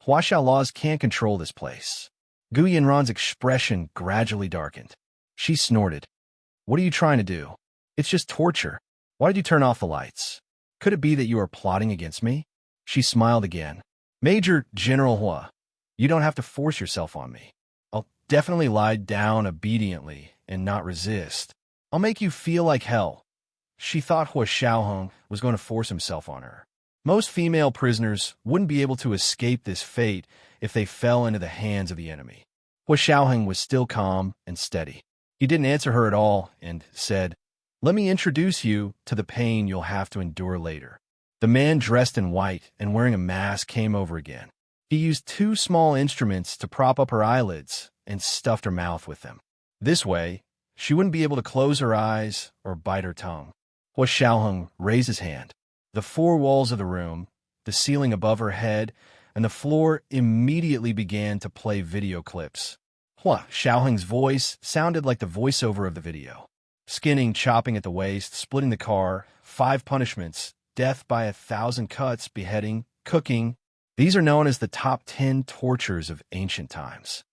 Huaxia laws can't control this place." Gu Yanran's expression gradually darkened. She snorted. "What are you trying to do? It's just torture. Why did you turn off the lights? Could it be that you are plotting against me?" She smiled again. "Major General Hua, you don't have to force yourself on me. I'll definitely lie down obediently and not resist. I'll make you feel like hell." She thought Hua Xiaoheng was going to force himself on her. Most female prisoners wouldn't be able to escape this fate if they fell into the hands of the enemy. Hua Xiaoheng was still calm and steady. He didn't answer her at all and said, Let me introduce you to the pain you'll have to endure later. The man dressed in white and wearing a mask came over again. He used two small instruments to prop up her eyelids and stuffed her mouth with them. This way, she wouldn't be able to close her eyes or bite her tongue. Hua Xiaoheng raised his hand. The four walls of the room, the ceiling above her head, and the floor immediately began to play video clips. Hua Xiaoheng's voice sounded like the voiceover of the video. Skinning, chopping at the waist, splitting the car, 5 punishments, death by 1,000 cuts, beheading, cooking. These are known as the top 10 tortures of ancient times.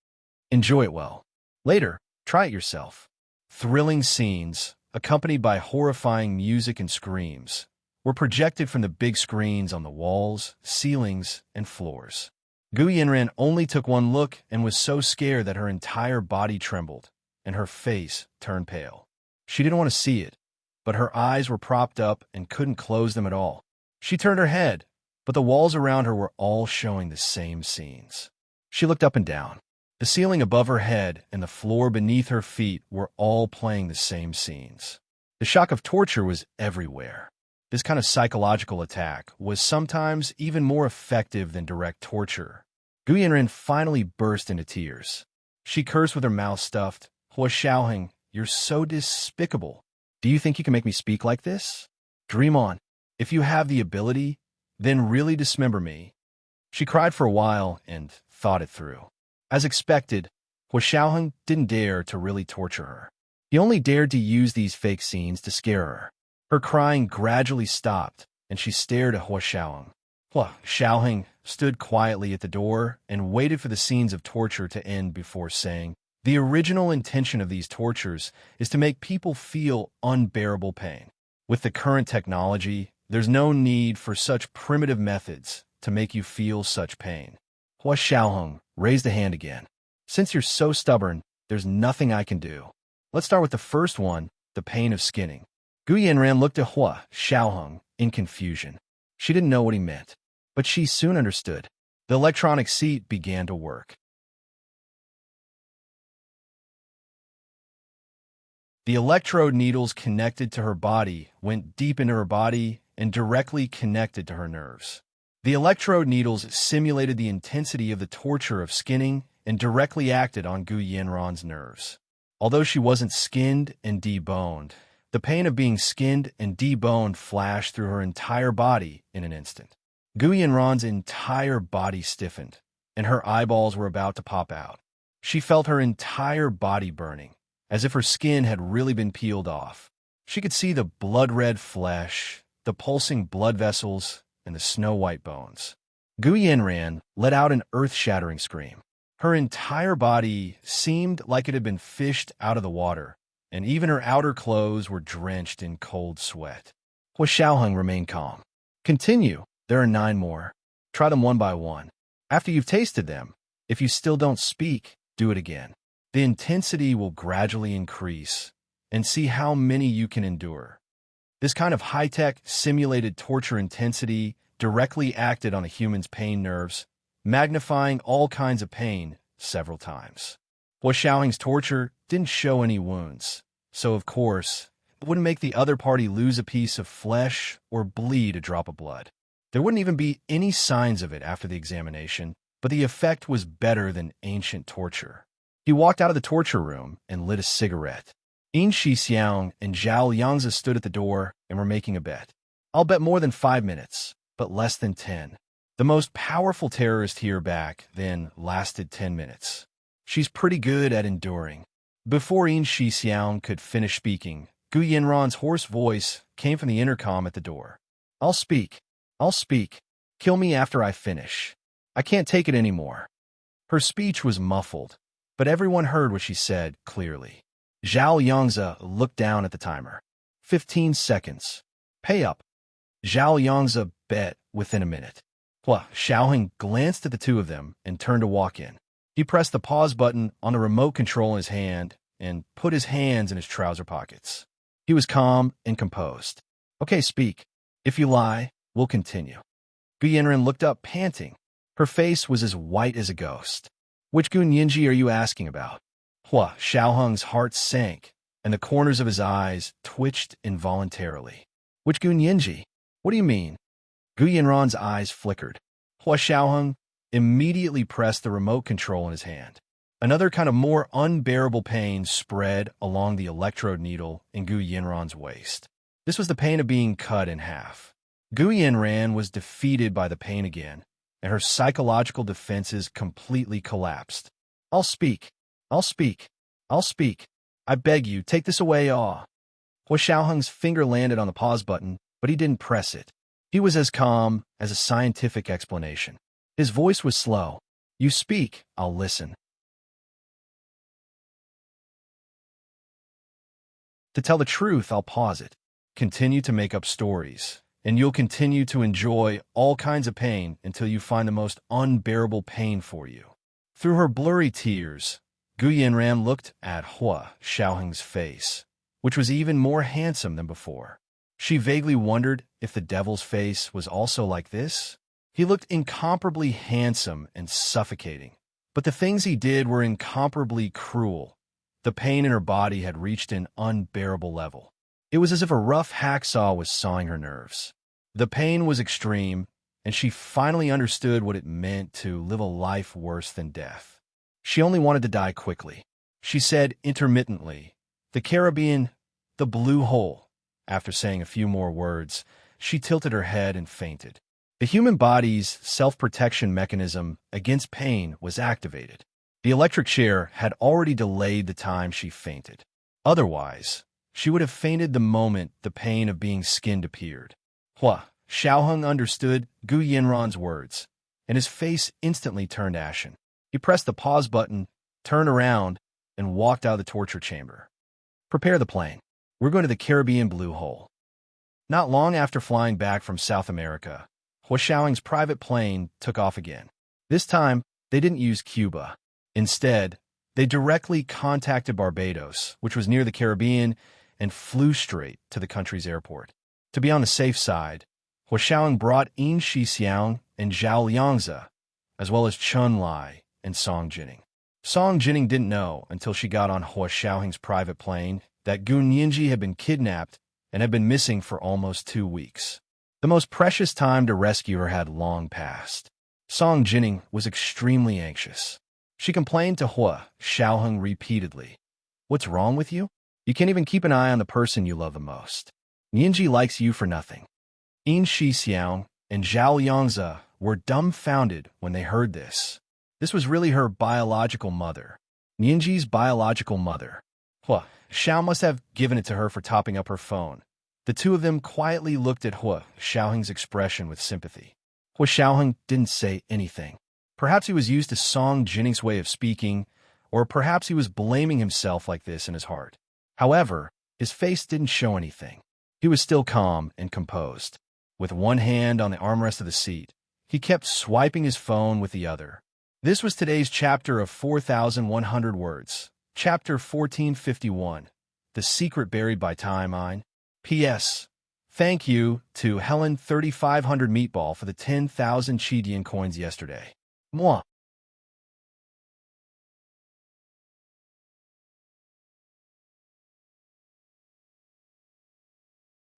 Enjoy it well. Later, try it yourself. Thrilling scenes, accompanied by horrifying music and screams, were projected from the big screens on the walls, ceilings, and floors. Gu Yanran only took one look and was so scared that her entire body trembled, and her face turned pale. She didn't want to see it, but her eyes were propped up and couldn't close them at all. She turned her head, but the walls around her were all showing the same scenes. She looked up and down. The ceiling above her head and the floor beneath her feet were all playing the same scenes. The shock of torture was everywhere. This kind of psychological attack was sometimes even more effective than direct torture. Gu Yanran finally burst into tears. She cursed with her mouth stuffed. Hua Xiaoheng, you're so despicable. Do you think you can make me speak like this? Dream on. If you have the ability, then really dismember me. She cried for a while and thought it through. As expected, Hua Xiaoheng didn't dare to really torture her. He only dared to use these fake scenes to scare her. Her crying gradually stopped, and she stared at Hua Xiaoheng. Hua Xiaoheng stood quietly at the door and waited for the scenes of torture to end before saying, the original intention of these tortures is to make people feel unbearable pain. With the current technology, there's no need for such primitive methods to make you feel such pain. Hua Xiaoheng raised a hand again. Since you're so stubborn, there's nothing I can do. Let's start with the first one, the pain of skinning. Gu Yanran looked at Hua Xiaoheng in confusion. She didn't know what he meant, but she soon understood. The electronic seat began to work. The electrode needles connected to her body went deep into her body and directly connected to her nerves. The electrode needles simulated the intensity of the torture of skinning and directly acted on Gu Yanran's nerves. Although she wasn't skinned and deboned, the pain of being skinned and deboned flashed through her entire body in an instant. Gu Yanran's entire body stiffened, and her eyeballs were about to pop out. She felt her entire body burning, as if her skin had really been peeled off. She could see the blood-red flesh, the pulsing blood vessels, and the snow-white bones. Gu Yanran let out an earth-shattering scream. Her entire body seemed like it had been fished out of the water, and even her outer clothes were drenched in cold sweat. Hua Xiaoheng remained calm. Continue. There are 9 more. Try them one by one. After you've tasted them, if you still don't speak, do it again. The intensity will gradually increase, and see how many you can endure. This kind of high-tech, simulated torture intensity directly acted on a human's pain nerves, magnifying all kinds of pain several times. Hua Xiaoheng's torture didn't show any wounds, so of course, it wouldn't make the other party lose a piece of flesh or bleed a drop of blood. There wouldn't even be any signs of it after the examination, but the effect was better than ancient torture. He walked out of the torture room and lit a cigarette. Yin Shixiang and Zhao Yangzi stood at the door and were making a bet. I'll bet more than 5 minutes, but less than 10. The most powerful terrorist here back then lasted 10 minutes. She's pretty good at enduring. Before Yin Shixiang could finish speaking, Gu Yanran's hoarse voice came from the intercom at the door. I'll speak. I'll speak. Kill me after I finish. I can't take it anymore. Her speech was muffled, but everyone heard what she said clearly. Zhao Yangzi looked down at the timer. 15 seconds. Pay up. Zhao Yangzi bet within a minute. Hua Xiaoheng glanced at the two of them and turned to walk in. He pressed the pause button on the remote control in his hand and put his hands in his trouser pockets. He was calm and composed. Okay, speak. If you lie, we'll continue. Gu Yanran looked up, panting. Her face was as white as a ghost. Which Gun Yinji are you asking about? Hua Xiaoheng's heart sank. and the corners of his eyes twitched involuntarily. Which Gu Nianji? What do you mean? Gu Yanran's eyes flickered. Hua Xiaoheng immediately pressed the remote control in his hand. Another kind of more unbearable pain spread along the electrode needle in Gu Yanran's waist. This was the pain of being cut in half. Gu Yanran was defeated by the pain again, and her psychological defenses completely collapsed. I'll speak. I'll speak. I'll speak. I beg you, take this away, Hua Xiaoheng's finger landed on the pause button, but he didn't press it. He was as calm as a scientific explanation. His voice was slow. You speak, I'll listen. To tell the truth, I'll pause it. Continue to make up stories, and you'll continue to enjoy all kinds of pain until you find the most unbearable pain for you. Through her blurry tears, Gu Yanran looked at Hua Xiaoheng's face, which was even more handsome than before. She vaguely wondered if the devil's face was also like this. He looked incomparably handsome and suffocating, but the things he did were incomparably cruel. The pain in her body had reached an unbearable level. It was as if a rough hacksaw was sawing her nerves. The pain was extreme, and she finally understood what it meant to live a life worse than death. She only wanted to die quickly. She said intermittently, "The Caribbean, the blue hole." After saying a few more words, she tilted her head and fainted. The human body's self-protection mechanism against pain was activated. The electric chair had already delayed the time she fainted. Otherwise, she would have fainted the moment the pain of being skinned appeared. Hua Xiaoheng understood Gu Yanran's words, and his face instantly turned ashen. He pressed the pause button, turned around, and walked out of the torture chamber. Prepare the plane. We're going to the Caribbean blue hole. Not long after flying back from South America, Hua Xiaoheng's private plane took off again. This time, they didn't use Cuba. Instead, they directly contacted Barbados, which was near the Caribbean, and flew straight to the country's airport. To be on the safe side, Hua Xiaoheng brought Yin Shixiang and Zhao Liangzi, as well as Chun Lai and Song Jining. Song Jining didn't know until she got on Hua Xiaoheng's private plane that Gu Nianji had been kidnapped and had been missing for almost 2 weeks. The most precious time to rescue her had long passed. Song Jining was extremely anxious. She complained to Hua Xiaoheng repeatedly. What's wrong with you? You can't even keep an eye on the person you love the most. Nianji likes you for nothing. Yin Shixiang and Zhao Liangzi were dumbfounded when they heard this. This was really her biological mother. Nianji's biological mother. Hua Xiao must have given it to her for topping up her phone. The two of them quietly looked at Hua Xiaoheng's expression with sympathy. Hua Xiaoheng didn't say anything. Perhaps he was used to Song Jining's way of speaking, or perhaps he was blaming himself like this in his heart. However, his face didn't show anything. He was still calm and composed. With one hand on the armrest of the seat, he kept swiping his phone with the other. This was today's chapter of 4,100 words. Chapter 1451, The Secret Buried by Time. P.S. Thank you to Helen 3500 Meatball for the 10,000 Chidian coins yesterday. Moi.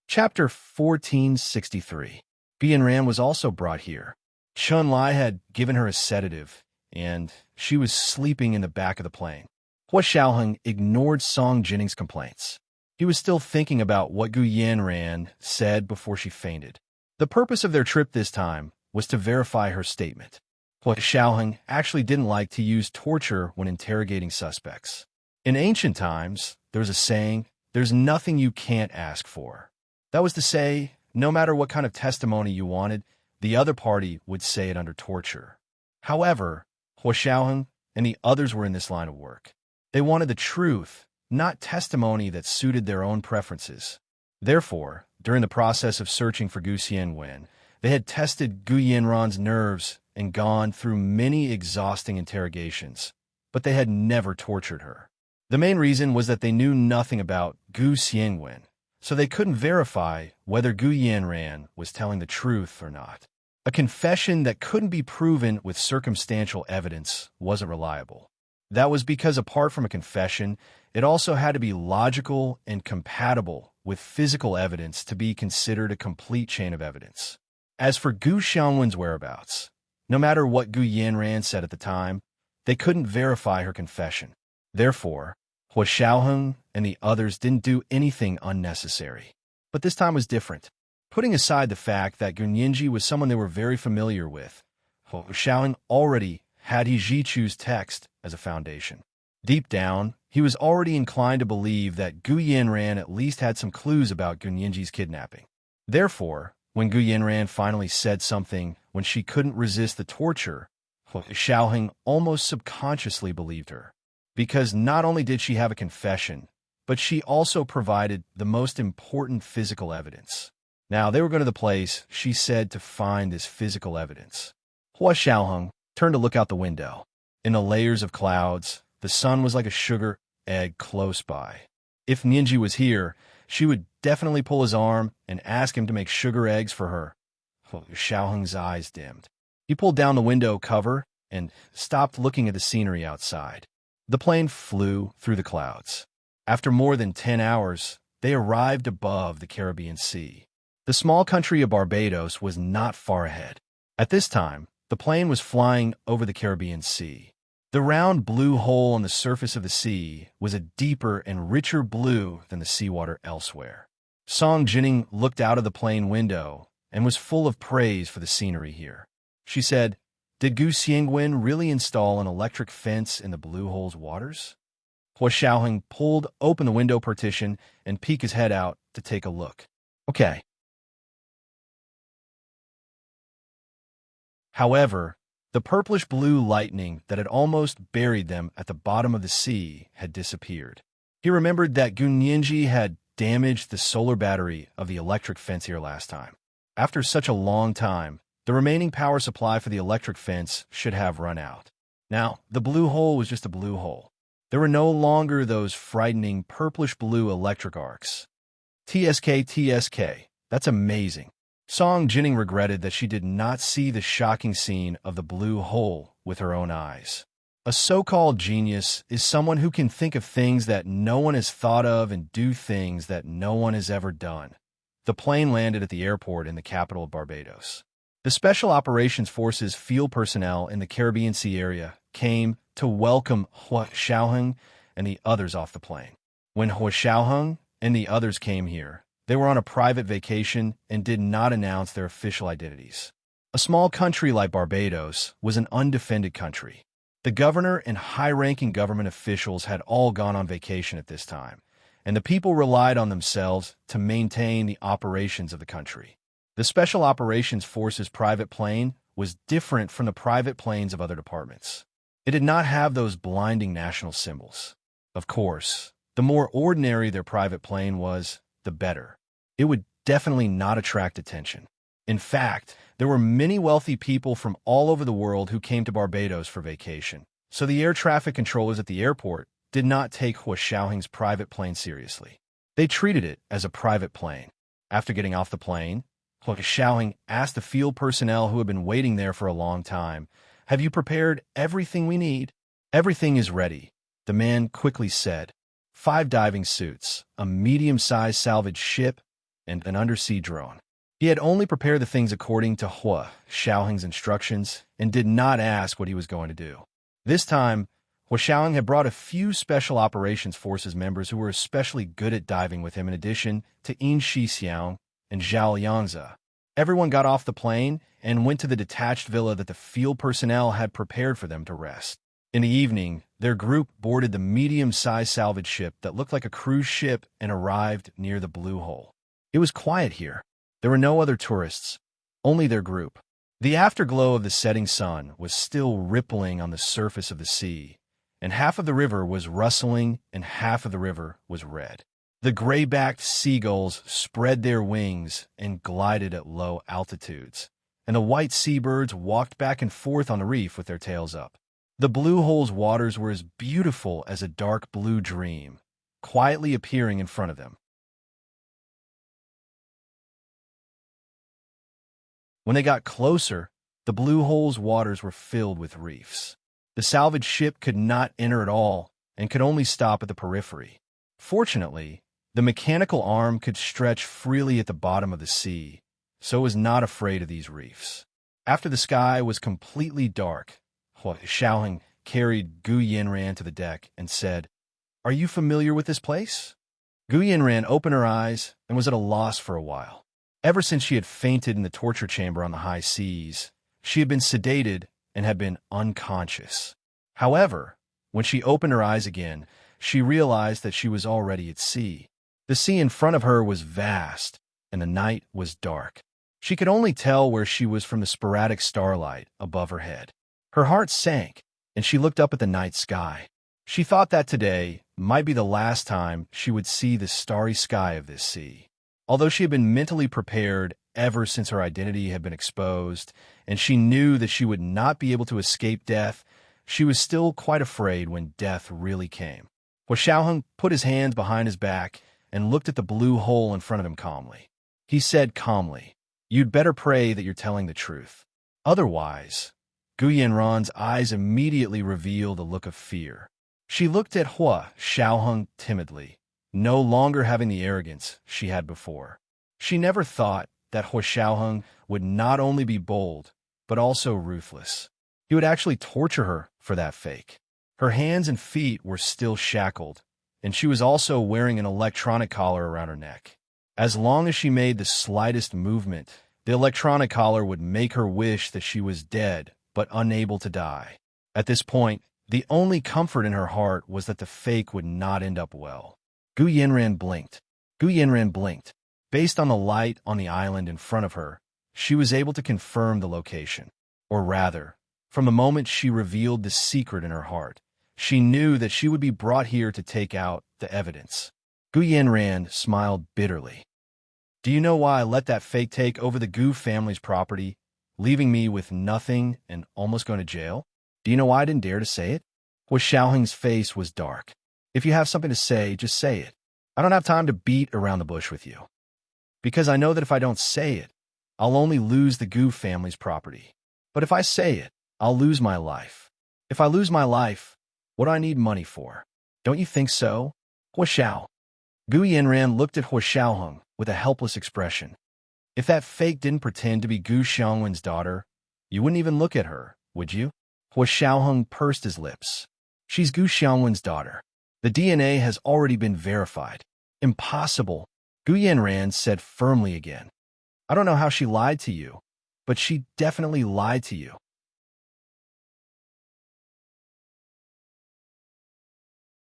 Chapter 1463. Bianran was also brought here. Chun Lai had given her a sedative, and she was sleeping in the back of the plane. Hua Xiaoheng ignored Song Jining's complaints. He was still thinking about what Gu Yanran said before she fainted. The purpose of their trip this time was to verify her statement. Hua Xiaoheng actually didn't like to use torture when interrogating suspects. In ancient times, there was a saying, "There's nothing you can't ask for." That was to say, no matter what kind of testimony you wanted, the other party would say it under torture. However, Hua Xiaoheng and the others were in this line of work. They wanted the truth, not testimony that suited their own preferences. Therefore, during the process of searching for Gu Xianwen, they had tested Gu Yanran's nerves and gone through many exhausting interrogations, but they had never tortured her. The main reason was that they knew nothing about Gu Xianwen, so they couldn't verify whether Gu Yanran was telling the truth or not. A confession that couldn't be proven with circumstantial evidence wasn't reliable. That was because apart from a confession, it also had to be logical and compatible with physical evidence to be considered a complete chain of evidence. As for Gu Xiaowen's whereabouts, no matter what Gu Yanran said at the time, they couldn't verify her confession. Therefore, Hua Xiaoheng and the others didn't do anything unnecessary. But this time was different. Putting aside the fact that Gu Nianji was someone they were very familiar with, Hua Xiaoheng already had He Zhichu's text as a foundation. Deep down, he was already inclined to believe that Gu Yanran at least had some clues about Gu Nianji's kidnapping. Therefore, when Gu Yanran finally said something when she couldn't resist the torture, Hua Xiaoheng almost subconsciously believed her. Because not only did she have a confession, but she also provided the most important physical evidence. Now, they were going to the place, she said, to find this physical evidence. Hua Xiaoheng turned to look out the window. In the layers of clouds, the sun was like a sugar egg close by. If Nianji was here, she would definitely pull his arm and ask him to make sugar eggs for her. Hua Xiaoheng's eyes dimmed. He pulled down the window cover and stopped looking at the scenery outside. The plane flew through the clouds. After more than 10 hours, they arrived above the Caribbean Sea. The small country of Barbados was not far ahead. At this time, the plane was flying over the Caribbean Sea. The round blue hole on the surface of the sea was a deeper and richer blue than the seawater elsewhere. Song Jining looked out of the plane window and was full of praise for the scenery here. She said, "Did Gu Xiangwen really install an electric fence in the blue hole's waters?" Hua Xiaoheng pulled open the window partition and peeked his head out to take a look. Okay. However, the purplish-blue lightning that had almost buried them at the bottom of the sea had disappeared. He remembered that Gu Nianji had damaged the solar battery of the electric fence here last time. After such a long time, the remaining power supply for the electric fence should have run out. Now, the blue hole was just a blue hole. There were no longer those frightening purplish-blue electric arcs. TSK, that's amazing. Song Jining regretted that she did not see the shocking scene of the blue hole with her own eyes. A so-called genius is someone who can think of things that no one has thought of and do things that no one has ever done. The plane landed at the airport in the capital of Barbados. The Special Operations Forces field personnel in the Caribbean Sea area came to welcome Hua Xiaoheng and the others off the plane. When Hua Xiaoheng and the others came here, they were on a private vacation and did not announce their official identities. A small country like Barbados was an undefended country. The governor and high-ranking government officials had all gone on vacation at this time, and the people relied on themselves to maintain the operations of the country. The Special Operations Force's private plane was different from the private planes of other departments. It did not have those blinding national symbols. Of course, the more ordinary their private plane was, the better. It would definitely not attract attention. In fact, there were many wealthy people from all over the world who came to Barbados for vacation, so the air traffic controllers at the airport did not take Hua Xiaoheng's private plane seriously. They treated it as a private plane. After getting off the plane, Hua Xiaoheng asked the field personnel who had been waiting there for a long time, "Have you prepared everything we need?" "Everything is ready," the man quickly said. 5 diving suits, a medium-sized salvage ship, and an undersea drone. He had only prepared the things according to Hua Xiaoheng's instructions and did not ask what he was going to do. This time, Hua Xiaoheng had brought a few Special Operations Forces members who were especially good at diving with him in addition to Yin Xixiang and Zhao Yangzi. Everyone got off the plane and went to the detached villa that the field personnel had prepared for them to rest. In the evening, their group boarded the medium-sized salvage ship that looked like a cruise ship and arrived near the blue hole. It was quiet here. There were no other tourists, only their group. The afterglow of the setting sun was still rippling on the surface of the sea, and half of the river was rustling and half of the river was red. The gray-backed seagulls spread their wings and glided at low altitudes, and the white seabirds walked back and forth on the reef with their tails up. The blue hole's waters were as beautiful as a dark blue dream, quietly appearing in front of them. When they got closer, the blue hole's waters were filled with reefs. The salvage ship could not enter at all and could only stop at the periphery. Fortunately, the mechanical arm could stretch freely at the bottom of the sea, so it was not afraid of these reefs. After the sky was completely dark, Xiaoheng carried Gu Yinran to the deck and said, "Are you familiar with this place?" Gu Yinran opened her eyes and was at a loss for a while. Ever since she had fainted in the torture chamber on the high seas, she had been sedated and had been unconscious. However, when she opened her eyes again, she realized that she was already at sea. The sea in front of her was vast, and the night was dark. She could only tell where she was from the sporadic starlight above her head. Her heart sank, and she looked up at the night sky. She thought that today might be the last time she would see the starry sky of this sea. Although she had been mentally prepared ever since her identity had been exposed, and she knew that she would not be able to escape death, she was still quite afraid when death really came. Xiaoheng put his hands behind his back and looked at the blue hole in front of him calmly. He said calmly, "You'd better pray that you're telling the truth. Otherwise," Gu Yanran's eyes immediately revealed a look of fear. She looked at Xiaoheng timidly, no longer having the arrogance she had before. She never thought that Xiaoheng would not only be bold, but also ruthless. He would actually torture her for that fake. Her hands and feet were still shackled, and she was also wearing an electronic collar around her neck. As long as she made the slightest movement, the electronic collar would make her wish that she was dead, but unable to die. At this point, the only comfort in her heart was that the fake would not end up well. Gu Yinran blinked. Gu Yinran blinked. Based on the light on the island in front of her, she was able to confirm the location. Or rather, from the moment she revealed the secret in her heart, she knew that she would be brought here to take out the evidence. Gu Yinran smiled bitterly. "Do you know why I let that fake take over the Gu family's property, leaving me with nothing and almost going to jail? Do you know why I didn't dare to say it?" Xiaoheng's face was dark. "If you have something to say, just say it. I don't have time to beat around the bush with you. Because I know that if I don't say it, I'll only lose the Gu family's property. But if I say it, I'll lose my life. If I lose my life, what do I need money for? Don't you think so, Xiao?" Gu Yinran looked at Xiaoheng with a helpless expression. If that fake didn't pretend to be Gu Xiangwen's daughter, you wouldn't even look at her, would you? Xiaoheng pursed his lips. "She's Gu Xiangwen's daughter. The DNA has already been verified." "Impossible," Gu Yinran said firmly again. "I don't know how she lied to you, but she definitely lied to you."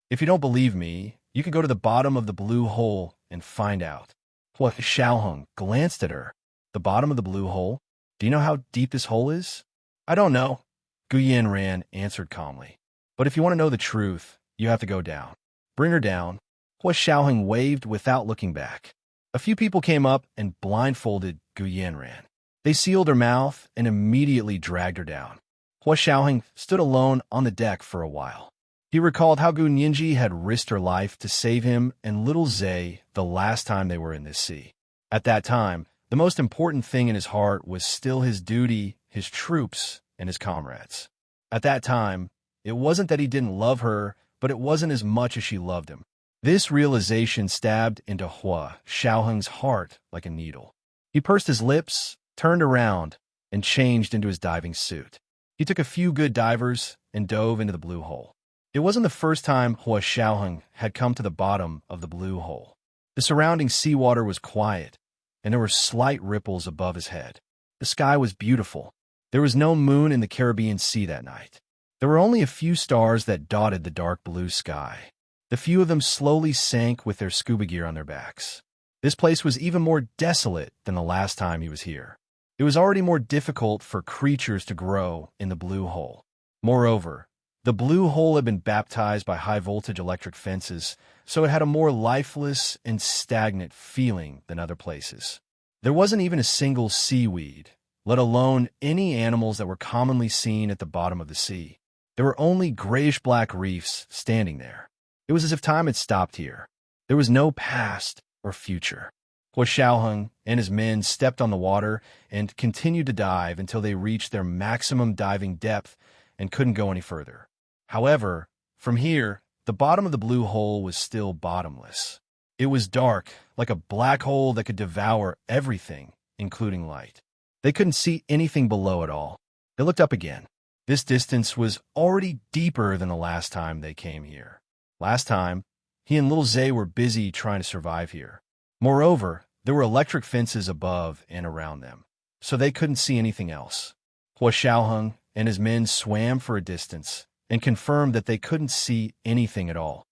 If you don't believe me, you can go to the bottom of the blue hole and find out. Xiaoheng glanced at her. "The bottom of the blue hole? Do you know how deep this hole is?" "I don't know," Gu Yinran answered calmly. "But if you want to know the truth, you have to go down. Bring her down." Xiaoheng waved without looking back. A few people came up and blindfolded Gu Yinran. They sealed her mouth and immediately dragged her down. Xiaoheng stood alone on the deck for a while. He recalled how Gu Ninji had risked her life to save him and little Zhe the last time they were in this sea. At that time, the most important thing in his heart was still his duty, his troops, and his comrades. At that time, it wasn't that he didn't love her, but it wasn't as much as she loved him. This realization stabbed into Xiaoheng's heart like a needle. He pursed his lips, turned around, and changed into his diving suit. He took a few good divers and dove into the blue hole. It wasn't the first time Xiaoheng had come to the bottom of the blue hole. The surrounding seawater was quiet, and there were slight ripples above his head. The sky was beautiful. There was no moon in the Caribbean Sea that night. There were only a few stars that dotted the dark blue sky. The few of them slowly sank with their scuba gear on their backs. This place was even more desolate than the last time he was here. It was already more difficult for creatures to grow in the blue hole. Moreover, the blue hole had been baptized by high-voltage electric fences, so it had a more lifeless and stagnant feeling than other places. There wasn't even a single seaweed, let alone any animals that were commonly seen at the bottom of the sea. There were only grayish-black reefs standing there. It was as if time had stopped here. There was no past or future. Xiaoheng and his men stepped on the water and continued to dive until they reached their maximum diving depth and couldn't go any further. However, from here, the bottom of the blue hole was still bottomless. It was dark, like a black hole that could devour everything, including light. They couldn't see anything below at all. They looked up again. This distance was already deeper than the last time they came here. Last time, he and little Zay were busy trying to survive here. Moreover, there were electric fences above and around them, so they couldn't see anything else. Hua Xiaoheng and his men swam for a distance and confirmed that they couldn't see anything at all.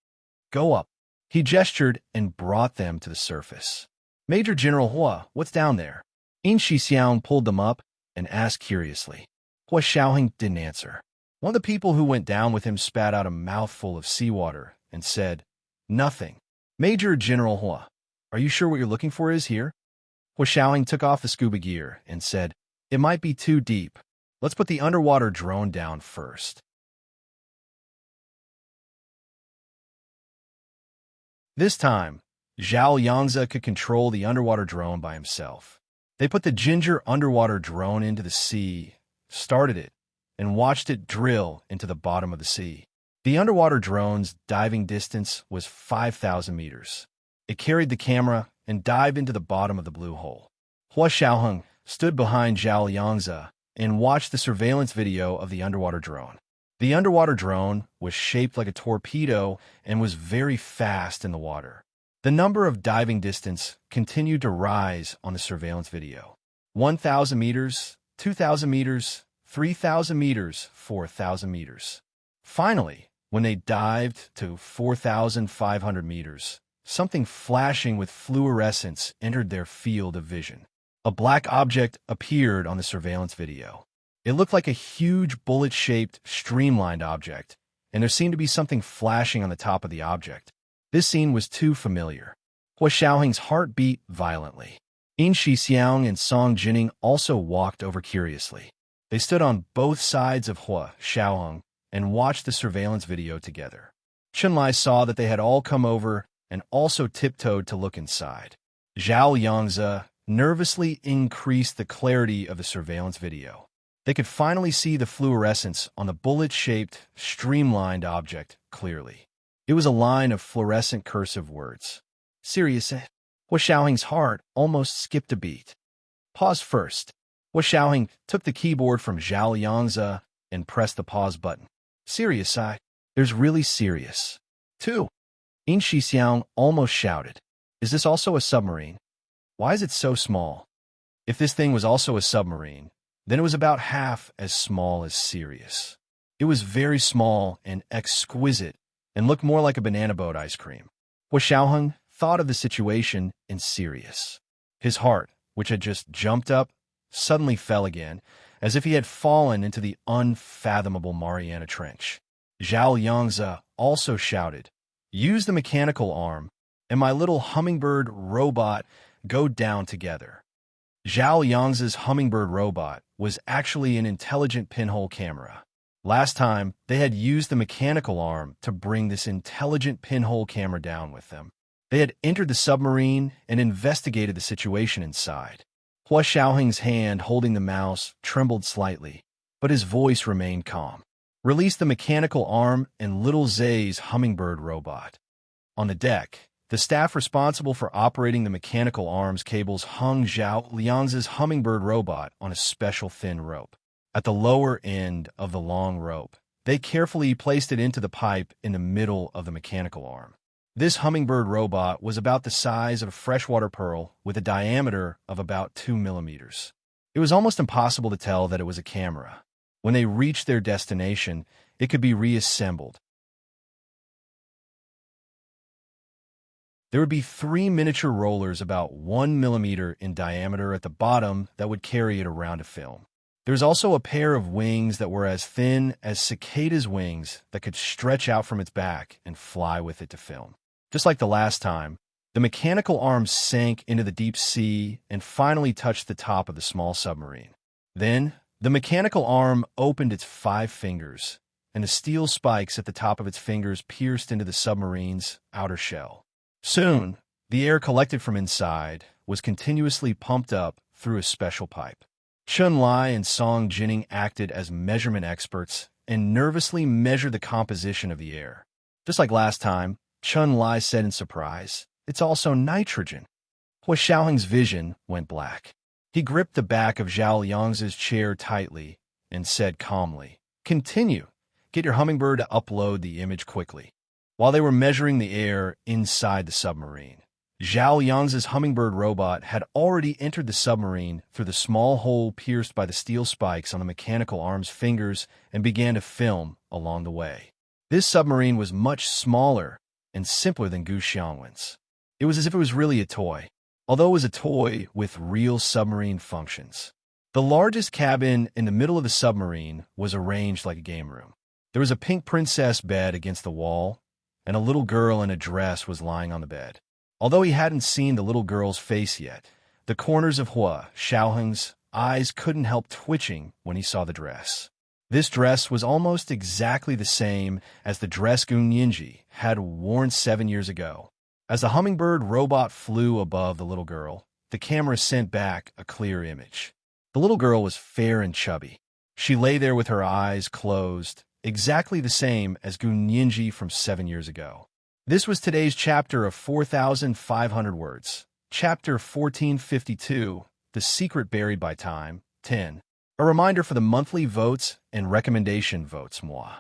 Go up. He gestured and brought them to the surface. Major General Hua, what's down there? Yin Shixiang pulled them up and asked curiously. Hua Xiaoheng didn't answer. One of the people who went down with him spat out a mouthful of seawater and said, "Nothing." Major General Hua, are you sure what you're looking for is here? Hua Xiaoheng took off the scuba gear and said, "It might be too deep. Let's put the underwater drone down first." This time, Zhao Yangze could control the underwater drone by himself. They put the ginger underwater drone into the sea, started it, and watched it drill into the bottom of the sea. The underwater drone's diving distance was 5,000 meters. It carried the camera and dived into the bottom of the blue hole. Hua Xiaoheng stood behind Zhao Yangze and watched the surveillance video of the underwater drone. The underwater drone was shaped like a torpedo and was very fast in the water. The number of diving distance continued to rise on the surveillance video. 1,000 meters, 2,000 meters, 3,000 meters, 4,000 meters. Finally, when they dived to 4,500 meters, something flashing with fluorescence entered their field of vision. A black object appeared on the surveillance video. It looked like a huge bullet-shaped, streamlined object, and there seemed to be something flashing on the top of the object. This scene was too familiar. Hua Xiaoheng's heart beat violently. Yin Shixiang and Song Jining also walked over curiously. They stood on both sides of Hua Xiaoheng and watched the surveillance video together. Chunlai saw that they had all come over and also tiptoed to look inside. Zhao Yangze nervously increased the clarity of the surveillance video. They could finally see the fluorescence on the bullet-shaped, streamlined object clearly. It was a line of fluorescent cursive words. Serious. Hua Xiaoheng's heart almost skipped a beat. Pause first. Hua Xiaoheng took the keyboard from Zhao Yangze and pressed the pause button. Serious, there's really serious. 2. Yin Shixiang almost shouted. Is this also a submarine? Why is it so small? If this thing was also a submarine, then it was about half as small as Sirius. It was very small and exquisite and looked more like a banana boat ice cream. Hua Xiaoheng thought of the situation in Sirius. His heart, which had just jumped up, suddenly fell again, as if he had fallen into the unfathomable Mariana Trench. Zhao Yangze also shouted, "Use the mechanical arm, and my little hummingbird robot go down together." Zhao Yangze's hummingbird robot was actually an intelligent pinhole camera. Last time, they had used the mechanical arm to bring this intelligent pinhole camera down with them. They had entered the submarine and investigated the situation inside. Hua Xiaoheng's hand holding the mouse trembled slightly, but his voice remained calm. Release the mechanical arm and little Zay's hummingbird robot. On the deck, the staff responsible for operating the mechanical arms cables hung Zhao Liang's hummingbird robot on a special thin rope. At the lower end of the long rope, they carefully placed it into the pipe in the middle of the mechanical arm. This hummingbird robot was about the size of a freshwater pearl with a diameter of about 2 millimeters. It was almost impossible to tell that it was a camera. When they reached their destination, it could be reassembled. There would be 3 miniature rollers about 1 millimeter in diameter at the bottom that would carry it around a film. There's also a pair of wings that were as thin as cicada's wings that could stretch out from its back and fly with it to film. Just like the last time, the mechanical arm sank into the deep sea and finally touched the top of the small submarine. Then, the mechanical arm opened its 5 fingers, and the steel spikes at the top of its fingers pierced into the submarine's outer shell. Soon, the air collected from inside was continuously pumped up through a special pipe. Chunlai and Song Jining acted as measurement experts and nervously measure the composition of the air. Just like last time, Chun Lai said in surprise, "It's also nitrogen." Hua Xiaoheng's vision went black. He gripped the back of Zhao Yang's chair tightly and said calmly, "Continue. Get your hummingbird to upload the image quickly." While they were measuring the air inside the submarine, Zhao Yang's hummingbird robot had already entered the submarine through the small hole pierced by the steel spikes on the mechanical arm's fingers and began to film along the way. This submarine was much smaller and simpler than Gu Xiangwen's. It was as if it was really a toy, although it was a toy with real submarine functions. The largest cabin in the middle of the submarine was arranged like a game room. There was a pink princess bed against the wall, and a little girl in a dress was lying on the bed. Although he hadn't seen the little girl's face yet, the corners of Hua Xiaoheng's eyes couldn't help twitching when he saw the dress. This dress was almost exactly the same as the dress Gu Nianji had worn 7 years ago. As the hummingbird robot flew above the little girl, the camera sent back a clear image. The little girl was fair and chubby. She lay there with her eyes closed, exactly the same as Gu Nianji from 7 years ago. This was today's chapter of 4,500 words. Chapter 1452, The Secret Buried by Time, 10. A reminder for the monthly votes and recommendation votes, moi.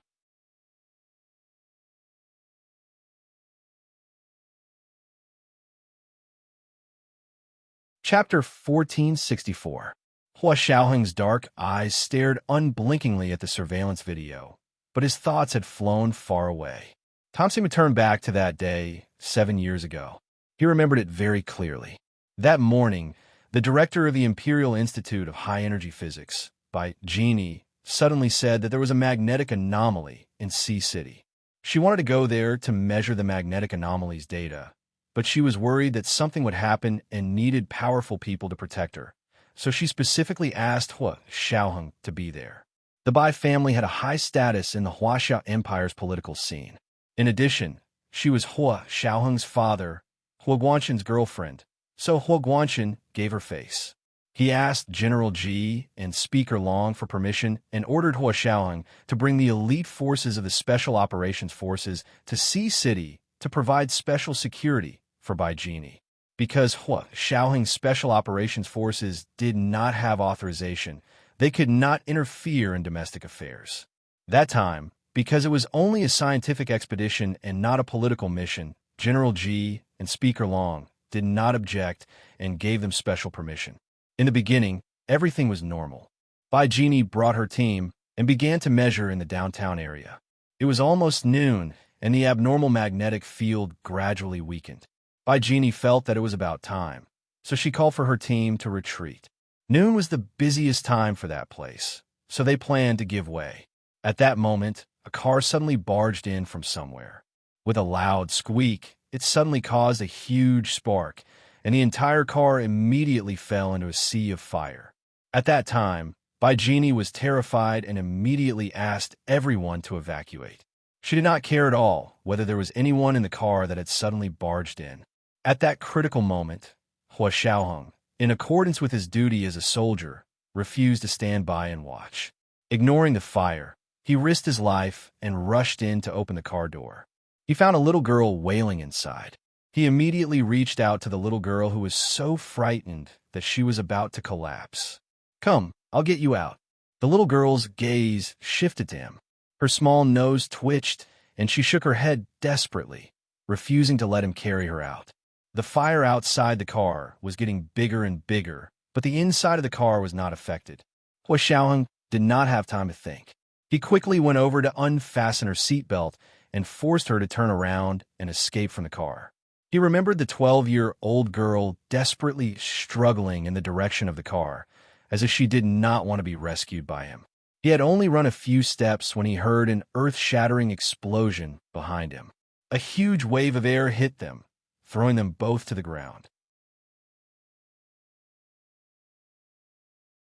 Chapter 1464. Hua Xiaoheng's dark eyes stared unblinkingly at the surveillance video, but his thoughts had flown far away. Tom seemed to turn back to that day 7 years ago. He remembered it very clearly. That morning, the director of the Imperial Institute of High Energy Physics, by Genie, suddenly said that there was a magnetic anomaly in Sea City. She wanted to go there to measure the magnetic anomaly's data, but she was worried that something would happen and needed powerful people to protect her, so she specifically asked Hua Xiaoheng to be there. The Bai family had a high status in the Huaxia Empire's political scene. In addition, she was Hua Xiaoheng's father, Hua Guanxin's girlfriend, so Hua Guanxin gave her face. He asked General Ji and Speaker Long for permission and ordered Hua Xiaoheng to bring the elite forces of the Special Operations Forces to Sea City to provide special security for Bai Genie. Because Hua Xiaoheng's Special Operations Forces did not have authorization, they could not interfere in domestic affairs. That time, because it was only a scientific expedition and not a political mission, General Ji and Speaker Long did not object and gave them special permission. In the beginning, everything was normal. Bai Genie brought her team and began to measure in the downtown area. It was almost noon, and the abnormal magnetic field gradually weakened. Bai Genie felt that it was about time, so she called for her team to retreat. Noon was the busiest time for that place, so they planned to give way. At that moment, a car suddenly barged in from somewhere. With a loud squeak, it suddenly caused a huge spark, and the entire car immediately fell into a sea of fire. At that time, Bai Genie was terrified and immediately asked everyone to evacuate. She did not care at all whether there was anyone in the car that had suddenly barged in. At that critical moment, Hua Xiaoheng, in accordance with his duty as a soldier, refused to stand by and watch. Ignoring the fire, he risked his life and rushed in to open the car door. He found a little girl wailing inside. He immediately reached out to the little girl who was so frightened that she was about to collapse. "Come, I'll get you out." The little girl's gaze shifted to him. Her small nose twitched, and she shook her head desperately, refusing to let him carry her out. The fire outside the car was getting bigger and bigger, but the inside of the car was not affected. Hua Xiaoheng did not have time to think. He quickly went over to unfasten her seatbelt and forced her to turn around and escape from the car. He remembered the 12-year-old girl desperately struggling in the direction of the car, as if she did not want to be rescued by him. He had only run a few steps when he heard an earth-shattering explosion behind him. A huge wave of air hit them, throwing them both to the ground.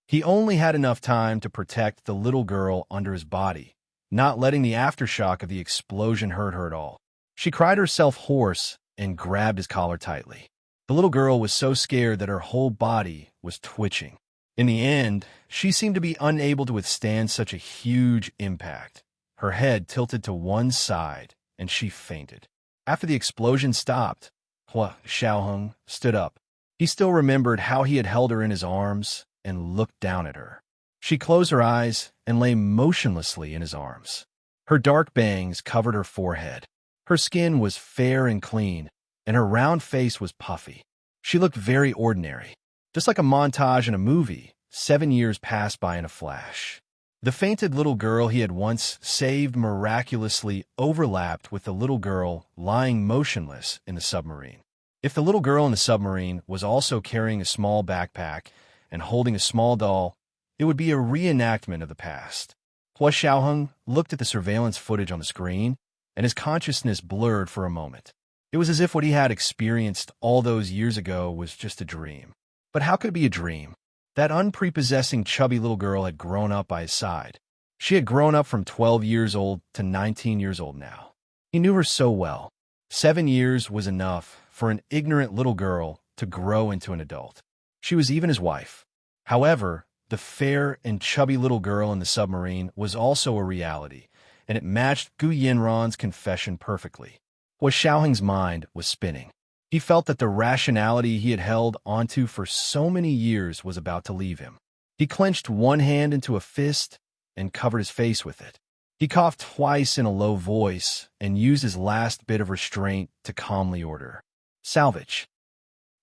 He only had enough time to protect the little girl under his body, not letting the aftershock of the explosion hurt her at all. She cried herself hoarse and grabbed his collar tightly. The little girl was so scared that her whole body was twitching. In the end, she seemed to be unable to withstand such a huge impact, her head tilted to one side, and she fainted. After the explosion stopped, Hua Xiaoheng stood up. He still remembered how he had held her in his arms and looked down at her. She closed her eyes and lay motionlessly in his arms. Her dark bangs covered her forehead. Her skin was fair and clean, and her round face was puffy. She looked very ordinary. Just like a montage in a movie, 7 years passed by in a flash. The fainted little girl he had once saved miraculously overlapped with the little girl lying motionless in the submarine. If the little girl in the submarine was also carrying a small backpack and holding a small doll, it would be a reenactment of the past. Hua Xiaoheng looked at the surveillance footage on the screen, and his consciousness blurred for a moment. It was as if what he had experienced all those years ago was just a dream. But how could it be a dream? That unprepossessing, chubby little girl had grown up by his side. She had grown up from 12 years old to 19 years old now. He knew her so well. 7 years was enough for an ignorant little girl to grow into an adult. She was even his wife. However, the fair and chubby little girl in the submarine was also a reality, and it matched Gu Yinran's confession perfectly. Hua Xiaoheng's mind was spinning. He felt that the rationality he had held onto for so many years was about to leave him. He clenched one hand into a fist and covered his face with it. He coughed twice in a low voice and used his last bit of restraint to calmly order, "Salvage."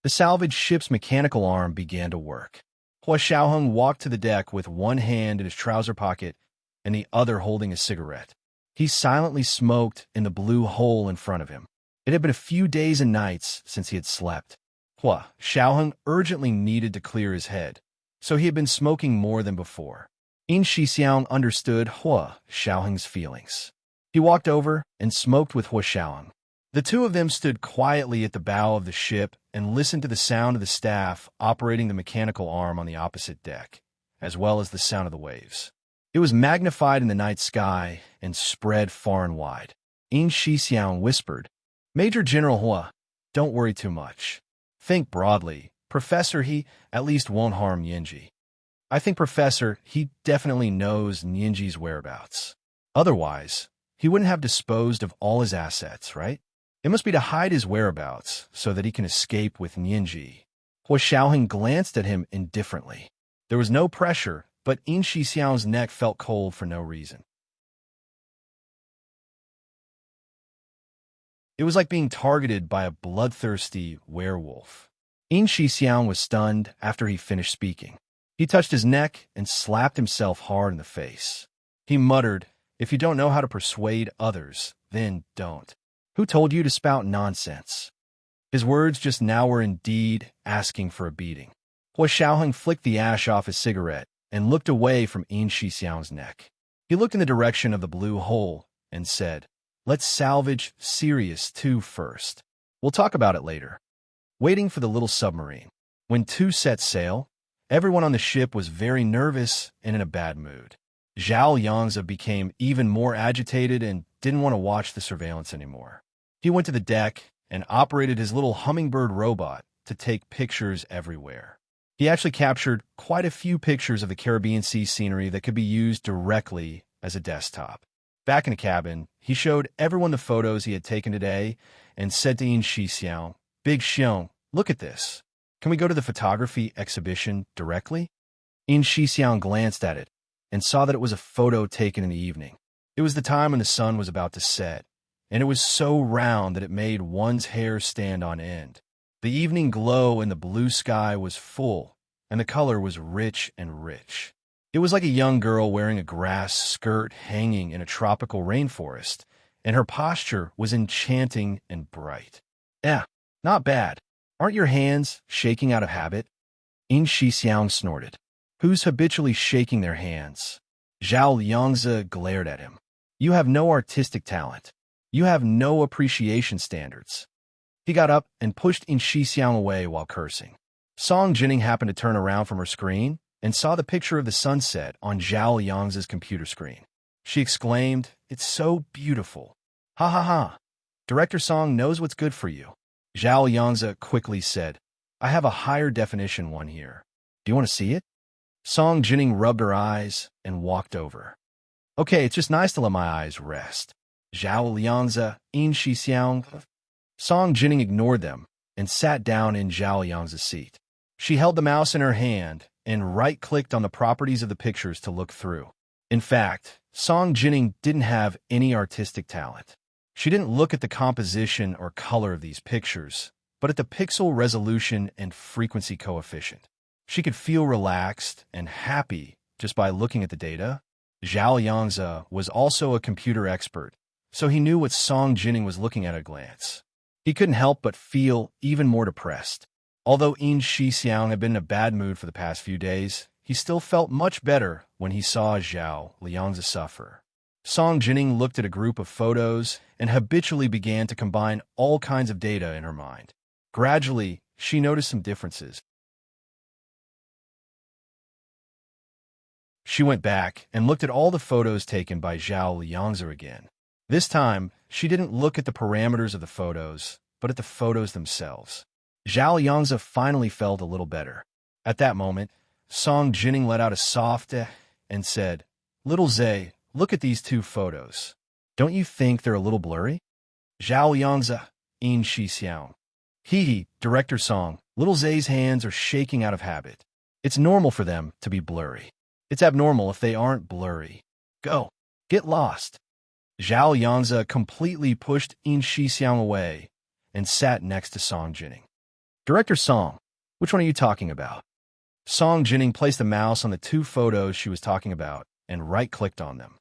The salvage ship's mechanical arm began to work. Hua Xiaoheng walked to the deck with one hand in his trouser pocket and the other holding a cigarette. He silently smoked in the blue hole in front of him. It had been a few days and nights since he had slept. Hua Xiaoheng urgently needed to clear his head, so he had been smoking more than before. In Shixiang understood Hua Xiaoheng's feelings. He walked over and smoked with Hua Xiaoheng. The two of them stood quietly at the bow of the ship and listened to the sound of the staff operating the mechanical arm on the opposite deck, as well as the sound of the waves. It was magnified in the night sky and spread far and wide. In Shixiang whispered, "Major General Hua, don't worry too much. Think broadly. Professor, he at least won't harm Nianji. I think Professor, he definitely knows Nianji's whereabouts. Otherwise, he wouldn't have disposed of all his assets, right? It must be to hide his whereabouts so that he can escape with Nianji." Hua Xiaoheng glanced at him indifferently. There was no pressure, but In Shixiang's neck felt cold for no reason. It was like being targeted by a bloodthirsty werewolf. In Shixiang was stunned after he finished speaking. He touched his neck and slapped himself hard in the face. He muttered, "If you don't know how to persuade others, then don't. Who told you to spout nonsense?" His words just now were indeed asking for a beating. Hua Xiaoheng flicked the ash off his cigarette and looked away from In Shixiang's neck. He looked in the direction of the blue hole and said, "Let's salvage Sirius 2 first. We'll talk about it later." Waiting for the little submarine. When 2 set sail, everyone on the ship was very nervous and in a bad mood. Zhao Yangzi became even more agitated and didn't want to watch the surveillance anymore. He went to the deck and operated his little hummingbird robot to take pictures everywhere. He actually captured quite a few pictures of the Caribbean Sea scenery that could be used directly as a desktop. Back in the cabin, he showed everyone the photos he had taken today and said to In Shixiang, "Big Xiong, look at this. Can we go to the photography exhibition directly?" In Shixiang glanced at it and saw that it was a photo taken in the evening. It was the time when the sun was about to set, and it was so round that it made one's hair stand on end. The evening glow in the blue sky was full, and the color was rich and rich. It was like a young girl wearing a grass skirt hanging in a tropical rainforest, and her posture was enchanting and bright. "Yeah, not bad. Aren't your hands shaking out of habit?" In Shixiang snorted. "Who's habitually shaking their hands?" Zhao Yangzi glared at him. "You have no artistic talent. You have no appreciation standards." He got up and pushed In Shixiang away while cursing. Song Jinning happened to turn around from her screen and saw the picture of the sunset on Zhao Yangzi's computer screen. She exclaimed, "It's so beautiful. Ha ha ha. Director Song knows what's good for you." Zhao Yangzi quickly said, "I have a higher definition one here. Do you want to see it?" Song Jinning rubbed her eyes and walked over. Okay, it's just nice to let my eyes rest. Zhao Liangzi, In Shixiang. Song Jining ignored them and sat down in Zhao Liangzi's seat. She held the mouse in her hand and right-clicked on the properties of the pictures to look through. In fact, Song Jining didn't have any artistic talent. She didn't look at the composition or color of these pictures, but at the pixel resolution and frequency coefficient. She could feel relaxed and happy just by looking at the data. Zhao Liangzi was also a computer expert, so he knew what Song Jining was looking at a glance. He couldn't help but feel even more depressed. Although In Shixiang had been in a bad mood for the past few days, he still felt much better when he saw Zhao Liangzi suffer. Song Jining looked at a group of photos and habitually began to combine all kinds of data in her mind. Gradually, she noticed some differences. She went back and looked at all the photos taken by Zhao Liangzi again. This time, she didn't look at the parameters of the photos, but at the photos themselves. Zhao Liangzi finally felt a little better. At that moment, Song Jining let out a soft eh and said, "Little Zay, look at these two photos. Don't you think they're a little blurry?" Zhao Liangzi, In Shixiang. Hee, Director Song, Little Zay's hands are shaking out of habit. It's normal for them to be blurry. It's abnormal if they aren't blurry. Go. Get lost. Zhao Liangzi completely pushed In Shixiang away and sat next to Song Jining. Director Song, which one are you talking about? Song Jining placed the mouse on the two photos she was talking about and right-clicked on them.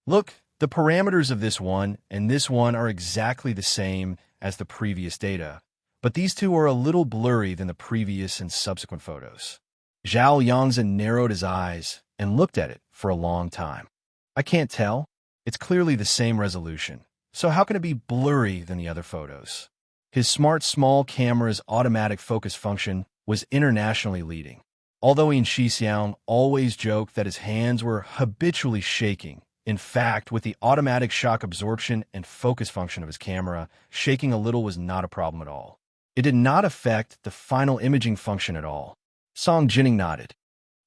Look, the parameters of this one and this one are exactly the same as the previous data, but these two are a little blurry than the previous and subsequent photos. Zhao Liangzi narrowed his eyes and looked at it for a long time. I can't tell. It's clearly the same resolution. So how can it be blurry than the other photos? His smart small camera's automatic focus function was internationally leading. Although In Shixiang always joked that his hands were habitually shaking, in fact, with the automatic shock absorption and focus function of his camera, shaking a little was not a problem at all. It did not affect the final imaging function at all. Song Jining nodded.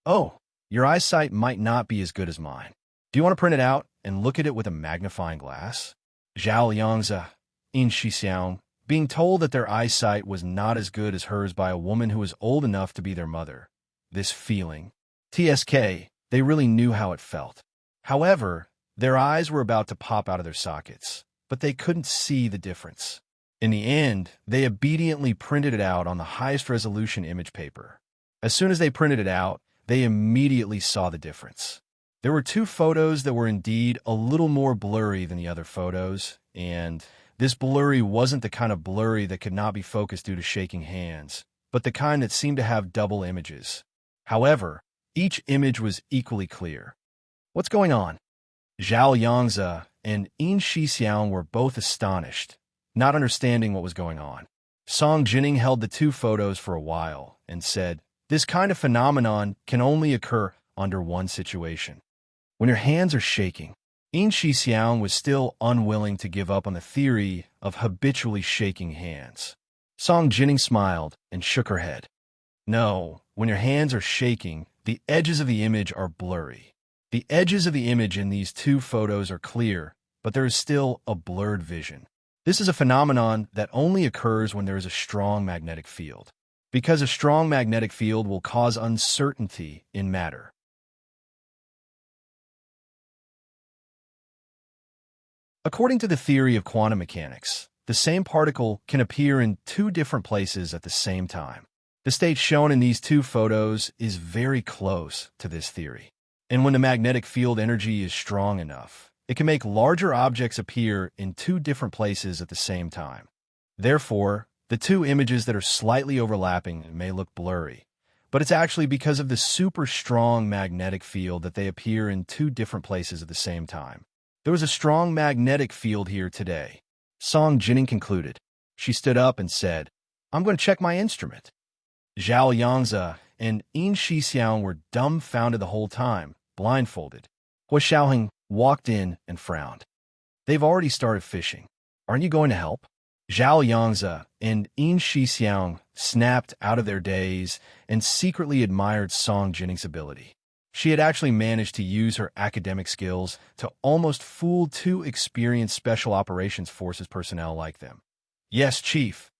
Oh, your eyesight might not be as good as mine. Do you want to print it out and look at it with a magnifying glass? Zhao Liangzi, In Shixiang, being told that their eyesight was not as good as hers by a woman who was old enough to be their mother. This feeling. TSK, they really knew how it felt. However, their eyes were about to pop out of their sockets, but they couldn't see the difference. In the end, they obediently printed it out on the highest resolution image paper. As soon as they printed it out, they immediately saw the difference. There were two photos that were indeed a little more blurry than the other photos, and this blurry wasn't the kind of blurry that could not be focused due to shaking hands, but the kind that seemed to have double images. However, each image was equally clear. What's going on? Zhao Liangzi and In Shixiang were both astonished, not understanding what was going on. Song Jining held the two photos for a while and said, "This kind of phenomenon can only occur under one situation. When your hands are shaking." In Shixiang was still unwilling to give up on the theory of habitually shaking hands. Song Jining smiled and shook her head. No, when your hands are shaking, the edges of the image are blurry. The edges of the image in these two photos are clear, but there is still a blurred vision. This is a phenomenon that only occurs when there is a strong magnetic field, because a strong magnetic field will cause uncertainty in matter. According to the theory of quantum mechanics, the same particle can appear in two different places at the same time. The state shown in these two photos is very close to this theory. And when the magnetic field energy is strong enough, it can make larger objects appear in two different places at the same time. Therefore, the two images that are slightly overlapping may look blurry, but it's actually because of the super strong magnetic field that they appear in two different places at the same time. There was a strong magnetic field here today. Song Jining concluded. She stood up and said, "I'm going to check my instrument." Zhao Liangzi and In Shixiang were dumbfounded the whole time, blindfolded. Hua Xiaoheng walked in and frowned. "They've already started fishing. Aren't you going to help?" Zhao Liangzi and In Shixiang snapped out of their daze and secretly admired Song Jining's ability. She had actually managed to use her academic skills to almost fool two experienced Special Operations Forces personnel like them. Yes, Chief.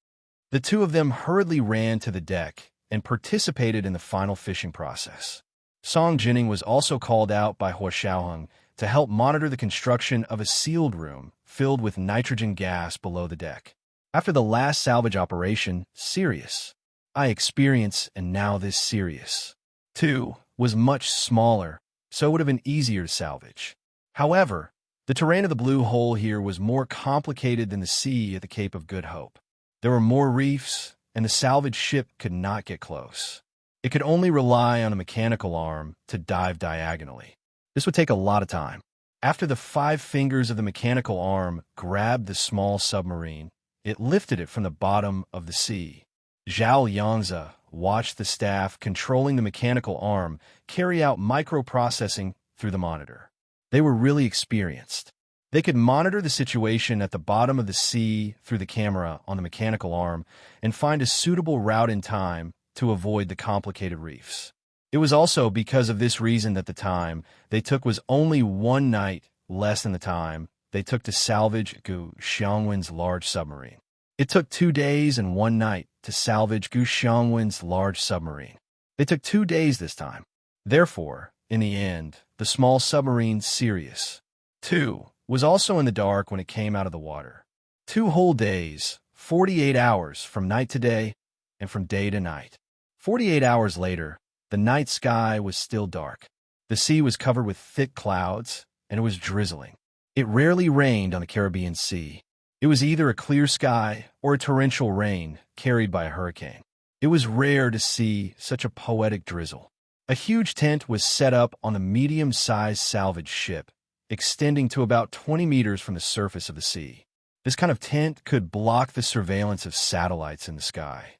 The two of them hurriedly ran to the deck and participated in the final fishing process. Song Jining was also called out by Hua Xiaoheng to help monitor the construction of a sealed room filled with nitrogen gas below the deck. After the last salvage operation, Sirius, I experience, and now this Sirius, too, was much smaller, so it would have been easier to salvage. However, the terrain of the blue hole here was more complicated than the sea at the Cape of Good Hope. There were more reefs, and the salvage ship could not get close. It could only rely on a mechanical arm to dive diagonally. This would take a lot of time. After the 5 fingers of the mechanical arm grabbed the small submarine, it lifted it from the bottom of the sea. Zhao Yangzi watched the staff controlling the mechanical arm carry out microprocessing through the monitor. They were really experienced. They could monitor the situation at the bottom of the sea through the camera on the mechanical arm and find a suitable route in time to avoid the complicated reefs. It was also because of this reason that the time they took was only 1 night less than the time they took to salvage Gu Xiangwen's large submarine. It took 2 days and 1 night to salvage Gu Xiangwen's large submarine. They took 2 days this time. Therefore, in the end, the small submarine Sirius, too, was also in the dark when it came out of the water. 2 whole days, 48 hours from night to day, and from day to night. 48 hours later, the night sky was still dark. The sea was covered with thick clouds, and it was drizzling. It rarely rained on the Caribbean Sea. It was either a clear sky or a torrential rain carried by a hurricane. It was rare to see such a poetic drizzle. A huge tent was set up on the medium-sized salvage ship, extending to about 20 meters from the surface of the sea. This kind of tent could block the surveillance of satellites in the sky.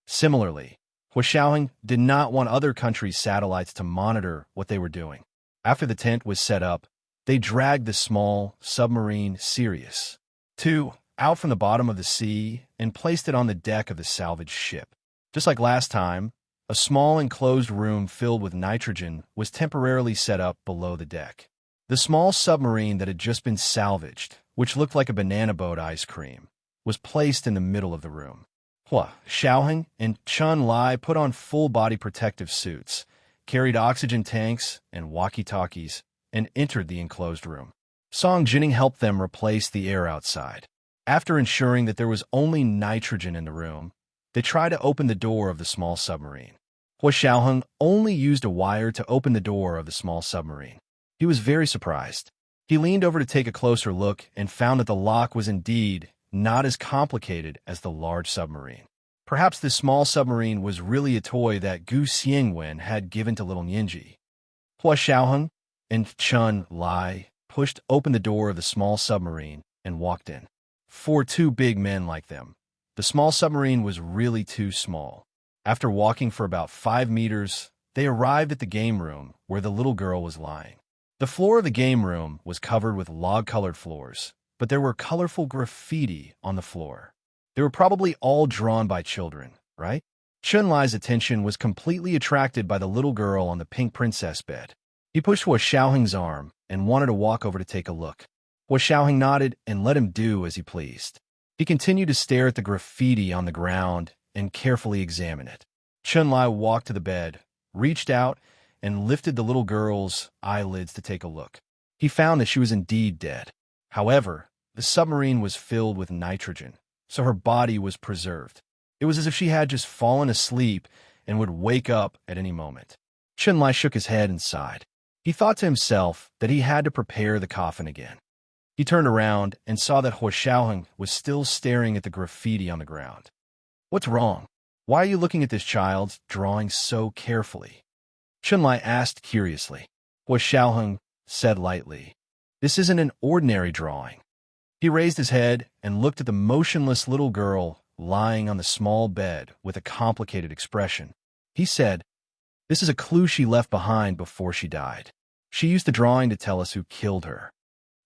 Similarly, Hua Xiaoheng did not want other countries' satellites to monitor what they were doing. After the tent was set up, they dragged the small submarine Sirius, too, out from the bottom of the sea and placed it on the deck of the salvage ship. Just like last time, a small enclosed room filled with nitrogen was temporarily set up below the deck. The small submarine that had just been salvaged, which looked like a banana boat ice cream, was placed in the middle of the room. Hua Xiaoheng and Chun Lai put on full-body protective suits, carried oxygen tanks and walkie-talkies, and entered the enclosed room. Song Jining helped them replace the air outside. After ensuring that there was only nitrogen in the room, they tried to open the door of the small submarine. Hua Xiaoheng only used a wire to open the door of the small submarine. He was very surprised. He leaned over to take a closer look and found that the lock was indeed not as complicated as the large submarine. Perhaps this small submarine was really a toy that Gu Xiangwen had given to little Nianji. Hua Xiaoheng and Chun Lai pushed open the door of the small submarine and walked in. For 2 big men like them, the small submarine was really too small. After walking for about 5 meters, they arrived at the game room where the little girl was lying. The floor of the game room was covered with log-colored floors, but there were colorful graffiti on the floor. They were probably all drawn by children, right? Chun Lai's attention was completely attracted by the little girl on the pink princess bed. He pushed Hua Xiaoheng's arm and wanted to walk over to take a look. Hua Xiaoheng nodded and let him do as he pleased. He continued to stare at the graffiti on the ground and carefully examine it. Chun Lai walked to the bed, reached out, and lifted the little girl's eyelids to take a look. He found that she was indeed dead. However, the submarine was filled with nitrogen, so her body was preserved. It was as if she had just fallen asleep and would wake up at any moment. Chun Lai shook his head and sighed. He thought to himself that he had to prepare the coffin again. He turned around and saw that Hua Xiaoheng was still staring at the graffiti on the ground. "What's wrong? Why are you looking at this child's drawing so carefully?" Chun Lai asked curiously. Hua Xiaoheng said lightly, "This isn't an ordinary drawing." He raised his head and looked at the motionless little girl lying on the small bed with a complicated expression. He said, "This is a clue she left behind before she died. She used the drawing to tell us who killed her."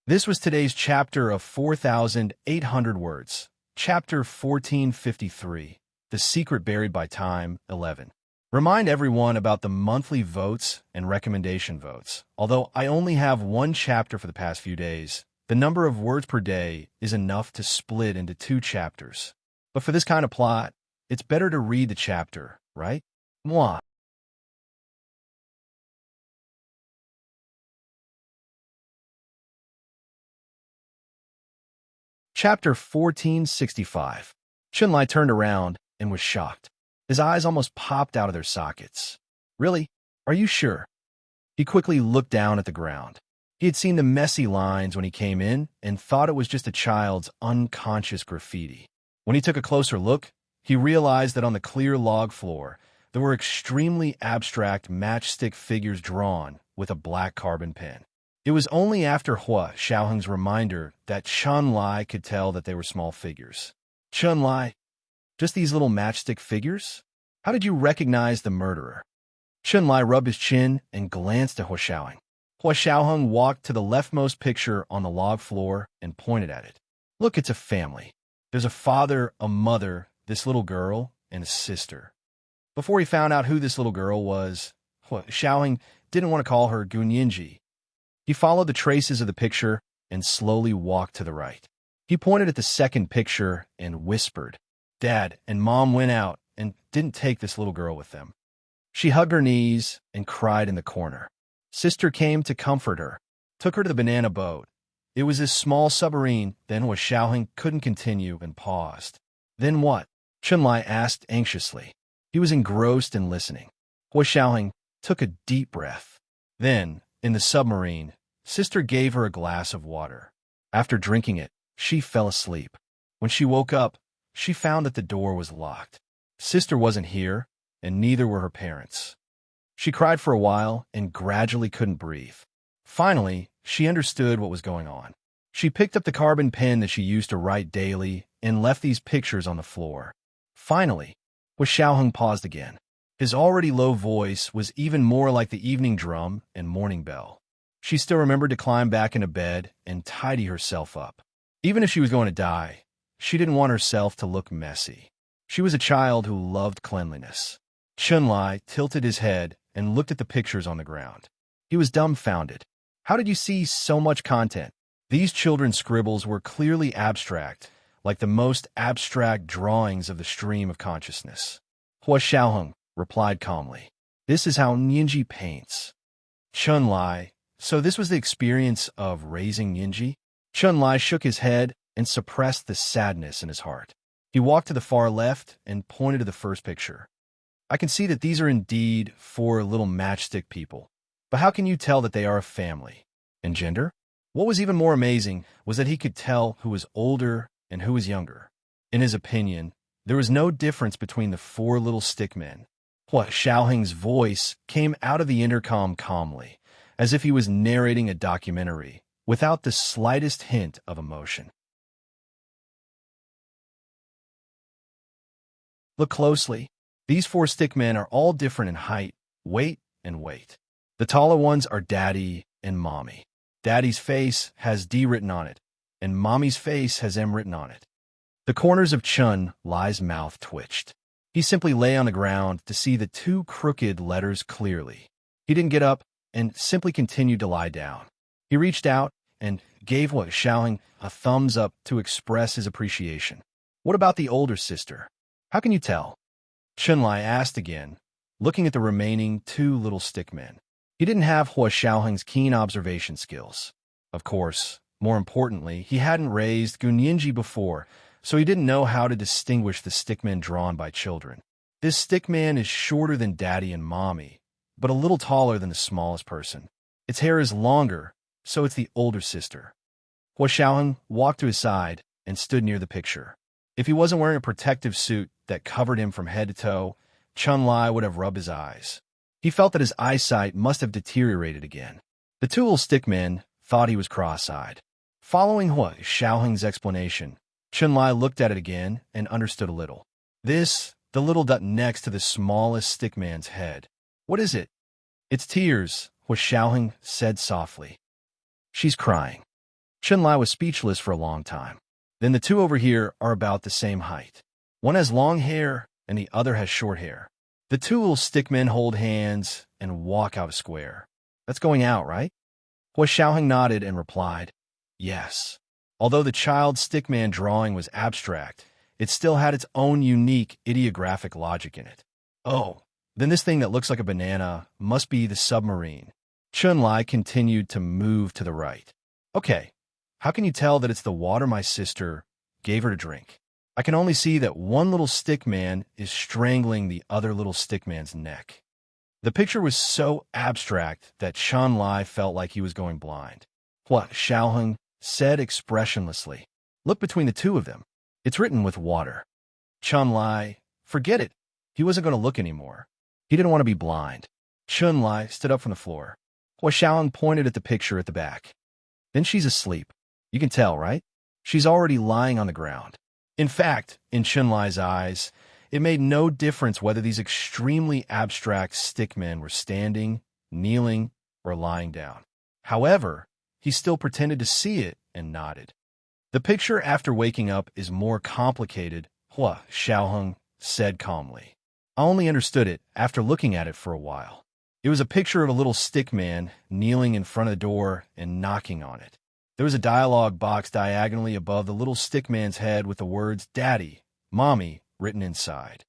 This was today's chapter of 4,800 words, chapter 1453, The Secret Buried by Time, 11. Remind everyone about the monthly votes and recommendation votes. Although I only have one chapter for the past few days, the number of words per day is enough to split into 2 chapters. But for this kind of plot, it's better to read the chapter, right? Moi. Chapter 1465. Chunlai turned around and was shocked. His eyes almost popped out of their sockets. Really? Are you sure? He quickly looked down at the ground. He had seen the messy lines when he came in and thought it was just a child's unconscious graffiti. When he took a closer look, he realized that on the clear log floor, there were extremely abstract matchstick figures drawn with a black carbon pen. It was only after Hua Xiaoheng's reminder that Chunlai could tell that they were small figures. Chunlai, just these little matchstick figures? How did you recognize the murderer? Chunlai rubbed his chin and glanced at Hua Xiaoheng. Hua Xiaoheng walked to the leftmost picture on the log floor and pointed at it. Look, it's a family. There's a father, a mother, this little girl, and a sister. Before he found out who this little girl was, Hua Xiaoheng didn't want to call her Gunyinji. He followed the traces of the picture and slowly walked to the right. He pointed at the second picture and whispered. Dad and Mom went out and didn't take this little girl with them. She hugged her knees and cried in the corner. Sister came to comfort her, took her to the banana boat. It was this small submarine. Then Hua Xiaoheng couldn't continue and paused. Then what? Chunlai asked anxiously. He was engrossed in listening. Hua Xiaoheng took a deep breath. Then, in the submarine, Sister gave her a glass of water. After drinking it, she fell asleep. When she woke up, she found that the door was locked. Sister wasn't here, and neither were her parents. She cried for a while and gradually couldn't breathe. Finally, she understood what was going on. She picked up the carbon pen that she used to write daily and left these pictures on the floor. Finally, Hua Xiaoheng paused again. His already low voice was even more like the evening drum and morning bell. She still remembered to climb back into bed and tidy herself up. Even if she was going to die, she didn't want herself to look messy. She was a child who loved cleanliness. Chunlai tilted his head and looked at the pictures on the ground. He was dumbfounded. How did you see so much content? These children's scribbles were clearly abstract, like the most abstract drawings of the stream of consciousness. Hua Xiaoheng replied calmly. This is how Ninji paints. Chunlai, so this was the experience of raising Ninji? Chunlai shook his head and suppressed the sadness in his heart. He walked to the far left and pointed to the first picture. I can see that these are indeed 4 little matchstick people. But how can you tell that they are a family? And gender? What was even more amazing was that he could tell who was older and who was younger. In his opinion, there was no difference between the 4 little stick men. Hua Xiaoheng's voice came out of the intercom calmly, as if he was narrating a documentary, without the slightest hint of emotion. Look closely. These 4 stick men are all different in height, weight, and weight. The taller ones are Daddy and Mommy. Daddy's face has D written on it, and Mommy's face has M written on it. The corners of Chunlai's mouth twitched. He simply lay on the ground to see the 2 crooked letters clearly. He didn't get up and simply continued to lie down. He reached out and gave Hua Xiaoheng a thumbs up to express his appreciation. What about the older sister? How can you tell? Chunlai asked again, looking at the remaining 2 little stick men. He didn't have Hua Xiaoheng's keen observation skills. Of course, more importantly, he hadn't raised Gunyinji before, so he didn't know how to distinguish the stickmen drawn by children. This stickman is shorter than Daddy and Mommy, but a little taller than the smallest person. Its hair is longer, so it's the older sister. Hua Xiaoheng walked to his side and stood near the picture. If he wasn't wearing a protective suit that covered him from head to toe, Chunlai would have rubbed his eyes. He felt that his eyesight must have deteriorated again. The 2 little stickmen thought he was cross-eyed. Following Hua Xiaoheng's explanation, Chunlai looked at it again and understood a little. This, the little dot next to the smallest stickman's head. What is it? It's tears, Hua Xiaoheng said softly. She's crying. Chunlai was speechless for a long time. Then the 2 over here are about the same height. One has long hair and the other has short hair. The two little stickmen hold hands and walk out a square. That's going out, right? Hua Xiaoheng nodded and replied, yes. Although the child stickman drawing was abstract, it still had its own unique ideographic logic in it. Oh, then this thing that looks like a banana must be the submarine. Chun-Li continued to move to the right. Okay, how can you tell that it's the water my sister gave her to drink? I can only see that one little stickman is strangling the other little stickman's neck. The picture was so abstract that Chun-Li felt like he was going blind. Hua Xiaoheng said expressionlessly, look between the two of them. It's written with water. Chun-Li, forget it. He wasn't going to look anymore. He didn't want to be blind. Chun-Li stood up from the floor. Hua Xiaoheng pointed at the picture at the back. Then she's asleep. You can tell, right? She's already lying on the ground. In fact, in Chun-Li's eyes, it made no difference whether these extremely abstract stickmen were standing, kneeling, or lying down. However, he still pretended to see it and nodded. The picture after waking up is more complicated, Hua Xiaoheng said calmly. I only understood it after looking at it for a while. It was a picture of a little stickman kneeling in front of the door and knocking on it. There was a dialogue box diagonally above the little stickman's head with the words Daddy, Mommy written inside.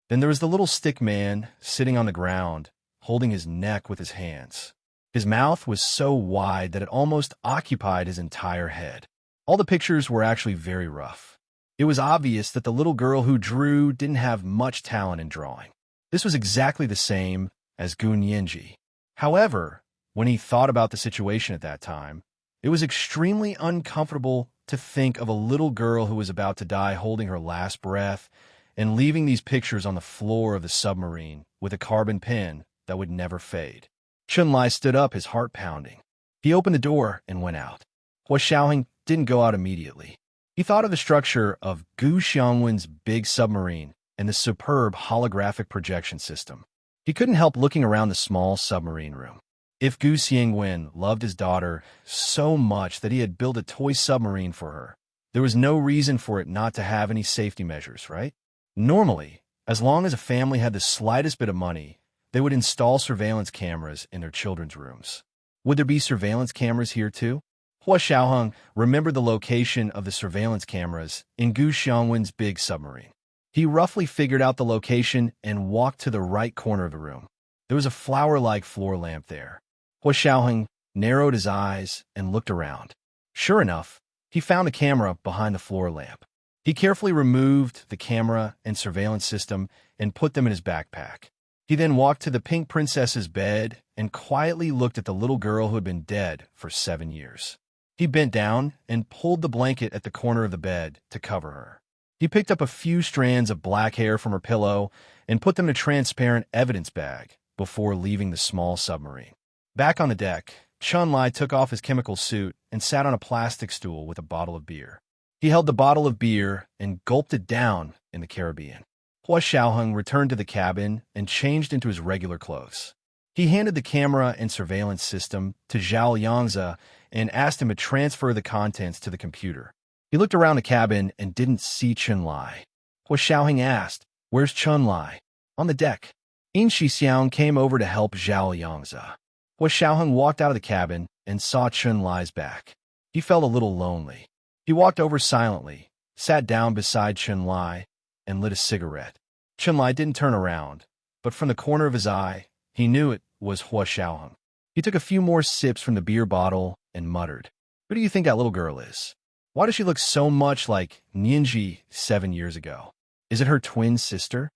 Then there was the little stickman sitting on the ground, holding his neck with his hands. His mouth was so wide that it almost occupied his entire head. All the pictures were actually very rough. It was obvious that the little girl who drew didn't have much talent in drawing. This was exactly the same as Gu Nianji. However, when he thought about the situation at that time, it was extremely uncomfortable to think of a little girl who was about to die holding her last breath and leaving these pictures on the floor of the submarine with a carbon pen that would never fade. Chun-Li stood up, his heart pounding. He opened the door and went out. Hua Xiaoheng didn't go out immediately. He thought of the structure of Gu Xiangwen's big submarine and the superb holographic projection system. He couldn't help looking around the small submarine room. If Gu Xiangwen loved his daughter so much that he had built a toy submarine for her, there was no reason for it not to have any safety measures, right? Normally, as long as a family had the slightest bit of money, they would install surveillance cameras in their children's rooms. Would there be surveillance cameras here too? Hua Xiaoheng remembered the location of the surveillance cameras in Gu Xiangwen's big submarine. He roughly figured out the location and walked to the right corner of the room. There was a flower-like floor lamp there. Hua Xiaoheng narrowed his eyes and looked around. Sure enough, he found a camera behind the floor lamp. He carefully removed the camera and surveillance system and put them in his backpack. He then walked to the pink princess's bed and quietly looked at the little girl who had been dead for 7 years. He bent down and pulled the blanket at the corner of the bed to cover her. He picked up a few strands of black hair from her pillow and put them in a transparent evidence bag before leaving the small submarine. Back on the deck, Chun-Li took off his chemical suit and sat on a plastic stool with a bottle of beer. He held the bottle of beer and gulped it down in the Caribbean. Hua Xiaoheng returned to the cabin and changed into his regular clothes. He handed the camera and surveillance system to Zhao Yangzi and asked him to transfer the contents to the computer. He looked around the cabin and didn't see Chun-Li. Hua Xiaoheng asked, "Where's Chun-Li?" "On the deck." In Xixiang came over to help Zhao Yangzi. Hua Xiaoheng walked out of the cabin and saw Chun-Li's back. He felt a little lonely. He walked over silently, sat down beside Chun-Li, and lit a cigarette. Chun-Li didn't turn around, but from the corner of his eye, he knew it was Hua Xiaoheng. He took a few more sips from the beer bottle and muttered, "Who do you think that little girl is? Why does she look so much like Nianji 7 years ago? Is it her twin sister?"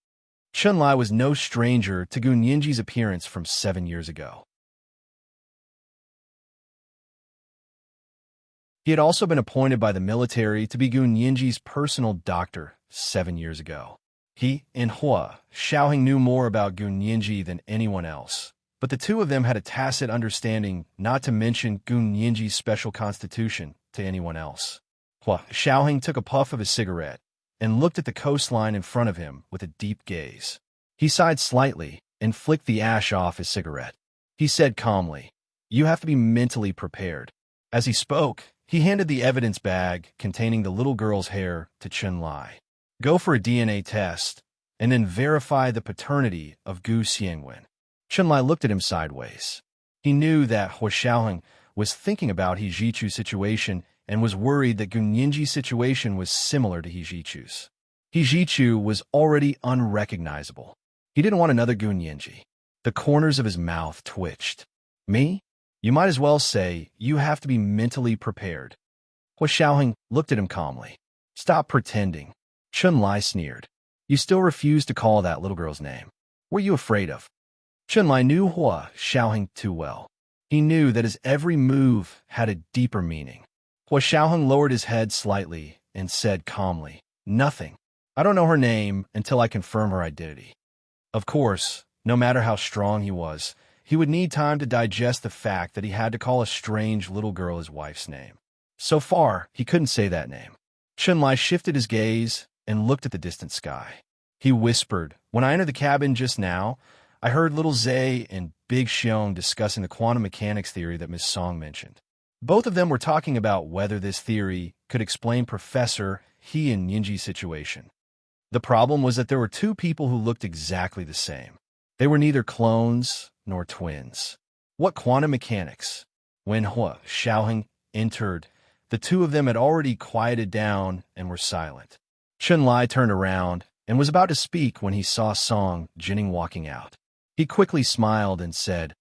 Chun-Li was no stranger to Gu Nianji's appearance from 7 years ago. He had also been appointed by the military to be Gu Nianji's personal doctor 7 years ago. He and Hua Xiaoheng knew more about Gu Nianji than anyone else, but the two of them had a tacit understanding not to mention Gu Nianji's special constitution to anyone else. Hua Xiaoheng took a puff of his cigarette and looked at the coastline in front of him with a deep gaze. He sighed slightly and flicked the ash off his cigarette. He said calmly, "You have to be mentally prepared." As he spoke, He handed the evidence bag containing the little girl's hair to Chun-Li. Go for a DNA test, and then verify the paternity of Gu Xiangwen. Chun-Li looked at him sideways. He knew that Hua Xiaoheng was thinking about He Jichu's situation and was worried that Gu Nianji's situation was similar to He Jichu's. He Jichu was already unrecognizable. He didn't want another Gu Nianji. The corners of his mouth twitched. Me? You might as well say you have to be mentally prepared. Hua Xiaoheng looked at him calmly. Stop pretending. Chun-Li sneered. You still refuse to call that little girl's name. What are you afraid of? Chun-Li knew Hua Xiaoheng too well. He knew that his every move had a deeper meaning. Hua Xiaoheng lowered his head slightly and said calmly, Nothing. I don't know her name until I confirm her identity. Of course, no matter how strong he was, he would need time to digest the fact that he had to call a strange little girl his wife's name. So far, he couldn't say that name. Chun-Li shifted his gaze and looked at the distant sky. He whispered, When I entered the cabin just now, I heard little Zay and Big Xiong discussing the quantum mechanics theory that Miss Song mentioned. Both of them were talking about whether this theory could explain Professor He and Nianji's situation. The problem was that there were two people who looked exactly the same. They were neither clones nor twins. What quantum mechanics? When Hua Xiaoheng entered, the two of them had already quieted down and were silent. Chun-Li turned around and was about to speak when he saw Song Jining walking out. He quickly smiled and said,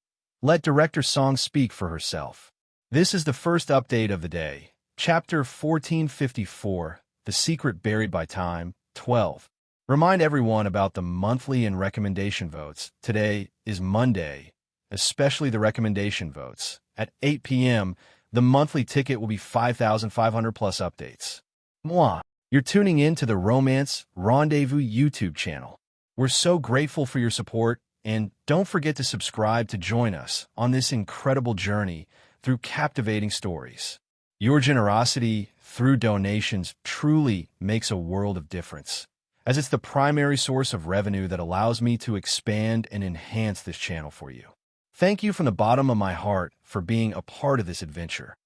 Let Director Song speak for herself. This is the first update of the day. Chapter 1454, The Secret Buried by Time, 12. Remind everyone about the monthly and recommendation votes. Today is Monday, especially the recommendation votes. At 8 p.m., the monthly ticket will be 5,500 plus updates. Mwah! You're tuning in to the Romance Rendezvous YouTube channel. We're so grateful for your support, and don't forget to subscribe to join us on this incredible journey through captivating stories. Your generosity through donations truly makes a world of difference, as it's the primary source of revenue that allows me to expand and enhance this channel for you. Thank you from the bottom of my heart for being a part of this adventure.